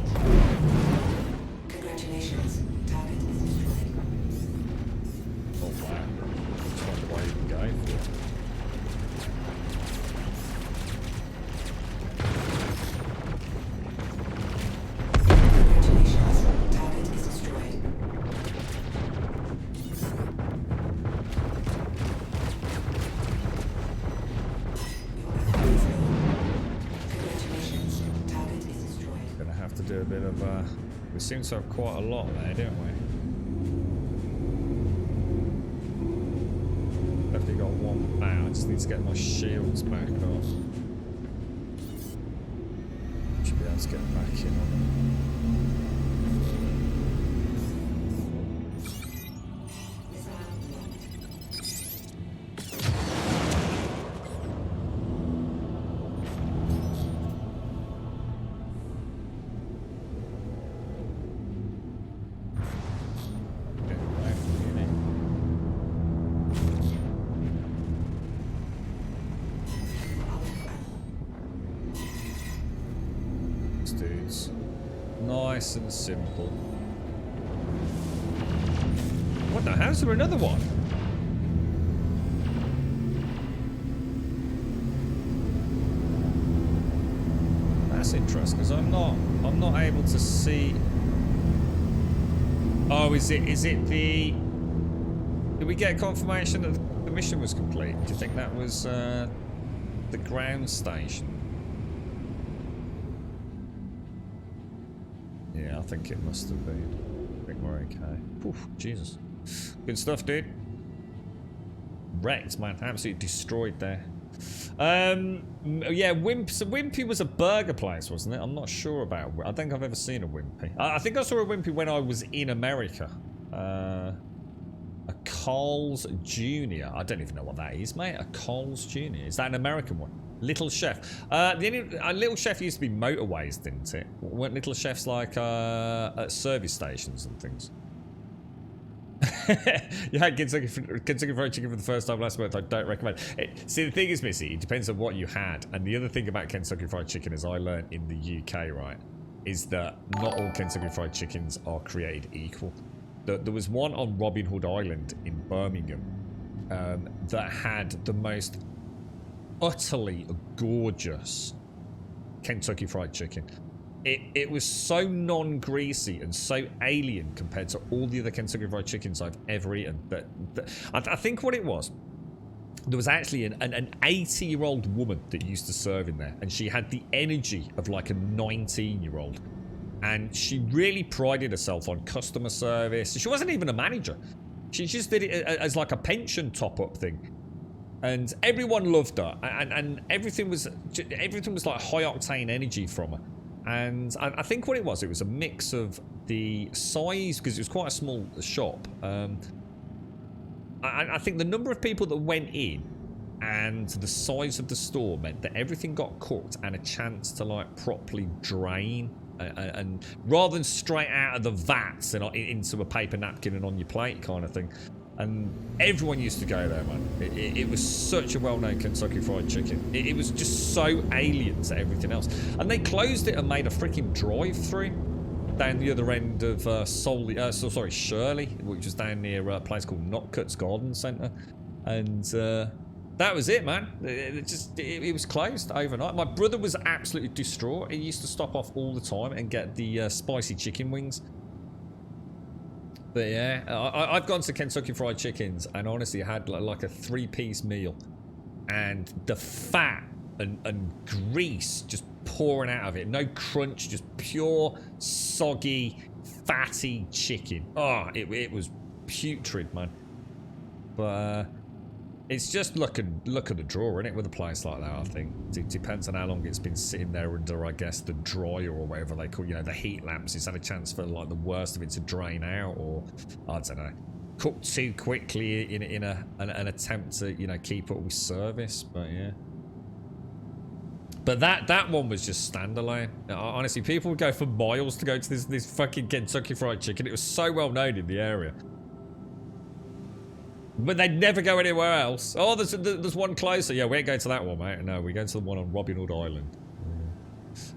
Speaker 3: Congratulations. Target is destroyed.
Speaker 2: Oh wow! Which one do I even go for?
Speaker 3: Congratulations. Target is destroyed. Congratulations. Target is destroyed.
Speaker 2: Gonna have to do a bit of. We seem to have quite a lot there, don't we? Definitely got one back. I just need to get my shields back off. Should be able to get back in on them. Get away from the unit. This dude's nice and simple. What the hell's there another one? That's interesting because I'm not able to see. Oh, is it the? Did we get confirmation that the mission was complete? Do you think that was the ground station? Yeah, I think it must have been. I think we're okay. Oof, Jesus. Good stuff, dude. Wrecked, man. Absolutely destroyed there. Yeah, Wimpy was a burger place, wasn't it? I'm not sure about. I don't think I've ever seen a Wimpy. I think I saw a Wimpy when I was in America. A Carl's Jr. I don't even know what that is, mate. A Carl's Jr. Is that an American one? Little Chef. Little Chef used to be motorways, didn't it? Weren't Little Chefs like at service stations and things? You had Kentucky Fried Chicken for the first time last month. I don't recommend it. See, the thing is, Missy, it depends on what you had. And the other thing about Kentucky Fried Chicken, as I learned in the UK, right, is that not all Kentucky Fried Chickens are created equal. There was one on Robin Hood Island in Birmingham that had the most utterly gorgeous Kentucky Fried Chicken. It was so non-greasy and so alien compared to all the other Kentucky Fried Chickens I've ever eaten. I think what it was, there was actually an 80-year-old woman that used to serve in there, and she had the energy of like a 19-year-old. And she really prided herself on customer service. She wasn't even a manager. She just did it as like a pension top-up thing. And everyone loved her. And everything was like high-octane energy from her. And I think what it was a mix of the size, because it was quite a small shop. I think the number of people that went in and the size of the store meant that everything got cooked and a chance to like properly drain. And rather than straight out of the vats and into a paper napkin and on your plate kind of thing. And everyone used to go there, man. It was such a well-known Kentucky Fried Chicken. It was just so alien to everything else. And they closed it and made a freaking drive-through down the other end of Shirley, which was down near a place called Notcutt's Garden Centre. And that was it, man. It was closed overnight. My brother was absolutely distraught. He used to stop off all the time and get the spicy chicken wings. But yeah, I've gone to Kentucky Fried Chickens and honestly had like a 3-piece meal, and the fat and grease just pouring out of it. No crunch, just pure soggy, fatty chicken. Oh, it was putrid, man. But It's just look at the draw, isn't it, with a place like that, I think. It depends on how long it's been sitting there under, I guess, the dryer or whatever they call, you know, the heat lamps. It's had a chance for, like, the worst of it to drain out, or, I don't know, cook too quickly in an attempt to, you know, keep up with service, but yeah. But that one was just standalone. Honestly, people would go for miles to go to this fucking Kentucky Fried Chicken. It was so well known in the area. But they'd never go anywhere else. Oh, there's one closer. Yeah, we ain't going to that one, mate. No, we're going to the one on Robin Hood Island.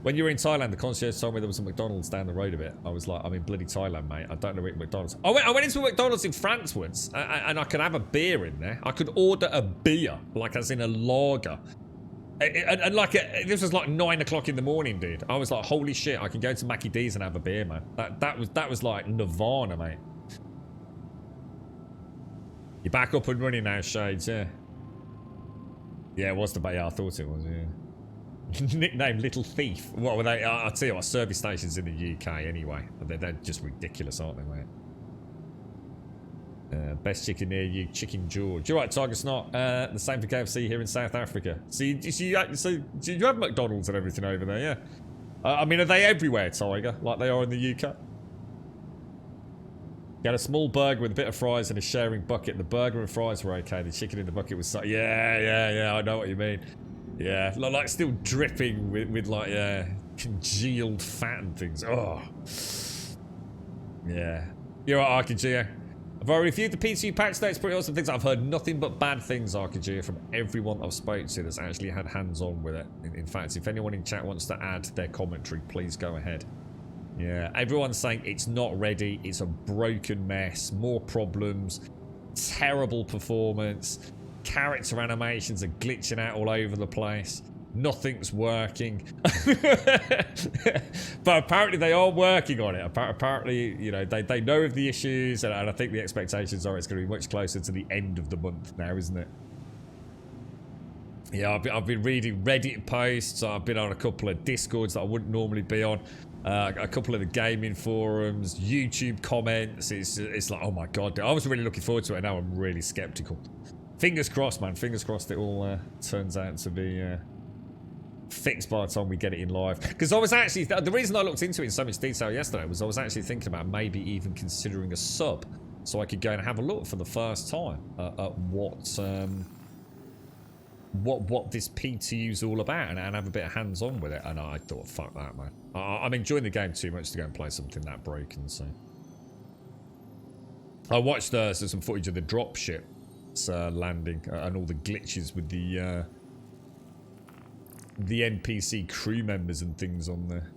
Speaker 2: When you were in Thailand, the concierge told me there was a McDonald's down the road a bit. I was like, I'm in bloody Thailand, mate. I don't know where McDonald's. I went into a McDonald's in France once, and I could have a beer in there. I could order a beer, like as in a lager. And like, this was like 9 o'clock in the morning, dude. I was like, holy shit, I can go to Mackie D's and have a beer, man. That was like nirvana, mate. You're back up and running now, Shades, yeah. Yeah, it was the bay. I thought it was, yeah. Nickname Little Thief. What were they? I'll tell you what, service stations in the UK anyway. They're just ridiculous, aren't they, mate? Best chicken near you, Chicken George. You're right, Tiger Snot. The same for KFC here in South Africa. So do you have McDonald's and everything over there? Yeah. I mean, are they everywhere, Tiger? Like they are in the UK? You had a small burger with a bit of fries and a sharing bucket. The burger and fries were okay. The chicken in the bucket was so... Yeah. I know what you mean. Yeah, like still dripping with like congealed fat and things. Oh. Yeah. You're right, Archigeo. I've already reviewed the PTU patch today. It's pretty awesome things. I've heard nothing but bad things, Archigeo, from everyone I've spoken to that's actually had hands-on with it. In fact, if anyone in chat wants to add their commentary, please go ahead. Yeah, everyone's saying it's not ready. It's a broken mess. More problems. Terrible performance. Character animations are glitching out all over the place. Nothing's working. But apparently they are working on it. Apparently, you know, they know of the issues, and I think the expectations are it's going to be much closer to the end of the month now, isn't it? Yeah, I've been reading Reddit posts. I've been on a couple of Discords that I wouldn't normally be on. A couple of the gaming forums, YouTube comments. It's like, oh my god, I was really looking forward to it, and now I'm really skeptical. Fingers crossed, man. Fingers crossed it all turns out to be fixed by the time we get it in live. Because I was actually... The reason I looked into it in so much detail yesterday was I was actually thinking about maybe even considering a sub, so I could go and have a look for the first time at what this PTU's all about and have a bit of hands-on with it. And I thought, fuck that, man. I'm enjoying the game too much to go and play something that broken, so... I watched some footage of the dropship landing and all the glitches with the NPC crew members and things on there.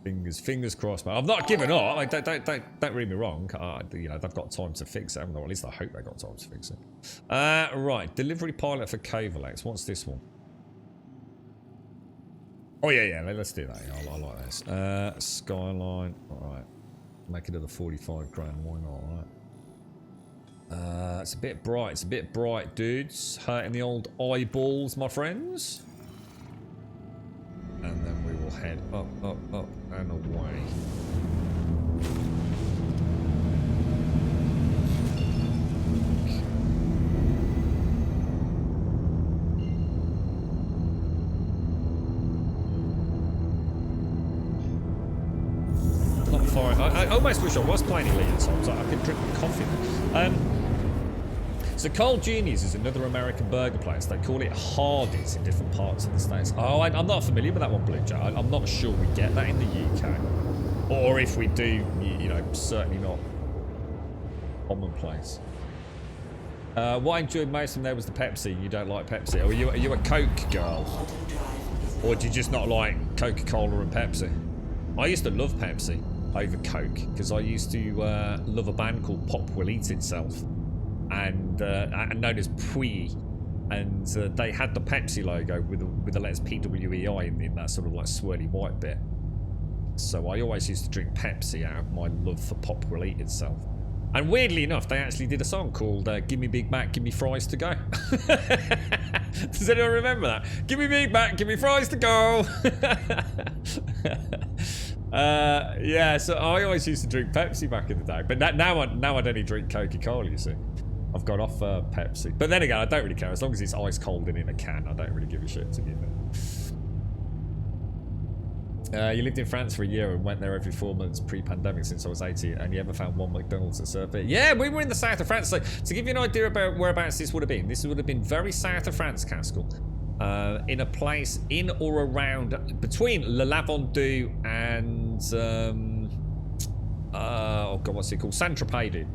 Speaker 2: Fingers crossed, man. I've not given up. Like, don't read me wrong. You know, they've got time to fix it, haven't they? Or at least I hope they got time to fix it. Right, delivery pilot for Cavalex. What's this one? Oh yeah. Let's do that. Yeah, I like this. Skyline. All right. Make it another 45 grand. Why not? All right. It's a bit bright. It's a bit bright, dudes. Hurting the old eyeballs, my friends. And then we will head up, and away. Not far. I almost wish I was playing Elite at times. I could drink coffee. So Carl Jr.'s is another American burger place. They call it Hardee's in different parts of the States. Oh, I'm not familiar with that one, Blue Jay. I'm not sure we get that in the UK. Or if we do, you know, certainly not commonplace. What I enjoyed most from there was the Pepsi. You don't like Pepsi. Or are you a Coke girl? Or do you just not like Coca-Cola and Pepsi? I used to love Pepsi over Coke because I used to love a band called Pop Will Eat Itself. And known as Pui, and they had the Pepsi logo with the letters PWEI in that sort of like swirly white bit. So I always used to drink Pepsi out of my love for Pop Will Eat Itself. And weirdly enough, they actually did a song called "Give Me Big Mac, Give Me Fries to Go." Does anyone remember that? Give me Big Mac, give me fries to go. Yeah, so I always used to drink Pepsi back in the day, but now I only drink Coca-Cola, you see. I've got off Pepsi. But then again, I don't really care. As long as it's ice cold and in a can, I don't really give a shit, to be fair. You lived in France for a year and went there every 4 months pre-pandemic since I was 18, and you ever found one McDonald's that served it? Yeah, we were in the south of France. So to give you an idea about whereabouts this would have been, this would have been very south of France, Caskell. In a place in or around between Le Lavandou and oh god, what's it called? Saint-Tropez.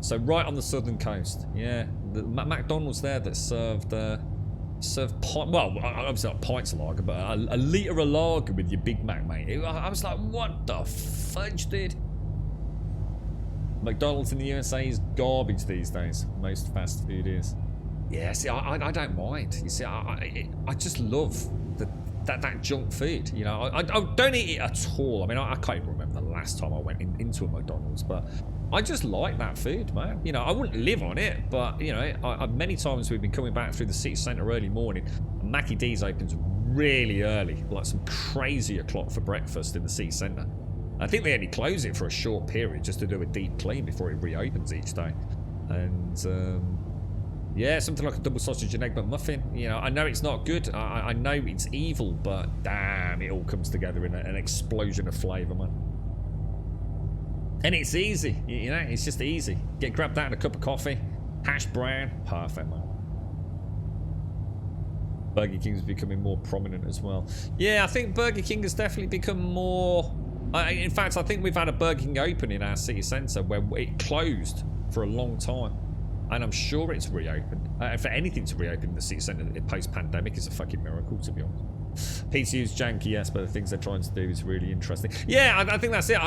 Speaker 2: So right on the southern coast. Yeah, the McDonald's there that served obviously not pints of lager, but a litre of lager with your Big Mac, mate. I was like, what the fudge, dude? McDonald's in the USA is garbage these days. Most fast food is. Yeah, see, I don't mind. You see, I just love that junk food. You know, I don't eat it at all. I mean, I can't even remember the last time I went into a McDonald's, but I just like that food, man. You know, I wouldn't live on it, but, you know, many times we've been coming back through the city centre early morning, and Mackie D's opens really early, like some crazy o'clock for breakfast in the city centre. I think they only close it for a short period just to do a deep clean before it reopens each day. And, yeah, something like a double sausage and egg McMuffin. You know, I know it's not good. I know it's evil, but damn, it all comes together in an explosion of flavour, man. And it's easy, you know, it's just easy. Grab that and a cup of coffee, hash brown, perfect, man. Burger King's becoming more prominent as well. Yeah, I think Burger King has definitely become more... in fact, I think we've had a Burger King open in our city centre where it closed for a long time. And I'm sure it's reopened. For anything to reopen in the city centre post-pandemic is a fucking miracle, to be honest. PTU's janky, yes, but the things they're trying to do is really interesting. Yeah, I think that's it.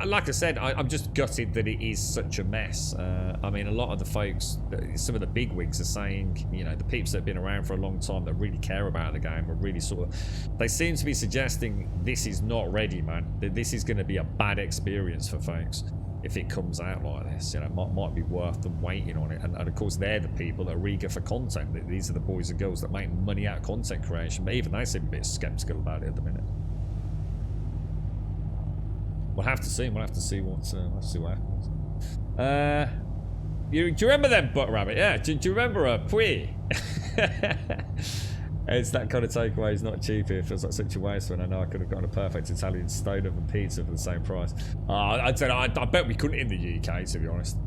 Speaker 2: Like I said, I'm just gutted that it is such a mess. I mean, a lot of the folks, some of the big wigs are saying, you know, the peeps that have been around for a long time that really care about the game are really sort of... They seem to be suggesting this is not ready, man. That this is going to be a bad experience for folks. If it comes out like this, you know, might be worth them waiting on it. And of course, they're the people that are eager for content. These are the boys and girls that make money out of content creation. But even they seem a bit skeptical about it at the minute. We'll have to see. We'll have to see what happens. Do you remember them, Butt Rabbit? Yeah. Do you remember Pui? It's that kind of takeaway is not cheap. It feels like such a waste when I know I could have gotten a perfect Italian stone oven pizza for the same price. I bet we couldn't in the UK, to be honest.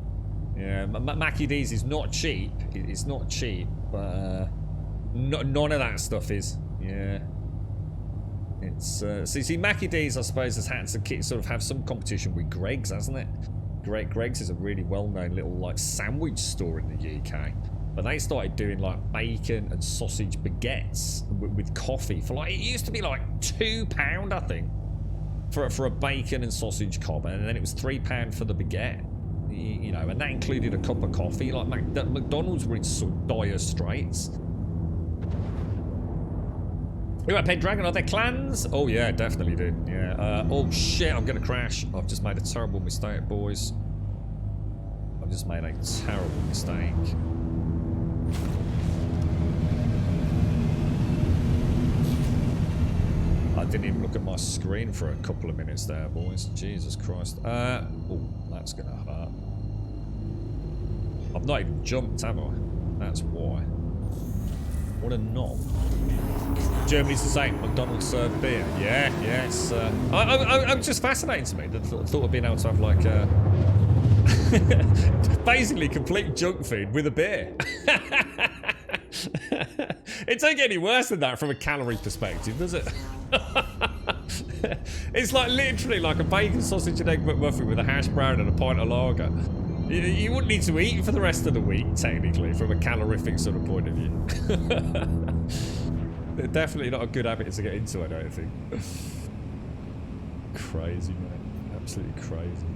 Speaker 2: Yeah, Mackie D's is not cheap. It's not cheap, but none of that stuff is. Yeah. It's see, Mackie D's, I suppose, has had to sort of have some competition with Greg's, hasn't it? Greg's is a really well-known little like sandwich store in the UK. But they started doing like bacon and sausage baguettes with coffee for like, it used to be like £2, I think, for a bacon and sausage cob, and then it was £3 for the baguette, you know, and that included a cup of coffee. Like McDonald's were in sort of dire straits. Who at Pendragon, are there clans? Oh yeah, definitely do. Yeah. Oh shit, I'm gonna crash. I've just made a terrible mistake, boys. I've just made a terrible mistake. I didn't even look at my screen for a couple of minutes there, boys. Jesus Christ. Oh, that's gonna hurt. I've not even jumped, have I? That's why. What a knob. Germany's the same. McDonald's serve beer. Yeah, it's... I'm just fascinating to me. The thought of being able to have like basically complete junk food with a beer. It don't get any worse than that from a calorie perspective, does it? It's like literally like a bacon, sausage and egg McMuffin with a hash brown and a pint of lager. You wouldn't need to eat for the rest of the week, technically, from a calorific sort of point of view. They're definitely not a good habit to get into, I don't think. Crazy, man. Absolutely crazy.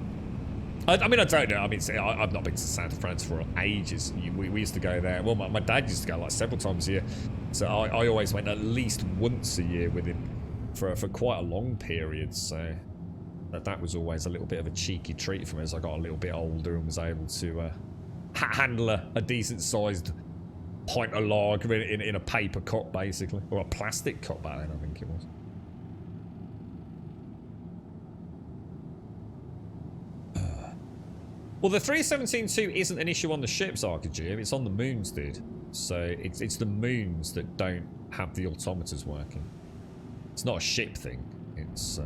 Speaker 2: I mean, I don't know. I mean, I've not been to South of France for ages. We used to go there. Well, my dad used to go like several times a year. So I always went at least once a year with him for quite a long period. So that was always a little bit of a cheeky treat for me as I got a little bit older and was able to handle a decent-sized pint of lager in a paper cup, basically. Or a plastic cup back then, I think it was. Well, the 317.2 isn't an issue on the ships, Arcajim. It's on the moons, dude. So it's the moons that don't have the altimeters working. It's not a ship thing. It's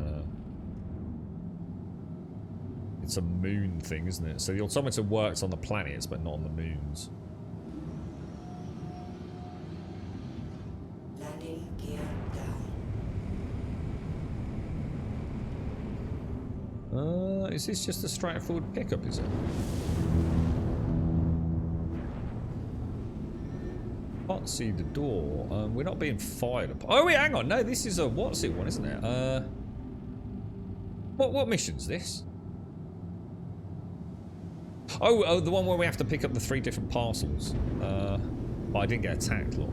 Speaker 2: a moon thing, isn't it? So the altimeter works on the planets, but not on the moons.
Speaker 3: Landing gear down.
Speaker 2: Is this just a straightforward pickup, is it? Can't see the door. We're not being fired upon. Oh wait, hang on. No, this is a what's it one, isn't it? What mission's this? Oh, the one where we have to pick up the 3 different parcels. But I didn't get attacked, look.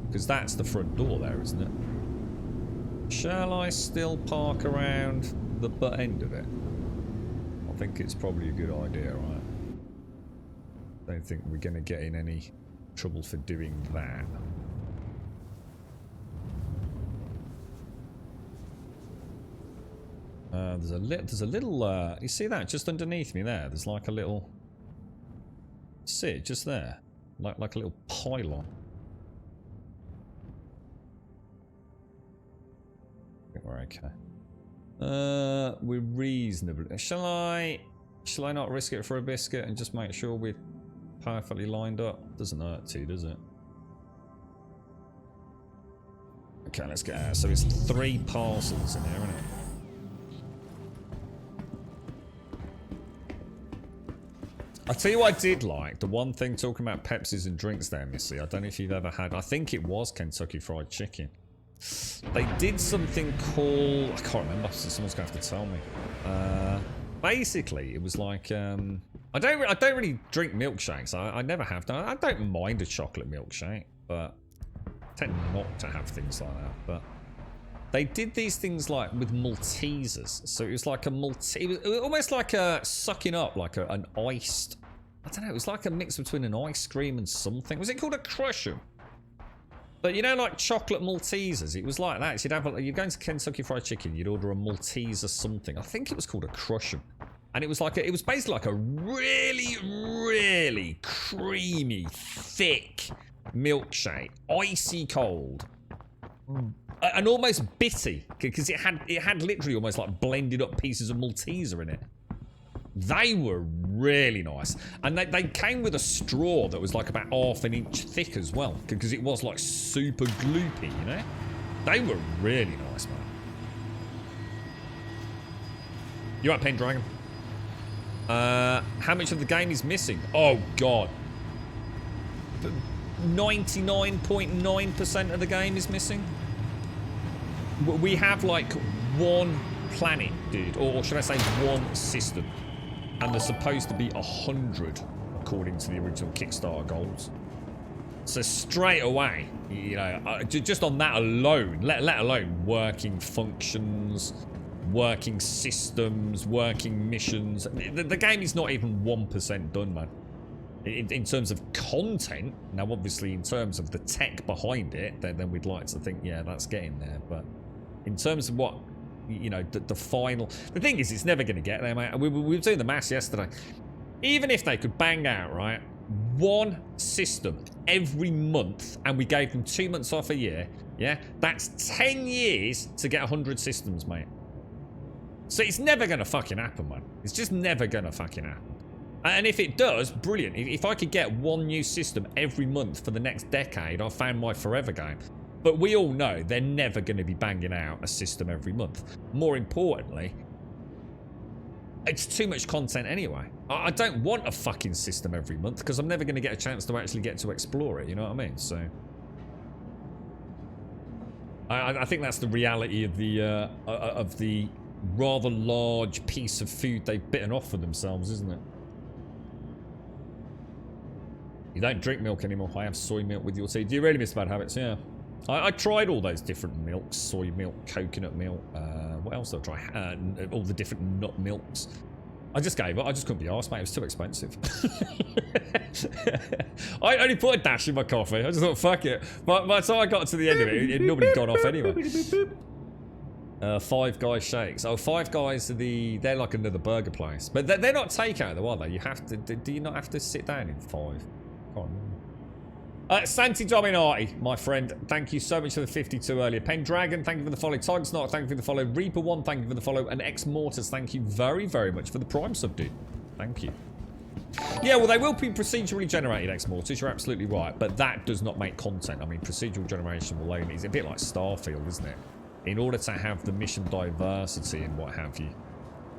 Speaker 2: Because that's the front door there, isn't it? Shall I still park around the butt end of it? I think it's probably a good idea, right? Don't think we're going to get in any trouble for doing that. There's a little you see that just underneath me there? There's like a little, see it just there, like a little pylon. I think we're okay. We're reasonable. Shall I not risk it for a biscuit and just make sure we're perfectly lined up? Doesn't hurt to, does it? Okay, let's get out. So it's 3 parcels in here, isn't it? I'll tell you what I did like. The one thing talking about Pepsis and drinks there, Missy. I don't know if you've ever had. I think it was Kentucky Fried Chicken. They did something called, I can't remember, so someone's going to have to tell me. Basically, it was like, I don't really drink milkshakes. I never have done. I don't mind a chocolate milkshake, but I tend not to have things like that. But they did these things like with Maltesers. So it was like a it was almost like a sucking up, like an iced, I don't know, it was like a mix between an ice cream and something. Was it called a Crush'em? But you know, like chocolate Maltesers, it was like that. So you'd go into Kentucky Fried Chicken, you'd order a Malteser something. I think it was called a Crush'em. And it was like it was basically like a really, really creamy, thick milkshake, icy cold, and almost bitty because it had literally almost like blended up pieces of Malteser in it. They were really nice, and they came with a straw that was like about ½ an inch thick as well because it was like super gloopy, you know. They were really nice, man. You want Pendragon? How much of the game is missing? Oh god, 99.9% of the game is missing. We have like 1 planet, dude, or should I say 1 system, and there's supposed to be 100 according to the original Kickstarter goals. So straight away, you know, just on that alone, let alone working functions, working systems, working missions. The game is not even 1% done, man. In terms of content, now obviously in terms of the tech behind it, then we'd like to think, yeah, that's getting there. But in terms of what, you know, the final, the thing is, it's never going to get there, mate. We were doing the maths yesterday. Even if they could bang out, right, 1 system every month, and we gave them 2 months off a year, yeah, that's 10 years to get 100 systems, mate. So it's never going to fucking happen, man. It's just never going to fucking happen. And if it does, brilliant. If I could get 1 new system every month for the next decade, I've found my forever game. But we all know they're never going to be banging out a system every month. More importantly, it's too much content anyway. I don't want a fucking system every month because I'm never going to get a chance to actually get to explore it, you know what I mean? So I think that's the reality of the rather large piece of food they've bitten off for themselves, isn't it? You don't drink milk anymore. I have soy milk with your tea. Do you really miss bad habits? Yeah. I tried all those different milks. Soy milk, coconut milk. What else did I try? All the different nut milks. I just gave up. I just couldn't be arsed, mate. It was too expensive. I only put a dash in my coffee. I just thought, fuck it. By the time I got to the end of it, it normally gone off anyway. Five Guys shakes. Oh, Five Guys are they're like another burger place, but they're not takeout though, are they? You have to. Do you not have to sit down in Five? Can't remember. Santi Dominati, my friend, thank you so much for the 52 earlier. Pendragon, thank you for the follow. Tigsnot, thank you for the follow. Reaper1, thank you for the follow. And Ex Mortis, thank you very, very much for the Prime sub, dude. Thank you. Yeah, well, they will be procedurally generated, Ex Mortis. You're absolutely right, but that does not make content. I mean, procedural generation will only. It's a bit like Starfield, isn't it? In order to have the mission diversity and what have you,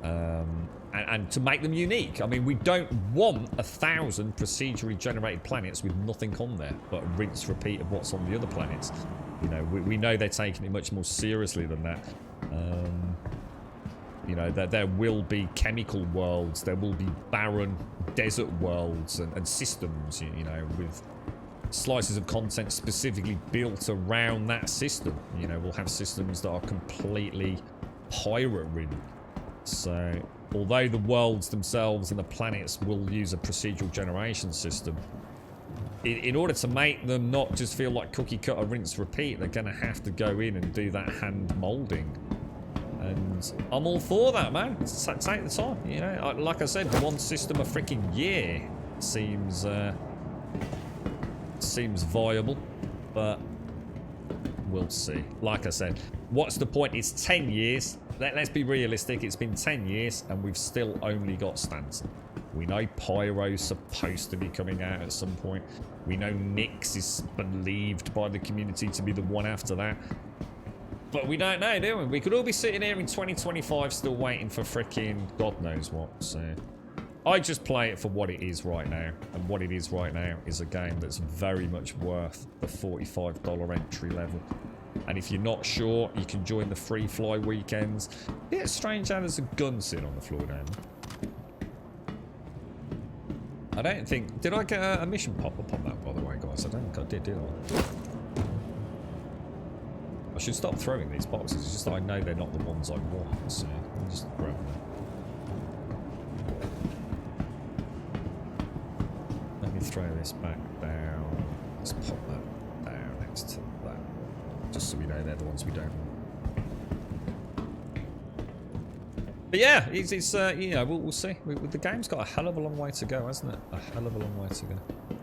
Speaker 2: and to make them unique. I mean, we don't want 1,000 procedurally generated planets with nothing on there, but a rinse repeat of what's on the other planets. You know, we know they're taking it much more seriously than that. You know, there will be chemical worlds, there will be barren desert worlds and systems, you know, with slices of content specifically built around that system. You know, we'll have systems that are completely pirate-ridden. So, although the worlds themselves and the planets will use a procedural generation system, in order to make them not just feel like cookie cutter, rinse, repeat, they're going to have to go in and do that hand molding. And I'm all for that, man. Take the time, you know. Like I said, one system a freaking year seems viable, but we'll see. Like I said, what's the point? It's 10 years. Let's be realistic. It's been 10 years, and we've still only got Stanton. We know Pyro's supposed to be coming out at some point. We know Nyx is believed by the community to be the one after that. But we don't know, do we? We could all be sitting here in 2025 still waiting for freaking God knows what. So I just play it for what it is right now. And what it is right now is a game that's very much worth the $45 entry level. And if you're not sure, you can join the free fly weekends. It's strange how there's a gun sitting on the floor down there. I don't think... Did I get a mission pop-up on that, by the way, guys? I don't think I did I? I should stop throwing these boxes. It's just that I know they're not the ones I want. So let me just grab them. Let me throw this back down. Let's pop that down next to that. Just so we know they're the ones we don't want. But yeah, it's you know, we'll see. The game's got a hell of a long way to go, hasn't it? A hell of a long way to go.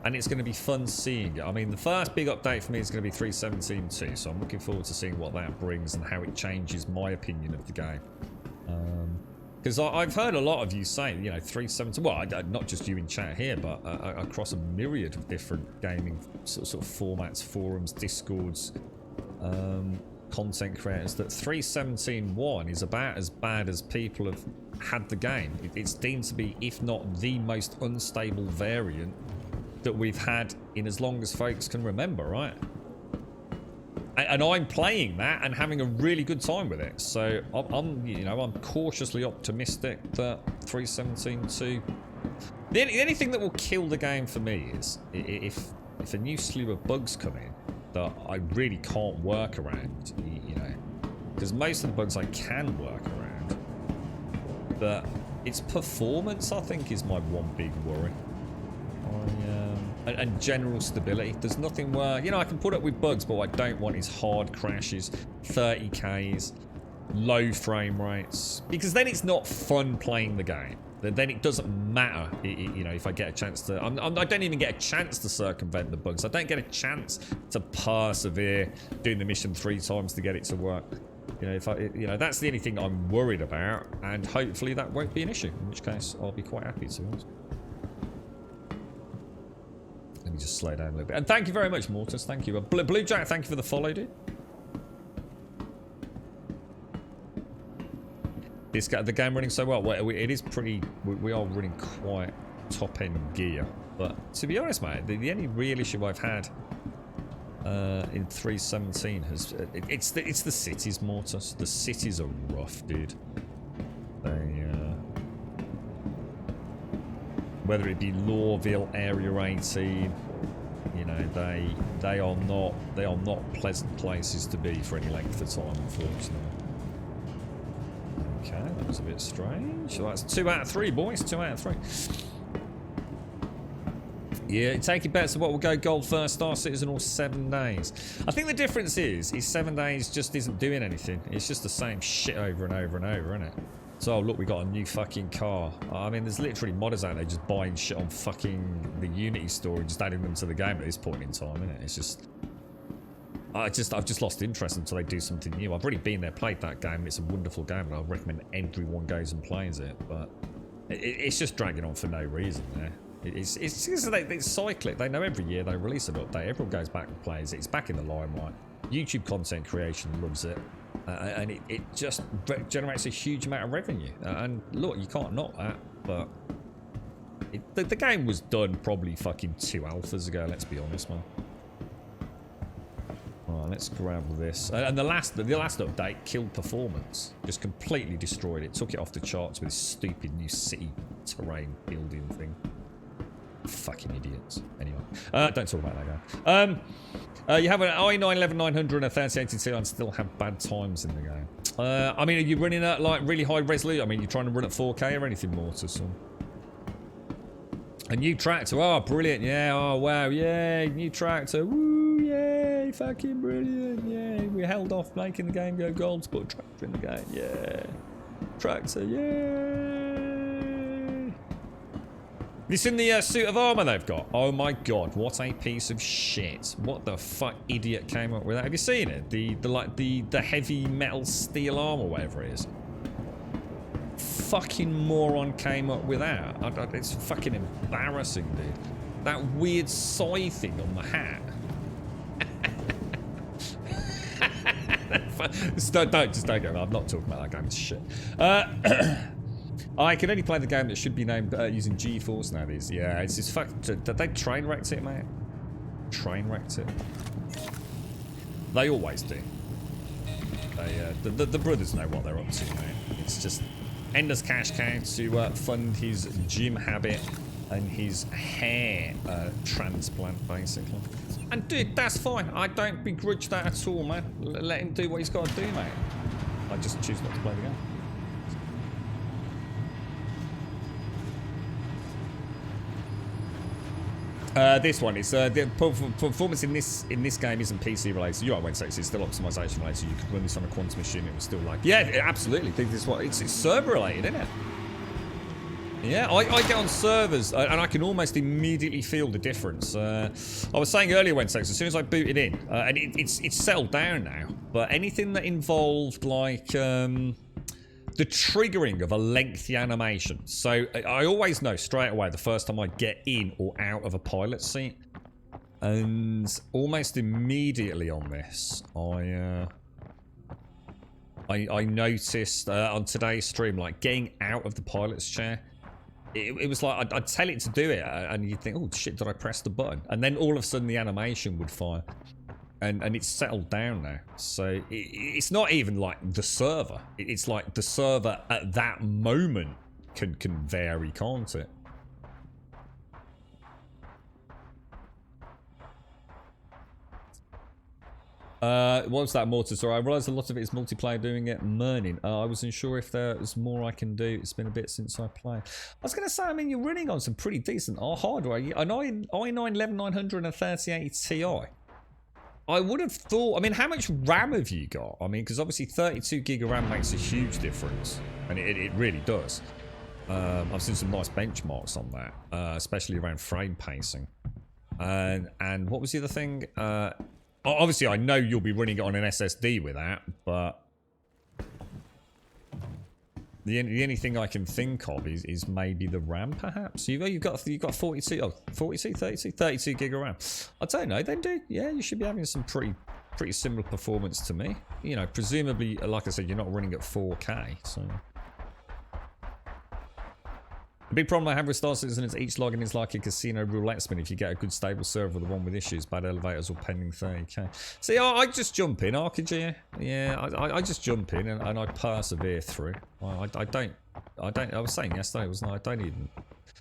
Speaker 2: And it's going to be fun seeing it. I mean, the first big update for me is going to be 3.17.2, so I'm looking forward to seeing what that brings and how it changes my opinion of the game. Because I've heard a lot of you say, you know, 3.17, well, not just you in chat here, but across a myriad of different gaming sort of formats, forums, discords, content creators, that 3.17.1 is about as bad as people have had the game. It's deemed to be, if not the most unstable variant that we've had in as long as folks can remember, right? And I'm playing that and having a really good time with it. So I'm cautiously optimistic that 3.17.2. The only thing that will kill the game for me is if a new slew of bugs come in that I really can't work around, you know, because most of the bugs I can work around. But its performance, I think, is my one big worry. And general stability. There's nothing where, you know, I can put up with bugs, but what I don't want is hard crashes, 30Ks, low frame rates, because then it's not fun playing the game. Then it doesn't matter, you know, if I get a chance to... I don't even get a chance to circumvent the bugs. I don't get a chance to persevere doing the mission 3 times to get it to work. You know, that's the only thing I'm worried about, and hopefully that won't be an issue, in which case I'll be quite happy to. Let me just slow down a little bit. And thank you very much, Mortis. Thank you. Blue Jack, thank you for the follow, dude. The game running so well. It is pretty... We are running quite top-end gear. But to be honest, mate, the only real issue I've had in 3.17 has... It's the cities, Mortis. The cities are rough, dude. Whether it be Lawville, Area 18, you know, they are not pleasant places to be for any length of time, unfortunately. Okay, that was a bit strange. So that's 2 out of 3, boys. 2 out of 3. Yeah, taking bets of what will go gold first, Star Citizen, or 7 days. I think the difference is 7 days just isn't doing anything. It's just the same shit over and over and over, isn't it? So, look, we got a new fucking car. I mean, there's literally modders out there just buying shit on fucking the Unity store and just adding them to the game at this point in time, isn't it? It's just... I've just lost interest until they do something new. I've already been there, played that game. It's a wonderful game, and I recommend everyone goes and plays it. But it's just dragging on for no reason there. It's cyclic. They know every year they release an update. Everyone goes back and plays it. It's back in the limelight. YouTube content creation loves it. And it just generates a huge amount of revenue. And look, you can't knock that. But the game was done probably fucking 2 alphas ago, let's be honest, man. Alright, let's grab this. And the last update killed performance. Just completely destroyed it. Took it off the charts with this stupid new city terrain building thing. Fucking idiots. Anyway, don't talk about that game. You have an i9-11900 and a 3080 Ti and still have bad times in the game. I mean, are you running at like really high resolution? I mean, you're trying to run at 4K or anything more to some? A new tractor. Oh, brilliant. Yeah. Oh, wow. Yay. New tractor. Woo. Yay. Fucking brilliant. Yay. We held off making the game go gold to put a tractor in the game. Yeah. Tractor. Yay. Have you seen the suit of armor they've got? Oh my god, what a piece of shit. What the fuck idiot came up with that? Have you seen it? The heavy metal steel armor, whatever it is. Fucking moron came up with that. It's fucking embarrassing, dude. That weird sigh thing on the hat. Just don't go. I'm not talking about that game. It's shit. I can only play the game that should be named using GeForce nowadays. Yeah, it's just fuck. Did they train wrecked it, mate? Train wrecked it. They always do. The brothers know what they're up to, mate. It's just Ender's cash cow to fund his gym habit and his hair transplant, basically. And dude, that's fine. I don't begrudge that at all, man. Let him do what he's got to do, mate. I just choose not to play the game. This one is the performance in this game isn't PC related. You're right, Wednesday. It's still optimization related. You could run this on a quantum machine. It was still like, yeah, absolutely. Think this one. It's server related, isn't it? Yeah, I get on servers and I can almost immediately feel the difference. I was saying earlier, Wednesday, as soon as I booted in, and it's settled down now. But anything that involved like the triggering of a lengthy animation. So I always know straight away the first time I get in or out of a pilot seat. And almost immediately on this, I noticed on today's stream, like getting out of the pilot's chair. It was like, I'd tell it to do it and you'd think, oh shit, did I press the button? And then all of a sudden the animation would fire. And it's settled down now. So it's not even like the server. It's like the server at that moment can vary, can't it? What was that, Mortis? Sorry, I realised a lot of it is multiplayer doing it. Mernin. I wasn't sure if there was more I can do. It's been a bit since I played. I was going to say, I mean, you're running on some pretty decent hardware. An i9-11900 and a 3080 Ti. I would have thought, I mean, how much RAM have you got? I mean, because obviously 32 gig of RAM makes a huge difference. And it really does. I've seen some nice benchmarks on that, especially around frame pacing. And what was the other thing? Obviously, I know you'll be running it on an SSD with that, but the only thing I can think of is maybe the RAM, perhaps. You've got 32 gig of RAM. I don't know. Then, dude, yeah, you should be having some pretty similar performance to me. You know, presumably, like I said, you're not running at 4K, so. The big problem I have with Star Citizen is each login is like a casino roulette spin. If you get a good stable server, the one with issues, bad elevators or pending 30k. See, I just jump in, RPG. Yeah, I just jump in and I persevere through. I was saying yesterday, wasn't I? I don't even.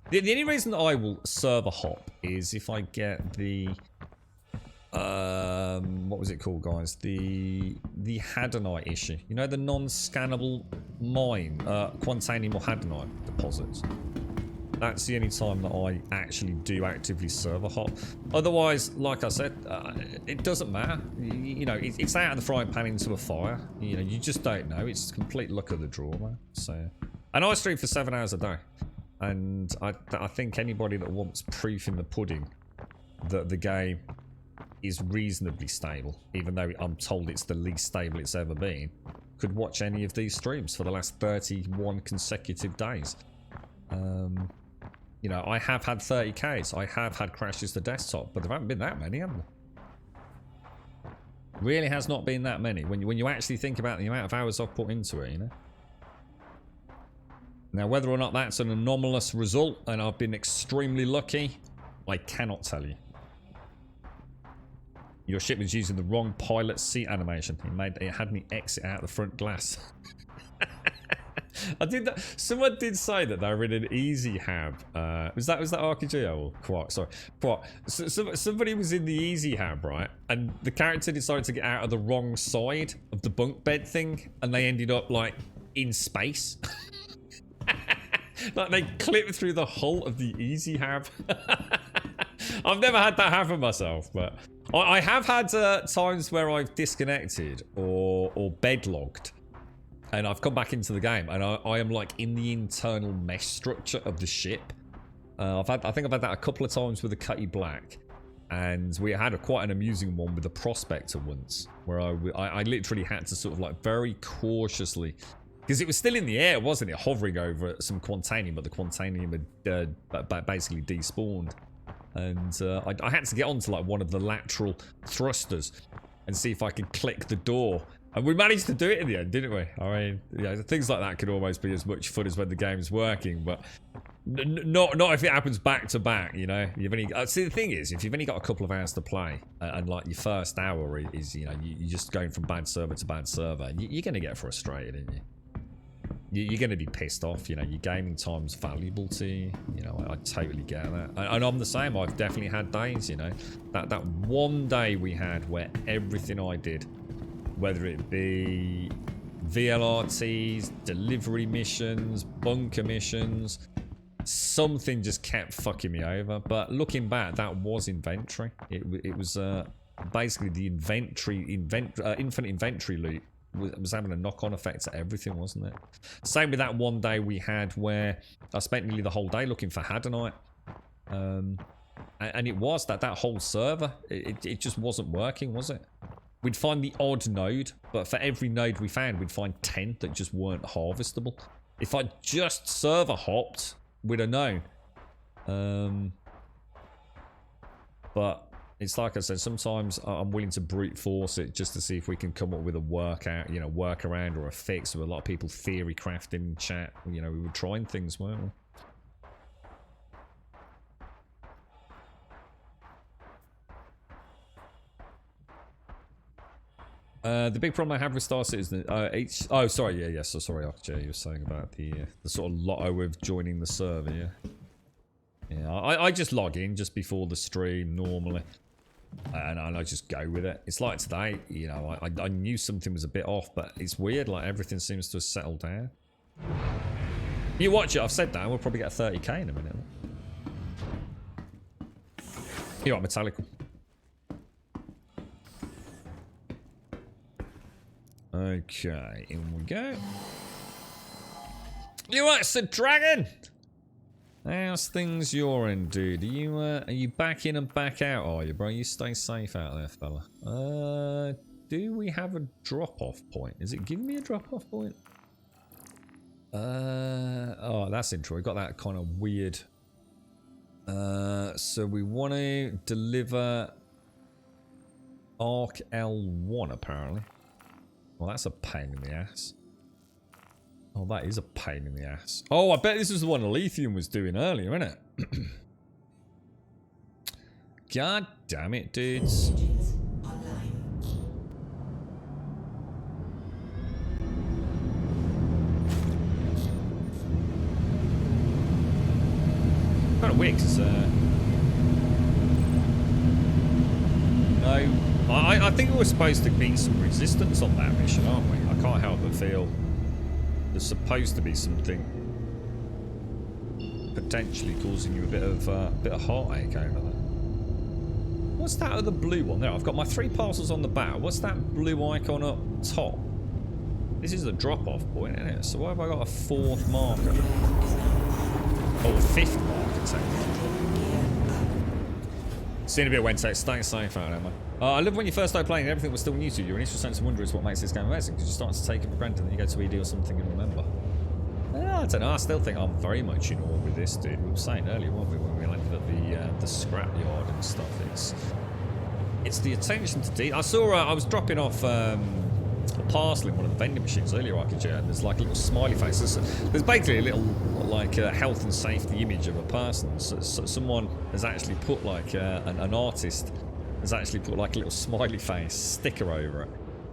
Speaker 2: The only reason that I will server hop is if I get the what was it called, guys? The Hadanite issue. You know, the non-scannable mine, Quantanium or Hadanite deposits. That's the only time that I actually do actively server hop. Otherwise, like I said, it doesn't matter. You know, it's out of the frying pan into a fire. You know, you just don't know. It's complete luck of the draw, man. So, and I stream for 7 hours a day. And I think anybody that wants proof in the pudding that the game is reasonably stable, even though I'm told it's the least stable it's ever been, could watch any of these streams for the last 31 consecutive days. You know, I have had 30Ks, I have had crashes to desktop, but there haven't been that many, have there? Really has not been that many when you actually think about the amount of hours I've put into it, you know? Now, whether or not that's an anomalous result and I've been extremely lucky, I cannot tell you. Your ship was using the wrong pilot seat animation. It had me exit out the front glass. I did that. Someone did say that they were in an easy hab. Was that RKG or Quark? Sorry, Quark. So somebody was in the easy hab, right? And the character decided to get out of the wrong side of the bunk bed thing, and they ended up like in space. Like they clipped through the hull of the easy hab. I've never had that happen myself, but I have had times where I've disconnected or bedlogged, and I've come back into the game, and I am like in the internal mesh structure of the ship. I think I've had that a couple of times with the Cutty Black, and we had quite an amusing one with the Prospector once, where I literally had to sort of like very cautiously. Because it was still in the air, wasn't it? Hovering over some Quantanium, but the Quantanium had basically despawned. And I had to get onto like one of the lateral thrusters and see if I could click the door. And we managed to do it in the end, didn't we? I mean, yeah, things like that could almost be as much fun as when the game's working, but not if it happens back to back, you know? You've only see, the thing is, if you've only got a couple of hours to play, and like your first hour is, you know, you're just going from bad server to bad server, you're going to get frustrated, aren't you? You're going to be pissed off, you know, your gaming time's valuable to you, you know, I totally get that. And I'm the same, I've definitely had days, you know, that one day we had where everything I did, whether it be VLRTs, delivery missions, bunker missions, something just kept fucking me over. But looking back, that was inventory. It was basically the infinite inventory loot was having a knock-on effect to everything, wasn't it? Same with that one day we had where I spent nearly the whole day looking for Hadonite. And it was that whole server, it just wasn't working, was it? We'd find the odd node, but for every node we found, we'd find 10 that just weren't harvestable. If I just server hopped, we'd have known. But it's like I said, sometimes I'm willing to brute force it just to see if we can come up with a workaround or a fix. With a lot of people theory crafting in chat, you know, we were trying things, weren't we? The big problem I have with Star Citizen, oh sorry, yeah, so sorry, RJ, you were saying about the sort of lotto with joining the server, yeah. Yeah, I just log in just before the stream normally, and I just go with it. It's like today, you know, I knew something was a bit off, but it's weird, like everything seems to have settled down. You watch it, I've said that, we'll probably get a 30k in a minute. You're right, Metallical. Okay, in we go. You right, Sir Dragon? How's things your end, dude? Are you back in and back out, are you, bro? You stay safe out there, fella. Do we have a drop-off point? Is it giving me a drop-off point? Oh, that's interesting. We've got that kind of weird. So we want to deliver Arc L1, apparently. Well, that's a pain in the ass. Oh, that is a pain in the ass. Oh, I bet this is the one Lithium was doing earlier, isn't it? God damn it, dudes. Kind of weird, because, no. I think we're supposed to meet some resistance on that mission, aren't we? I can't help but feel there's supposed to be something. potentially causing you a bit of heartache over there. What's that other blue one? There, I've got my 3 parcels on the bow. What's that blue icon up top? This is the drop-off point, isn't it? So why have I got a 4th marker? Oh, a 5th marker, technically. See you in a bit, Wednesday. Stay safe out there, man. I love when you first started playing, everything was still new to you. Your initial sense of wonder is what makes this game amazing, because you're starting to take it for granted, and then you go to ED or something and remember. I don't know, I still think I'm very much in awe with this, dude. We were saying earlier, weren't we, when we landed at the scrapyard and stuff. It's the attention to detail. I saw, I was dropping off a parcel in one of the vending machines earlier, I could, and there's like a little smiley face. There's basically a little, like, health and safety image of a person. So someone has actually put, like, an artist has actually put, like, a little smiley face sticker over it.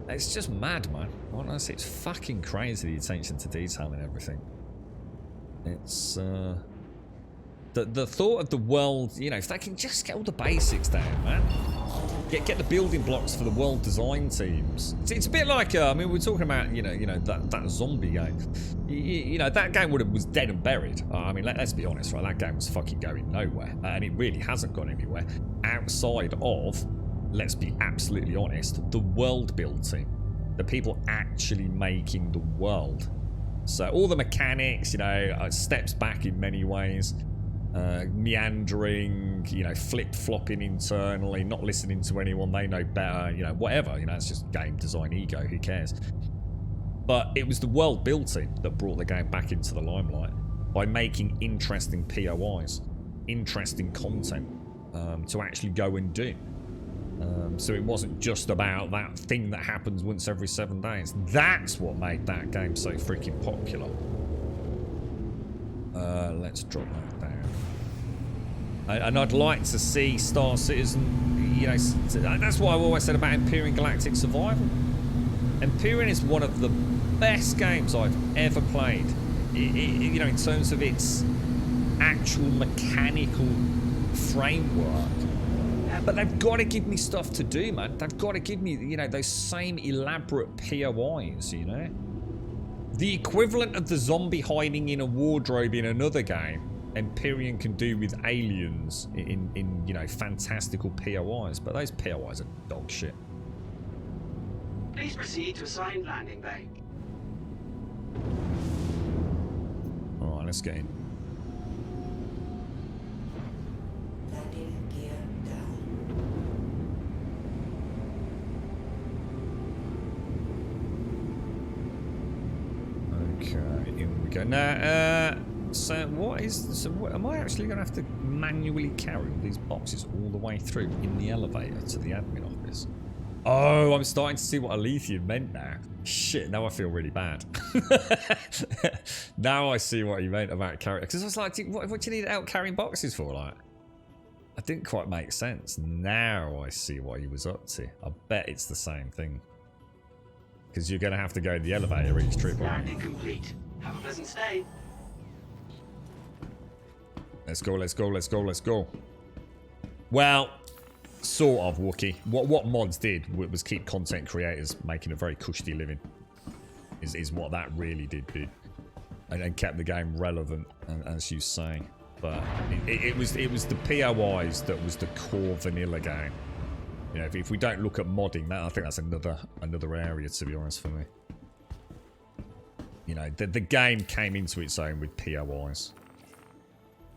Speaker 2: It's just mad, man. Honestly, it's fucking crazy, the attention to detail and everything. It's, the thought of the world, you know, if they can just get all the basics down, man. Get the building blocks for the world design teams. It's a bit like, I mean, we're talking about, you know that zombie game. You know, that game was dead and buried. I mean, let's be honest, right? That game was fucking going nowhere, and it really hasn't gone anywhere outside of, let's be absolutely honest, the world build team, the people actually making the world. So all the mechanics, you know, steps back in many ways. Meandering, you know, flip-flopping internally, not listening to anyone, they know better, you know, whatever, you know, it's just game design ego, who cares? But it was the world build team that brought the game back into the limelight by making interesting POIs, interesting content to actually go and do. So it wasn't just about that thing that happens once every 7 days. That's what made that game so freaking popular. Let's drop that down. And I'd like to see Star Citizen, you know, that's what I've always said about Empyrean Galactic Survival. Empyrean is one of the best games I've ever played, you know, in terms of its actual mechanical framework. But they've got to give me stuff to do, man. They've got to give me, you know, those same elaborate POIs, you know? The equivalent of the zombie hiding in a wardrobe in another game, Empyrean can do with aliens in you know, fantastical POIs. But those POIs are dog shit.
Speaker 9: Please proceed to assigned landing bay.
Speaker 2: Alright, let's get in.
Speaker 3: Landing gear down.
Speaker 2: Okay, in we go. Now, so what am I actually going to have to manually carry all these boxes all the way through in the elevator to the admin office? Oh, I'm starting to see what Alethea meant now. Shit, now I feel really bad. Now I see what he meant about carrying. Because I was like, what do you need out carrying boxes for? Like, I didn't quite make sense. Now I see what he was up to. I bet it's the same thing. Because you're going to have to go to the elevator each trip.
Speaker 9: Landing complete. Have a pleasant stay.
Speaker 2: Let's go, let's go, let's go, let's go. Well, sort of, Wookie. What mods did was keep content creators making a very cushy living. Is what that really did do. And kept the game relevant, as you say. But it was the POIs that was the core vanilla game. You know, if we don't look at modding, I think that's another area, to be honest, for me. You know, the game came into its own with POIs.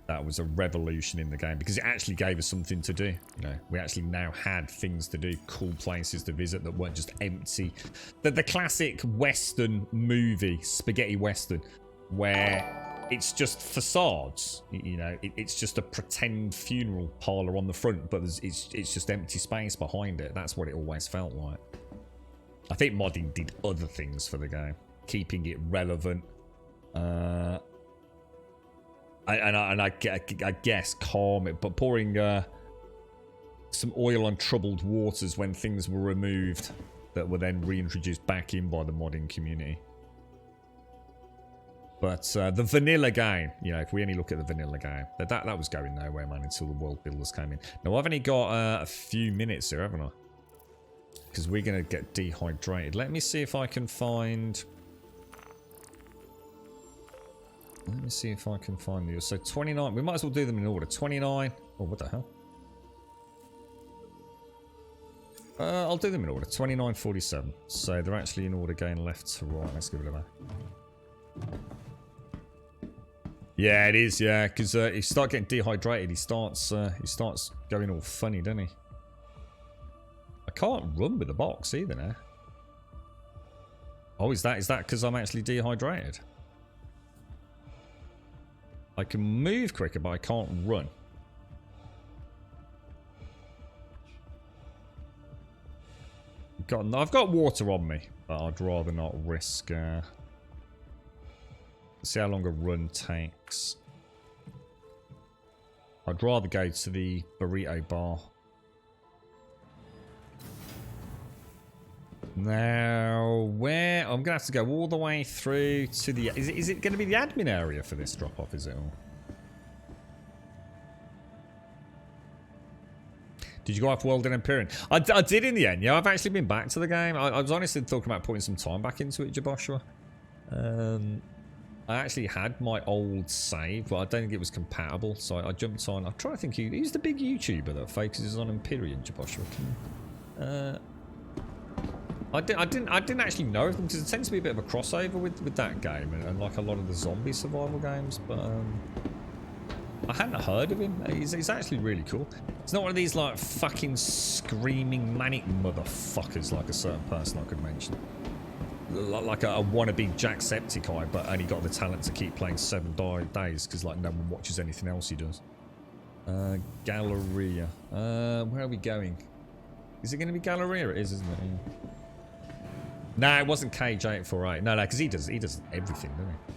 Speaker 2: That was a revolution in the game because it actually gave us something to do. You know, we actually now had things to do, cool places to visit that weren't just empty. The classic Western movie, spaghetti Western, where it's just facades. You know, it's just a pretend funeral parlor on the front, but it's just empty space behind it. That's what it always felt like. I think modding did other things for the game, keeping it relevant. I guess calm it, but pouring some oil on troubled waters when things were removed that were then reintroduced back in by the modding community. But the vanilla game, you know, if we only look at the vanilla game, that was going nowhere, man, until the world builders came in. Now, I've only got a few minutes here, haven't I? Because we're going to get dehydrated. Let me see if I can find... Let me see if I can find these. So 29. We might as well do them in order. 29. Oh, what the hell? I'll do them in order. 29, 47. So they're actually in order going left to right. Let's give it a go. Yeah, it is. Yeah, because you start getting dehydrated. He starts going all funny, doesn't he? I can't run with the box either now. Oh, is that because I'm actually dehydrated? I can move quicker, but I can't run. I've got water on me, but I'd rather not risk. See how long a run takes. I'd rather go to the burrito bar. Now, where? I'm gonna have to go all the way through to the. Is it going to be the admin area for this drop off? Is it all? Did you go off World and Empyrean? I did in the end. Yeah, I've actually been back to the game. I was honestly talking about putting some time back into it, Jaboshua. I actually had my old save, but I don't think it was compatible. So I jumped on. I'm trying to think who's the big YouTuber that focuses on Empyrean, Jaboshua. I didn't actually know of them because it tends to be a bit of a crossover with that game and like a lot of the zombie survival games, but I hadn't heard of him. He's actually really cool. It's not one of these like fucking screaming manic motherfuckers like a certain person I could mention. Like a wannabe Jacksepticeye, but only got the talent to keep playing 7 days because like no one watches anything else he does. Galleria. Where are we going? Is it going to be Galleria? It is, isn't it? Yeah. No, it wasn't KJ848. No, because he does everything, doesn't he?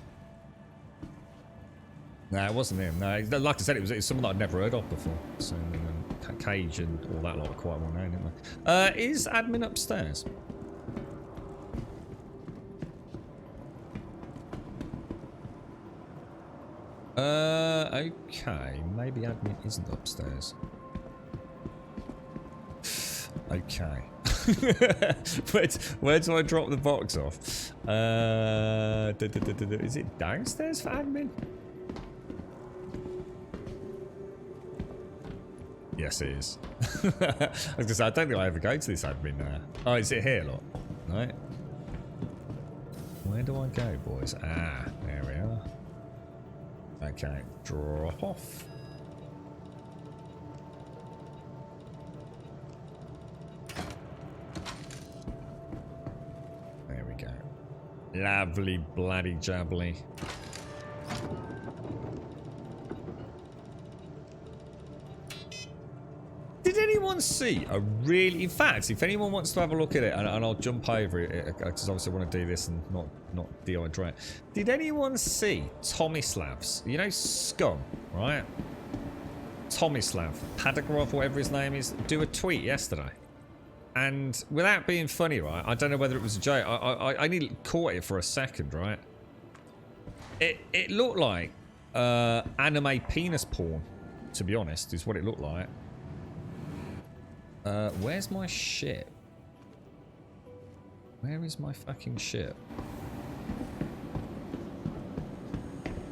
Speaker 2: No, it wasn't him. No, like I said, it was someone that I'd never heard of before. So Cage and all that lot are quite well known, didn't they? Is admin upstairs? Okay. Maybe admin isn't upstairs. Okay. Where do I drop the box off? Is it downstairs for admin? Yes, it is. I was gonna say, I don't think I ever go to this admin now. Oh, is it here, look? Right. Where do I go, boys? Ah, there we are. Okay, drop off. There we go. Lovely bloody jubbly. Did anyone see a really... In fact, if anyone wants to have a look at it, and I'll jump over it, because obviously I want to do this and not dehydrate. Did anyone see Tomislav's, you know, Scum, right? Tomislav, Padagrov, whatever his name is, do a tweet yesterday. And without being funny, right, I don't know whether it was a joke. I nearly caught it for a second, right? It looked like anime penis porn, to be honest, is what it looked like. Where's my ship? Where is my fucking ship?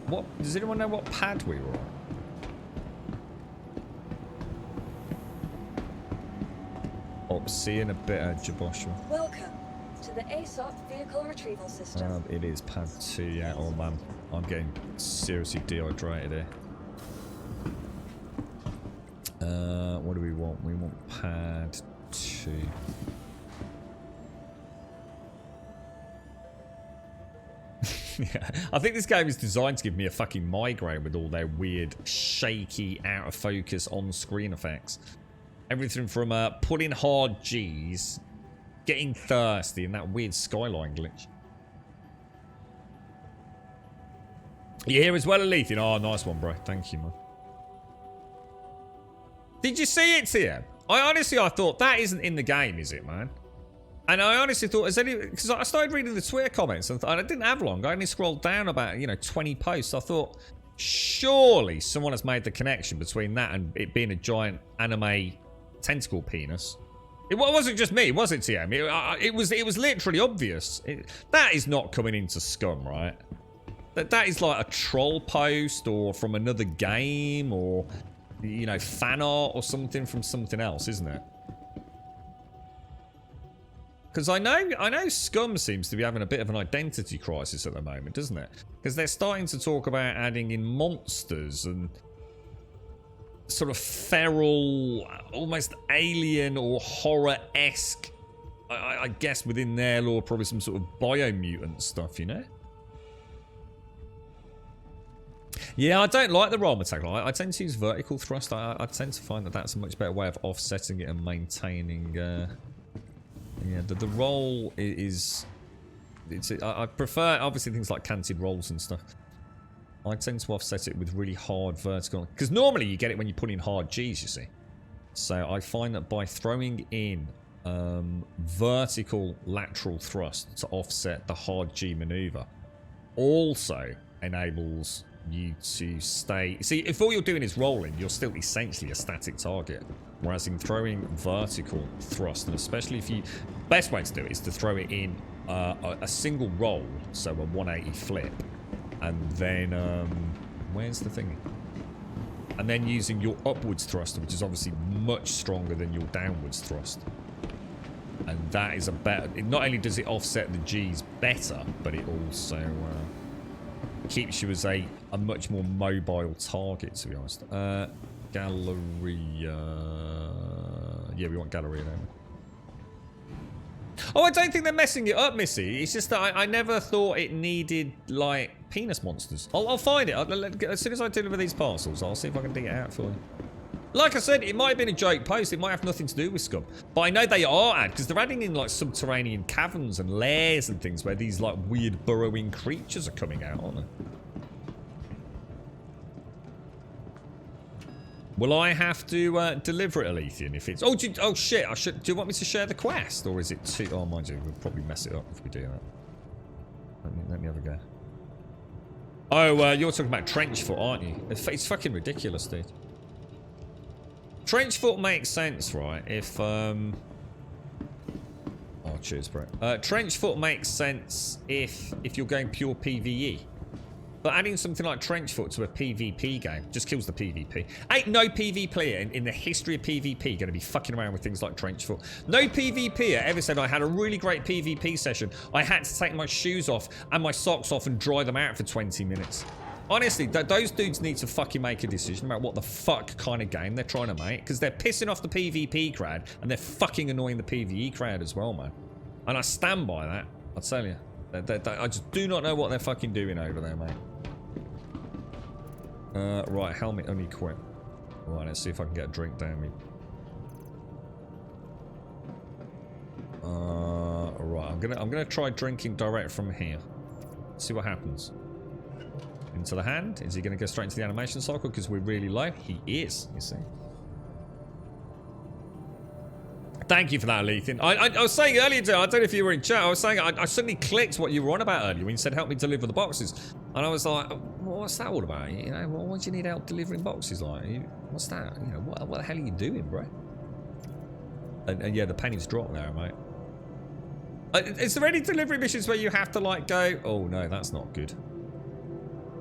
Speaker 2: What? Does anyone know what pad we were on? Oh, see you in a bit, Jaboshua.
Speaker 10: Welcome to the ASOP Vehicle Retrieval System.
Speaker 2: It is pad 2, yeah. Oh man, I'm getting seriously dehydrated here. What do we want? We want pad 2. Yeah, I think this game is designed to give me a fucking migraine with all their weird, shaky, out of focus on-screen effects. Everything from pulling hard G's, getting thirsty, and that weird skyline glitch. You here as well, Alethian? Oh, nice one, bro. Thank you, man. Did you see it, TM? I thought that isn't in the game, is it, man? And I honestly thought, because I started reading the Twitter comments and I didn't have long. I only scrolled down about 20 posts. I thought, surely someone has made the connection between that and it being a giant anime tentacle penis. It wasn't just me, was it, TM? It was literally obvious. That is not coming into Scum, right? That is like a troll post or from another game or, you know, fan art or something from something else, isn't it? Because I know Scum seems to be having a bit of an identity crisis at the moment, doesn't it? Because they're starting to talk about adding in monsters and sort of feral, almost alien or horror-esque, I guess within their lore, probably some sort of biomutant stuff, you know? Yeah, I don't like the roll attack. I tend to use vertical thrust. I tend to find that that's a much better way of offsetting it and maintaining... yeah, the roll is... I prefer, obviously, things like canted rolls and stuff. I tend to offset it with really hard vertical. Because normally you get it when you put in hard Gs, you see. So I find that by throwing in vertical lateral thrust to offset the hard G maneuver also enables you to stay... See, if all you're doing is rolling, you're still essentially a static target. Whereas in throwing vertical thrust, and especially if you... Best way to do it is to throw it in a single roll, so a 180 flip. And then, where's the thing? And then using your upwards thrust, which is obviously much stronger than your downwards thrust. And that is a better... Not only does it offset the Gs better, but it also keeps you as a much more mobile target, to be honest. Galleria... Yeah, we want Galleria, don't we? Oh, I don't think they're messing it up, Missy. It's just that I never thought it needed, like, penis monsters. I'll find it. As soon as I deliver these parcels, I'll see if I can dig it out for you. Like I said, it might have been a joke post. It might have nothing to do with Scum. But I know they are adding, because they're adding in, like, subterranean caverns and lairs and things where these, like, weird burrowing creatures are coming out, aren't they? Will I have to deliver it, Alethian, if it's... Oh, oh shit, I should... Do you want me to share the quest? Or is it too... Oh, mind you, we'll probably mess it up if we do that. Let me have a go. Oh, you're talking about Trenchfoot, aren't you? It's fucking ridiculous, dude. Trenchfoot makes sense, right? If, Oh, cheers, bro. Trenchfoot makes sense if you're going pure PvE. But adding something like Trenchfoot to a PvP game just kills the PvP. Ain't no PvP player in the history of PvP going to be fucking around with things like Trenchfoot. No PvPer ever said I had a really great PvP session. I had to take my shoes off and my socks off and dry them out for 20 minutes. Honestly, those dudes need to fucking make a decision about what the fuck kind of game they're trying to make. Because they're pissing off the PvP crowd and they're fucking annoying the PvE crowd as well, man. And I stand by that. I'll tell you. I just do not know what they're fucking doing over there, mate. Right, helmet unequipped. Right, let's see if I can get a drink down me. Right, I'm gonna try drinking direct from here. See what happens. Into the hand. Is he gonna go straight into the animation cycle because we're really low? He is, you see. Thank you for that, Lethan. I was saying earlier, I don't know if you were in chat, I was saying I suddenly clicked what you were on about earlier when you said help me deliver the boxes. And I was like, what's that all about? You know, why do you need help delivering boxes? Like, what's that? You know, what the hell are you doing, bro? And yeah, the pennies dropped there, mate. Is there any delivery missions where you have to, like, go, oh no, that's not good.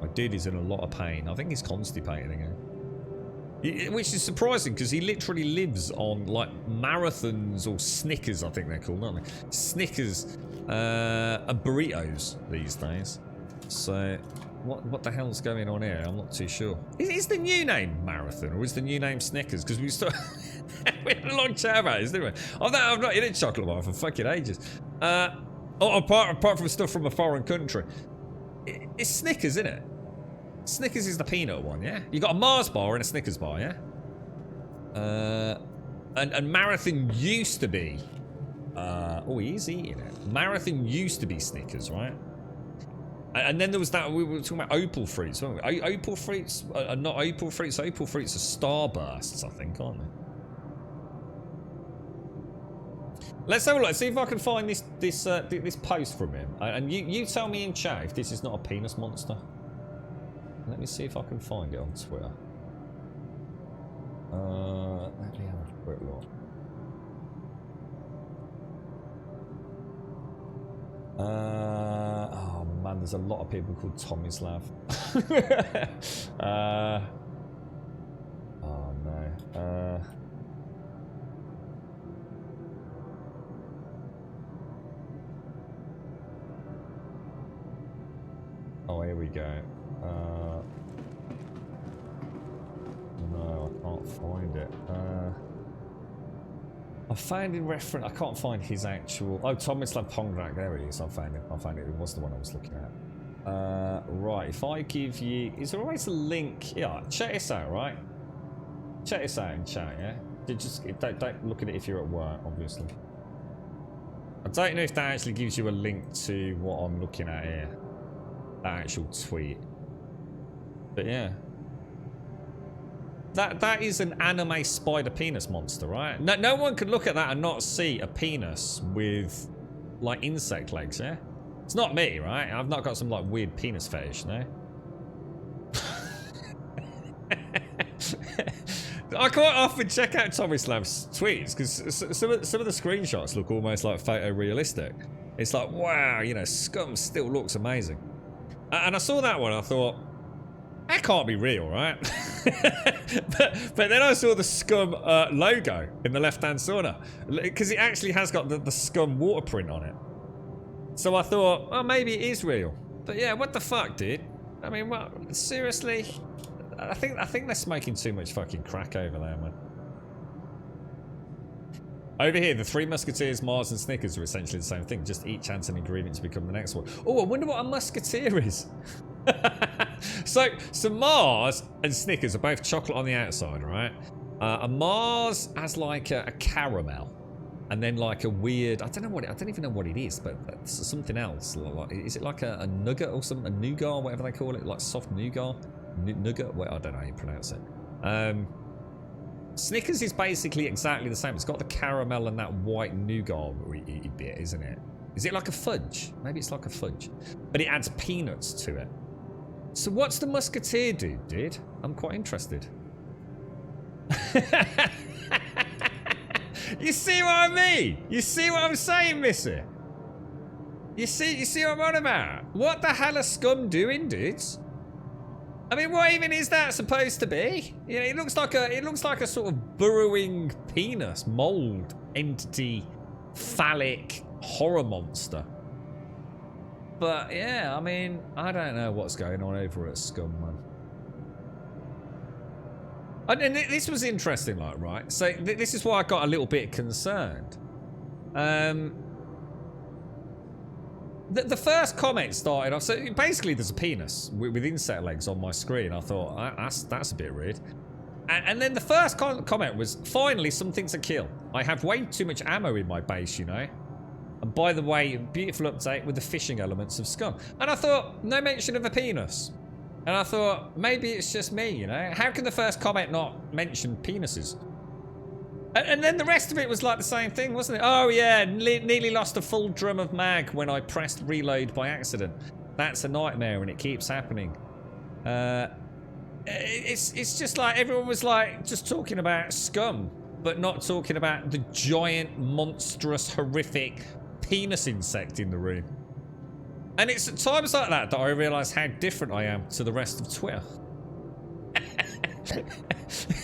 Speaker 2: My dude is in a lot of pain. I think he's constipated again. Which is surprising because he literally lives on like marathons or Snickers, I think they're called, aren't they? Snickers and burritos these days. So what the hell's going on here? I'm not too sure. Is the new name Marathon or is the new name Snickers? Because we had a long chat about it, didn't we? I've not eaten chocolate bar for fucking ages. Apart from stuff from a foreign country. It's Snickers, isn't it? Snickers is the peanut one, yeah? You got a Mars bar and a Snickers bar, yeah? And Marathon used to be... oh, he is eating it. Marathon used to be Snickers, right? And then there was that... We were talking about Opal Fruits, weren't we? Opal Fruits are not Opal Fruits. Opal Fruits are Starbursts, I think, aren't they? Let's have a look. See if I can find this post from him. And you tell me in chat if this is not a penis monster. Let me see if I can find it on Twitter. Let me have a quick look. Oh man, there's a lot of people called Tomislav. Oh no. Oh, here we go. No, I can't find it. I found in reference. I can't find his actual. Oh, Tomislav Pongrak. There he is. I found it. I found it. It was the one I was looking at. Right. If I give you, is there always a link? Yeah. Check this out. Right. Check this out in chat. Yeah. Don't look at it if you're at work, obviously. I don't know if that actually gives you a link to what I'm looking at here. That actual tweet. But yeah. That is an anime spider penis monster, right? No one could look at that and not see a penis with like insect legs, yeah? It's not me, right? I've not got some like weird penis fetish, no? I quite often check out Tomislav's tweets because some of the screenshots look almost like photorealistic. It's like, wow, you know, Scum still looks amazing. And I saw that one, I thought, that can't be real, right? but then I saw the Scum logo in the left-hand corner because it actually has got the Scum water print on it. So I thought, oh, maybe it is real. But yeah, what the fuck, dude? I mean, what? Seriously? I think they're smoking too much fucking crack over there, man. Over here, the Three Musketeers, Mars and Snickers are essentially the same thing. Just each adds an ingredient to become the next one. Oh, I wonder what a Musketeer is. So Mars and Snickers are both chocolate on the outside, right? A Mars has like a caramel, and then like a weird, I don't even know what it is, but it's something else. Is it like a nugget or something? A nougat, whatever they call it, like soft nougat, nugget. Well, I don't know how you pronounce it. Snickers is basically exactly the same. It's got the caramel and that white nougat bit, isn't it? Is it like a fudge? Maybe it's like a fudge, but it adds peanuts to it. So what's the Musketeer do, dude? I'm quite interested. You see what I mean? You see what I'm saying, Missy? You see what I'm on about? What the hell are Scum doing, dudes? I mean, what even is that supposed to be? You know, it looks like a sort of burrowing penis, mold entity, phallic horror monster. But yeah, I mean, I don't know what's going on over at Scum, man. And this was interesting, like, right? So this is why I got a little bit concerned. The first comment started off, so basically there's a penis with insect legs on my screen. I thought, that's a bit weird. And then the first comment was, finally something to kill. I have way too much ammo in my base, you know. And by the way, beautiful update with the fishing elements of Scum. And I thought, no mention of a penis. And I thought, maybe it's just me, you know. How can the first comment not mention penises? And then the rest of it was like the same thing, wasn't it? Oh yeah, nearly lost a full drum of mag when I pressed reload by accident. That's a nightmare and it keeps happening. It's just like everyone was like just talking about Scum, but not talking about the giant, monstrous, horrific penis insect in the room. And it's at times like that I realise how different I am to the rest of Twitter.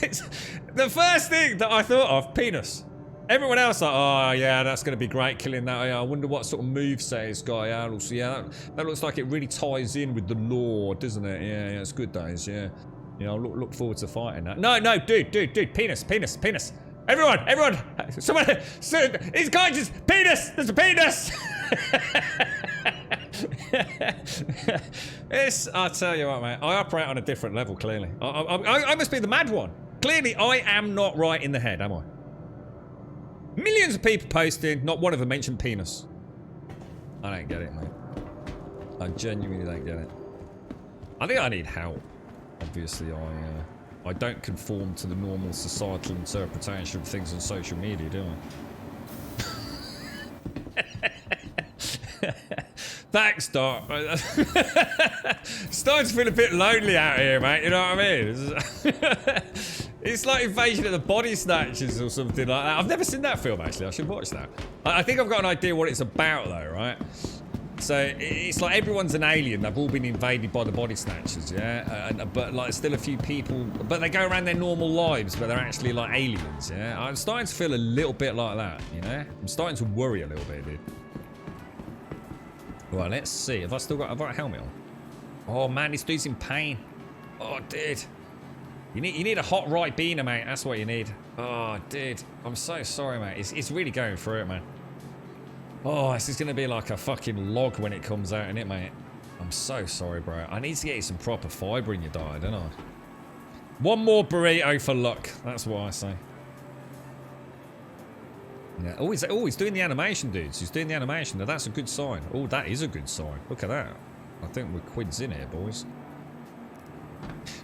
Speaker 2: It's the first thing that I thought of, penis. Everyone else like, oh yeah, that's going to be great killing that. Yeah, I wonder what sort of moveset it's got. Yeah, that looks like it really ties in with the lore, doesn't it? Yeah, it's good days. Yeah, I'll look forward to fighting that. No, dude, penis. Everyone, someone, it's gorgeous. Penis, there's a penis. I'll tell you what, mate. I operate on a different level, clearly. I must be the mad one. Clearly, I am not right in the head, am I? Millions of people posting, not one of them mentioned penis. I don't get it, mate. I genuinely don't get it. I think I need help. Obviously, I don't conform to the normal societal interpretation of things on social media, do I? Thanks, Doc. Starting to feel a bit lonely out here, mate. You know what I mean? It's like Invasion of the Body Snatchers or something like that. I've never seen that film, actually. I should watch that. I think I've got an idea what it's about, though, right? So it's like everyone's an alien. They've all been invaded by the body snatchers, yeah. But like still a few people, but they go around their normal lives, but they're actually like aliens, yeah. I'm starting to feel a little bit like that, you know. I'm starting to worry a little bit, dude. Right, let's see. Have I got a helmet on? Oh man, this dude's in pain. Oh, dude. You need a hot right beaner, mate. That's what you need. Oh, dude. I'm so sorry, mate. It's really going through it, man. Oh, this is going to be like a fucking log when it comes out, innit, mate? I'm so sorry, bro. I need to get you some proper fibre in your diet, don't I? One more burrito for luck. That's what I say. Yeah. Oh, he's doing the animation, dudes. He's doing the animation. Now, that's a good sign. Oh, that is a good sign. Look at that. I think we're quids in here, boys.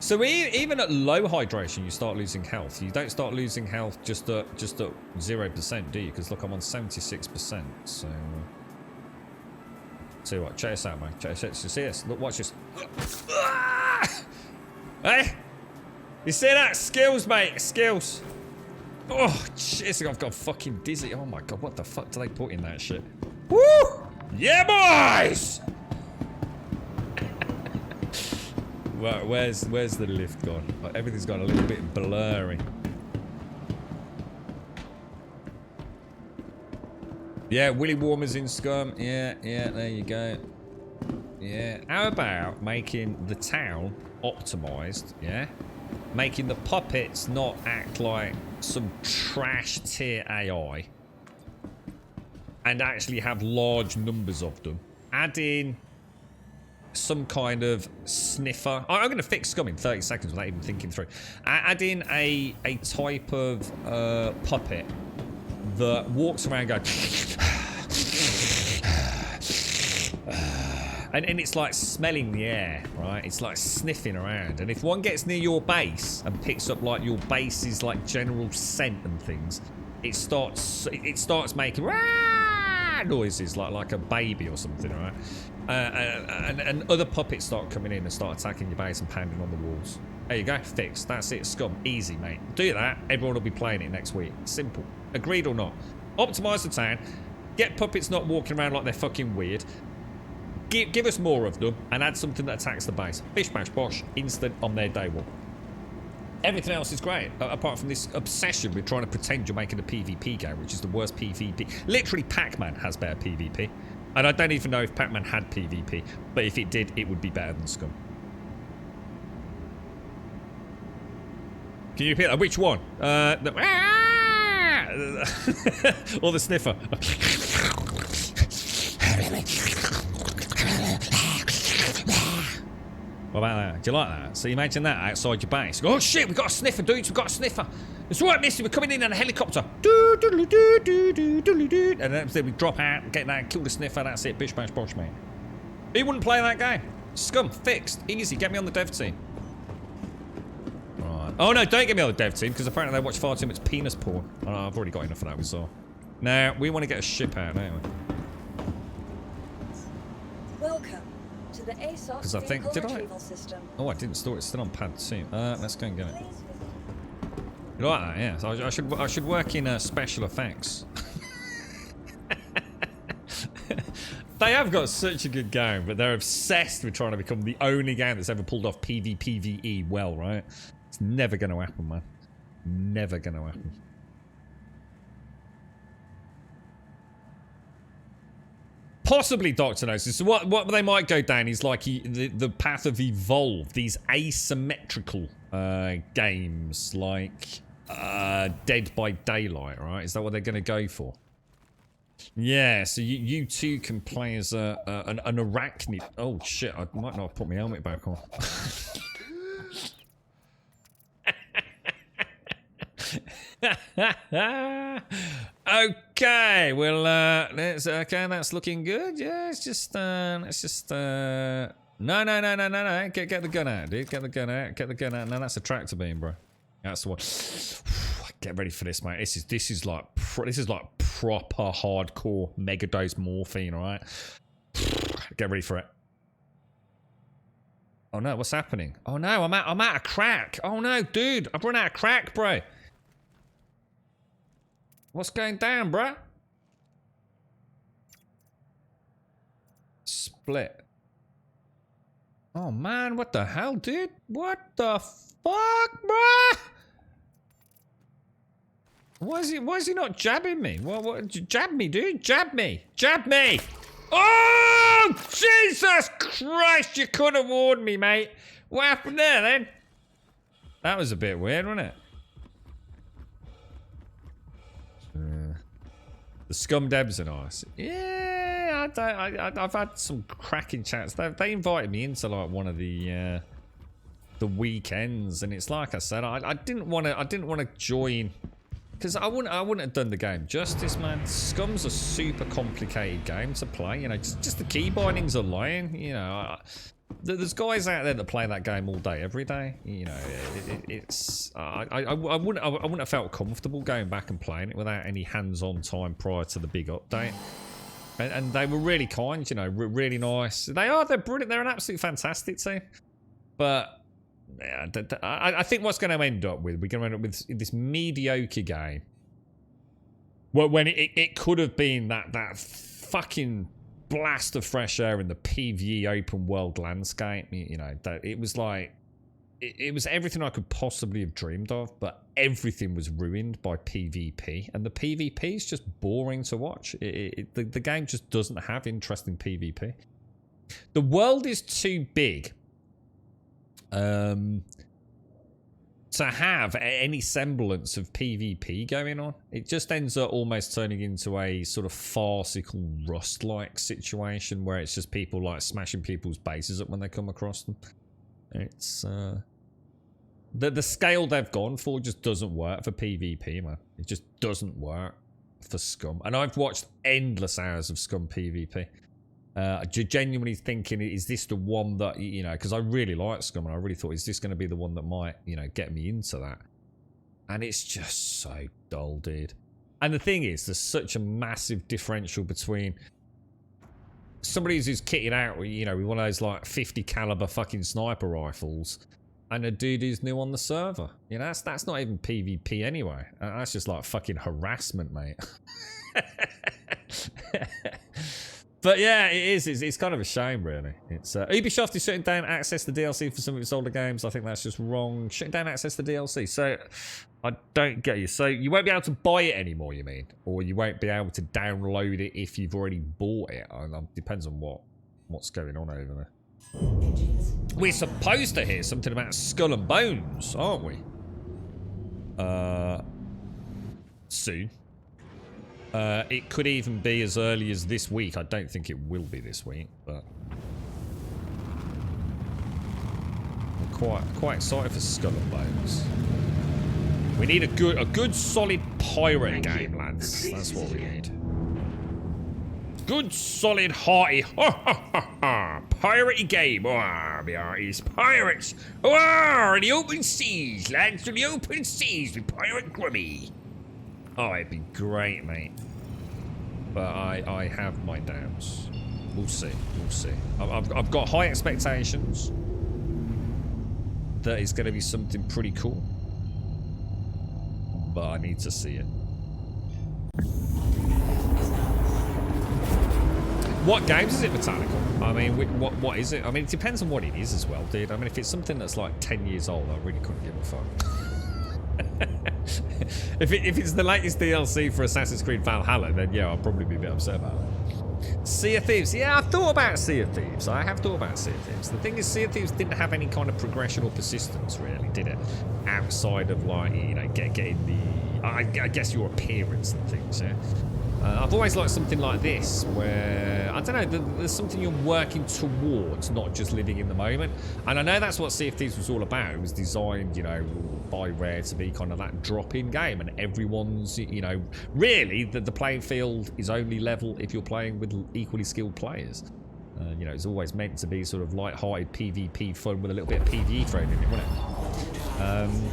Speaker 2: So even at low hydration, you start losing health. You don't start losing health just at 0%, do you? Because look, I'm on 76%. So, see what? Check this out, mate. Check this. See this? Look, watch this. Hey, you see that? Skills, mate. Skills. Oh, jeez, I've got fucking dizzy. Oh my god, what the fuck do they put in that shit? Woo! Yeah, boys. Well, where's the lift gone? Everything's gone a little bit blurry. Yeah, Willy Warmer's in Scum. Yeah, there you go. Yeah. How about making the town optimized? Yeah. Making the puppets not act like some trash tier AI. And actually have large numbers of them. Add in some kind of sniffer. I'm going to fix Scum in 30 seconds without even thinking through. Add in a type of puppet that walks around going and it's like smelling the air, right? It's like sniffing around. And if one gets near your base and picks up like your base's like general scent and things, it starts making noises like a baby or something, right? And other puppets start coming in and start attacking your base and pounding on the walls. There you go, fixed. That's it, Scum. Easy, mate. Do that, everyone will be playing it next week. Simple. Agreed or not? Optimise the town. Get puppets not walking around like they're fucking weird. Give us more of them and add something that attacks the base. Bish, bash, bosh. Instant on their day one. Everything else is great, apart from this obsession with trying to pretend you're making a PvP game, which is the worst PvP. Literally, Pac-Man has better PvP. And I don't even know if Pac-Man had PvP, but if it did, it would be better than Scum. Can you repeat that? Which one? Or the sniffer? What about that? Do you like that? So you imagine that outside your base. Oh shit, we've got a sniffer, dudes. We've got a sniffer. It's all right, mister. We're coming in a helicopter. And then we drop out, get that, kill the sniffer. That's it. Bish, bash, bosh, mate. Who wouldn't play that game? Scum, fixed. Easy. Get me on the dev team. Right. Oh no, don't get me on the dev team, because apparently they watch far too much penis porn. Oh, I've already got enough of that with Zor. Now, we want to get a ship out, don't we?
Speaker 10: Welcome to the ASOP
Speaker 2: Because I think, did I?
Speaker 10: retrieval system.
Speaker 2: Oh, I didn't store it. It's still on pad 2. Let's go and get it. You like that? Yeah. So I should work in special effects. They have got such a good game, but they're obsessed with trying to become the only game that's ever pulled off PvPvE well, right? It's never going to happen, man. Never going to happen. Possibly Doctor Gnosis. So what they might go down is like the path of Evolve. These asymmetrical games like Dead by Daylight, right? Is that what they're going to go for? Yeah, so you two can play as an arachnid. Oh shit, I might not have put my helmet back on. Okay, well, that's looking good. Yeah, it's just, no. Get the gun out, dude. Get the gun out. No, that's a tractor beam, bro. That's the one. Get ready for this, mate. This is like proper hardcore mega dose morphine, all right? Get ready for it. Oh no, what's happening? Oh no, I'm out of crack. Oh no, dude, I've run out of crack, bro. What's going down, bruh? Split. Oh man, what the hell, dude? What the fuck, bruh? Why is he not jabbing me? What jab me, dude? Jab me! Jab me! Oh, Jesus Christ, you could have warned me, mate. What happened there, then? That was a bit weird, wasn't it? The scum devs are nice. Yeah, I've had some cracking chats. They invited me into like one of the weekends, and it's like I said, I didn't want to join because I wouldn't have done the game justice, man. Scum's a super complicated game to play. You know, just the key bindings are lying. You know, there's guys out there that play that game all day, every day. You know, I wouldn't have felt comfortable going back and playing it without any hands-on time prior to the big update. And they were really kind, you know, really nice. They're brilliant. They're an absolutely fantastic team. But yeah, I think what's going to end up with, we're going to end up with this mediocre game. Well, when it could have been that fucking blast of fresh air in the PvE open world landscape. You know, that it was like it was everything I could possibly have dreamed of, but everything was ruined by PvP, and the PvP is just boring to watch. The game just doesn't have interesting PvP. The world is too big to have any semblance of PvP going on. It just ends up almost turning into a sort of farcical Rust-like situation where it's just people like smashing people's bases up when they come across them. It's the scale they've gone for just doesn't work for PvP, man. It just doesn't work for Scum. And I've watched endless hours of Scum PvP. Genuinely thinking, is this the one that, you know, because I really like Scum and I really thought, is this going to be the one that might, you know, get me into that? And it's just so dull, dude. And the thing is, there's such a massive differential between somebody who's kitted out, you know, with one of those like 50 caliber fucking sniper rifles and a dude who's new on the server. You know, that's not even PvP anyway. That's just like fucking harassment, mate. But yeah, it is. It's kind of a shame, really. It's Ubisoft is shutting down access to DLC for some of its older games. I think that's just wrong. Shutting down access to DLC. So I don't get you. So you won't be able to buy it anymore, you mean? Or you won't be able to download it if you've already bought it? Depends on what's going on over there. We're supposed to hear something about Skull and Bones, aren't we? Soon. It could even be as early as this week. I don't think it will be this week, but I'm quite excited for Skull and Bones. We need a good solid pirate game, lads. That's what we need. Good solid hearty piratey game. We are is pirates. In the open seas, lads, to the open seas with Pirate Grummy. Oh, it'd be great, mate. But I have my doubts. We'll see. We'll see. I've got high expectations that it's going to be something pretty cool. But I need to see it. What games is it, Botanical? I mean, what is it? I mean, it depends on what it is as well, dude. I mean, if it's something that's like 10 years old, I really couldn't give a fuck. if it's the latest DLC for Assassin's Creed Valhalla, then yeah, I'll probably be a bit upset about it. Sea of Thieves. Yeah, I've thought about Sea of Thieves. I have thought about Sea of Thieves. The thing is, Sea of Thieves didn't have any kind of progression or persistence, really, did it? Outside of, like, you know, getting the... I guess your appearance and things, yeah? I've always liked something like this, where, I don't know, there's something you're working towards, not just living in the moment. And I know that's what Sea of Thieves was all about. It was designed, you know, by Rare to be kind of that drop-in game, and everyone's, you know, really, the playing field is only level if you're playing with equally skilled players. You know, it's always meant to be sort of light-hearted PvP fun with a little bit of PvE thrown in it, wasn't it?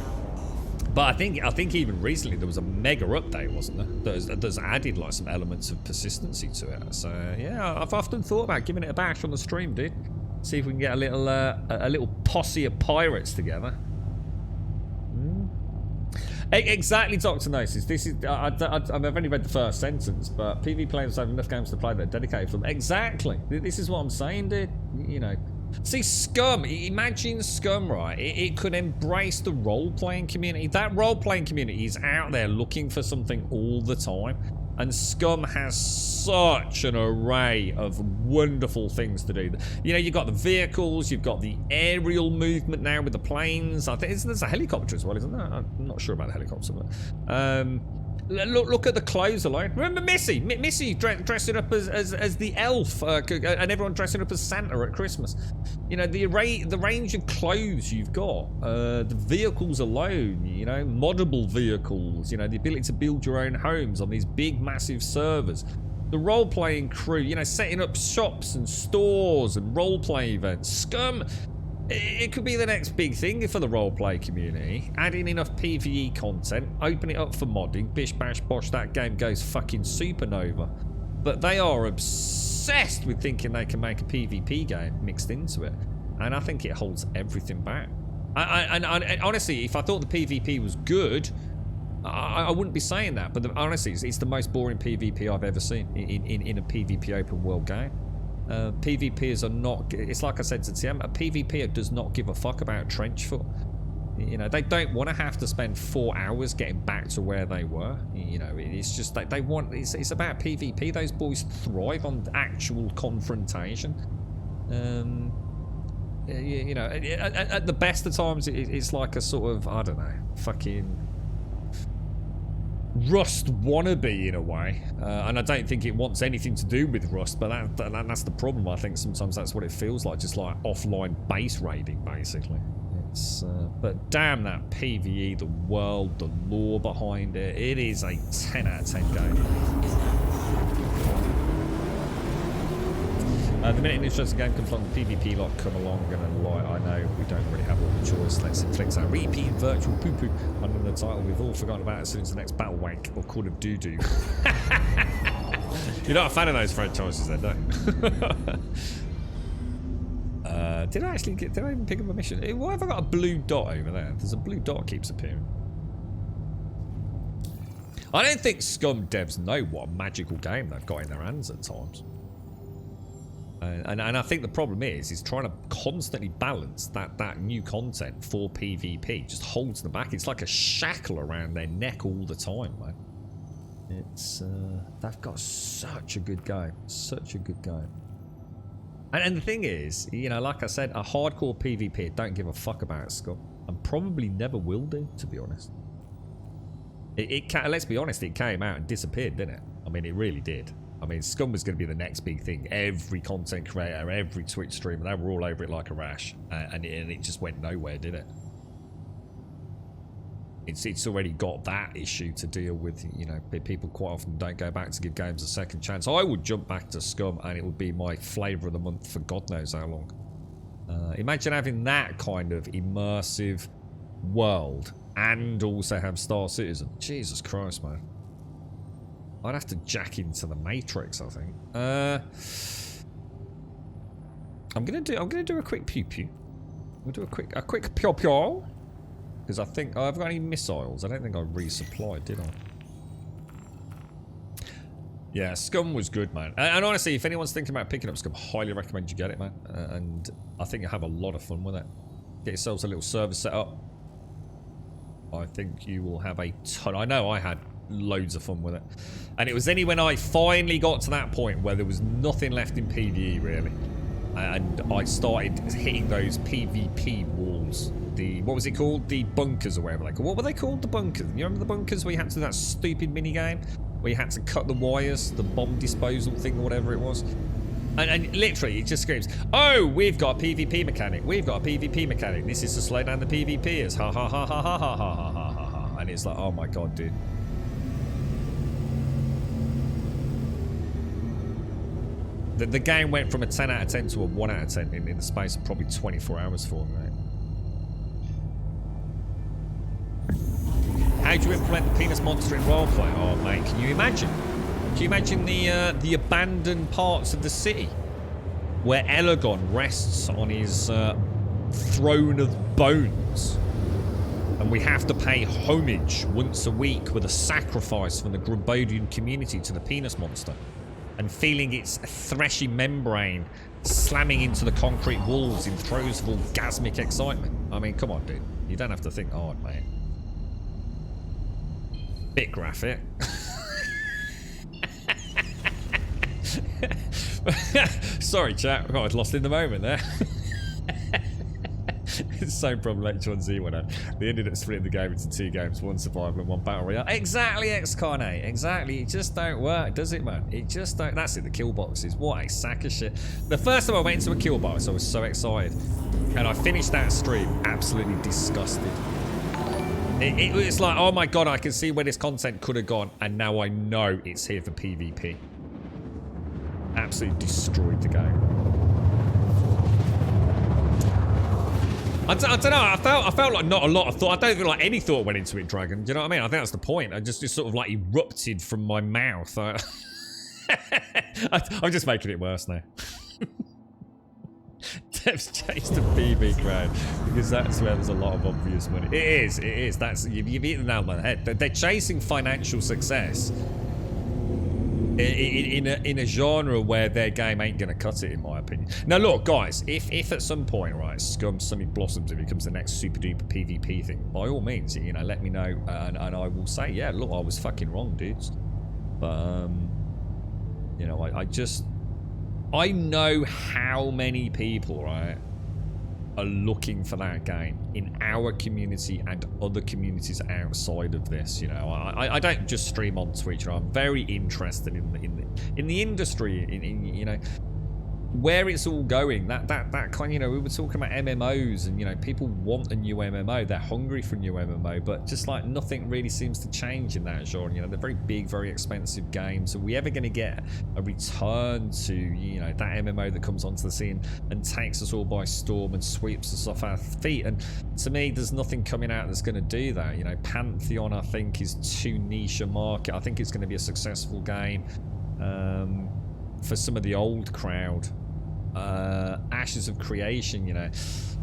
Speaker 2: But I think even recently there was a mega update, wasn't there? That's added like some elements of persistency to it. So yeah, I've often thought about giving it a bash on the stream, dude. See if we can get a little posse of pirates together. Exactly, Dr. Gnosis. This is I've only read the first sentence, but PvP players have enough games to play that are dedicated for them. Exactly. This is what I'm saying, dude. You know. See, Scum. Imagine Scum, right? It could embrace the role-playing community. That role-playing community is out there looking for something all the time. And Scum has such an array of wonderful things to do. You know, you've got the vehicles, you've got the aerial movement now with the planes. I think there's a helicopter as well, isn't there? I'm not sure about the helicopter, but look at the clothes alone. Remember Missy? Missy dressing up as the elf, and everyone dressing up as Santa at Christmas. You know, the range of clothes you've got, the vehicles alone. You know, moddable vehicles. You know, the ability to build your own homes on these big, massive servers. The role-playing crew. You know, setting up shops and stores and role-play events. Scum. It could be the next big thing for the roleplay community. Adding enough PvE content, open it up for modding, bish bash bosh, that game goes fucking supernova. But they are obsessed with thinking they can make a PvP game mixed into it. And I think it holds everything back. And honestly, if I thought the PvP was good, I wouldn't be saying that. But honestly, it's the most boring PvP I've ever seen in a PvP open world game. PvPers are not, it's like I said to TM, a PvPer does not give a fuck about Trenchfoot. You know, they don't want to have to spend 4 hours getting back to where they were. You know, it's just that they want, it's about PvP. Those boys thrive on actual confrontation. You know, at the best of times, it's like a sort of, I don't know, fucking Rust wannabe in a way, and I don't think it wants anything to do with Rust, but that's the problem. I think sometimes that's what it feels like, just like offline base raiding, basically. It's but damn that PvE, the world, the lore behind it, it is a 10 out of 10 game. The minute an interesting game comes along, the PvP lot come along, and I know we don't really have all the choice. Let's inflict our repeat virtual poo-poo under the title we've all forgotten about as soon as the next Battle Wank or Call of Doo-Doo. You're not a fan of those franchises then, no? Did I even pick up a mission? Why have I got a blue dot over there? There's a blue dot that keeps appearing. I don't think Scum devs know what a magical game they've got in their hands at times. And I think the problem is trying to constantly balance that new content for PvP just holds them back. It's like a shackle around their neck all the time, man. It's they've got such a good game, such a good game. And the thing is, you know, like I said, a hardcore PvP don't give a fuck about Scum, and probably never will do, to be honest. Let's be honest, it came out and disappeared, didn't it? I mean, it really did. I mean, Scum was going to be the next big thing. Every content creator, every Twitch streamer, they were all over it like a rash. And it just went nowhere, did it? It's already got that issue to deal with. You know, people quite often don't go back to give games a second chance. I would jump back to Scum and it would be my flavour of the month for God knows how long. Imagine having that kind of immersive world and also have Star Citizen. Jesus Christ, man. I'd have to jack into the Matrix, I think. I'm gonna do a quick pew pew. I'm gonna do a quick pew pew. Because I think I've got any missiles. I don't think I resupplied, did I? Yeah, Scum was good, man. And honestly, if anyone's thinking about picking up Scum, highly recommend you get it, man. And I think you'll have a lot of fun with it. Get yourselves a little server set up. I think you will have a ton. I know I had loads of fun with it. And it was only when I finally got to that point where there was nothing left in PvE, really. And I started hitting those PvP walls. What was it called? The bunkers or whatever they called. What were they called? The bunkers. You remember the bunkers where you had to do that stupid mini game? Where you had to cut the wires, the bomb disposal thing or whatever it was. And literally, it just screams, oh, we've got a PvP mechanic. We've got a PvP mechanic. This is to slow down the PvPers. Ha ha ha ha ha ha ha ha ha ha. And it's like, oh my god, dude. The game went from a 10 out of 10 to a 1 out of 10 in the space of probably 24 hours for me, right? How do you implement the penis monster in roleplay? Oh, mate, can you imagine? Can you imagine the abandoned parts of the city where Elegon rests on his throne of bones? And we have to pay homage once a week with a sacrifice from the Grumbodian community to the penis monster. And feeling its threshy membrane slamming into the concrete walls in throes of orgasmic excitement. I mean, come on, dude. You don't have to think hard, mate. Bit graphic. Sorry, chat. Oh, I was lost in the moment there. It's so problem H1Z1. They ended up splitting the game into 2 games, 1 survival and 1 battle royale. Exactly, X-Carnate. Exactly. It just don't work, does it, man? It just don't. That's it, the kill boxes. What a sack of shit. The first time I went into a kill box, I was so excited. And I finished that stream absolutely disgusted. It was like, oh my god, I can see where this content could have gone, and now I know it's here for PvP. Absolutely destroyed the game. I don't know. I felt like not a lot of thought. I don't feel like any thought went into it, Dragon. Do you know what I mean? I think that's the point. I just sort of like erupted from my mouth. I'm just making it worse now. Devs chased the PV crowd because that's where there's a lot of obvious money. It is. It is. That's you've eaten the nail on the head. They're chasing financial success in a genre where their game ain't gonna cut it, in my opinion. Now look, guys, if at some point, right, Scum suddenly blossoms and becomes the next super duper PvP thing, by all means, you know, let me know, and I will say, yeah, look, I was fucking wrong, dudes. But you know, I know how many people, right, are looking for that game in our community and other communities outside of this. You know, I don't just stream on Twitch. I'm very interested in the industry, in you know, where it's all going. That kind, you know, we were talking about MMOs, and you know, people want a new MMO. They're hungry for a new MMO, but just like nothing really seems to change in that genre. You know, they're very big, very expensive games. Are we ever going to get a return to, you know, that MMO that comes onto the scene and takes us all by storm and sweeps us off our feet? And to me, there's nothing coming out that's going to do that. You know, Pantheon, I think, is too niche a market. I think it's going to be a successful game for some of the old crowd. Ashes of Creation, you know,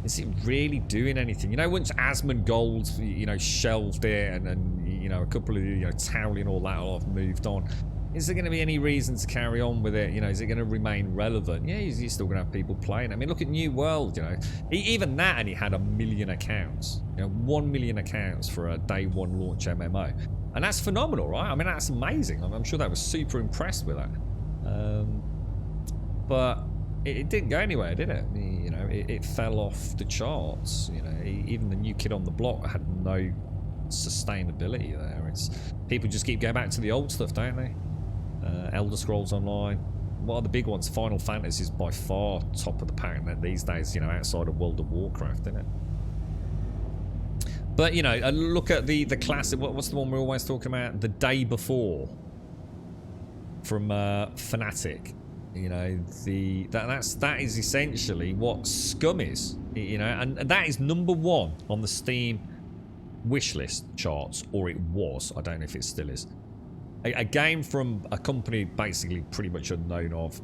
Speaker 2: is it really doing anything? You know, once Asmongold, you know, shelved it, and you know, a couple of, you know, Towley and all that have moved on, is there going to be any reason to carry on with it? You know, is it going to remain relevant? Yeah, you're still going to have people playing. I mean, look at New World, you know, even that, and he had 1 million accounts, you know, 1 million accounts for a day 1 launch MMO, and that's phenomenal, right? I mean, that's amazing. I'm sure they were super impressed with that, but it didn't go anywhere, did it? You know, it fell off the charts. You know, even the new kid on the block had no sustainability there. It's people just keep going back to the old stuff, don't they? Elder Scrolls Online. What are the big ones? Final Fantasy is by far top of the pack these days. You know, outside of World of Warcraft, isn't it? But you know, look at the classic. What's the one we're always talking about? The Day Before from Fnatic. You know, that is essentially what Scum is, you know, and that is #1 on the Steam wishlist charts, or it was. I don't know if it still is. A game from a company basically pretty much unknown of.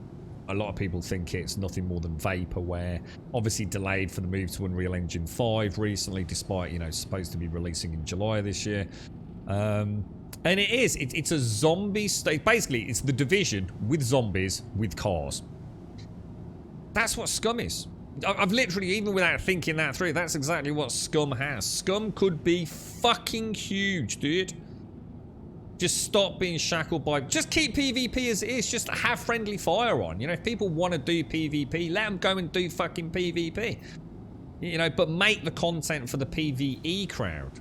Speaker 2: A lot of people think it's nothing more than vaporware. Obviously delayed for the move to Unreal Engine 5 recently, despite, you know, supposed to be releasing in July this year. And it is. It's a zombie state. Basically, it's The Division with zombies with cars. That's what Scum is. I've literally, even without thinking that through, that's exactly what Scum has. Scum could be fucking huge, dude. Just stop being shackled by... Just keep PvP as it is. Just have friendly fire on. You know, if people want to do PvP, let them go and do fucking PvP. You know, but make the content for the PvE crowd.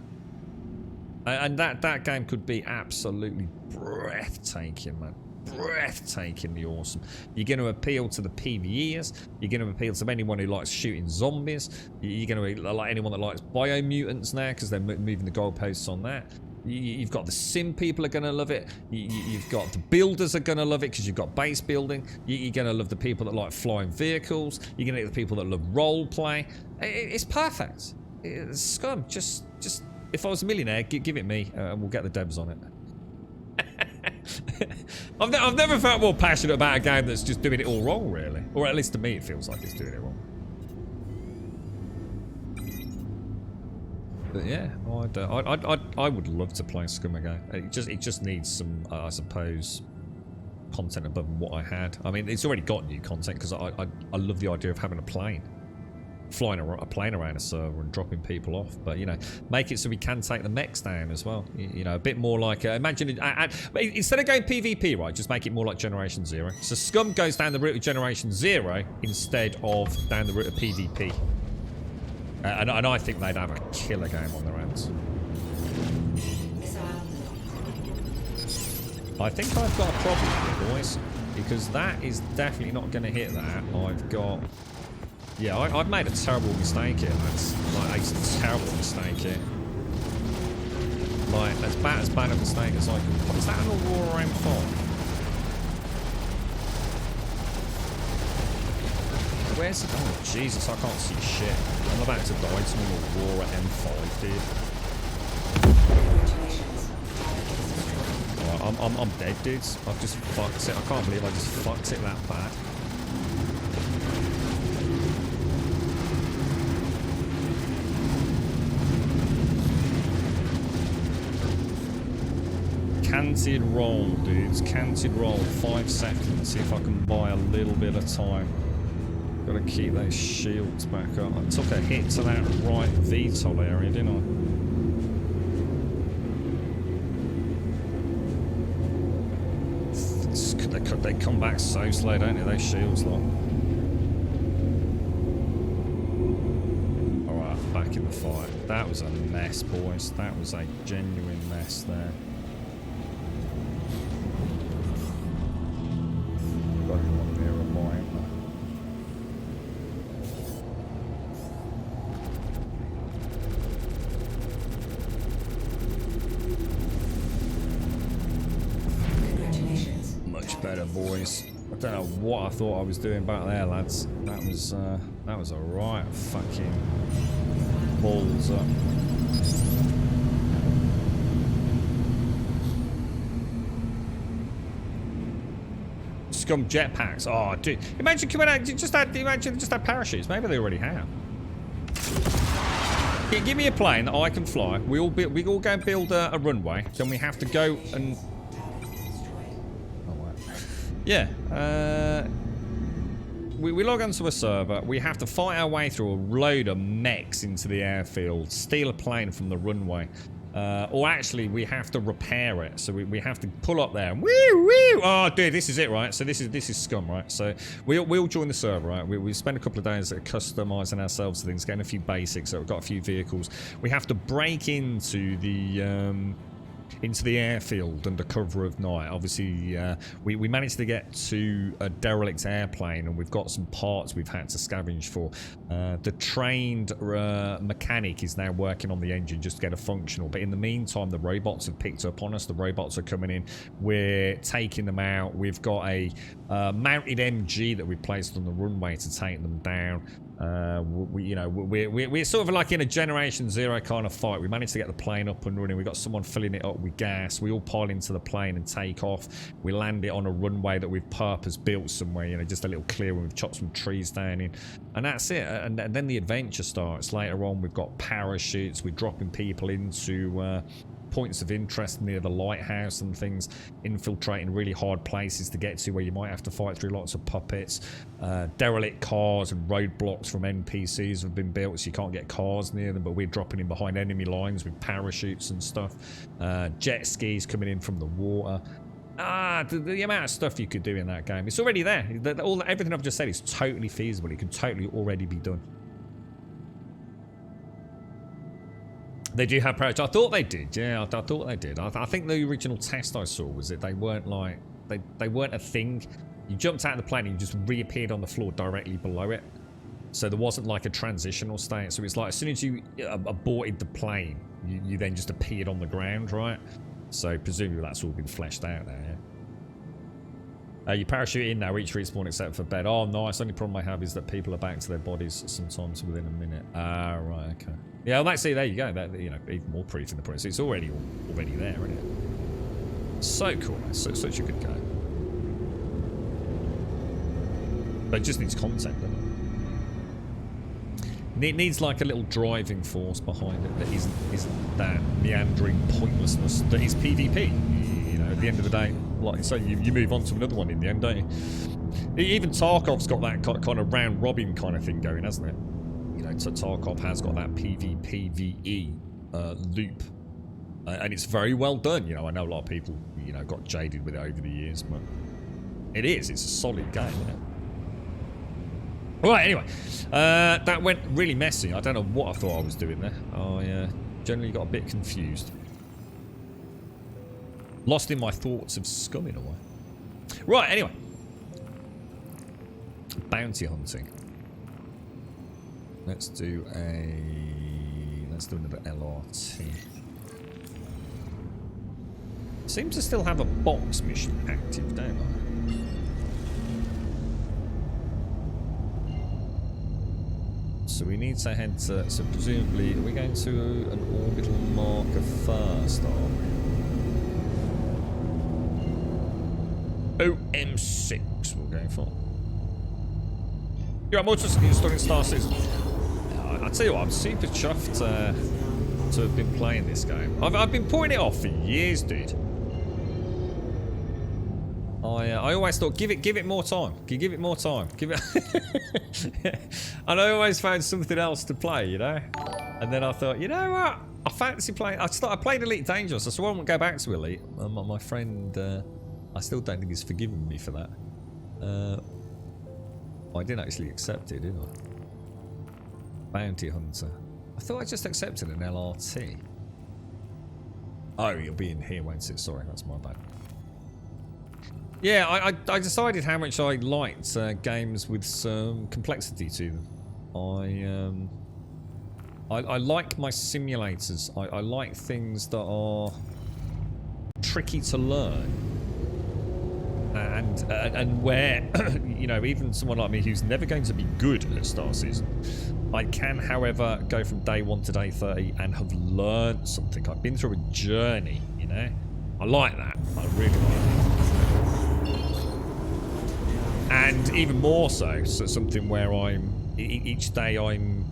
Speaker 2: And that game could be absolutely breathtaking, man. Breathtakingly awesome. You're going to appeal to the PvEers. You're going to appeal to anyone who likes shooting zombies. You're going to like anyone that likes biomutants now, because they're moving the goalposts on that. You've got the sim people are going to love it. You've got the builders are going to love it, because you've got base building. You're going to love the people that like flying vehicles. You're going to get the people that love role play. It's perfect. It's Scum. Just if I was a millionaire, give it me, and we'll get the devs on it. I've never felt more passionate about a game that's just doing it all wrong, really. Or at least to me, it feels like it's doing it wrong. But yeah, I would love to play Scum again. It just needs some, I suppose, content above what I had. I mean, it's already got new content because I love the idea of having a plane, flying a plane around a server and dropping people off. But you know, make it so we can take the mechs down as well. You know, a bit more like imagine it, instead of going PvP, right? Just make it more like Generation Zero. So Scum goes down the route of Generation Zero instead of down the route of PvP. And I think they'd have a killer game on their hands. I think I've got a problem here, boys, because that is definitely not going to hit that. I've got... Yeah, I've made a terrible mistake here. That's like a terrible mistake here. Like, as bad a mistake as I can... Is that an Aurora M5? Where's it? Oh, Jesus, I can't see shit. I'm about to die to an Aurora M5, dude. Oh, I'm dead, dudes. I've just fucked it. I can't believe I just fucked it that bad. Canted roll, dudes. Canted roll. 5 seconds. See if I can buy a little bit of time. Gotta keep those shields back up. I took a hit to that right VTOL area, didn't I? They come back so slow, don't they? Those shields, lot. Alright, back in the fight. That was a mess, boys. That was a genuine mess there. Got one near a mine. Better, boys. I don't know what I thought I was doing back there, lads. That was a right fucking balls up. Scum jetpacks. Oh, dude! Imagine coming out. Imagine just had parachutes. Maybe they already have. Give me a plane that I can fly. We all go and build a runway. Then we have to go and. Yeah, we log onto a server, we have to fight our way through a load of mechs into the airfield, steal a plane from the runway, or actually we have to repair it, so we have to pull up there, and woo! Oh dude, this is it, right? So this is Scum, right? So we'll join the server, right? We spend a couple of days customizing ourselves to things, getting a few basics, so we've got a few vehicles. We have to break into the airfield under cover of night. Obviously, we managed to get to a derelict airplane, and we've got some parts we've had to scavenge for. The trained mechanic is now working on the engine just to get it functional, but in the meantime, the robots have picked up on us. The robots are coming in. We're taking them out. We've got a mounted MG that we placed on the runway to take them down. We're sort of like in a Generation Zero kind of fight. We managed to get the plane up and running. We got someone filling it up with gas. We all pile into the plane and take off. We land it on a runway that we've purpose built somewhere, you know, just a little clearing. We've chopped some trees down in, and that's it. And then the adventure starts. Later on, we've got parachutes. We're dropping people into points of interest near the lighthouse and things, infiltrating really hard places to get to where you might have to fight through lots of puppets. Derelict cars and roadblocks from NPCs have been built, so you can't get cars near them, but we're dropping in behind enemy lines with parachutes and stuff. Jet skis coming in from the water. The amount of stuff you could do in that game, it's already there. Everything I've just said is totally feasible. It can totally already be done. They do have parachutes. I thought they did. Yeah, I thought they did. I think the original test I saw was that they weren't like they weren't a thing. You jumped out of the plane and you just reappeared on the floor directly below it. So there wasn't like a transitional state. So it's like as soon as you aborted the plane, you then just appeared on the ground, right? So presumably that's all been fleshed out there. Yeah? You parachute in now, reach respawn except for bed. Oh, nice. Only problem I have is that people are back to their bodies sometimes within a minute. Right, okay. Yeah, well, see, there you go. That, you know, even more proof in the process. It's already there, isn't it? So cool, man. Such a good game. But it just needs content, doesn't it? It needs like a little driving force behind it that isn't that meandering pointlessness that is PvP. You know, at the end of the day, like so, you move on to another one in the end, don't you? Even Tarkov's got that kind of round robin kind of thing going, hasn't it? You know, so Tarkov has got that PvPvE loop, and it's very well done. You know, I know a lot of people, you know, got jaded with it over the years, but it's a solid game, isn't it? Right, anyway, that went really messy. I don't know what I thought I was doing there. I generally got a bit confused. Lost in my thoughts of scum in a way. Right, anyway. Bounty hunting. Let's do another LRT. Seems to still have a box mission active, don't I? So we need to head to, so presumably, are we going to an orbital marker first, are we? OM6 we're going for. Yeah, I'm also installing Star Citizen. I tell you what, I'm super chuffed to have been playing this game. I've been putting it off for years, dude. I always thought, give it more time. Give it more time. Give it. And I always found something else to play, you know. And then I thought, you know what? I fancy playing. I played Elite Dangerous. I swore I wouldn't go back to Elite. My friend, I still don't think he's forgiven me for that. I didn't actually accept it, did I? Bounty Hunter. I thought I just accepted an LRT. Oh, you'll be in here, won't it? Sorry, that's my bad. Yeah, I decided how much I liked games with some complexity to them. I like my simulators. I like things that are tricky to learn, and where you know, even someone like me who's never going to be good at Star Citizen, I can, however, go from day 1 to day 30 and have learned something. I've been through a journey, you know. I like that. I really like it. And even more so something where I'm each day I'm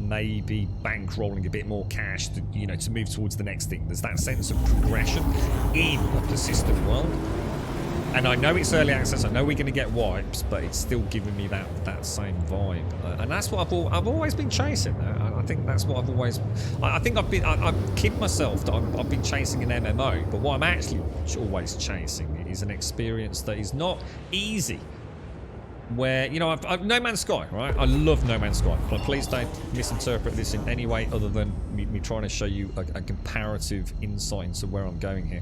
Speaker 2: maybe bankrolling a bit more cash to, you know, to move towards the next thing. There's that sense of progression in a persistent world. And I know it's early access. I know we're going to get wipes, but it's still giving me that same vibe. And that's what I've always been chasing. I think that's what I've always. I think I've kidded myself that I've been chasing an MMO, but what I'm actually always chasing is an experience that is not easy. Where, you know, I've No Man's Sky, right? I love No Man's Sky. But please don't misinterpret this in any way other than me trying to show you a comparative insight into where I'm going here.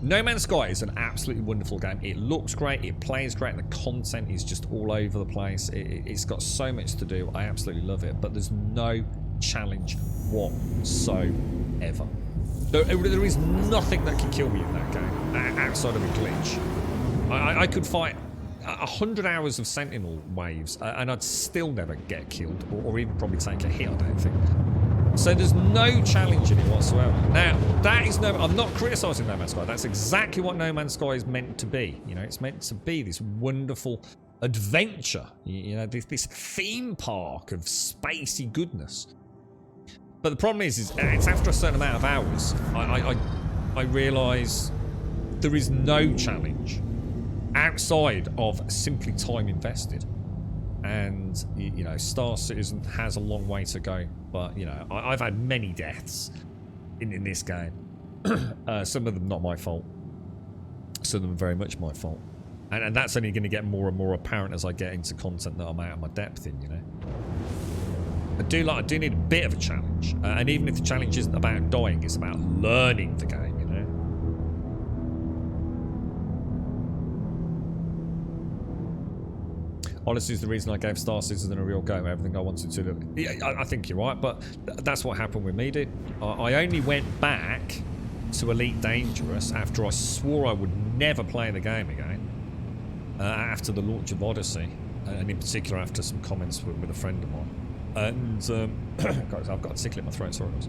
Speaker 2: No Man's Sky is an absolutely wonderful game. It looks great, it plays great, the content is just all over the place. It's got so much to do. I absolutely love it, but there's no challenge whatsoever. There is nothing that can kill me in that game outside of a glitch. I could fight 100 hours of Sentinel waves and I'd still never get killed or even probably take a hit, I don't think. So there's no challenge in it whatsoever. Now, that is I'm not criticising No Man's Sky. That's exactly what No Man's Sky is meant to be. You know, it's meant to be this wonderful adventure. You know, this theme park of spacey goodness. But the problem is it's after a certain amount of hours, I realise there is no challenge outside of simply time invested. And, you know, Star Citizen has a long way to go. But, you know, I've had many deaths in this game. Some of them not my fault. Some of them very much my fault. And that's only going to get more and more apparent as I get into content that I'm out of my depth in, you know. I do need a bit of a challenge. And even if the challenge isn't about dying, it's about learning the game, you know. Honestly, is the reason I gave Star Citizen a real go. Everything I wanted to do. Yeah, I think you're right, but that's what happened with me, dude. I only went back to Elite Dangerous after I swore I would never play the game again. After the launch of Odyssey, and in particular after some comments with a friend of mine. And guys, I've got a tickle in my throat. Sorry, guys.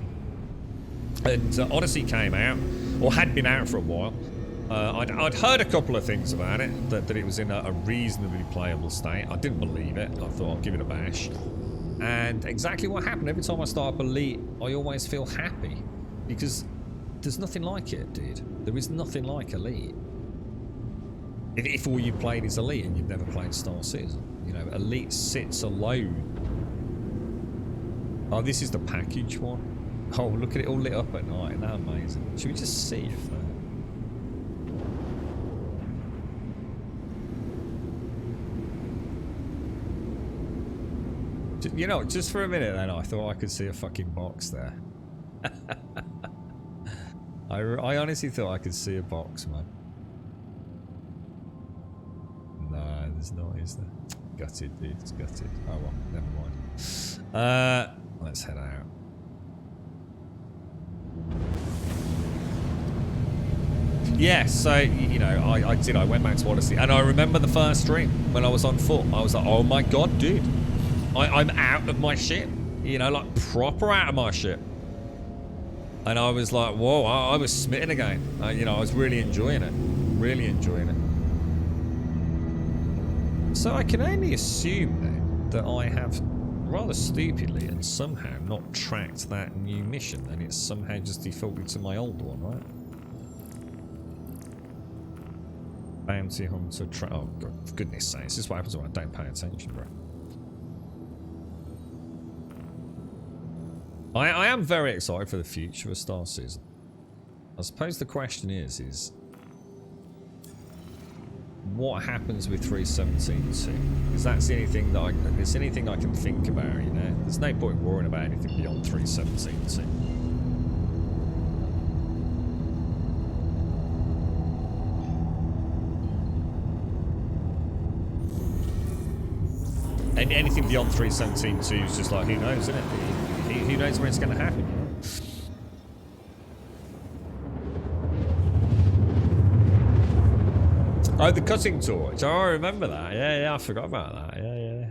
Speaker 2: And Odyssey came out, or had been out for a while. I'd heard a couple of things about it, that it was in a reasonably playable state. I didn't believe it. I thought I'll give it a bash. And exactly what happened. Every time I start up Elite, I always feel happy. Because there's nothing like it, dude. There is nothing like Elite. If all you played is Elite and you've never played Star Citizen. You know, Elite sits alone. Oh, this is the package one. Oh, look at it all lit up at night. Isn't that amazing? Should we just see if you know, just for a minute then, I thought I could see a fucking box there. I honestly thought I could see a box, man. No, there's not, is there? Gutted, dude. It's gutted. Oh well, never mind. Let's head out. Yeah, so, you know, I went back to Odyssey, and I remember the first stream when I was on foot. I was like, oh my god, dude. I'm out of my shit. You know, like, proper out of my shit. And I was like, whoa, I was smitten again. You know, I was really enjoying it. Really enjoying it. So I can only assume, then, that I have rather stupidly and somehow not tracked that new mission, and it's somehow just defaulted to my old one, right? Bounty Hunter oh, God, for goodness sake, this is what happens when I don't pay attention, bro. I am very excited for the future of Star Citizen. I suppose the question is what happens with 3.17.2? Because that's the only thing that there's anything I can think about, you know? There's no point worrying about anything beyond 3.17.2. And anything beyond 3.17.2 is just like, who knows, isn't it? Who knows when it's going to happen, you know? Oh, the cutting torch. Oh, I remember that. Yeah, I forgot about that. Yeah.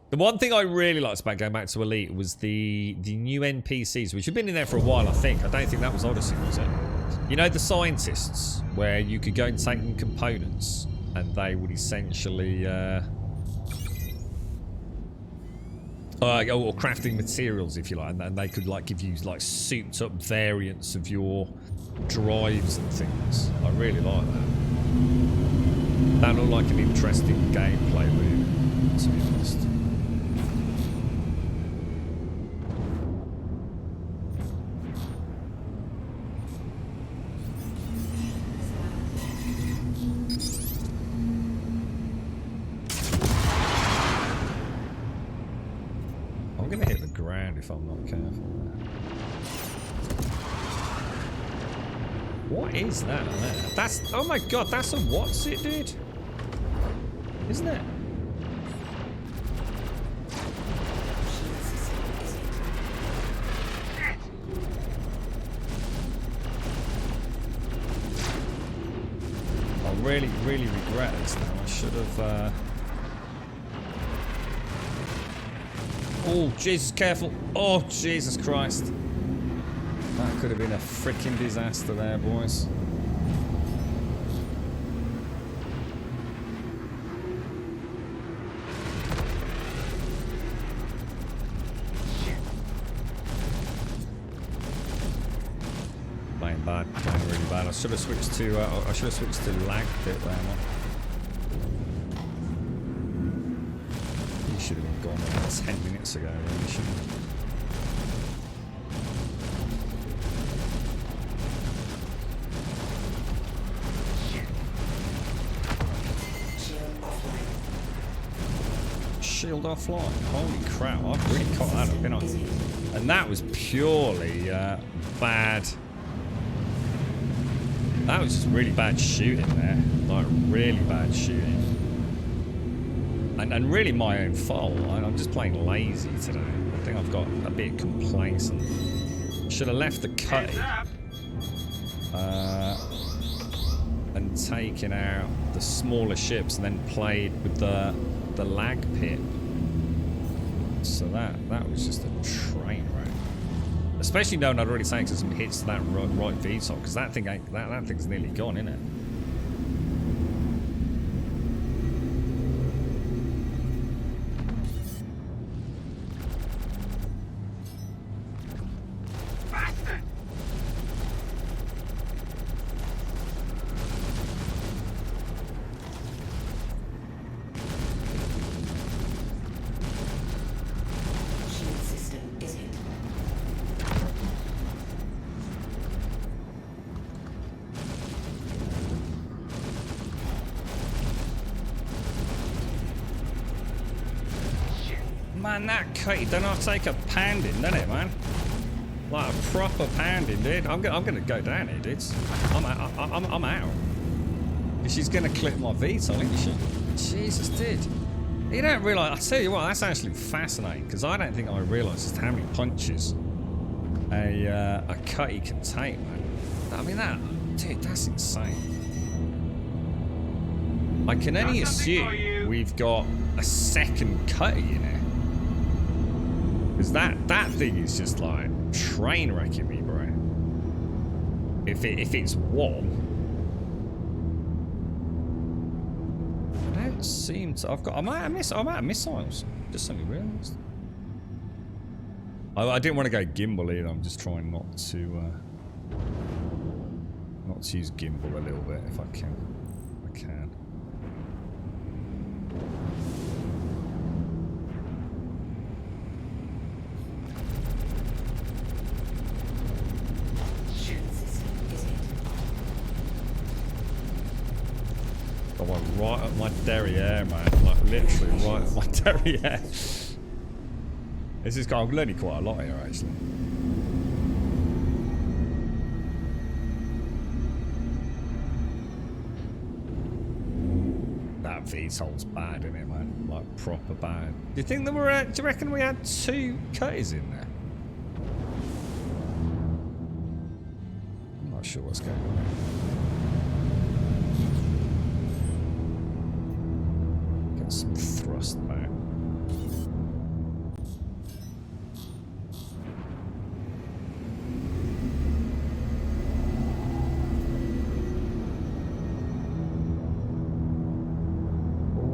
Speaker 2: The one thing I really liked about going back to Elite was the new NPCs, which have been in there for a while, I think. I don't think that was Odyssey, was it? You know, the scientists, where you could go and take them components, and they would essentially... or crafting materials, if you like, and they could like give you like souped up variants of your drives and things. I really like that. That looked like an interesting gameplay loop, to be honest. I'm gonna hit the ground if I'm not careful. What is that there? That's, oh my god, that's a what's it, dude? Isn't it? I really regret this now. I should have, oh, Jesus, careful. Oh, Jesus Christ. That could have been a freaking disaster there, boys. Playing bad, playing really bad. I should have switched to lag bit there, man. He should have been gone about 10 minutes ago, really, shouldn't he? Shield offline. Holy crap, I've really caught that up, didn't I? And that was purely bad. That was just really bad shooting there. Like, really bad shooting. And really my own fault. I'm just playing lazy today. I think I've got a bit complacent. Should have left the cutting. And taken out the smaller ships and then played with the lag pit. So that was just a train wreck. Especially knowing I'd already taken some hits to that right VSOC, because that thing ain't, that thing's nearly gone, isn't it? Man, that cutty don't have to take a pounding, doesn't it, man? Like a proper pounding, dude. I'm gonna go down here, dudes. I'm out. She's gonna clip my VTOL, isn't she? Jesus, dude. You don't realise. I tell you what, that's actually fascinating because I don't think I realised just how many punches a cutty can take, man. I mean, dude, that's insane. I can only assume we've got a second cutty in here. Because that thing is just like train wrecking me, bro. If it's one, I don't seem to. I'm out of missiles. Just suddenly realised. I didn't want to go gimbal either. I'm just trying not to use gimbal a little bit if I can. I can. I went right up my derriere, man. Like literally right up my derriere. This is I'm learning quite a lot here, actually. That VTOL's bad, isn't it, man? Like proper bad. Do you think there were? Do you reckon we had 2 cutties in there? I'm not sure what's going on. Get some thrust back.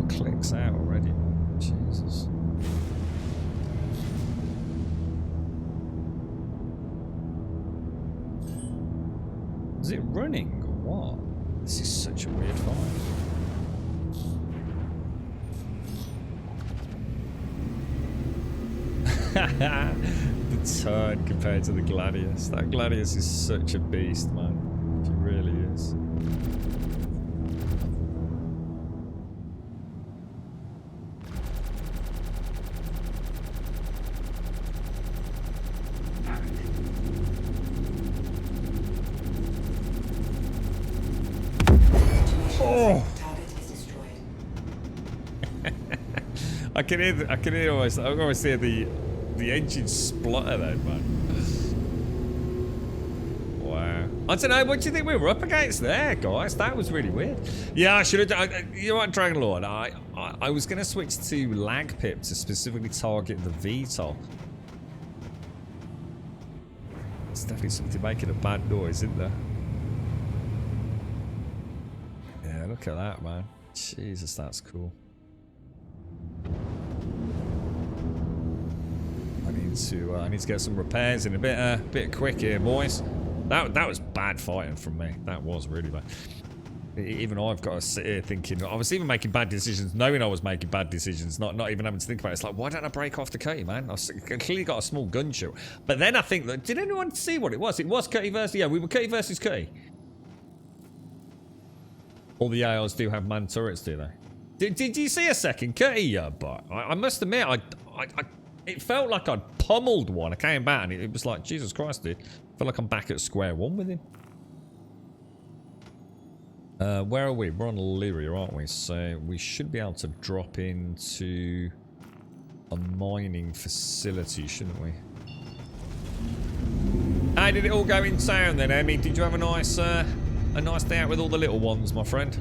Speaker 2: Clicks out already. Jesus. Is it running or what? This is such a weird fight. The turn compared to the Gladius. That Gladius is such a beast, man. It really is. I can hear almost. I can almost hear the engine splutter then, man. Wow. I don't know. What do you think we were up against there, guys? That was really weird. Yeah, I should have. You know what, Dragon Lord? I was going to switch to lag pip to specifically target the VTOL. It's definitely something making a bad noise, isn't there? Yeah, look at that, man. Jesus, that's cool. I need to get some repairs in a bit quick here, boys. That was bad fighting from me. That was really bad. Even I've got to sit here thinking. I was even making bad decisions, knowing I was making bad decisions, not even having to think about it. It's like, why don't I break off the cutty, man? I clearly got a small gunshot. But then I think that, did anyone see what it was? It was cutty versus, yeah, we were cutty versus cutty. All the AIs do have man turrets, do they? Did you see a second cutty? But I must admit, it felt like I'd pummeled one. I came back and it was like, Jesus Christ, dude. I feel like I'm back at square one with him. Where are we? We're on Lyria, aren't we? So we should be able to drop into a mining facility, shouldn't we? How did it all go in town then, Emmy? Did you have a nice day out with all the little ones, my friend?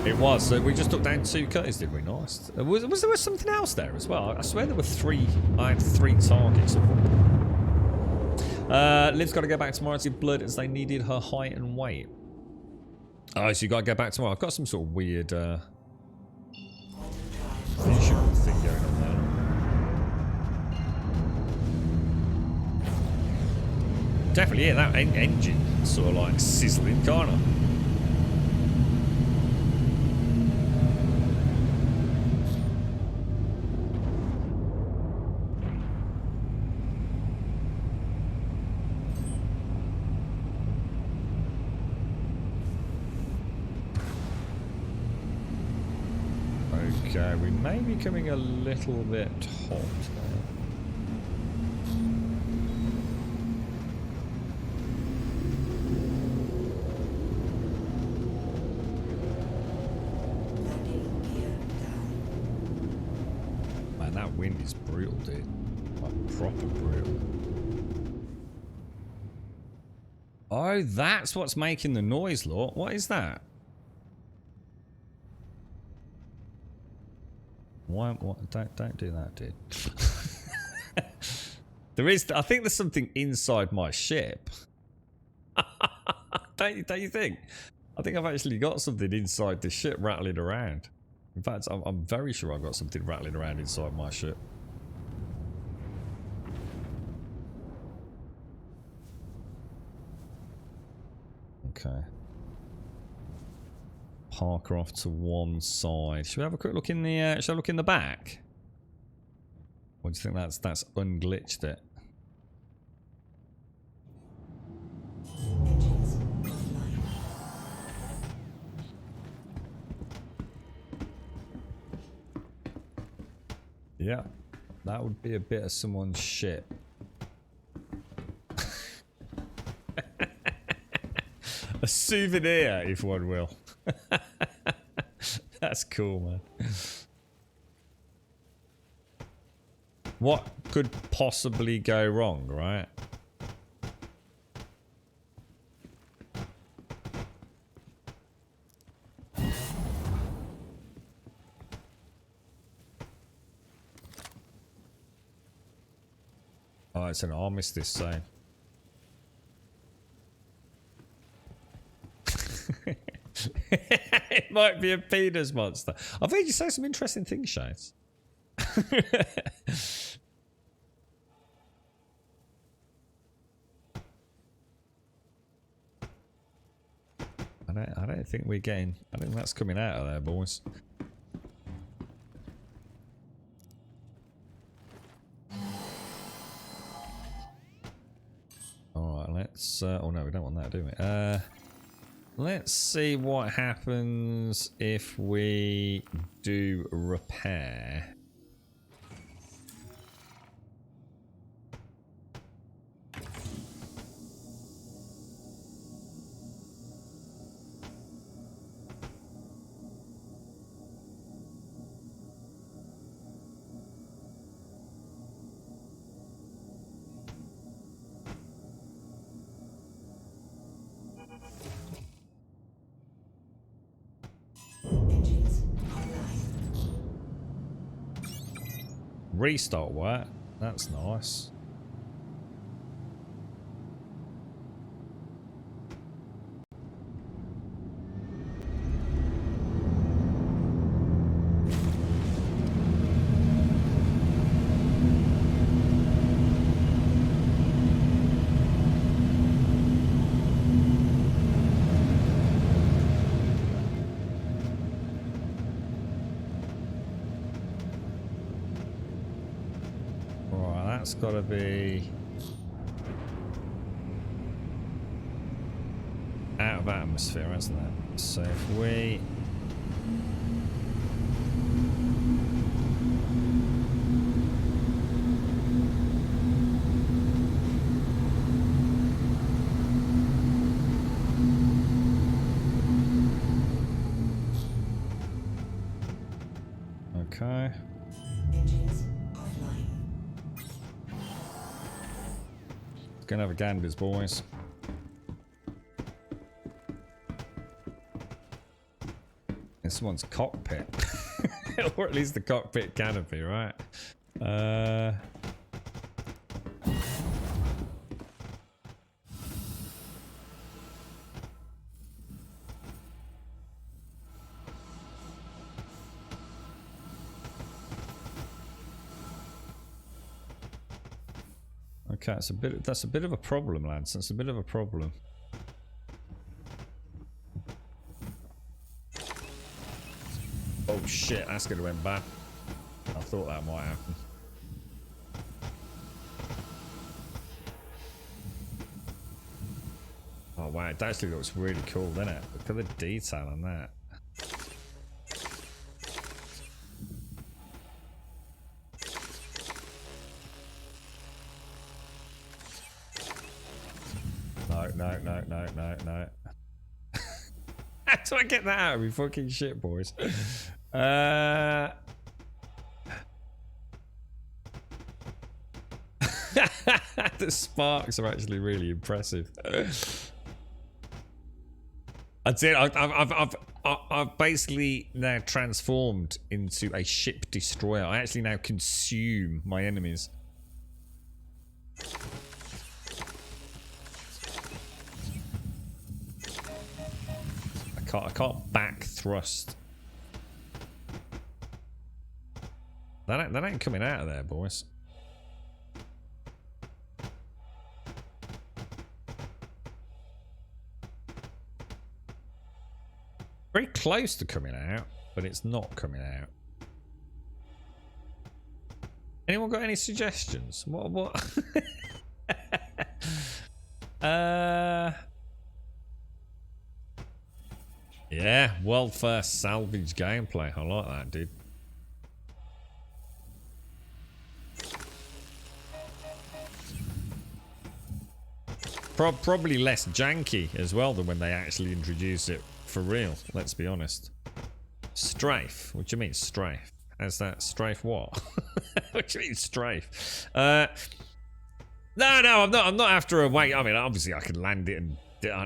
Speaker 2: It was. So we just took down 2 cutties, did we? Nice. Was there something else there as well? I swear there were 3. I had 3 targets. Liv's got to go back tomorrow to give blood as they needed her height and weight. Oh, so you got to go back tomorrow. I've got some sort of weird visual thing going on there. Definitely, yeah, that engine sort of like sizzling, can't I? Okay, we may be coming a little bit hot now. Man, that wind is brutal, dude. Like, proper brutal. Oh, that's what's making the noise, Lord. What is that? Why? What? Don't do that, dude. There is. I think there's something inside my ship. don't you think? I think I've actually got something inside the ship rattling around. In fact, I'm very sure I've got something rattling around inside my ship. Okay. Park her off to one side. Should we have a quick look in the? Should I look in the back? Or do you think that's unglitched it? Yeah, that would be a bit of someone's shit. A souvenir, if one will. That's cool, man. What could possibly go wrong, right? Oh, it's an I missed this sign. It might be a penis monster. I've heard you say some interesting things, Shades. I don't think we're getting. I think that's coming out of there, boys. All right, let's. Oh no, we don't want that, do we? Let's see what happens if we do repair. Restart work. That's nice. That's got to be out of atmosphere, hasn't it? So if we okay. Gonna have a ganders, boys. In someone's cockpit. Or at least the cockpit canopy, right? Okay, that's a bit of a problem, lads. That's a bit of a problem. Oh shit, that's gonna went bad. I thought that might happen. Oh wow, it actually looks really cool, doesn't it? Look at the detail on that. no. How do I get that out of me fucking shit, boys? The sparks are actually really impressive. That's it. I've basically now transformed into a ship destroyer. I actually now consume my enemies. I can't back thrust. That ain't coming out of there, boys. Very close to coming out, but it's not coming out. Anyone got any suggestions? What? Yeah, world first salvage gameplay. I like that, dude. Probably less janky as well than when they actually introduce it for real, let's be honest. Strafe? What do you mean strafe? How's that? Strafe what? What do you mean strafe? No, I'm not after a way. I mean, obviously I can land it and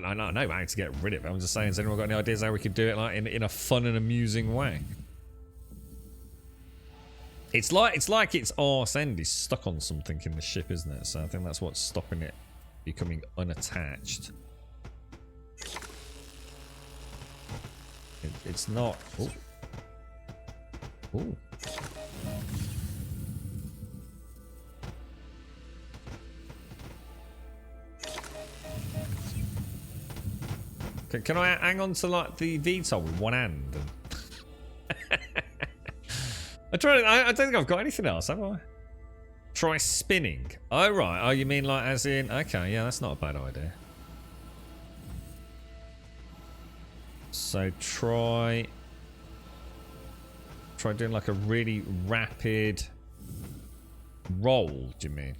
Speaker 2: I know how to get rid of it. I'm just saying, has anyone got any ideas how we could do it like in a fun and amusing way? It's like its arse end is stuck on something in the ship, isn't it? So I think that's what's stopping it becoming unattached. It's not. Ooh. Ooh. Can I hang on to like the VTOL with one hand? I don't think I've got anything else, have I? Try spinning. Oh right. Oh, you mean like as in? Okay, yeah, that's not a bad idea. So try doing like a really rapid roll. Do you mean?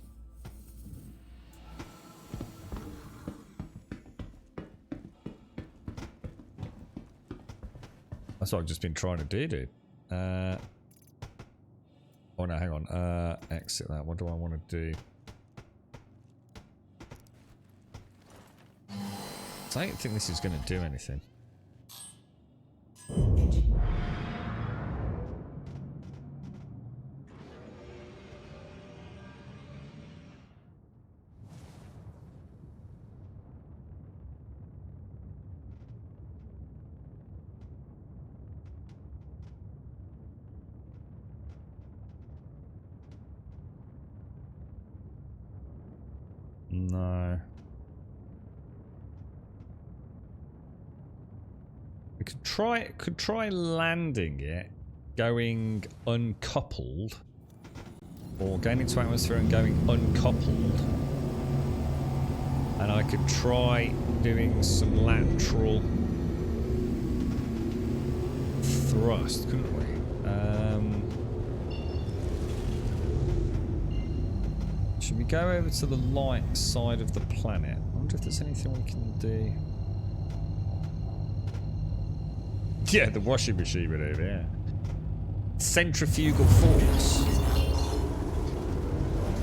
Speaker 2: That's what I've just been trying to do, dude. Oh no, hang on. Exit that. What do I want to do? I don't think this is going to do anything. No. We could try landing it, going uncoupled, or going into atmosphere and going uncoupled. And I could try doing some lateral thrust, couldn't we? Should we go over to the light side of the planet? I wonder if there's anything we can do. Yeah, the washing machine maneuver, yeah. Centrifugal force.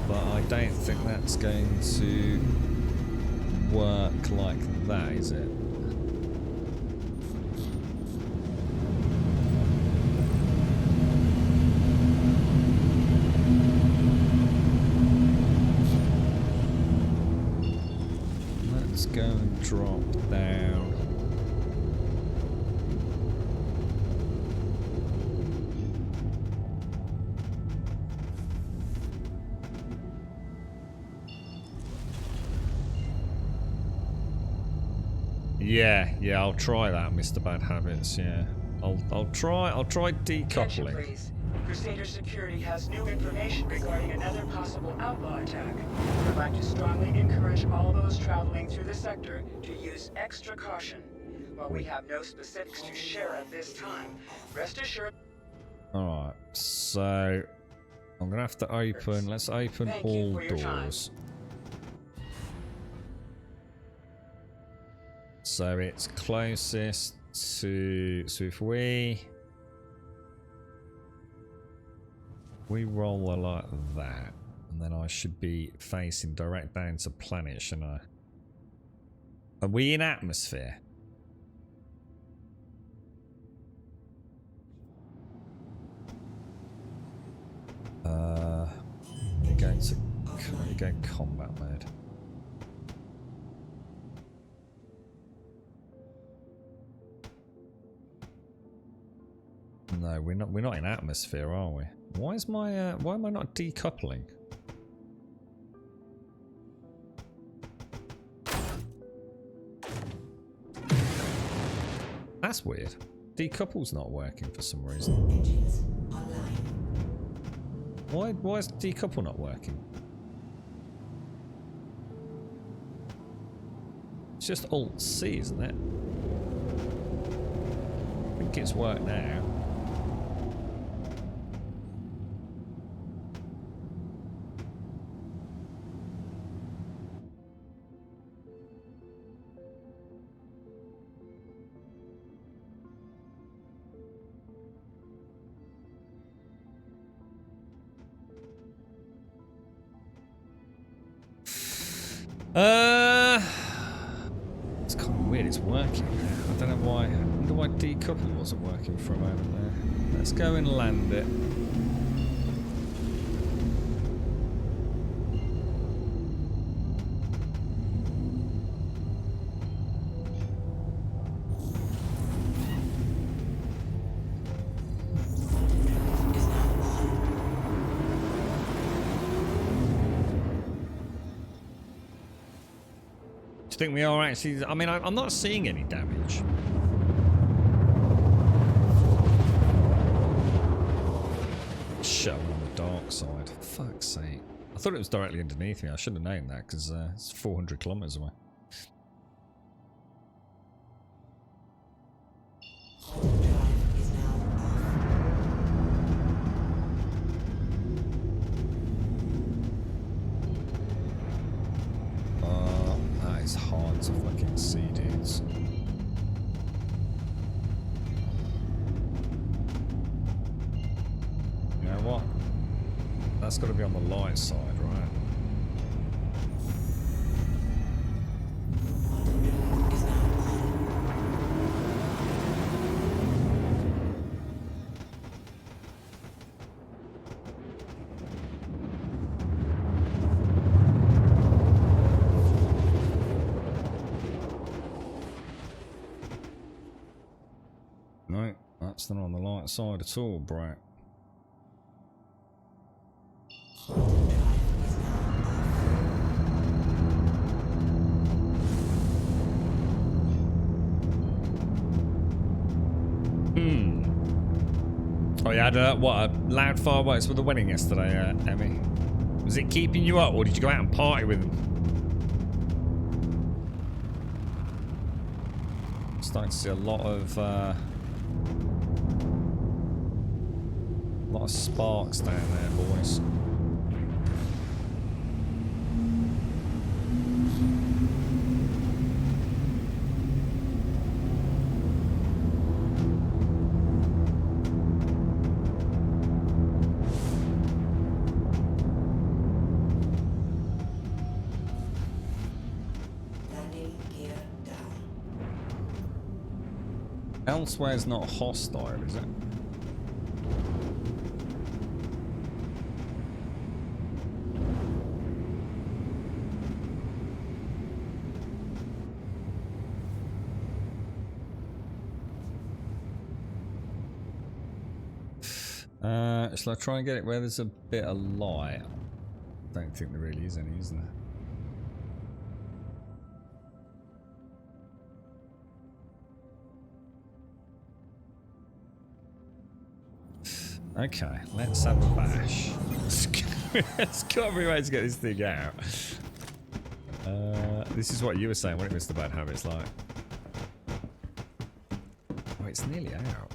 Speaker 2: But I don't think that's going to work like that, is it? Let's go and drop down. Yeah, I'll try that, Mr. Bad Habits. Yeah, I'll try
Speaker 7: Attention,
Speaker 2: decoupling.
Speaker 7: please. Crusader Security has new information regarding another possible outlaw attack. We'd like to strongly encourage all those traveling through the sector to use extra caution. While we have no specifics to share at this time, rest assured.
Speaker 2: All right, so I'm gonna have to open. Let's open all doors. So it's closest to... So if we roll like that, and then I should be facing direct down to planet, shouldn't I? Are we in atmosphere? You're going combat mode. No, we're not in atmosphere, are we? Why is my why am I not decoupling? That's weird. Decouple's not working for some reason.
Speaker 3: Engines online.
Speaker 2: Why is decouple not working? It's just Alt C, isn't it? I think it's worked now. It's kind of weird. It's working now. I don't know why. I wonder why decouple wasn't working for a moment there. Let's go and land it. Think we are actually... I mean, I'm not seeing any damage. Shut on the dark side. Fuck's sake. I thought it was directly underneath me. I should have known that because it's 400 kilometers away. It's hard to fucking see, dudes. You know what? That's got to be on the light side, right? No, that's not on the light side at all, bro. Oh, you had what, a loud fireworks with the wedding yesterday, Emmy? Was it keeping you up, or did you go out and party with them? Starting to see a lot of sparks down there, boys.
Speaker 3: Landing gear down.
Speaker 2: Elsewhere's not hostile, is it? Shall I try and get it where there's a bit of light? I don't think there really is any, is there? Okay, let's have a bash. There's got to be a way to get this thing out. This is what you were saying, wasn't it, Mr. Bad Habits? Like, oh, it's nearly out.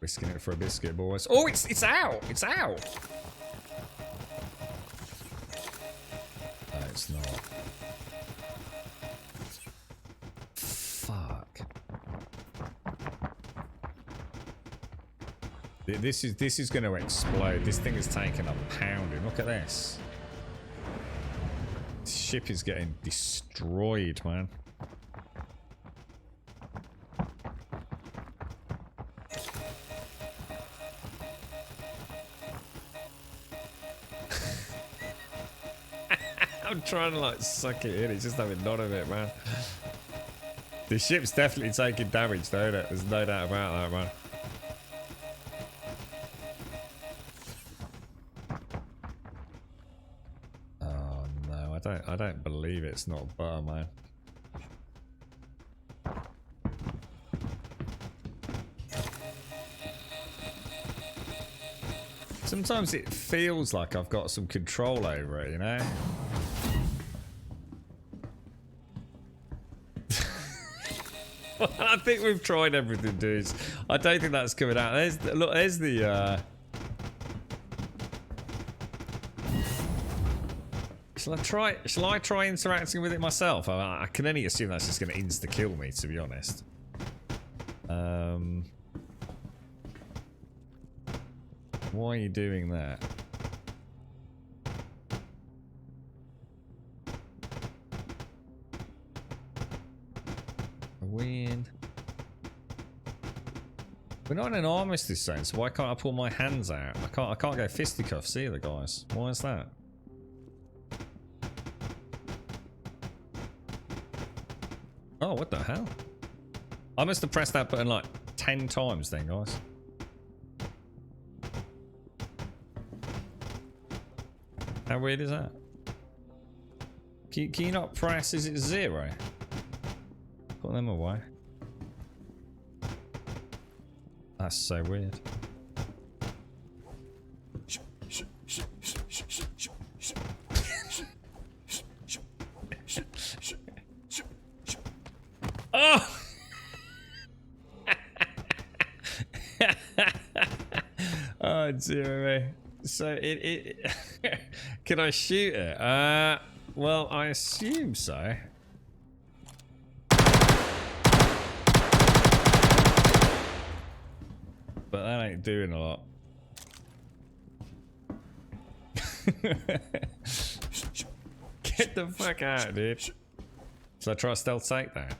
Speaker 2: Risking it for a biscuit, boys. Oh, it's out! It's out! No, it's not. This is going to explode. This thing is taking a pounding. Look at this. This ship is getting destroyed, man. I'm trying to like suck it in. It's just having none of it, man. The ship's definitely taking damage, though. There's no doubt about that, man. Oh no, I don't believe it's not butter, man. Sometimes it feels like I've got some control over it, you know? I think we've tried everything, dudes. I don't think that's coming out. Look, there's the Shall I try interacting with it myself? I can only assume that's just going to insta-kill me, to be honest. Why are you doing that? Weird. We're not in an armistice zone, so why can't I pull my hands out? I can't go fisticuffs either, guys. Why is that? Oh, what the hell? I must have pressed that button like 10 times then, guys. How weird is that? Can you not press, is it 0? Put them away. That's so weird. Oh! Oh dear me. So it can I shoot it? Well, I assume so. But that ain't doing a lot. Get the fuck out, dude. Should I try a stealth take that?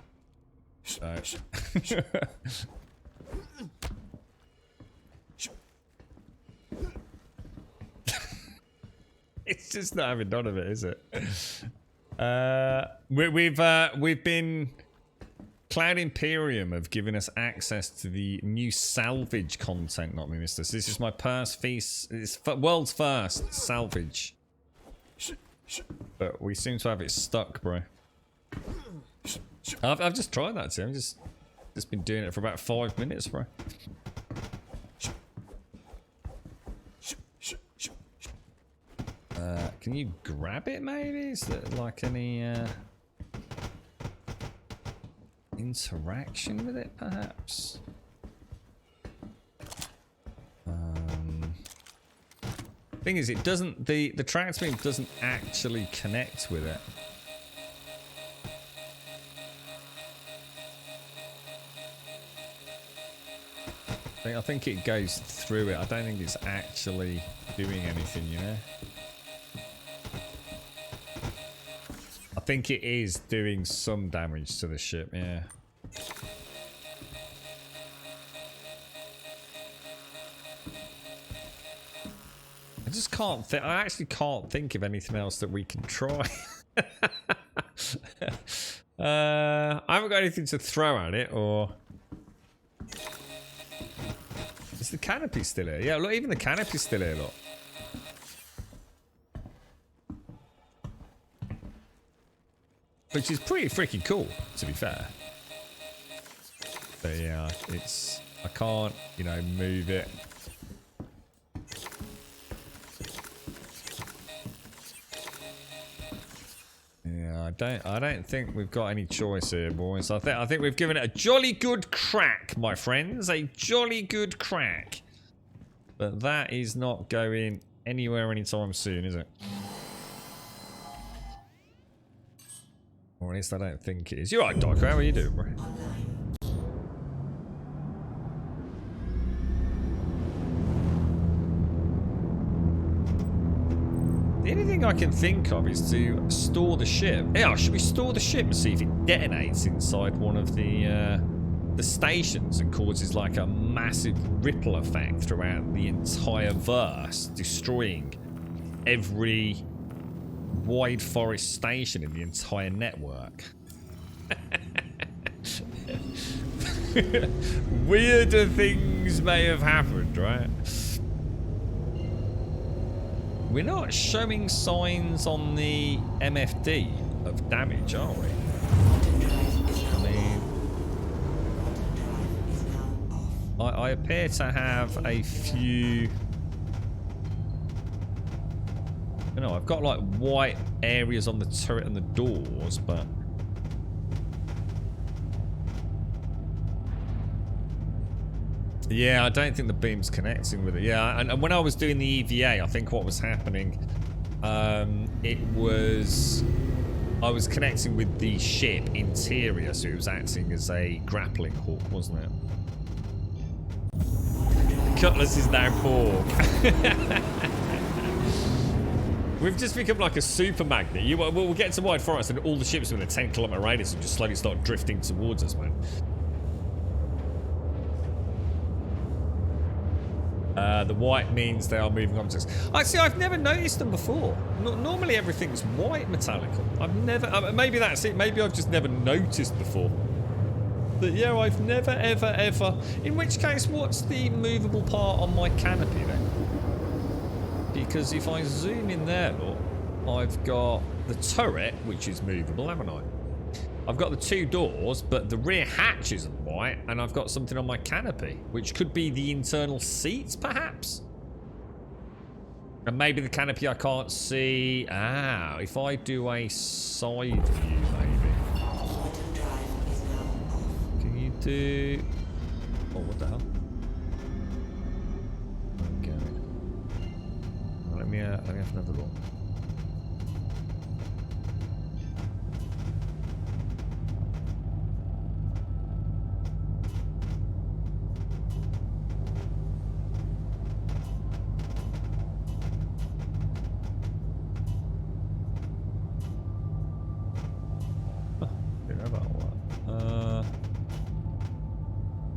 Speaker 2: It's just not having none of it, is it? We've been Cloud Imperium have given us access to the new salvage content, not me, mister. So this is my first feast. It's world's first salvage. But we seem to have it stuck, bro. I've just tried that, too. I've just been doing it for about 5 minutes, bro. Can you grab it, maybe? Is there like any interaction with it, perhaps? Thing is, it doesn't. The track beam doesn't actually connect with it. I think it goes through it. I don't think it's actually doing anything, you know? I think it is doing some damage to the ship, yeah. I just can't think. I actually can't think of anything else that we can try. I haven't got anything to throw at it, or... Is the canopy still here? Yeah, look, even the canopy's still here, look. Which is pretty freaking cool, to be fair. But yeah, it's... I can't, you know, move it. Yeah, I don't think we've got any choice here, boys. I think we've given it a jolly good crack, my friends. A jolly good crack. But that is not going anywhere anytime soon, is it? Or at least I don't think it is. You're right, Doc. How are you doing, bro? thing I can think of is to store the ship. Yeah, should we store the ship and see if it detonates inside one of the stations and causes like a massive ripple effect throughout the entire verse, destroying every wide forest station in the entire network. Weirder things may have happened, right? We're not showing signs on the MFD of damage, are we? I mean, I appear to have a few... You know, I've got like white areas on the turret and the doors, but... Yeah, I don't think the beam's connecting with it. Yeah, and when I was doing the EVA, I think what was happening, it was... I was connecting with the ship interior, so it was acting as a grappling hook, wasn't it? Cutlass is now pork. We've just become like a super magnet. We'll get to wide forest and all the ships within a 10-kilometer radius will just slowly start drifting towards us, man. The white means they are moving objects. See, I've never noticed them before. Normally everything's white metallical. I've never... maybe that's it. Maybe I've just never noticed before. But yeah, I've never, ever... In which case, what's the movable part on my canopy then? Because if I zoom in there, look, I've got the turret, which is movable, haven't I? I've got the two doors, but the rear hatch isn't white, and I've got something on my canopy, which could be the internal seats, perhaps? And maybe the canopy I can't see... Ah, if I do a side view, maybe. Can you do... Oh, what the hell? Okay. Let me have another look.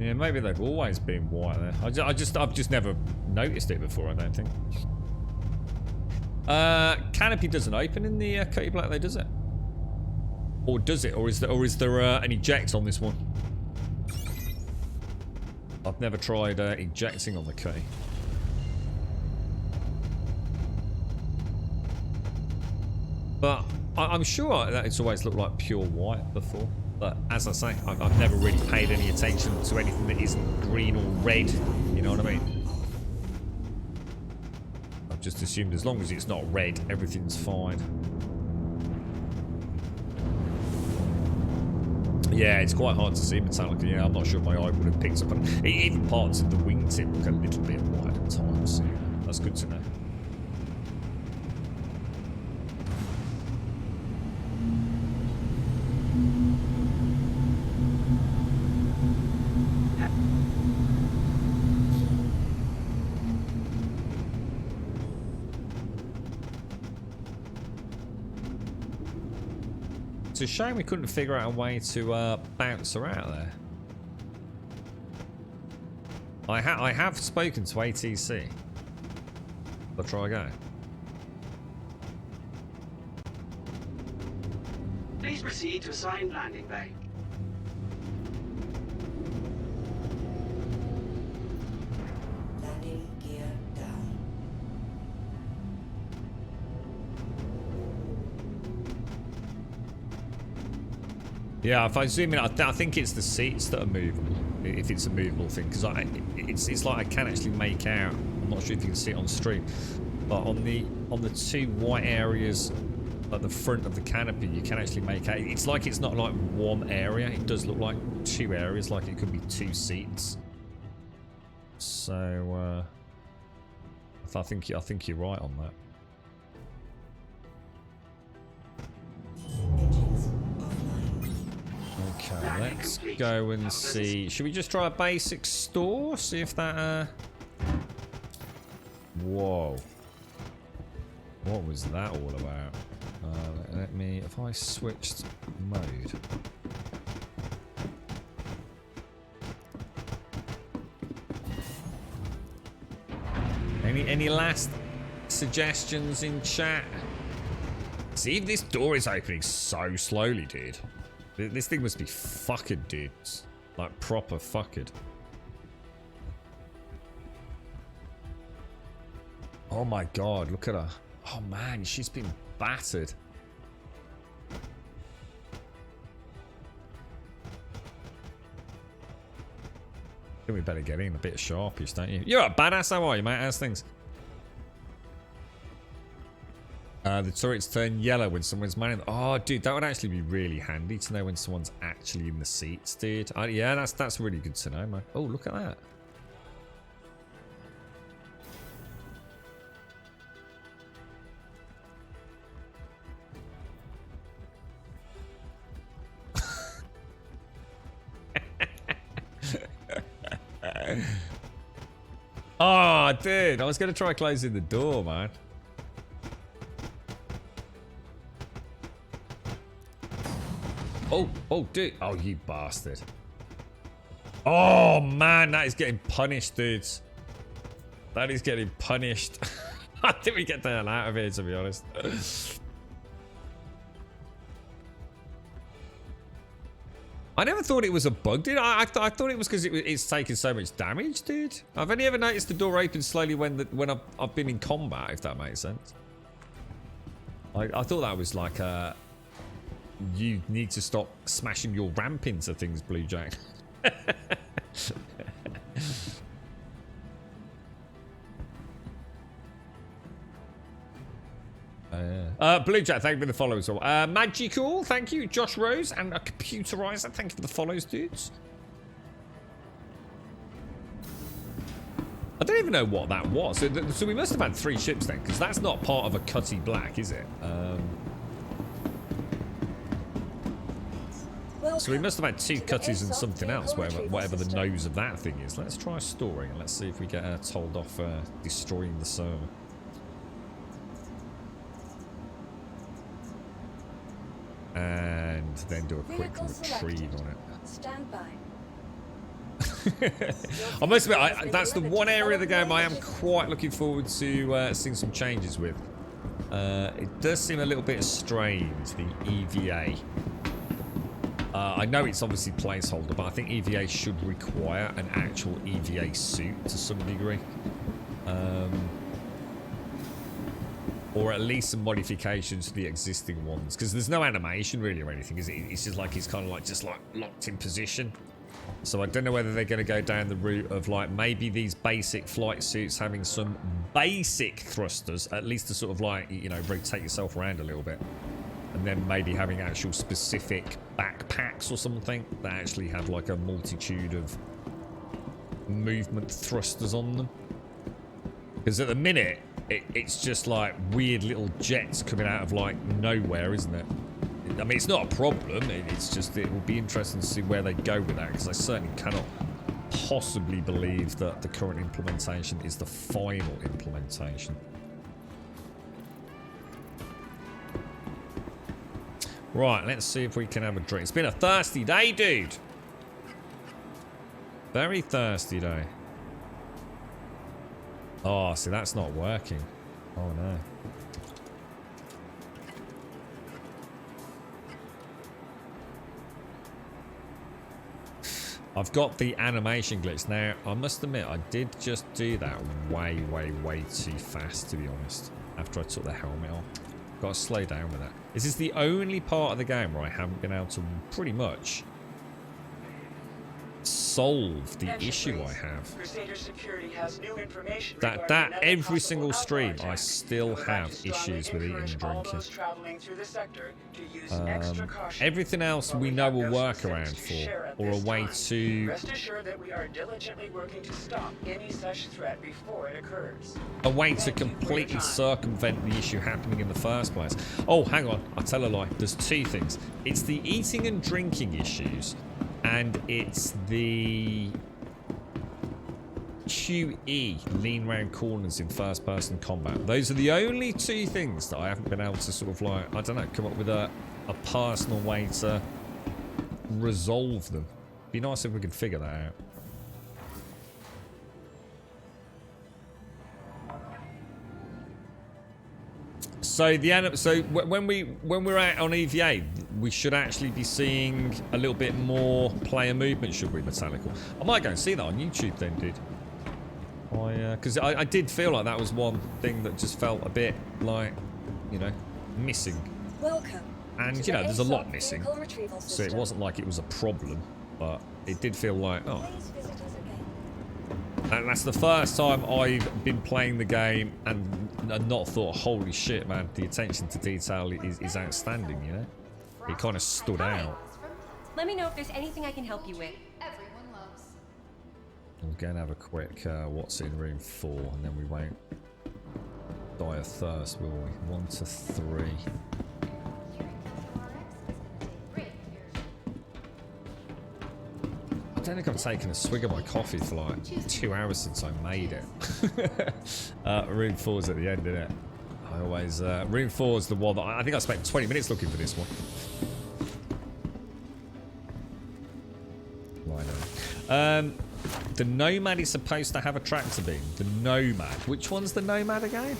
Speaker 2: Yeah, maybe they've always been white there. I've just never noticed it before, I don't think. Canopy doesn't open in the Cutty Black though, does it? Or does it? Or is there an eject on this one? I've never tried ejecting on the Cutty. But I'm sure that it's always looked like pure white before. But as I say, I've never really paid any attention to anything that isn't green or red. You know what I mean? I've just assumed as long as it's not red, everything's fine. Yeah, it's quite hard to see Metallica. Yeah, I'm not sure my eye would have picked up on it. Even parts of the wingtip look a little bit white at times. So yeah, that's good to know. It's a shame we couldn't figure out a way to bounce her out there. I have spoken to ATC. I'll try again.
Speaker 9: Please proceed to assigned landing bay.
Speaker 3: Landing gear down.
Speaker 2: Yeah, if I zoom in, I think it's the seats that are movable. If it's a movable thing, because it's like I can actually make out. I'm not sure if you can see it on stream, but on the two white areas at the front of the canopy, you can actually make out. It's like it's not like one area. It does look like two areas, like it could be two seats. So I think you're right on that. Okay, let's go and see. Should we just try a basic store? See if that... Whoa. What was that all about? Let me, if I switched mode. Any last suggestions in chat? See, this door is opening so slowly, dude. This thing must be fucking dudes. Like proper fucking. Oh my god, look at her. Oh man, she's been battered. I think we better get in a bit sharpish, don't you? You're a badass, how are you, mate? How's things? The turrets turn yellow when someone's manning. Oh, dude, that would actually be really handy to know when someone's actually in the seats, dude. Yeah, that's really good to know, man. Oh, look at that. Oh, dude, I was going to try closing the door, man. Oh, dude. Oh, you bastard. Oh, man, that is getting punished, dudes. That is getting punished. I think we get the hell out of here, to be honest. I never thought it was a bug, dude. I thought it was because it's taking so much damage, dude. I've only ever noticed the door open slowly when I've been in combat, if that makes sense. I thought that was like you need to stop smashing your ramp into things, Blue Jack. Blue Jack, thank you for the follows. Magical, thank you. Josh Rose and a computerizer, thank you for the follows, dudes. I don't even know what that was. So we must have had 3 ships then, because that's not part of a Cutty Black, is it? So we must have had 2 Cutties and something else, whatever the nose of that thing is. Let's try storing and let's see if we get told off destroying the server. And then do a quick retrieve on it.
Speaker 10: Stand by.
Speaker 2: I must admit, that's the one area of the game I am quite looking forward to seeing some changes with. It does seem a little bit strange, the EVA. I know it's obviously placeholder, but I think EVA should require an actual EVA suit to some degree. Or at least some modifications to the existing ones, because there's no animation really or anything, is it? It's just like he's kind of like just like locked in position. So I don't know whether they're going to go down the route of like maybe these basic flight suits having some basic thrusters, at least to sort of like, you know, rotate yourself around a little bit, and then maybe having actual specific backpacks or something that actually have like a multitude of movement thrusters on them. Because at the minute, it's just like weird little jets coming out of like nowhere, isn't it? I mean, it's not a problem. It's just it will be interesting to see where they go with that, because I certainly cannot possibly believe that the current implementation is the final implementation. Right, let's see if we can have a drink. It's been a thirsty day, dude. Very thirsty day. Oh, see, that's not working. Oh, no. I've got the animation glitch. Now, I must admit, I did just do that way, way, way too fast, to be honest, after I took the helmet off. Got to slow down with that. This is the only part of the game where I haven't been able to pretty much solve the issue I have.
Speaker 7: Crusader Security has new information
Speaker 2: That every single stream I still have issues with eating and drinking. Everything else we know a workaround for, or a way to
Speaker 7: Rest assured that we are diligently working to stop any such threat before it occurs.
Speaker 2: a way to completely circumvent the issue happening in the first place. Oh, hang on, I tell a lie. There's 2 things. It's the eating and drinking issues, and it's the QE, lean round corners in first-person combat. Those are the only two things that I haven't been able to sort of like, I don't know, come up with a personal way to resolve them. Be nice if we could figure that out. So when we're out on EVA, we should actually be seeing a little bit more player movement, should we, Metallical? I might go and see that on YouTube then, dude. Because I did feel like that was one thing that just felt a bit like, you know, missing.
Speaker 10: Welcome.
Speaker 2: And you know, there's a lot missing, so it wasn't like it was a problem, but it did feel like, oh.
Speaker 10: Please visit us again.
Speaker 2: And that's the first time I've been playing the game and not thought, holy shit, man, the attention to detail is outstanding, you know? It kind of stood out.
Speaker 6: Let me know if there's anything I can help you with.
Speaker 1: Everyone loves.
Speaker 2: I'm going to have a quick what's in room 4, and then we won't die of thirst, will we? 1 to 3. I don't think I've taken a swig of my coffee for like 2 hours since I made it. Room 4's at the end, isn't it? I always... room 4's the one that... I think I spent 20 minutes looking for this one. Right. The Nomad is supposed to have a tractor beam. The Nomad. Which one's the Nomad again?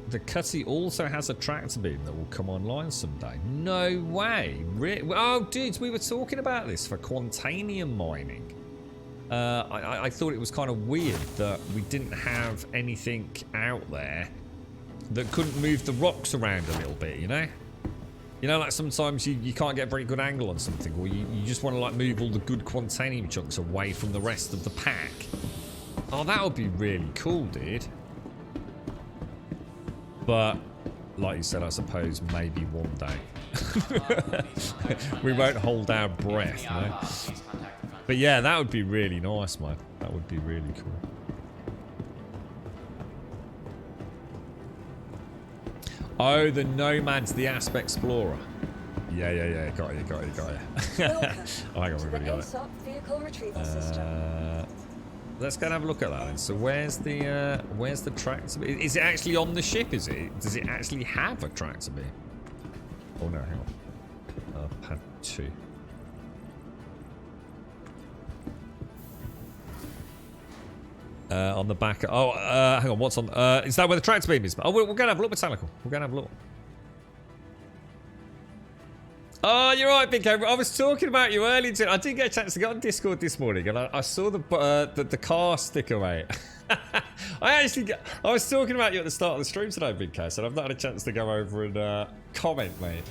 Speaker 2: The Cutty also has a tractor beam that will come online someday. No way. Oh, dudes, we were talking about this for Quantanium mining. I thought it was kind of weird that we didn't have anything out there that couldn't move the rocks around a little bit, you know? You know, like sometimes you can't get a very good angle on something, or you just want to like move all the good Quantanium chunks away from the rest of the pack. Oh, that would be really cool, dude. But, like you said, I suppose maybe one day. We won't hold our breath, no? But yeah, that would be really nice, man. That would be really cool. Oh, the Nomad's the Asp Explorer. Yeah. Got you. Hang on, we've already got it.
Speaker 10: ASOP vehicle retrieval system.
Speaker 2: Let's go and have a look at that then. So where's the tractor beam? Is it actually on the ship, is it? Does it actually have a tractor beam? Oh no, hang on. Pad 2. On the back. Oh, hang on. What's on? Is that where the tractor beam is? Oh, we're going to have a look, Metallical. We're going to have a look. Oh, you're right, Big Cobra. I was talking about you earlier. I didn't get a chance to get on Discord this morning, and I saw the car sticker, mate. I was talking about you at the start of the stream today, Big K, so I've not had a chance to go over and comment, mate.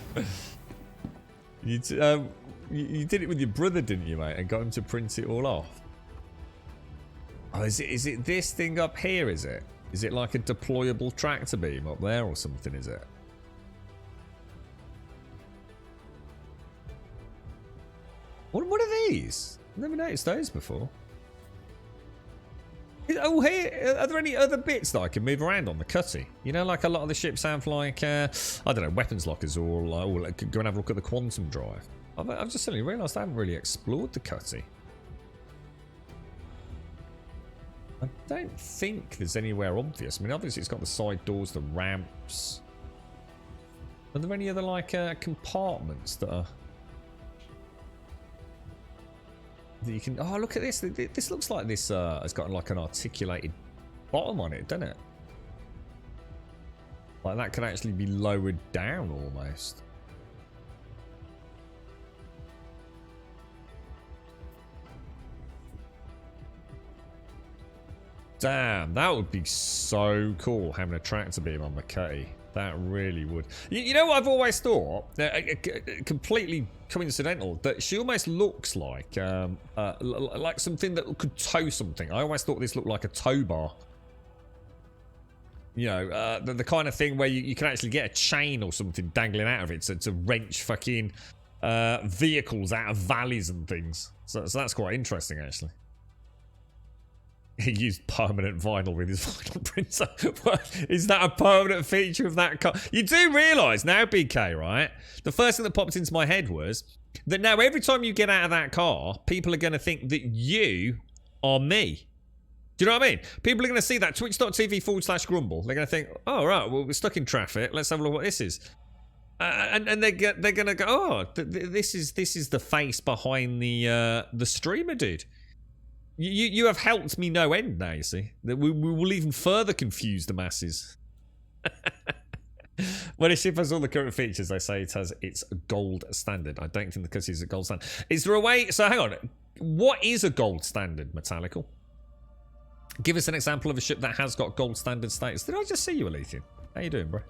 Speaker 2: You did it with your brother, didn't you, mate? And got him to print it all off. Oh, is it this thing up here, is it? Is it like a deployable tractor beam up there or something, is it? What are these? I've never noticed those before. Oh, here, are there any other bits that I can move around on the Cutty? You know, like a lot of the ships have like, I don't know, weapons lockers, or like, go and have a look at the quantum drive. I've just suddenly realised I haven't really explored the Cutty. I don't think there's anywhere obvious. I mean, obviously it's got the side doors, the ramps. Are there any other like compartments that are... that you can... Oh, look at this. This looks like this has got like an articulated bottom on it, doesn't it? Like that could actually be lowered down almost. Damn, that would be so cool having a tractor beam on the Cutty. That really would. You know what I've always thought? Completely coincidental, that she almost looks like something that could tow something. I always thought this looked like a tow bar. You know, the kind of thing where you can actually get a chain or something dangling out of it to wrench fucking vehicles out of valleys and things. So that's quite interesting, actually. He used permanent vinyl with his vinyl printer. Is that a permanent feature of that car? You do realise now, BK, right? The first thing that popped into my head was, That now every time you get out of that car, people are going to think that you are me. Do you know what I mean? People are going to see that twitch.tv/grumble. They're going to think, oh, right, well, we're stuck in traffic. Let's have a look what this is. And they're going to go, oh, this is the face behind the streamer, dude. You have helped me no end now, you see. That we will even further confuse the masses. When a ship has all the current features, they say it has its gold standard. I don't think the cutscene is a gold standard. Is there a way... So hang on. What is a gold standard, Metallical? Give us an example of a ship that has got gold standard status. Did I just see you, Alethian? How you doing, bro?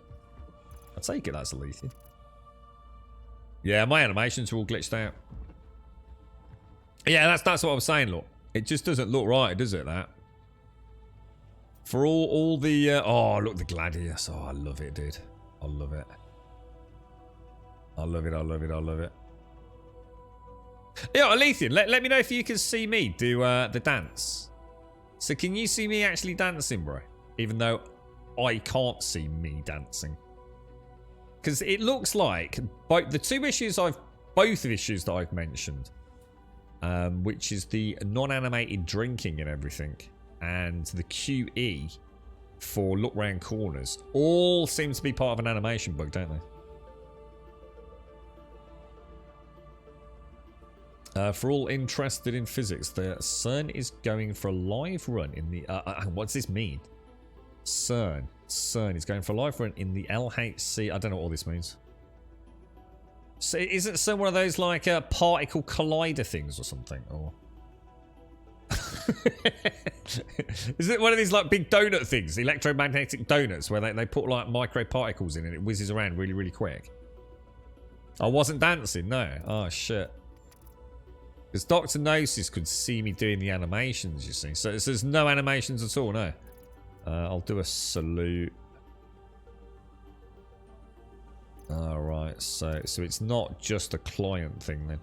Speaker 2: I take it that's Alethian. Yeah, my animations are all glitched out. Yeah, that's what I was saying, look. It just doesn't look right, does it, that? For all the... oh, look, the Gladius. Oh, I love it, dude. I love it. I love it, I love it, I love it. Yeah, Alethian, let me know if you can see me do the dance. So can you see me actually dancing, bro? Even though I can't see me dancing. Because it looks like both the both issues that I've mentioned, which is the non-animated drinking and everything, and the QE for look round corners, all seem to be part of an animation bug, don't they? For all interested in physics, the CERN is going for a live run in the... what's this mean? CERN is going for a live run in the LHC. I don't know what all this means. So isn't CERN one of those like particle collider things or something? Or is it one of these like big donut things, electromagnetic donuts, where they put like microparticles in and it whizzes around really, really quick? I wasn't dancing, no. Oh, shit. Because Dr. Gnosis could see me doing the animations, you see. So there's no animations at all, no. I'll do a salute. Alright, so it's not just a client thing then.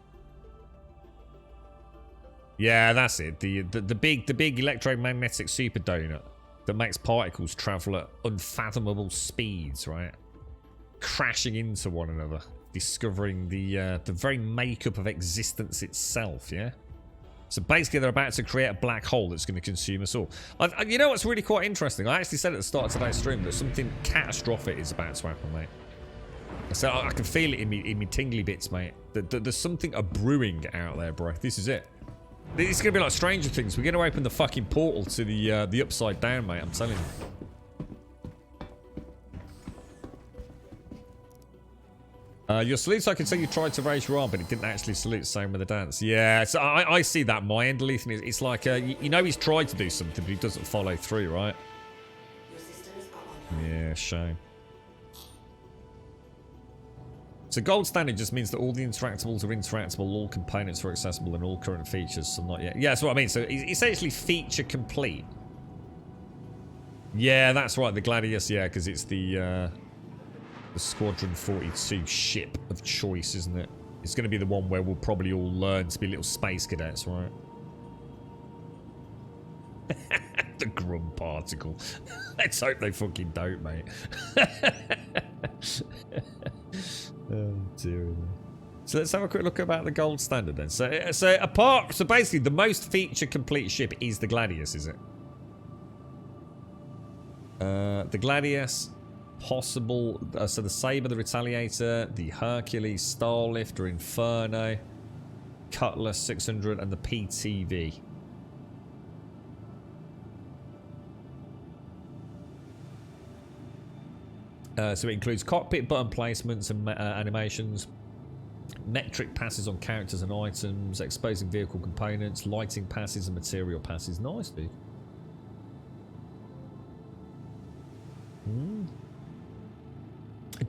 Speaker 2: Yeah, that's it. The big electromagnetic super donut that makes particles travel at unfathomable speeds, right? Crashing into one another, discovering the very makeup of existence itself, yeah? So basically they're about to create a black hole that's going to consume us all. You know what's really quite interesting? I actually said at the start of today's stream that something catastrophic is about to happen, mate. So I can feel it in me tingly bits, mate. There's something brewing out there, bro. This is it. It's going to be like Stranger Things. We're going to open the fucking portal to the upside down, mate. I'm telling you. Your salutes, I can say you tried to raise your arm, but it didn't actually salute. Same with the dance. Yeah, so I see that. My end, Lethan, it's like, you know he's tried to do something, but he doesn't follow through, right? Yeah, shame. So gold standard just means that all the interactables are interactable, all components are accessible, and all current features. So not yet. Yeah, that's what I mean. So it's essentially feature complete. Yeah, that's right. The Gladius, yeah, because it's the Squadron 42 ship of choice, isn't it? It's going to be the one where we'll probably all learn to be little space cadets, right? The Grum particle. Let's hope they fucking don't, mate. Oh dear. So let's have a quick look about the gold standard then. So basically the most feature complete ship is the Gladius, is it? The Gladius, possible. So the Sabre, the Retaliator, the Hercules, Starlifter, Inferno, Cutlass 600, and the PTV. So it includes cockpit button placements and animations, metric passes on characters and items, exposing vehicle components, lighting passes and material passes. Nice, dude.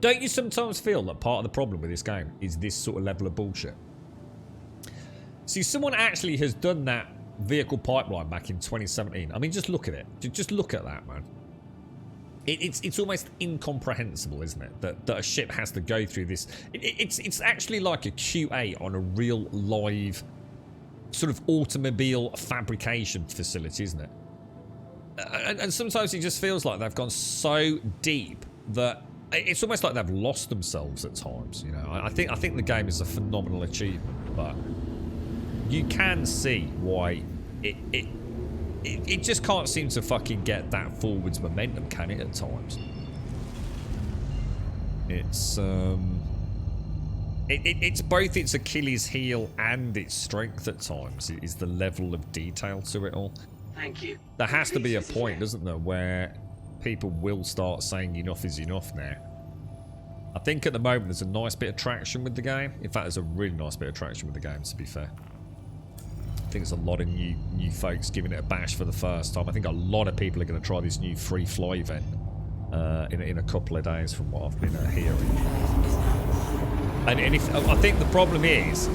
Speaker 2: Don't you sometimes feel that part of the problem with this game is this sort of level of bullshit? See, someone actually has done that vehicle pipeline back in 2017. I mean, just look at it. Just look at that, man. It's almost incomprehensible, isn't it? That a ship has to go through this. It's actually like a QA on a real live sort of automobile fabrication facility, isn't it? And sometimes it just feels like they've gone so deep that it's almost like they've lost themselves at times. You know, I think the game is a phenomenal achievement, but you can see why it just can't seem to fucking get that forwards momentum, can it? At times, it's it's both its Achilles heel and its strength at times. It is the level of detail to it all.
Speaker 9: Thank you.
Speaker 2: There has to be a point, doesn't there, where people will start saying enough is enough now. I think at the moment there's a nice bit of traction with the game. In fact, there's a really nice bit of traction with the game, to be fair. I think there's a lot of new folks giving it a bash for the first time. I think a lot of people are going to try this new free fly event in a couple of days, from what I've been hearing. And I think the problem is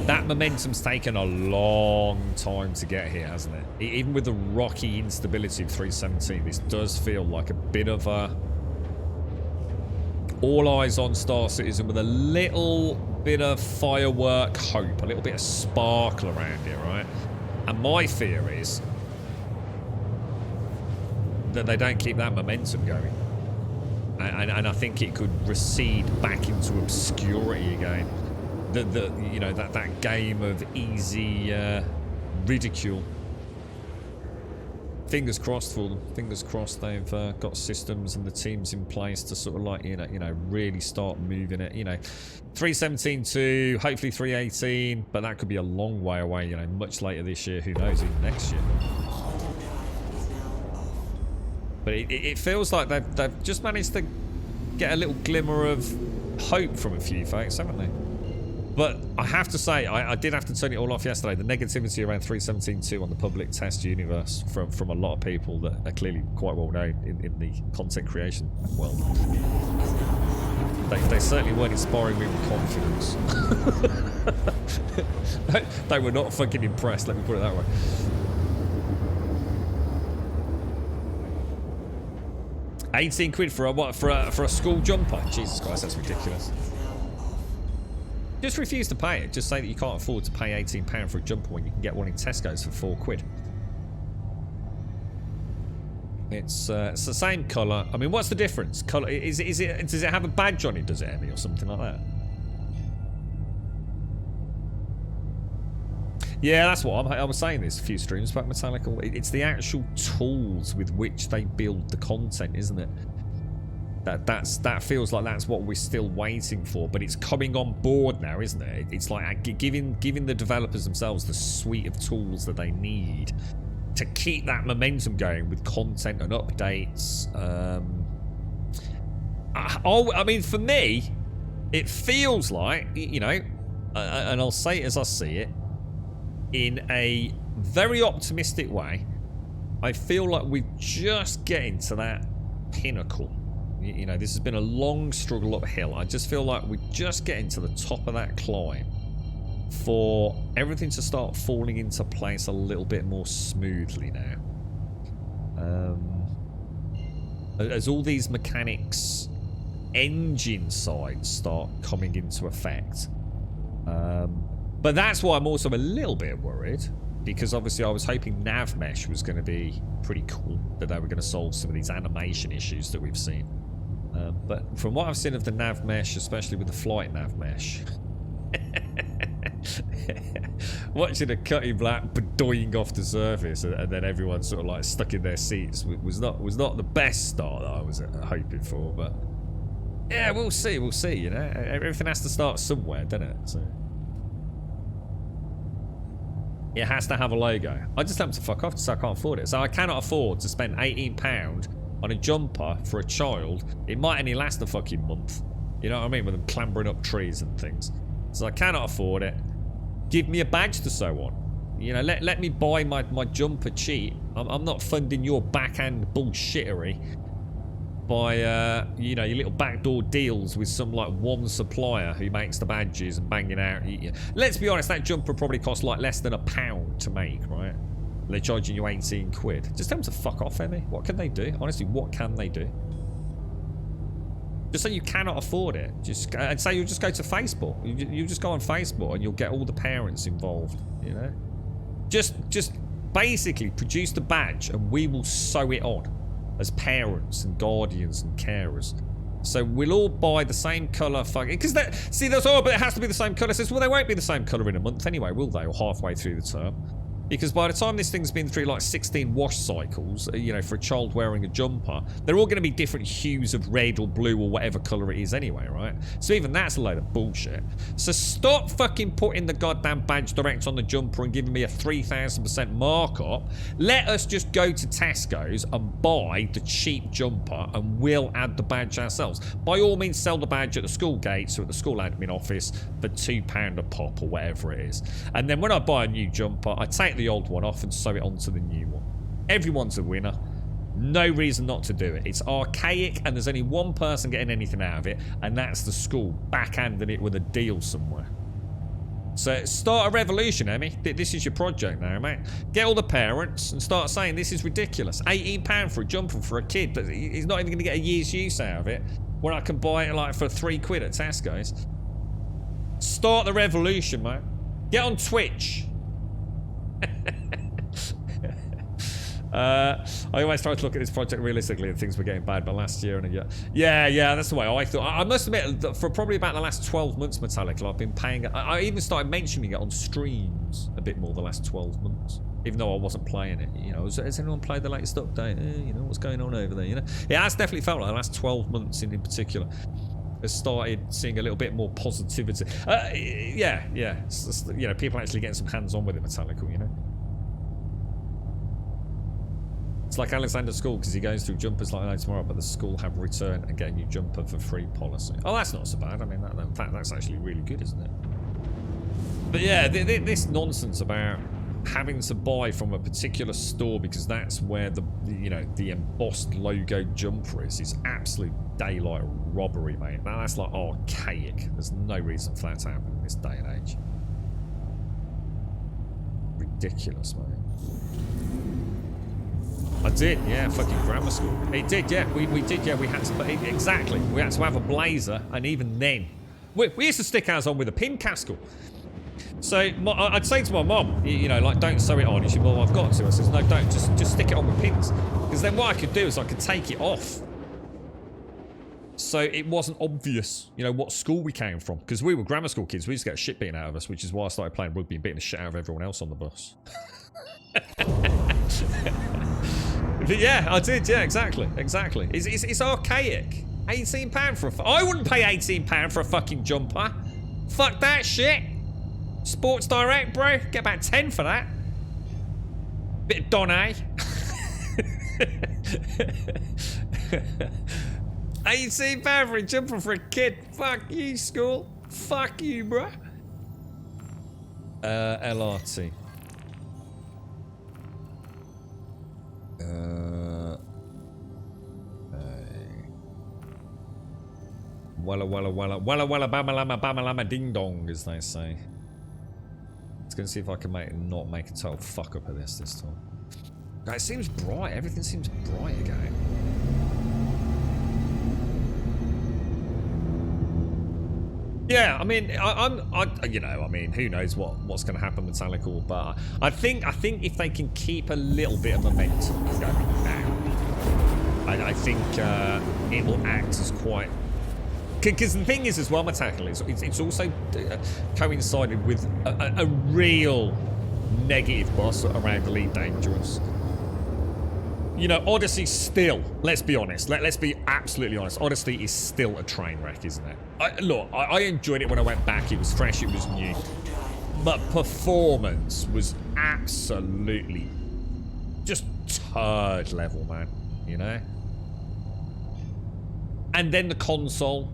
Speaker 2: that momentum's taken a long time to get here, hasn't it? Even with the rocky instability of 317, this does feel like a bit of a all eyes on Star Citizen with a little bit of firework hope, a little bit of sparkle around it, right? And my fear is that they don't keep that momentum going. And I think it could recede back into obscurity again. You know, that game of easy ridicule. Fingers crossed for them. Fingers crossed they've got systems and the teams in place to sort of like you know really start moving it. You know, 317 to hopefully 318, but that could be a long way away. You know, much later this year. Who knows? Even next year. But it feels like they've just managed to get a little glimmer of hope from a few folks, haven't they? But I have to say, I did have to turn it all off yesterday. The negativity around 317.2 on the public test universe from a lot of people that are clearly quite well known in the content creation world. They certainly weren't inspiring me with confidence. They were not fucking impressed, let me put it that way. £18 for a what? For a school jumper? Jesus Christ, that's ridiculous. Just refuse to pay it. Just say that you can't afford to pay £18 for a jumper when you can get one in Tesco's for £4. It's the same colour. I mean, what's the difference? Colour is it? Does it have a badge on it? Does it, Emmy, or something like that? Yeah, that's what I was saying this a few streams about Metallical. It's the actual tools with which they build the content, isn't it? That feels like that's what we're still waiting for, but it's coming on board now, isn't it? It's like giving the developers themselves the suite of tools that they need to keep that momentum going with content and updates. I mean, for me, it feels like, you know, and I'll say it as I see it, in a very optimistic way, I feel like we're just getting to that pinnacle. You know, this has been a long struggle uphill. I just feel like we're just getting to the top of that climb for everything to start falling into place a little bit more smoothly now. As all these mechanics engine sides start coming into effect. But that's why I'm also a little bit worried, because obviously I was hoping nav mesh was going to be pretty cool, that they were going to solve some of these animation issues that we've seen. But from what I've seen of the nav mesh, especially with the flight nav mesh, watching a cutty black bedoying off the surface and then everyone sort of like stuck in their seats was not the best start that I was hoping for. But yeah, we'll see. You know, everything has to start somewhere, doesn't it? So it has to have a logo. I just have to fuck off so I can't afford it. So I cannot afford to spend £18 on a jumper for a child. It might only last a fucking month. You know what I mean? With them clambering up trees and things. So I cannot afford it. Give me a badge to sew on. You know, let me buy my jumper cheap. I'm not funding your backhand bullshittery by, you know, your little backdoor deals with some, like, one supplier who makes the badges and banging out. Let's be honest, that jumper probably costs, like, less than £1 to make, right? And they're charging you £18. Just tell them to fuck off, Emmy. What can they do? Honestly, what can they do? Just say you cannot afford it. I'd say you just go to Facebook. You just go on Facebook and you'll get all the parents involved, you know? Just basically produce the badge and we will sew it on as parents and guardians and carers. So we'll all buy the same colour fucking... Because that... See, that's all, but it has to be the same colour. Says, well, they won't be the same colour in a month anyway, will they? Or halfway through the term. Because by the time this thing's been through like 16 wash cycles, you know, for a child wearing a jumper, they're all going to be different hues of red or blue or whatever colour it is anyway, right? So even that's a load of bullshit. So stop fucking putting the goddamn badge direct on the jumper and giving me a 3,000% markup. Let us just go to Tesco's and buy the cheap jumper and we'll add the badge ourselves. By all means, sell the badge at the school gates or at the school admin office for £2 a pop or whatever it is. And then when I buy a new jumper, I take the old one off and sew it onto the new one. Everyone's a winner. No reason not to do it. It's archaic and there's only one person getting anything out of it, and that's the school backhanding it with a deal somewhere. So start a revolution, Emmy. This is your project now, mate. Get all the parents and start saying this is ridiculous. £18 for a jumper for a kid, but he's not even going to get a year's use out of it when I can buy it like for £3 at Tesco's. Start the revolution, mate. Get on Twitch. I always try to look at this project realistically and things were getting bad, but last year and a year. Yeah, that's the way I thought. I must admit that for probably about the last 12 months, Metallica, I've been paying... I even started mentioning it on streams a bit more the last 12 months, even though I wasn't playing it. You know, has anyone played the latest update? You know, what's going on over there, you know? It has definitely felt like the last 12 months in particular has started seeing a little bit more positivity. Yeah. It's just, you know, people actually getting some hands-on with it, Metallica, you know? It's like Alexander's school because he goes through jumpers like that tomorrow, but the school have return and get a new jumper for free policy. Oh, that's not so bad. I mean, in fact, that's actually really good, isn't it? But yeah, this nonsense about having to buy from a particular store because that's where the embossed logo jumper is absolute daylight robbery, mate. That's like archaic. There's no reason for that to happen in this day and age. Ridiculous, mate. I did, yeah, fucking grammar school. It did, yeah, we did, yeah, we had to, exactly, we had to have a blazer, and even then, we used to stick ours on with a pin castle. So, I'd say to my mum, you know, like, don't sew it on. And she'd, well, I've got to. I says, no, don't, just stick it on with pins. Because then what I could do is I could take it off. So it wasn't obvious, you know, what school we came from. Because we were grammar school kids, we used to get shit beaten out of us, which is why I started playing rugby and beating the shit out of everyone else on the bus. But yeah, I did. Yeah, exactly. It's archaic. £18 for I wouldn't pay £18 for a fucking jumper. Fuck that shit. Sports Direct, bro. Get about 10 for that. Bit of Donny. £18 for a jumper for a kid. Fuck you, school. Fuck you, bro. LRT. Walla bamalama ding dong, as they say. Let's go and see if I can not make a total fuck up of this time. God, it seems bright. Everything seems bright again. Yeah, I mean, you know, I mean, who knows what's going to happen with Metallica, but I think if they can keep a little bit of momentum going now, I think it will act as quite. Because the thing is, as well, Metallica, it's also coincided with a real negative buzz around Elite Dangerous. You know, Odyssey still, let's be honest, let's be absolutely honest, Odyssey is still a train wreck, isn't it? Look, I enjoyed it when I went back, it was fresh, it was new. But performance was absolutely just turd level, man, you know? And then the console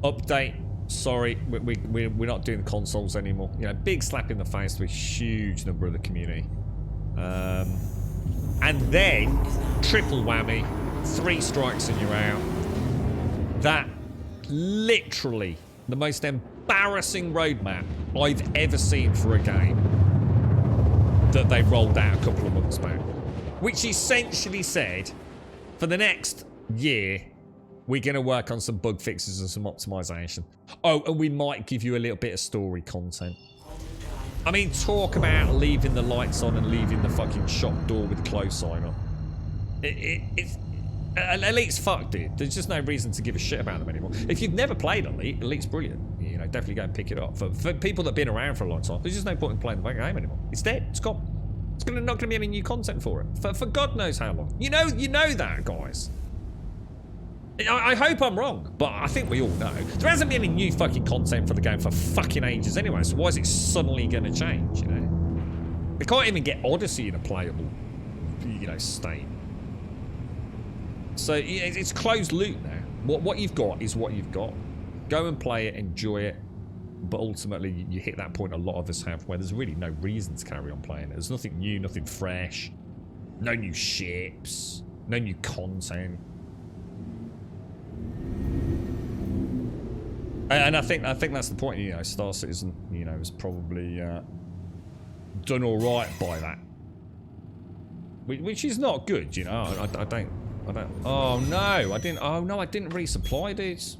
Speaker 2: update, sorry, we're not doing the consoles anymore. You know, big slap in the face to a huge number of the community. And then, triple whammy, 3 strikes and you're out. That, literally, the most embarrassing roadmap I've ever seen for a game that they rolled out a couple of months back. Which essentially said, for the next year, we're going to work on some bug fixes and some optimization. Oh, and we might give you a little bit of story content. I mean, talk about leaving the lights on and leaving the fucking shop door with the close sign on. Elite's fucked, dude. There's just no reason to give a shit about them anymore. If you've never played Elite, Elite's brilliant. You know, definitely go and pick it up. For people that have been around for a long time, there's just no point in playing the game anymore. It's dead. It's gone. It's not going to be any new content for it. For God knows how long. You know that, guys. I hope I'm wrong, but I think we all know. There hasn't been any new fucking content for the game for fucking ages anyway, so why is it suddenly going to change, you know? They can't even get Odyssey in a playable, you know, state. So it's closed loop now. What you've got is what you've got. Go and play it, enjoy it, but ultimately you hit that point a lot of us have where there's really no reason to carry on playing it. There's nothing new, nothing fresh, no new ships, no new content. And I think that's the point. You know, Star Citizen, you know, has probably done all right by that, which is not good. You know, I don't. Oh no, I didn't. Oh no, I didn't resupply, dudes.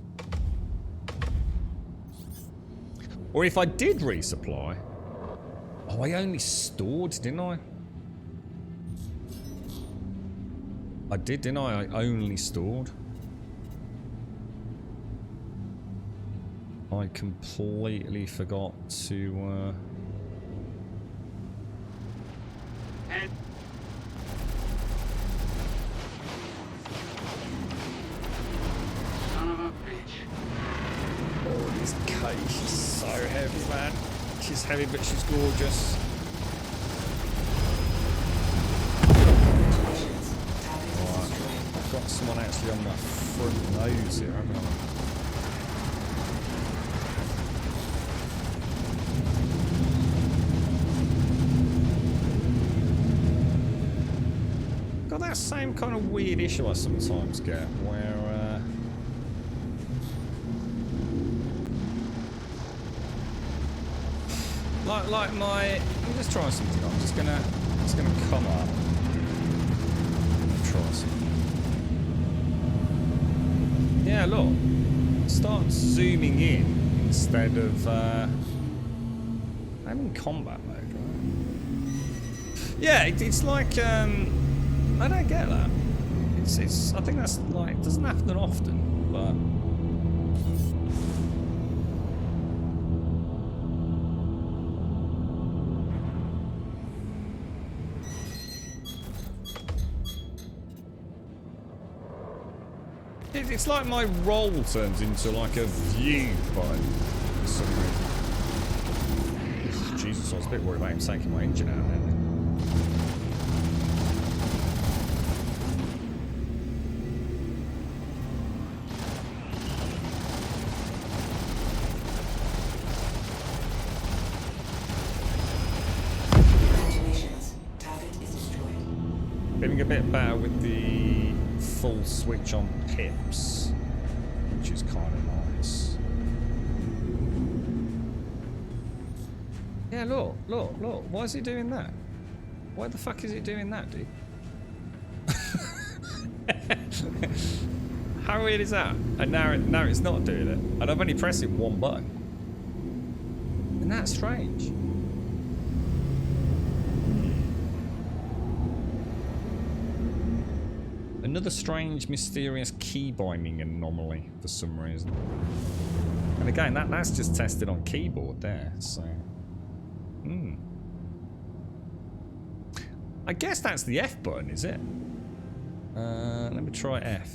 Speaker 2: Or if I did resupply, oh, I only stored, didn't I? I did, didn't I? I only stored. I completely forgot to
Speaker 9: Son of a bitch.
Speaker 2: Oh, this cake, she's so heavy, man. She's heavy, but she's gorgeous. Alright, I've got someone actually on my front nose here, haven't I? Got that same kind of weird issue I sometimes get, where like my, I'm just trying something. I'm just gonna come up. Try something. Yeah, look. Start zooming in instead of I'm in combat mode, right? Yeah, it's like I don't get that. It's I think that's like, it doesn't happen often, but it's like my roll turns into like a view button for some reason. Jesus, I was a bit worried about him taking my engine out there.
Speaker 3: Congratulations. Target is destroyed.
Speaker 2: Feeling a bit better with the full switch on pips, which is kind of nice. Yeah, look. Why is it doing that? Why the fuck is it doing that, dude? How weird is that? And now it's not doing it. And I'm only pressing one button. Isn't that strange? Another strange, mysterious key binding anomaly for some reason. And again, that's just tested on keyboard there, so... I guess that's the F button, is it? Let me try F.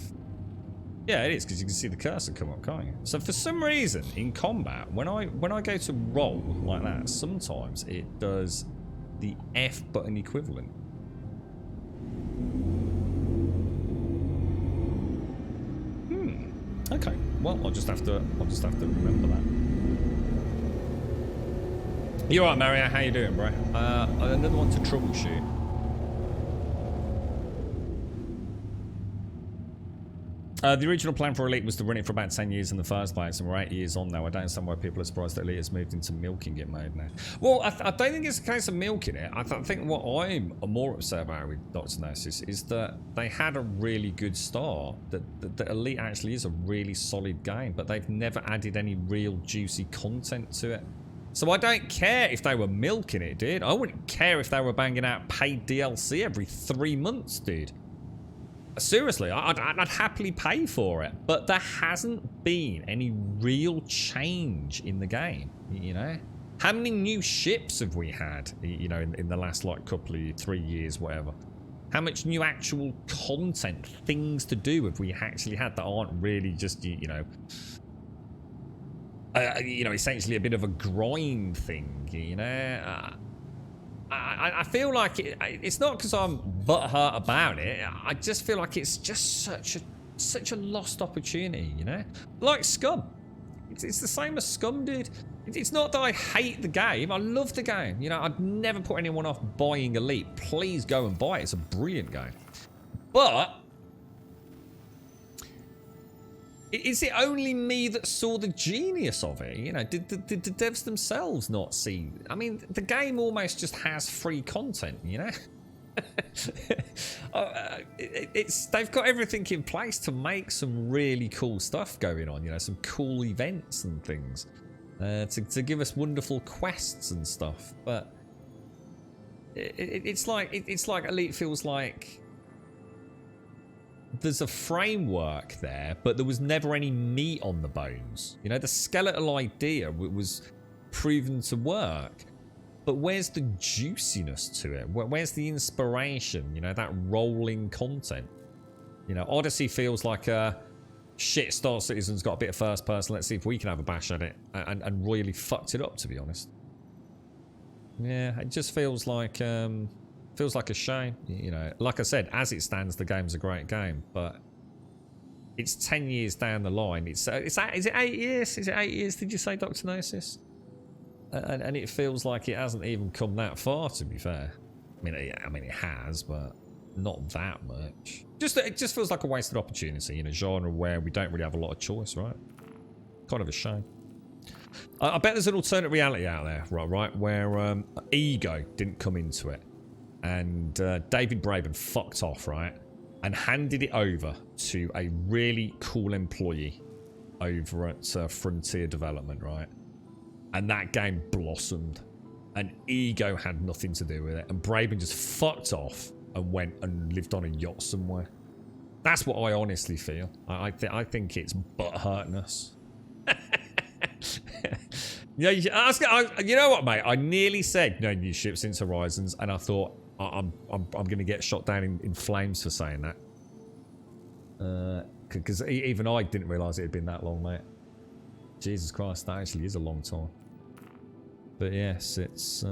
Speaker 2: Yeah, it is, because you can see the cursor come up, can't you? So for some reason, in combat, when I go to roll like that, sometimes it does the F button equivalent. Okay, well, I'll just have to remember that. You alright, Mario? How you doing, bro? Another one to troubleshoot. The original plan for Elite was to run it for about 10 years in the first place, and we're 8 years on now. I don't understand why people are surprised that Elite has moved into milking it mode now. Well, I don't think it's a case of milking it. I think what I'm more upset about with Dr. Gnosis is that they had a really good start. That Elite actually is a really solid game, but they've never added any real juicy content to it. So I don't care if they were milking it, dude. I wouldn't care if they were banging out paid DLC every 3 months, dude. Seriously, I'd happily pay for it. But there hasn't been any real change in the game, you know? How many new ships have we had, you know, in the last, like, couple of 3 years, whatever? How much new actual content, things to do have we actually had that aren't really just, you know, essentially a bit of a grind thing, you know? I feel like it's not because I'm butthurt about it. I just feel like it's just such a lost opportunity, you know? Like Scum. It's the same as Scum, dude. It's not that I hate the game. I love the game. You know, I'd never put anyone off buying Elite. Please go and buy it. It's a brilliant game. But is it only me that saw the genius of it? You know, did the devs themselves not see? I mean, the game almost just has free content, you know? They've got everything in place to make some really cool stuff going on, you know, some cool events and things. To give us wonderful quests and stuff, but it's like Elite feels like there's a framework there, but there was never any meat on the bones. You know, the skeletal idea was proven to work, but where's the juiciness to it? Where's the inspiration? You know, that rolling content. You know, Odyssey feels like a shit, Star Citizen's got a bit of first person, let's see if we can have a bash at it, and really fucked it up, to be honest. Yeah, it just feels like a shame. You know, like I said, as it stands, the game's a great game, but it's 10 years down the line. Is it 8 years? Is it 8 years, did you say, Dr. Gnosis? And it feels like it hasn't even come that far, to be fair. I mean, it has, but not that much. It just feels like a wasted opportunity in a genre where we don't really have a lot of choice, right? Kind of a shame. I bet there's an alternate reality out there, right, where ego didn't come into it, and David Braben fucked off, right, and handed it over to a really cool employee over at Frontier Development, right, and that game blossomed, and ego had nothing to do with it, and Braben just fucked off and went and lived on a yacht somewhere. That's what I honestly feel. I think it's butthurtness. Yeah, you know what, mate? I nearly said no new ship since Horizons, and I thought I'm going to get shot down in flames for saying that. Because even I didn't realise it had been that long, mate. Jesus Christ, that actually is a long time. But yes, it's...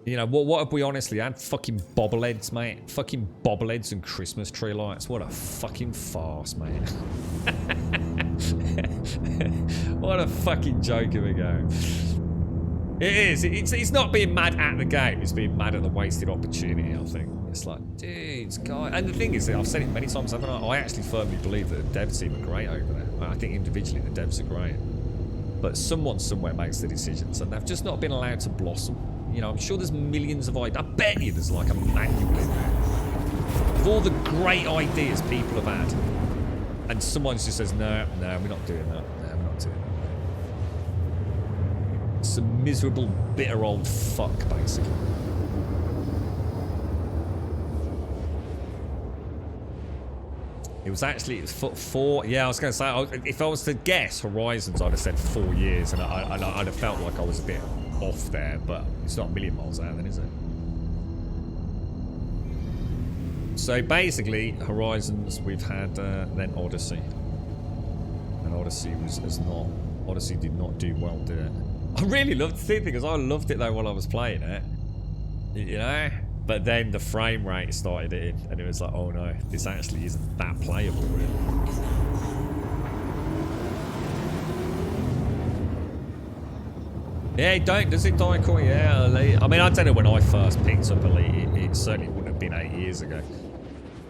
Speaker 2: You know, what have we honestly had? Fucking bobbleheads, mate. Fucking bobbleheads and Christmas tree lights. What a fucking farce, mate. What a fucking joke of a game. It is. It's not being mad at the game. It's being mad at the wasted opportunity, I think. It's like, dudes, guys. And the thing is, I've said it many times, haven't I? I actually firmly believe that the dev team are great over there. I think individually the devs are great. But someone somewhere makes the decisions, and they've just not been allowed to blossom. You know, I'm sure there's millions of ideas. I bet you there's like a manual in there of all the great ideas people have had. And someone just says, no, we're not doing that. No, we're not doing that. It's a miserable, bitter old fuck, basically. It was actually four. Yeah, I was going to say, if I was to guess Horizons, I'd have said 4 years, and I'd have felt like I was a bit off there, but it's not a million miles out then, is it? So basically, Horizons, we've had then Odyssey, and Odyssey did not do well, did it? I really loved the thing because I loved it though while I was playing it, you know. But then the frame rate started in, and it was like, oh no, this actually isn't that playable, really. Yeah, does it, Daikoi? Yeah, Elite. I mean, I don't know when I first picked up Elite. It certainly wouldn't have been 8 years ago.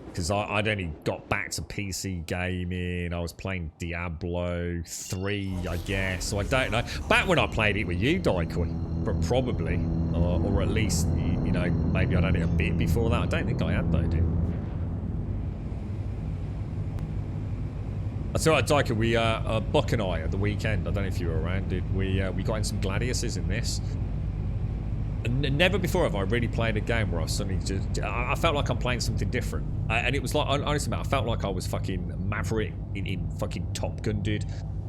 Speaker 2: Because I'd only got back to PC gaming. I was playing Diablo 3, I guess. So I don't know. Back when I played it with you, Daikoi, probably. Or at least, you know, maybe I'd had it a bit before that. I don't think I had, though, dude. I tell you what, Daikoi, we, Buck and I, at the weekend, I don't know if you were around, dude, we got in some Gladiuses in this. Never before have I really played a game where I suddenly just... I felt like I'm playing something different. And it was like, honestly, man, I felt like I was fucking Maverick in fucking Top Gun, dude.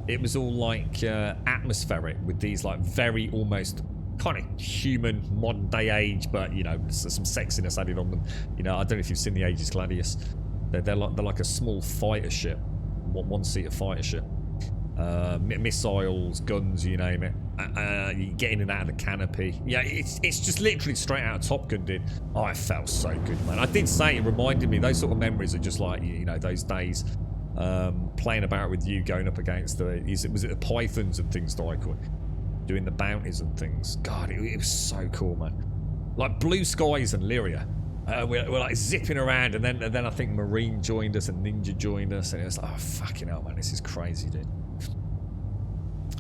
Speaker 2: It was all like atmospheric with these like very almost kind of human modern day age, but you know, some sexiness added on them. You know, I don't know if you've seen the Aegis Gladius. They're like a small fighter ship, one-seater fighter ship. Missiles, guns, you name it. You get in and out of the canopy. Yeah, it's just literally straight out of Top Gun, dude. Oh, it felt so good, man. I did say it reminded me. Those sort of memories are just like, you know, those days playing about with you, going up against was it the pythons and things like doing the bounties and things. God, it was so cool, man. Like Blue Skies and Lyria. We're like zipping around, and then I think Marine joined us and Ninja joined us, and it was like, oh fucking hell, man, this is crazy, dude.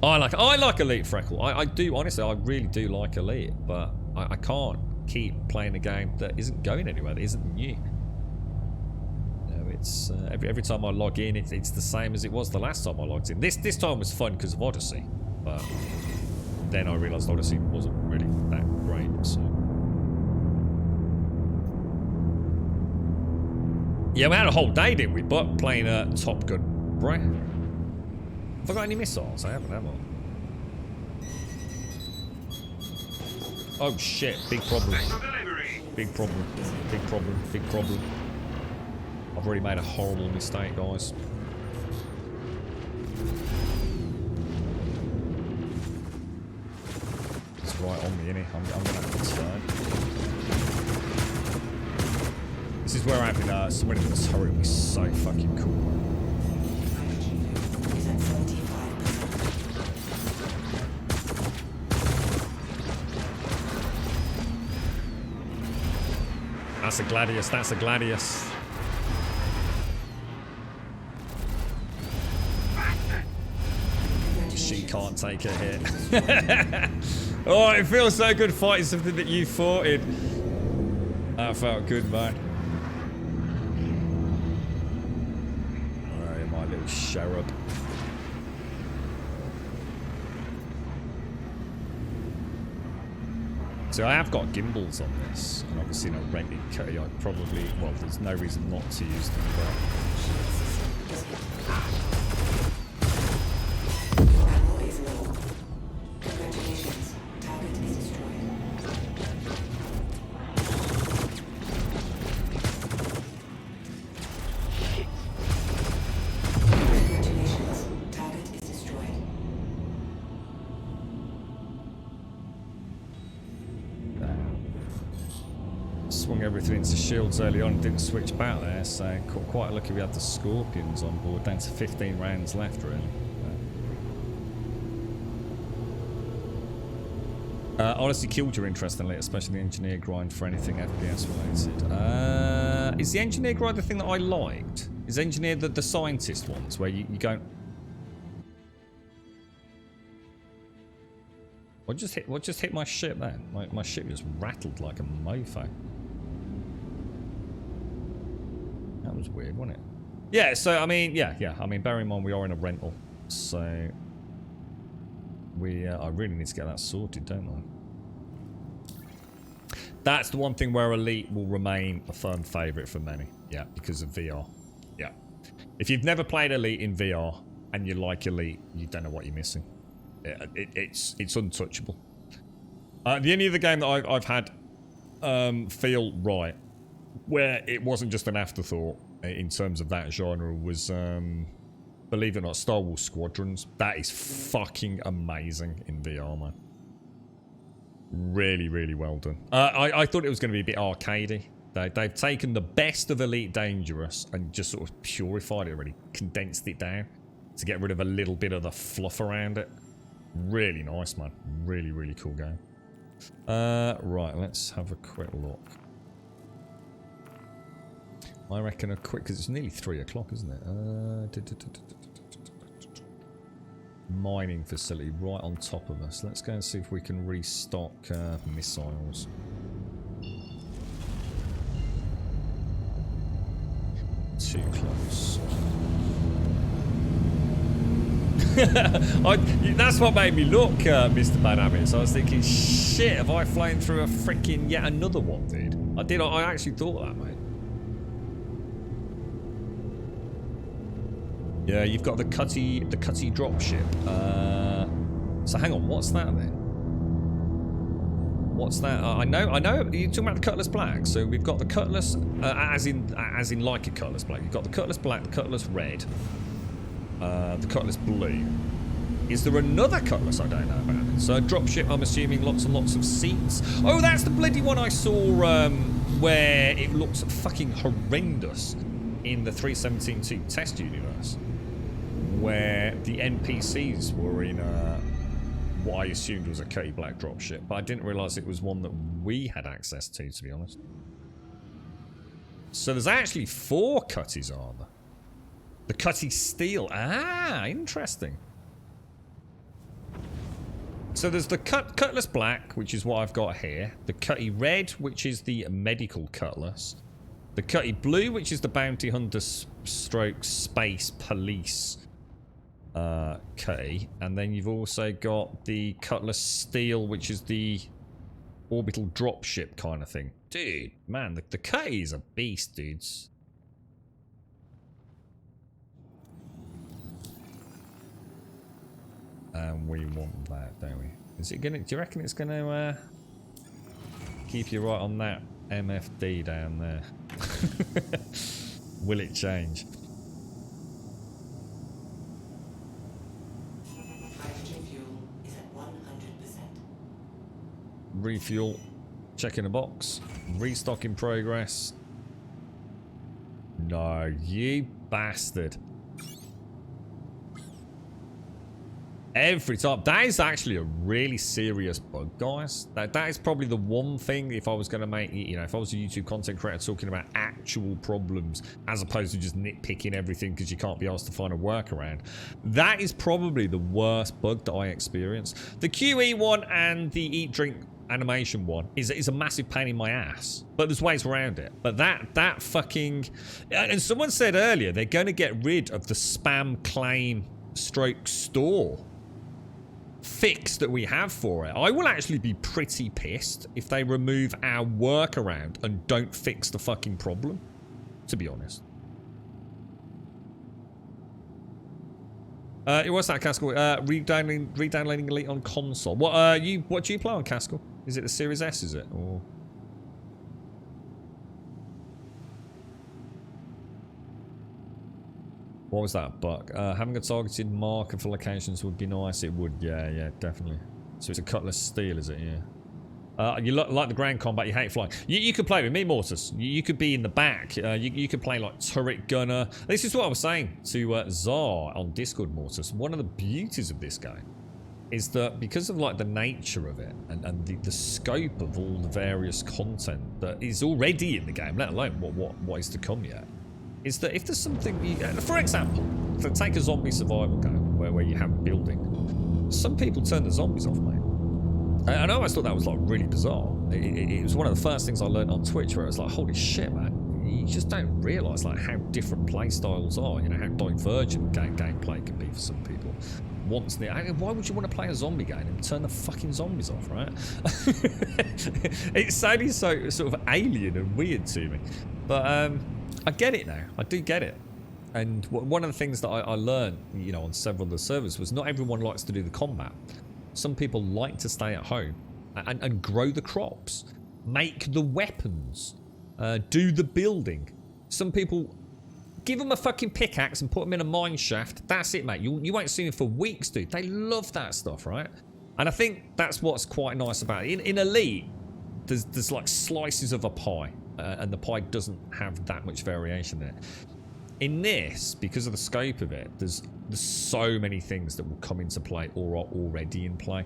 Speaker 2: I like Elite, Freckle. I do, honestly, I really do like Elite, but I can't keep playing a game that isn't going anywhere, that isn't new. You know, it's every time I log in, it's the same as it was the last time I logged in. This time was fun because of Odyssey, but then I realised Odyssey wasn't really that great. So yeah, we had a whole day, didn't we? But playing Top Gun, right? Have I got any missiles? I haven't, have I? Oh shit, big problem. Big problem. Big problem. Big problem. I've already made a horrible mistake, guys. It's right on me, innit? I'm gonna have to turn. This is where having someone in this turret would be so fucking cool. That's a Gladius, that's a Gladius. She can't take a hit. Oh, it feels so good fighting something that you fought in. That felt good, man. Alright, my little cherub. So I have got gimbals on this, and obviously in a rented carry, I probably, well, there's no reason not to use them,
Speaker 3: Congratulations. Target is destroyed. Congratulations. Target is destroyed.
Speaker 2: Swung everything into shields early on, didn't switch back there, so quite lucky we had the Scorpions on board, down to 15 rounds left, really. Honestly, killed your interest in it, especially the engineer grind for anything FPS related. Is the engineer grind the thing that I liked? Is engineer the scientist ones, where you go... What just hit my ship then? My ship just rattled like a mofo. That was weird, wasn't it? Yeah, so I mean, yeah. I mean, bear in mind we are in a rental, so I really need to get that sorted, don't I? That's the one thing where Elite will remain a firm favourite for many. Yeah, because of VR. Yeah. If you've never played Elite in VR and you like Elite, you don't know what you're missing. It's untouchable. The only other game that I've had feel right, where it wasn't just an afterthought in terms of that genre, was believe it or not, Star Wars Squadrons. That is fucking amazing in VR, man. Really, really well done. I thought it was going to be a bit arcadey. They've taken the best of Elite Dangerous and just sort of purified it, really condensed it down to get rid of a little bit of the fluff around it. Really nice, man. Really, really cool game. Right, let's have a quick look. I reckon a quick, because it's nearly 3 o'clock, isn't it? Mining facility right on top of us. Let's go and see if we can restock missiles. Too close. That's what made me look, Mr. Bad Habits. I was thinking, shit, have I flown through a freaking yet another one, dude? I actually thought that, mate. Yeah, you've got the Cutty dropship. So hang on, what's that then? What's that? I know. You're talking about the Cutlass Black. So we've got the Cutlass, as in like a Cutlass Black. You've got the Cutlass Black, the Cutlass Red, the Cutlass Blue. Is there another Cutlass I don't know about? So a dropship, I'm assuming lots and lots of seats. Oh, that's the bloody one I saw where it looks fucking horrendous in the 317.2 test universe, where the NPCs were in what I assumed was a Cutty Black dropship, but I didn't realise it was one that we had access to be honest. So there's actually 4 Cuttys, are there? The Cutty Steel. Ah, interesting. So there's the Cutlass Black, which is what I've got here. The Cutty Red, which is the medical Cutlass. The Cutty Blue, which is the Bounty Hunter stroke Space Police Cutty. And then you've also got the Cutlass Steel, which is the orbital dropship kind of thing. Dude, man, the Cutty is a beast, dudes. And we want that, don't we? Is it gonna? Do you reckon it's gonna keep you right on that MFD down there? Will it change?
Speaker 3: Hydrogen fuel is at 100%.
Speaker 2: Refuel. Checking a box. Restock in progress. No, you bastard. Every time. That is actually a really serious bug, guys. That is probably the one thing, if I was going to make, you know, if I was a YouTube content creator talking about actual problems as opposed to just nitpicking everything because you can't be asked to find a workaround, that is probably the worst bug that I experienced. The QE one and the eat drink animation one is a massive pain in my ass, but there's ways around it. But that fucking, and someone said earlier they're going to get rid of the spam claim stroke store fix that we have for it. I will actually be pretty pissed if they remove our workaround and don't fix the fucking problem, to be honest. What's that, Caskell? Redownloading Elite on console. What do you play on, Caskell? Is it the Series S, is it? Or what was that, Buck? Having a targeted marker for locations would be nice. It would, yeah, definitely. So it's a Cutlass Steel, is it? Yeah. You like the ground combat, you hate flying. You could play with me, Mortis. You could be in the back. You could play like turret gunner. This is what I was saying to Czar on Discord, Mortis. One of the beauties of this game is that because of like the nature of it and the scope of all the various content that is already in the game, let alone what is to come yet, is that if there's something, for example, take a zombie survival game where you have building. Some people turn the zombies off, mate. And I always thought that was like really bizarre. It was one of the first things I learned on Twitch where it was like, holy shit, man. You just don't realise like how different play styles are, you know, how divergent gameplay can be for some people. Why would you want to play a zombie game and turn the fucking zombies off, right? It sounded so sort of alien and weird to me. But I get it now. I do get it. And one of the things that I learned, you know, on several of the servers was not everyone likes to do the combat. Some people like to stay at home and grow the crops, make the weapons, do the building. Some people give them a fucking pickaxe and put them in a mine shaft. That's it, mate. You won't see them for weeks, dude. They love that stuff, right? And I think that's what's quite nice about it. In Elite, there's like slices of a pie. And the pie doesn't have that much variation in it. In this, because of the scope of it, there's so many things that will come into play or are already in play.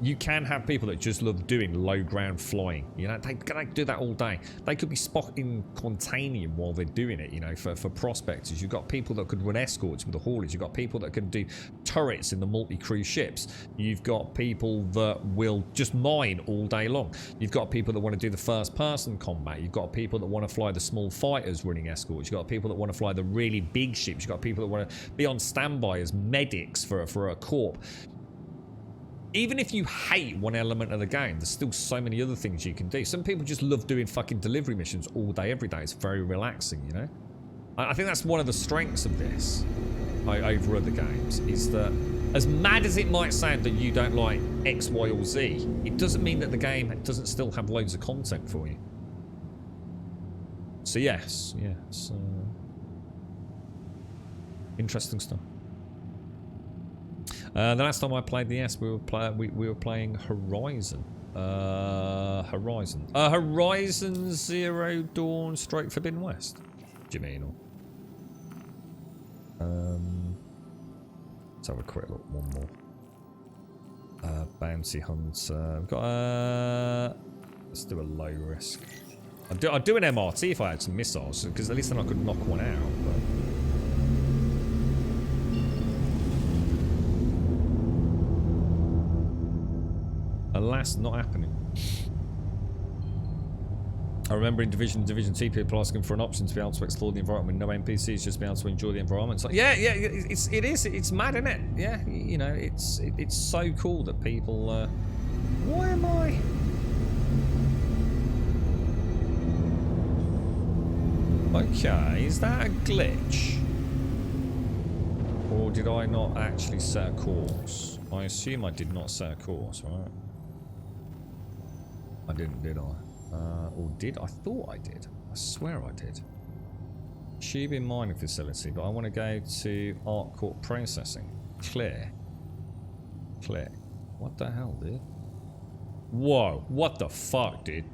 Speaker 2: You can have people that just love doing low ground flying. You know, they do that all day. They could be spotting Quantanium while they're doing it, you know, for prospectors. You've got people that could run escorts with the haulage. You've got people that can do turrets in the multi-crew ships. You've got people that will just mine all day long. You've got people that want to do the first-person combat. You've got people that want to fly the small fighters running escorts. You've got people that want to fly the really big ships. You've got people that want to be on standby as medics for a corp. Even if you hate one element of the game, there's still so many other things you can do. Some people just love doing fucking delivery missions all day, every day. It's very relaxing, you know? I think that's one of the strengths of this over other games, is that as mad as it might sound that you don't like X, Y, or Z, it doesn't mean that the game doesn't still have loads of content for you. So yes. Interesting stuff. The last time I played the S, we were playing Horizon. Horizon Zero Dawn Stroke Forbidden West. Do you mean? Let's have a quick look. One more. Bounty Hunter. We've got let's do a low risk. I'd do an MRT if I had some missiles, because at least then I could knock one out. But alas, not happening. I remember in Division 2 people asking for an option to be able to explore the environment with no NPCs, just be able to enjoy the environment. So, yeah, it's mad, isn't it? Yeah, you know, it's so cool that people. Why am I? Okay, is that a glitch, or did I not actually set a course? I assume I did not set a course, right? I didn't, did I? Or did? I thought I did. I swear I did. Shiba mining facility, but I want to go to Art Court processing. Clear. Click. What the hell, dude? Whoa, what the fuck, dude?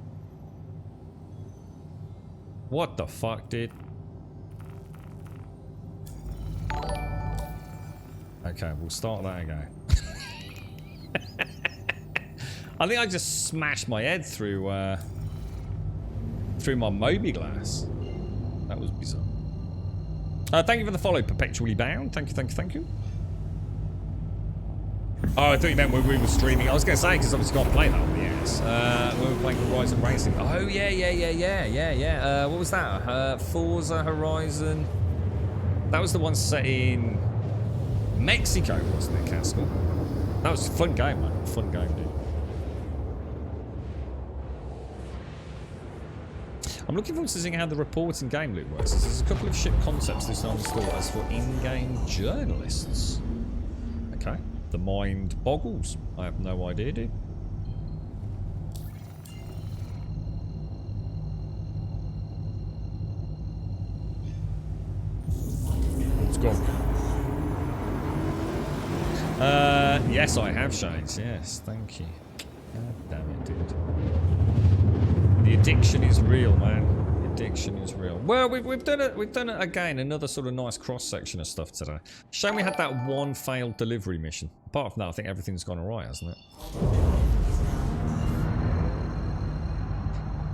Speaker 2: What the fuck, dude? Okay, we'll start that again. I think I just smashed my head through my Moby glass. That was bizarre. Thank you for the follow, Perpetually Bound. Thank you. Oh, I thought you meant when we were streaming. I was going to say, because obviously can't play that on the S. We were playing Horizon Racing. Oh, yeah. What was that? Forza Horizon. That was the one set in Mexico, wasn't it, Castle? That was a fun game, man. Fun game, dude. I'm looking forward to seeing how the reporting game loop works. There's a couple of ship concepts this time installed as for in-game journalists. Okay. The mind boggles. I have no idea, dude. Let's go. Yes, I have shades. Yes, thank you. God damn it, dude. The addiction is real, man. The addiction is real. Well, we've done it again. Another sort of nice cross section of stuff today. Shame we had that one failed delivery mission. Apart from that, I think everything's gone alright, hasn't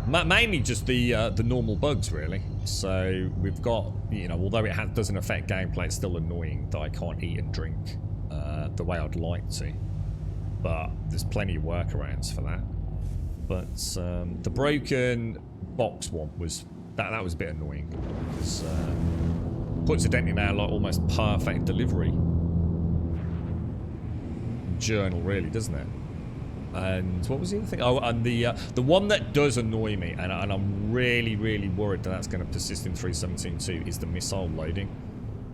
Speaker 2: it? Mainly just the normal bugs, really. So we've got, you know, although it doesn't affect gameplay, it's still annoying that I can't eat and drink the way I'd like to. But there's plenty of workarounds for that. But the broken box one was that was a bit annoying. Because puts a dent in our like almost perfect delivery journal, really, doesn't it? And what was the other thing? Oh, and the one that does annoy me, and I'm really worried that that's going to persist in 3.17.2 is the missile loading.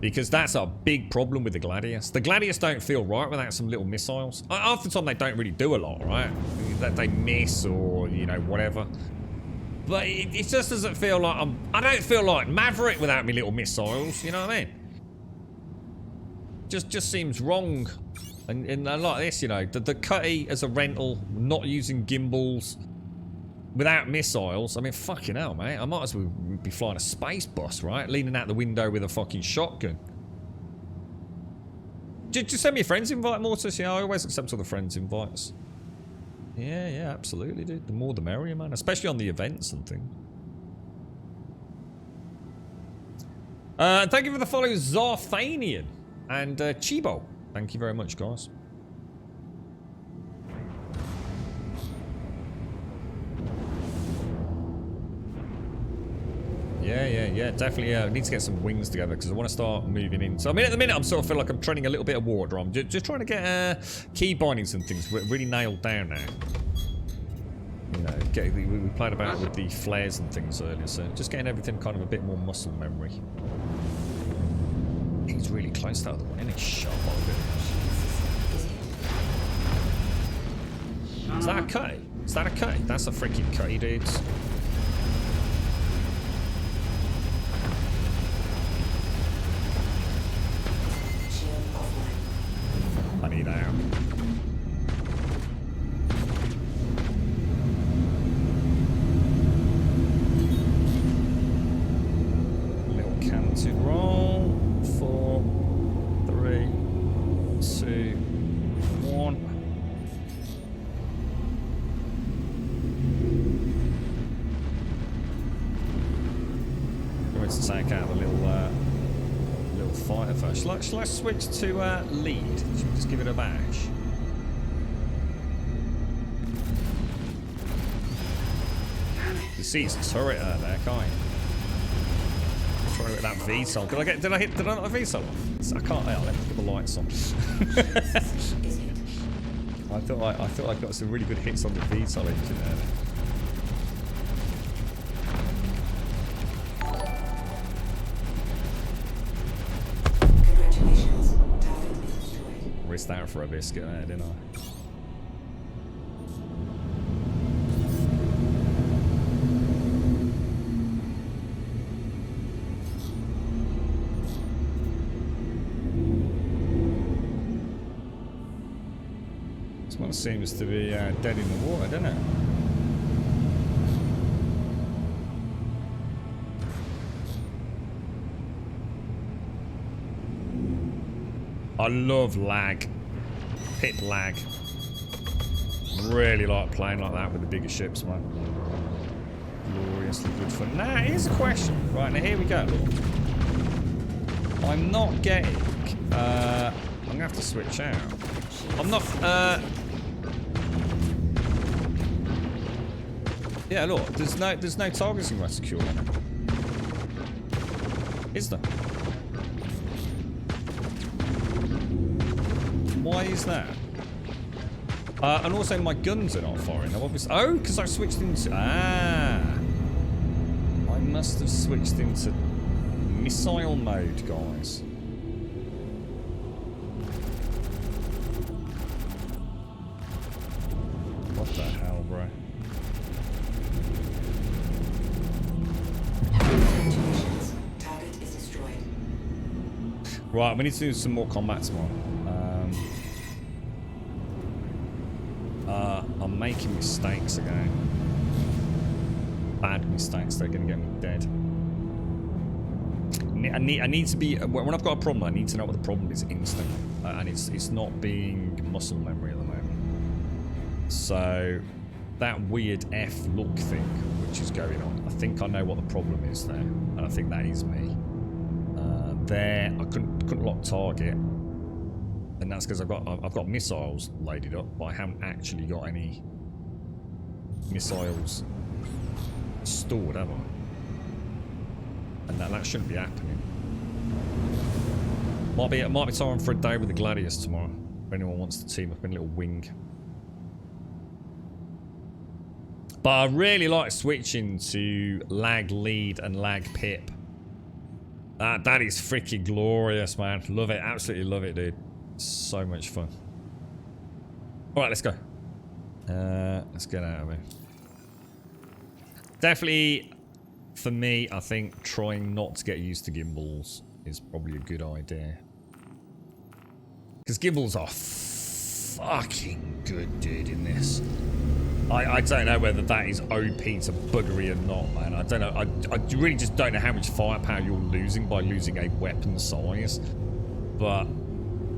Speaker 2: Because that's a big problem with the Gladius. The Gladius don't feel right without some little missiles. Half the time they don't really do a lot, right? That they miss or, you know, whatever. But it just doesn't feel like I don't feel like Maverick without me little missiles, you know what I mean? Just seems wrong. And like this, you know, the Cutty as a rental, not using gimbals, without missiles. I mean, fucking hell, mate. I might as well be flying a space bus, right? Leaning out the window with a fucking shotgun. Just send me a friend's invite, Mortis. Yeah, I always accept all the friends' invites. Yeah, yeah, absolutely, dude. The more the merrier, man. Especially on the events and things. Thank you for the follow, Zarthanian and Chibo. Thank you very much, guys. Yeah, definitely. I need to get some wings together because I want to start moving in. So, I mean, at the minute, I'm sort of feel like I'm treading a little bit of water. I'm just trying to get key bindings and things really nailed down now. You know, we played about with the flares and things earlier, so just getting everything kind of a bit more muscle memory. He's really close to the other one, isn't he? Shut up, dude. Is that okay? Is that okay? That's a freaking K, dudes. I need out. Little canted roll. 4, 3, 2, 1. I'm going to take out the little fighter first. Shall I switch to lead? Should we just give it a bash? You see it's a turret there, can't you? Try with that VSOL. Did I knock the VSOL off? I can't. Let me put the lights on. I thought I got some really good hits on the VSOL engine there.
Speaker 3: Congratulations. Target is destroyed.
Speaker 2: Risked out for a biscuit there, didn't I? This one seems to be dead in the water, doesn't it? I love lag. Pit lag. Really like playing like that with the bigger ships, man. Gloriously good fun. Now, here's a question. Right, now here we go. I'm not getting... I'm going to have to switch out. I'm not... Yeah, look, there's no targeting reticule on it. Is there? Why is that? And also my guns are not firing. I'm obviously, oh, because I switched into... I must have switched into missile mode, guys. What the hell, bro?
Speaker 3: Congratulations. Target is destroyed.
Speaker 2: Right, we need to do some more combat tomorrow. I'm making mistakes again. Bad mistakes, they're gonna get me dead. I need to be, when I've got a problem, I need to know what the problem is instantly. And it's not being muscle memory at the moment. So, that weird F look thing, which is going on, I think I know what the problem is there. And I think that is me. There, I couldn't lock target. And that's because I've got missiles loaded up, but I haven't actually got any missiles stored, have I? And that shouldn't be happening. Might be time for a day with the Gladius tomorrow. If anyone wants to team up in a little wing. But I really like switching to lag lead and lag pip. That is freaking glorious, man. Love it, absolutely love it, dude. So much fun. Alright, let's go. Let's get out of here. Definitely, for me, I think trying not to get used to gimbals is probably a good idea. Because gimbals are fucking good, dude, in this. I don't know whether that is OP to buggery or not, man. I don't know. I really just don't know how much firepower you're losing by losing a weapon size. But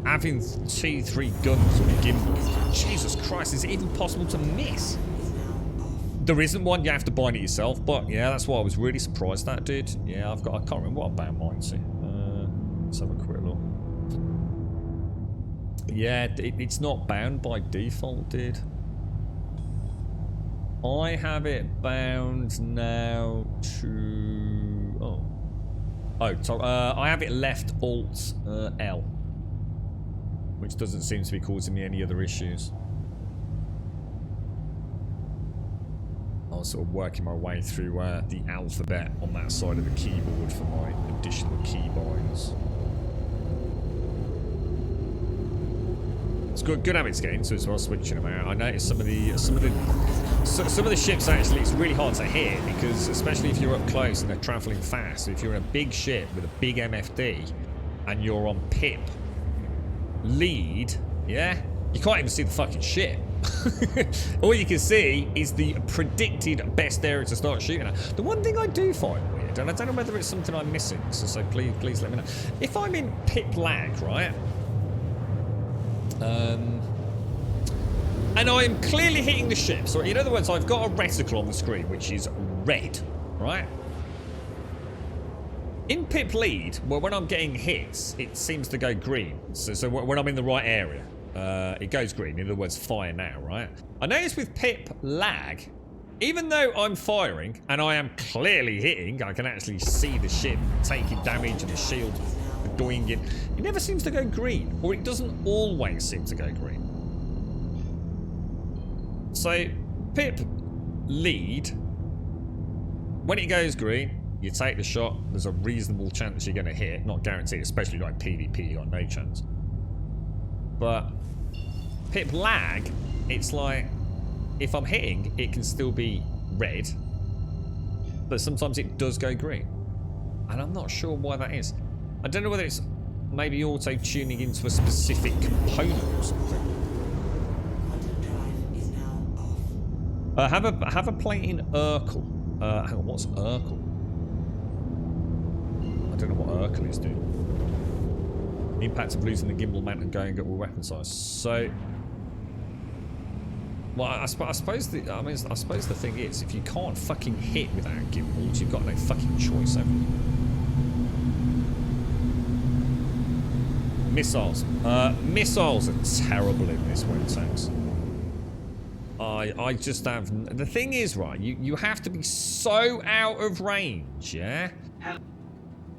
Speaker 2: having 2-3 guns on a gimbal. Jesus Christ, is it even possible to miss? There isn't one, you have to bind it yourself, but yeah, that's why I was really surprised that, dude. Yeah, I can't remember what I bound mine to. Let's have a quick look. Yeah, it's not bound by default, dude. I have it bound now to... so I have it left Alt L, which doesn't seem to be causing me any other issues. I was sort of working my way through the alphabet on that side of the keyboard for my additional keybinds. It's good habits getting into as well, switching them out. I noticed some of the ships actually it's really hard to hit because especially if you're up close and they're traveling fast. So if you're in a big ship with a big MFD and you're on pip lead, yeah, you can't even see the fucking ship. All you can see is the predicted best area to start shooting at. The one thing I do find weird, and I don't know whether it's something I'm missing, so please let me know. If I'm in pip lag, right? And I am clearly hitting the ship. So in other words, I've got a reticle on the screen which is red, right? In pip lead, well, when I'm getting hits, it seems to go green. So when I'm in the right area, it goes green. In other words, fire now, right? I notice with pip lag, even though I'm firing and I am clearly hitting, I can actually see the ship taking damage and the shield doing it. It never seems to go green, or it doesn't always seem to go green. So, pip lead, when it goes green, you take the shot. There's a reasonable chance you're going to hit. Not guaranteed, especially like PvP, you got no chance. But pip lag, it's like if I'm hitting, it can still be red, but sometimes it does go green, and I'm not sure why that is. I don't know whether it's maybe auto-tuning into a specific component or something. Have a plate in Urkel. Hang on, what's Urkel? I don't know what Urkel is doing. The impact of losing the gimbal mount and going up with weapon size. So, well, I suppose the thing is, if you can't fucking hit without gimbals, you've got no fucking choice, haven't you? Missiles. Missiles are terrible in this one, tanks. I just have... The thing is, right, you have to be so out of range, yeah?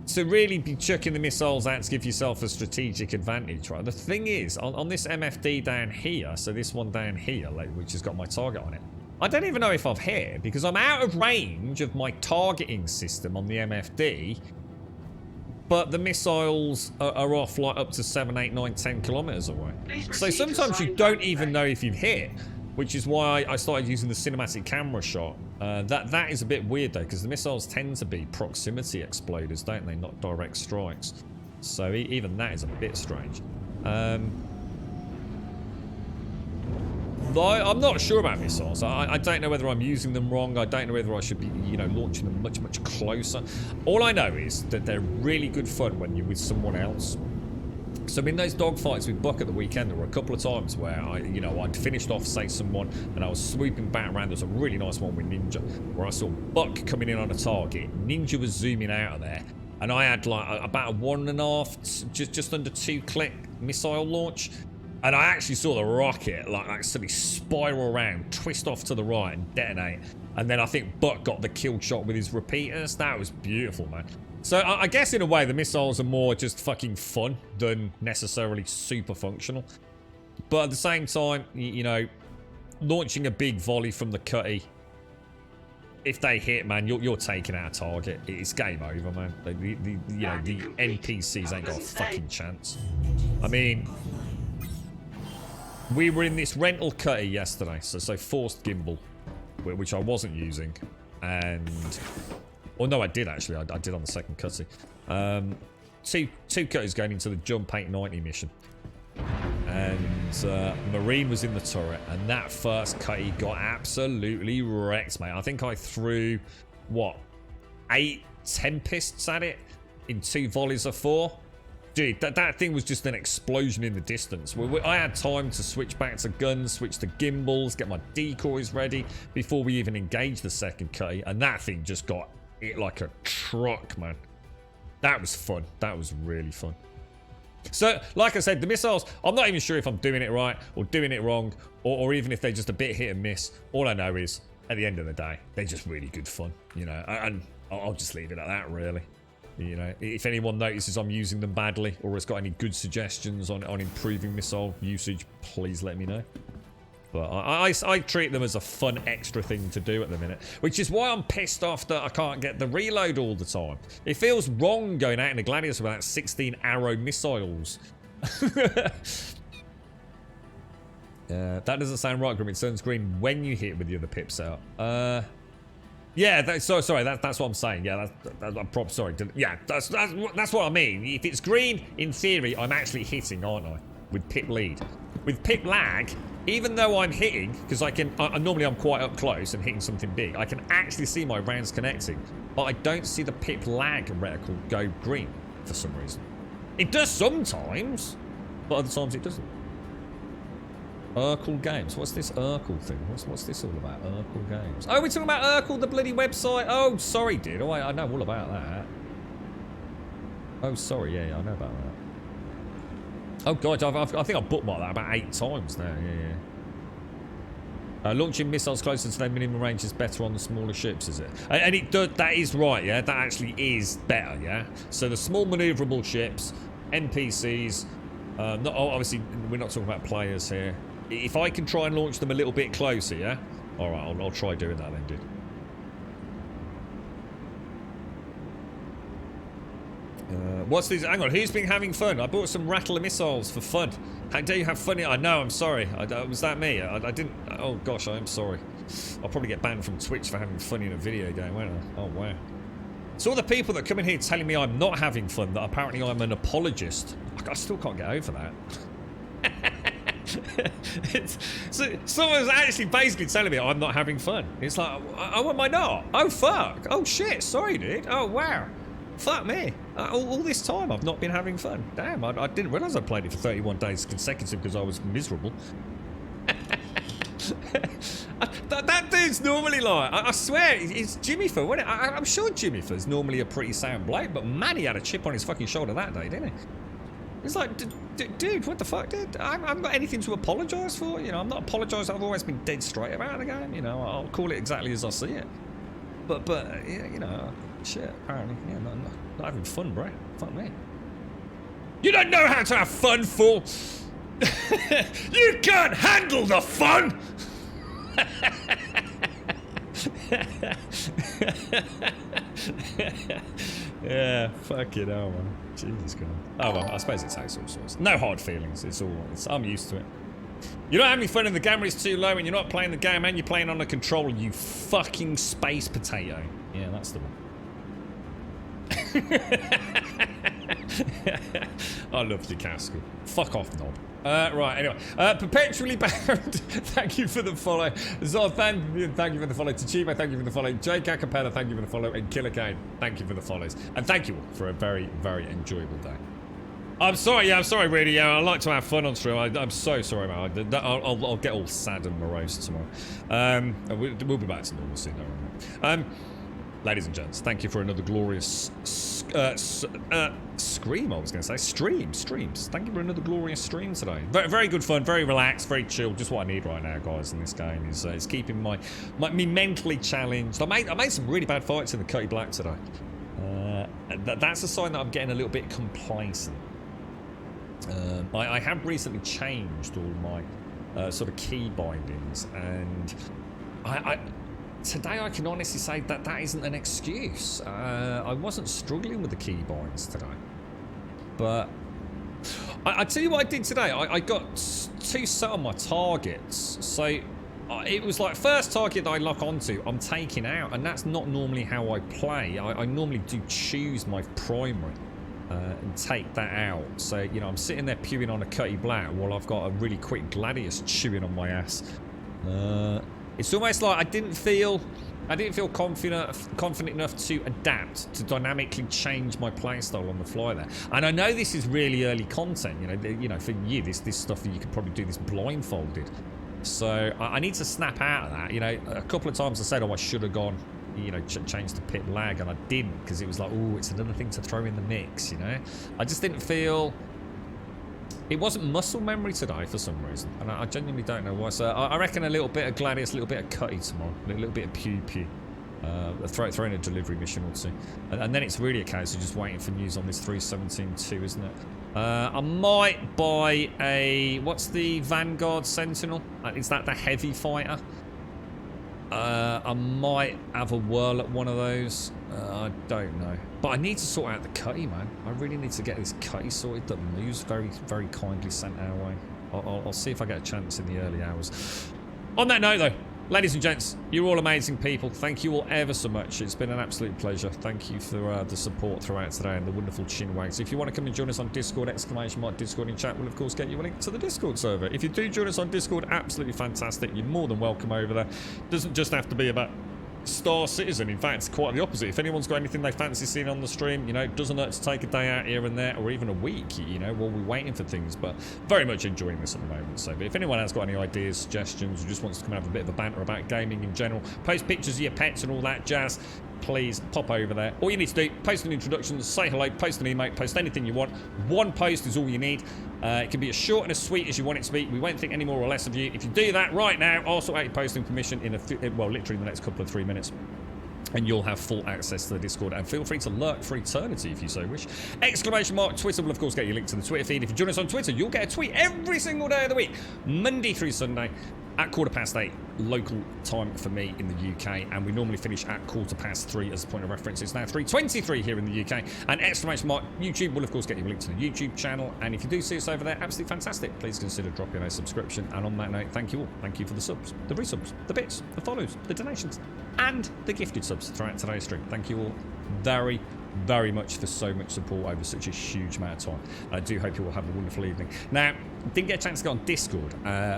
Speaker 2: To really be chucking the missiles out to give yourself a strategic advantage, right? The thing is, on this MFD down here, so this one down here, like, which has got my target on it, I don't even know if I've hit, because I'm out of range of my targeting system on the MFD, but the missiles are off like up to 7, 8, 9, 10 kilometers away. So sometimes you don't even know if you've hit, which is why I started using the cinematic camera shot. That is a bit weird though, because the missiles tend to be proximity exploders, don't they? Not direct strikes. So even that is a bit strange. I'm not sure about missiles. I don't know whether I'm using them wrong. I don't know whether I should be, you know, launching them much, much closer. All I know is that they're really good fun when you're with someone else. So in those dogfights with Buck at the weekend, there were a couple of times where I'd finished off, say, someone, and I was swooping back around. There was a really nice one with Ninja, where I saw Buck coming in on a target. Ninja was zooming out of there, and I had like about a 1.5, just under 2 click missile launch. And I actually saw the rocket like suddenly spiral around, twist off to the right and detonate. And then I think Buck got the kill shot with his repeaters. That was beautiful, man. So I guess in a way the missiles are more just fucking fun than necessarily super functional. But at the same time, you know, launching a big volley from the cutty, if they hit, man, you're taking out a target. It's game over, man. The NPCs ain't got a fucking chance. I mean, we were in this rental cutty yesterday, so forced gimbal, which I wasn't using, and... Oh no, I did actually. I did on the second cutty. Two cutties going into the Jump 890 mission, and Marine was in the turret, and that first cutty got absolutely wrecked, mate. I think I threw what 8 Tempests at it in 2 volleys of 4, dude, that thing was just an explosion in the distance. I had time to switch back to guns, switch to gimbals, get my decoys ready before we even engaged the second cutty, and that thing just got it like a truck, man. That was fun. That was really fun. So, like I said, the missiles, I'm not even sure if I'm doing it right or doing it wrong, or even if they're just a bit hit and miss. All I know is, at the end of the day, they're just really good fun, you know, and I'll just leave it at that, really. You know, if anyone notices I'm using them badly or has got any good suggestions on improving missile usage, please let me know. But I treat them as a fun extra thing to do at the minute, which is why I'm pissed off that I can't get the reload all the time. It feels wrong going out in a Gladius without 16 arrow missiles. That doesn't sound right, Grim. It turns green when you hit with the other pips out. Yeah, sorry, that's what I'm saying. Yeah, I'm sorry. Yeah, that's what I mean. If it's green, in theory, I'm actually hitting, aren't I? With pip lead. With pip lag, even though I'm hitting, because normally I'm quite up close and hitting something big, I can actually see my rounds connecting, but I don't see the pip lag reticle go green for some reason. It does sometimes, but other times it doesn't. Urkel Games. What's this Urkel thing? What's this all about? Urkel Games. Oh, we're talking about Urkel, the bloody website. Oh, sorry, dude. Oh, I know all about that. Oh, sorry. Yeah, I know about that. Oh, God. I think I've bookmarked that about 8 times now. Yeah. Launching missiles closer to their minimum range is better on the smaller ships, is it? And it does. That is right, yeah? That actually is better, yeah? So the small maneuverable ships, NPCs, obviously, we're not talking about players here. If I can try and launch them a little bit closer, yeah? Alright, I'll try doing that then, dude. What's this? Hang on, who's been having fun? I bought some Rattler missiles for fun. How dare you have fun? I know, I'm sorry. Was that me? I didn't... Oh, gosh, I am sorry. I'll probably get banned from Twitch for having fun in a video game, won't I? Oh, wow. It's all the people that come in here telling me I'm not having fun, that apparently I'm an apologist. I still can't get over that. So someone's actually basically telling me I'm not having fun. It's like, oh, am I not? Oh, fuck. Oh, shit. Sorry, dude. Oh, wow. Fuck me. All this time I've not been having fun. Damn, I didn't realise I played it for 31 days consecutive because I was miserable. That dude's normally like, I swear, it's Jimmy Fur, wasn't it? I'm sure Jimmy Fur's normally a pretty sound bloke, but man, he had a chip on his fucking shoulder that day, didn't he? It's like, dude, what the fuck, dude? I haven't got anything to apologise for, you know, I'm not apologising, I've always been dead straight about the game, you know, I'll call it exactly as I see it. But yeah, you know, shit, apparently, yeah, not having fun, bro. Fuck me. You don't know how to have fun, fool! You can't handle the fun! Yeah, fucking hell, man. Jesus Christ. Oh well, I suppose it's all sorts. No hard feelings. I'm used to it. You're not having fun and the gamma is too low and you're not playing the game and you're playing on a controller, you fucking space potato. Yeah, that's the one. I love the castle. Fuck off, knob. Right, anyway. Perpetually Bound, thank you for the follow. Zoltan, thank you for the follow. Tachiba, thank you for the follow. Jake Acapella, thank you for the follow. And Killer Kane, thank you for the follows. And thank you all for a very, very enjoyable day. I'm sorry, really. Yeah, I like to have fun on stream. I'm so sorry, man. I'll get all sad and morose tomorrow. We'll be back to normal soon, don't worry. Ladies and gents, thank you for another glorious scream, I was going to say. Streams. Thank you for another glorious stream today. Very, very good fun, very relaxed, very chill. Just what I need right now, guys, in this game. Is keeping me mentally challenged. I made some really bad fights in the Cutty Black today. That's a sign that I'm getting a little bit complacent. I have recently changed all my sort of key bindings, and today I can honestly say that isn't an excuse. I wasn't struggling with the key binds today, but I tell you what I did today. I got 2 set on my targets, so it was like first target that I lock onto, I'm taking out, and that's not normally how I play. I normally do choose my primary and take that out. So, you know, I'm sitting there pewing on a Cutty Black while I've got a really quick Gladius chewing on my ass. It's almost like I didn't feel confident enough to adapt, to dynamically change my playstyle on the fly there. And I know this is really early content, you know, for you, this stuff, you could probably do this blindfolded. So I need to snap out of that. You know, a couple of times I said, oh, I should have gone, you know, changed to pit lag, and I didn't, because it was like, oh, it's another thing to throw in the mix, you know. I just didn't feel... It wasn't muscle memory today for some reason, and I genuinely don't know why. So I reckon a little bit of Gladius, a little bit of Cutty tomorrow, a little bit of Pew Pew. Throw in a delivery mission or two. And then it's really a case of just waiting for news on this 317.2, isn't it? I might buy a... What's the Vanguard Sentinel? Is that the heavy fighter? I might have a whirl at one of those. I don't know. But I need to sort out the Cutty, man. I really need to get this Cutty sorted that Moose very, very kindly sent our way. I'll see if I get a chance in the early hours. On that note, though, ladies and gents, you're all amazing people. Thank you all ever so much. It's been an absolute pleasure. Thank you for the support throughout today and the wonderful chin wags. If you want to come and join us on Discord, !Discord in chat will of course get you a link to the Discord server. If you do join us on Discord, absolutely fantastic. You're more than welcome over there. Doesn't just have to be about Star Citizen. In fact, it's quite the opposite. If anyone's got anything they fancy seeing on the stream, you know, it doesn't hurt to take a day out here and there, or even a week, you know, while we're waiting for things. But very much enjoying this at the moment. So, but if anyone has got any ideas, suggestions, or just wants to come and have a bit of a banter about gaming in general, post pictures of your pets and all that jazz, please pop over there. All you need to do, post an introduction, say hello, post an email, post anything you want. One post is all you need. It can be as short and as sweet as you want it to be. We won't think any more or less of you. If you do that right now, I'll sort out your posting permission in well, literally in the next couple of 3 minutes. And you'll have full access to the Discord. And feel free to lurk for eternity if you so wish. ! Twitter will, of course, get you a link to the Twitter feed. If you join us on Twitter, you'll get a tweet every single day of the week, Monday through Sunday, at 8:15 local time for me in the UK, and we normally finish at 3:15 as a point of reference. It's now 3:23 here in the UK, and ! YouTube will of course get you a link to the YouTube channel, and if you do see us over there, absolutely fantastic. Please consider dropping a subscription, and on that note, thank you all. Thank you for the subs, the resubs, the bits, the follows, the donations, and the gifted subs throughout today's stream. Thank you all very, very much for so much support over such a huge amount of time. I do hope you will have a wonderful evening. Now, didn't get a chance to go on Discord,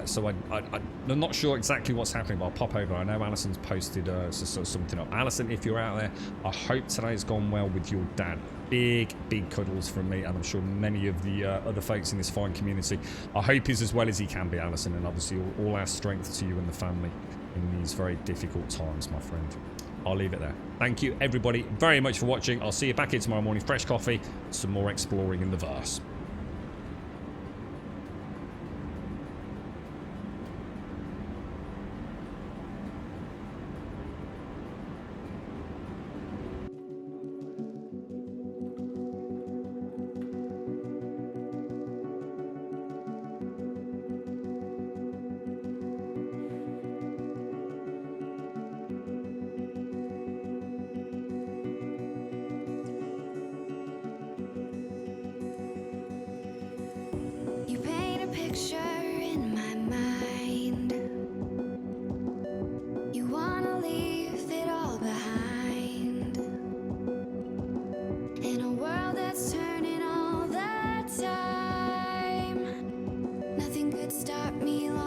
Speaker 2: so I'm not sure exactly what's happening, but I'll pop over. I know Alison's posted something up. Alison, if you're out there, I hope today's gone well with your dad. Big, big cuddles from me, and I'm sure many of the other folks in this fine community. I hope he's as well as he can be, Alison, and obviously all our strength to you and the family in these very difficult times, my friend. I'll leave it there. Thank you, everybody, very much for watching. I'll see you back here tomorrow morning. Fresh coffee, some more exploring in the verse.
Speaker 1: You paint a picture in my mind. You wanna leave it all behind. In a world that's turning all the time, nothing could stop me long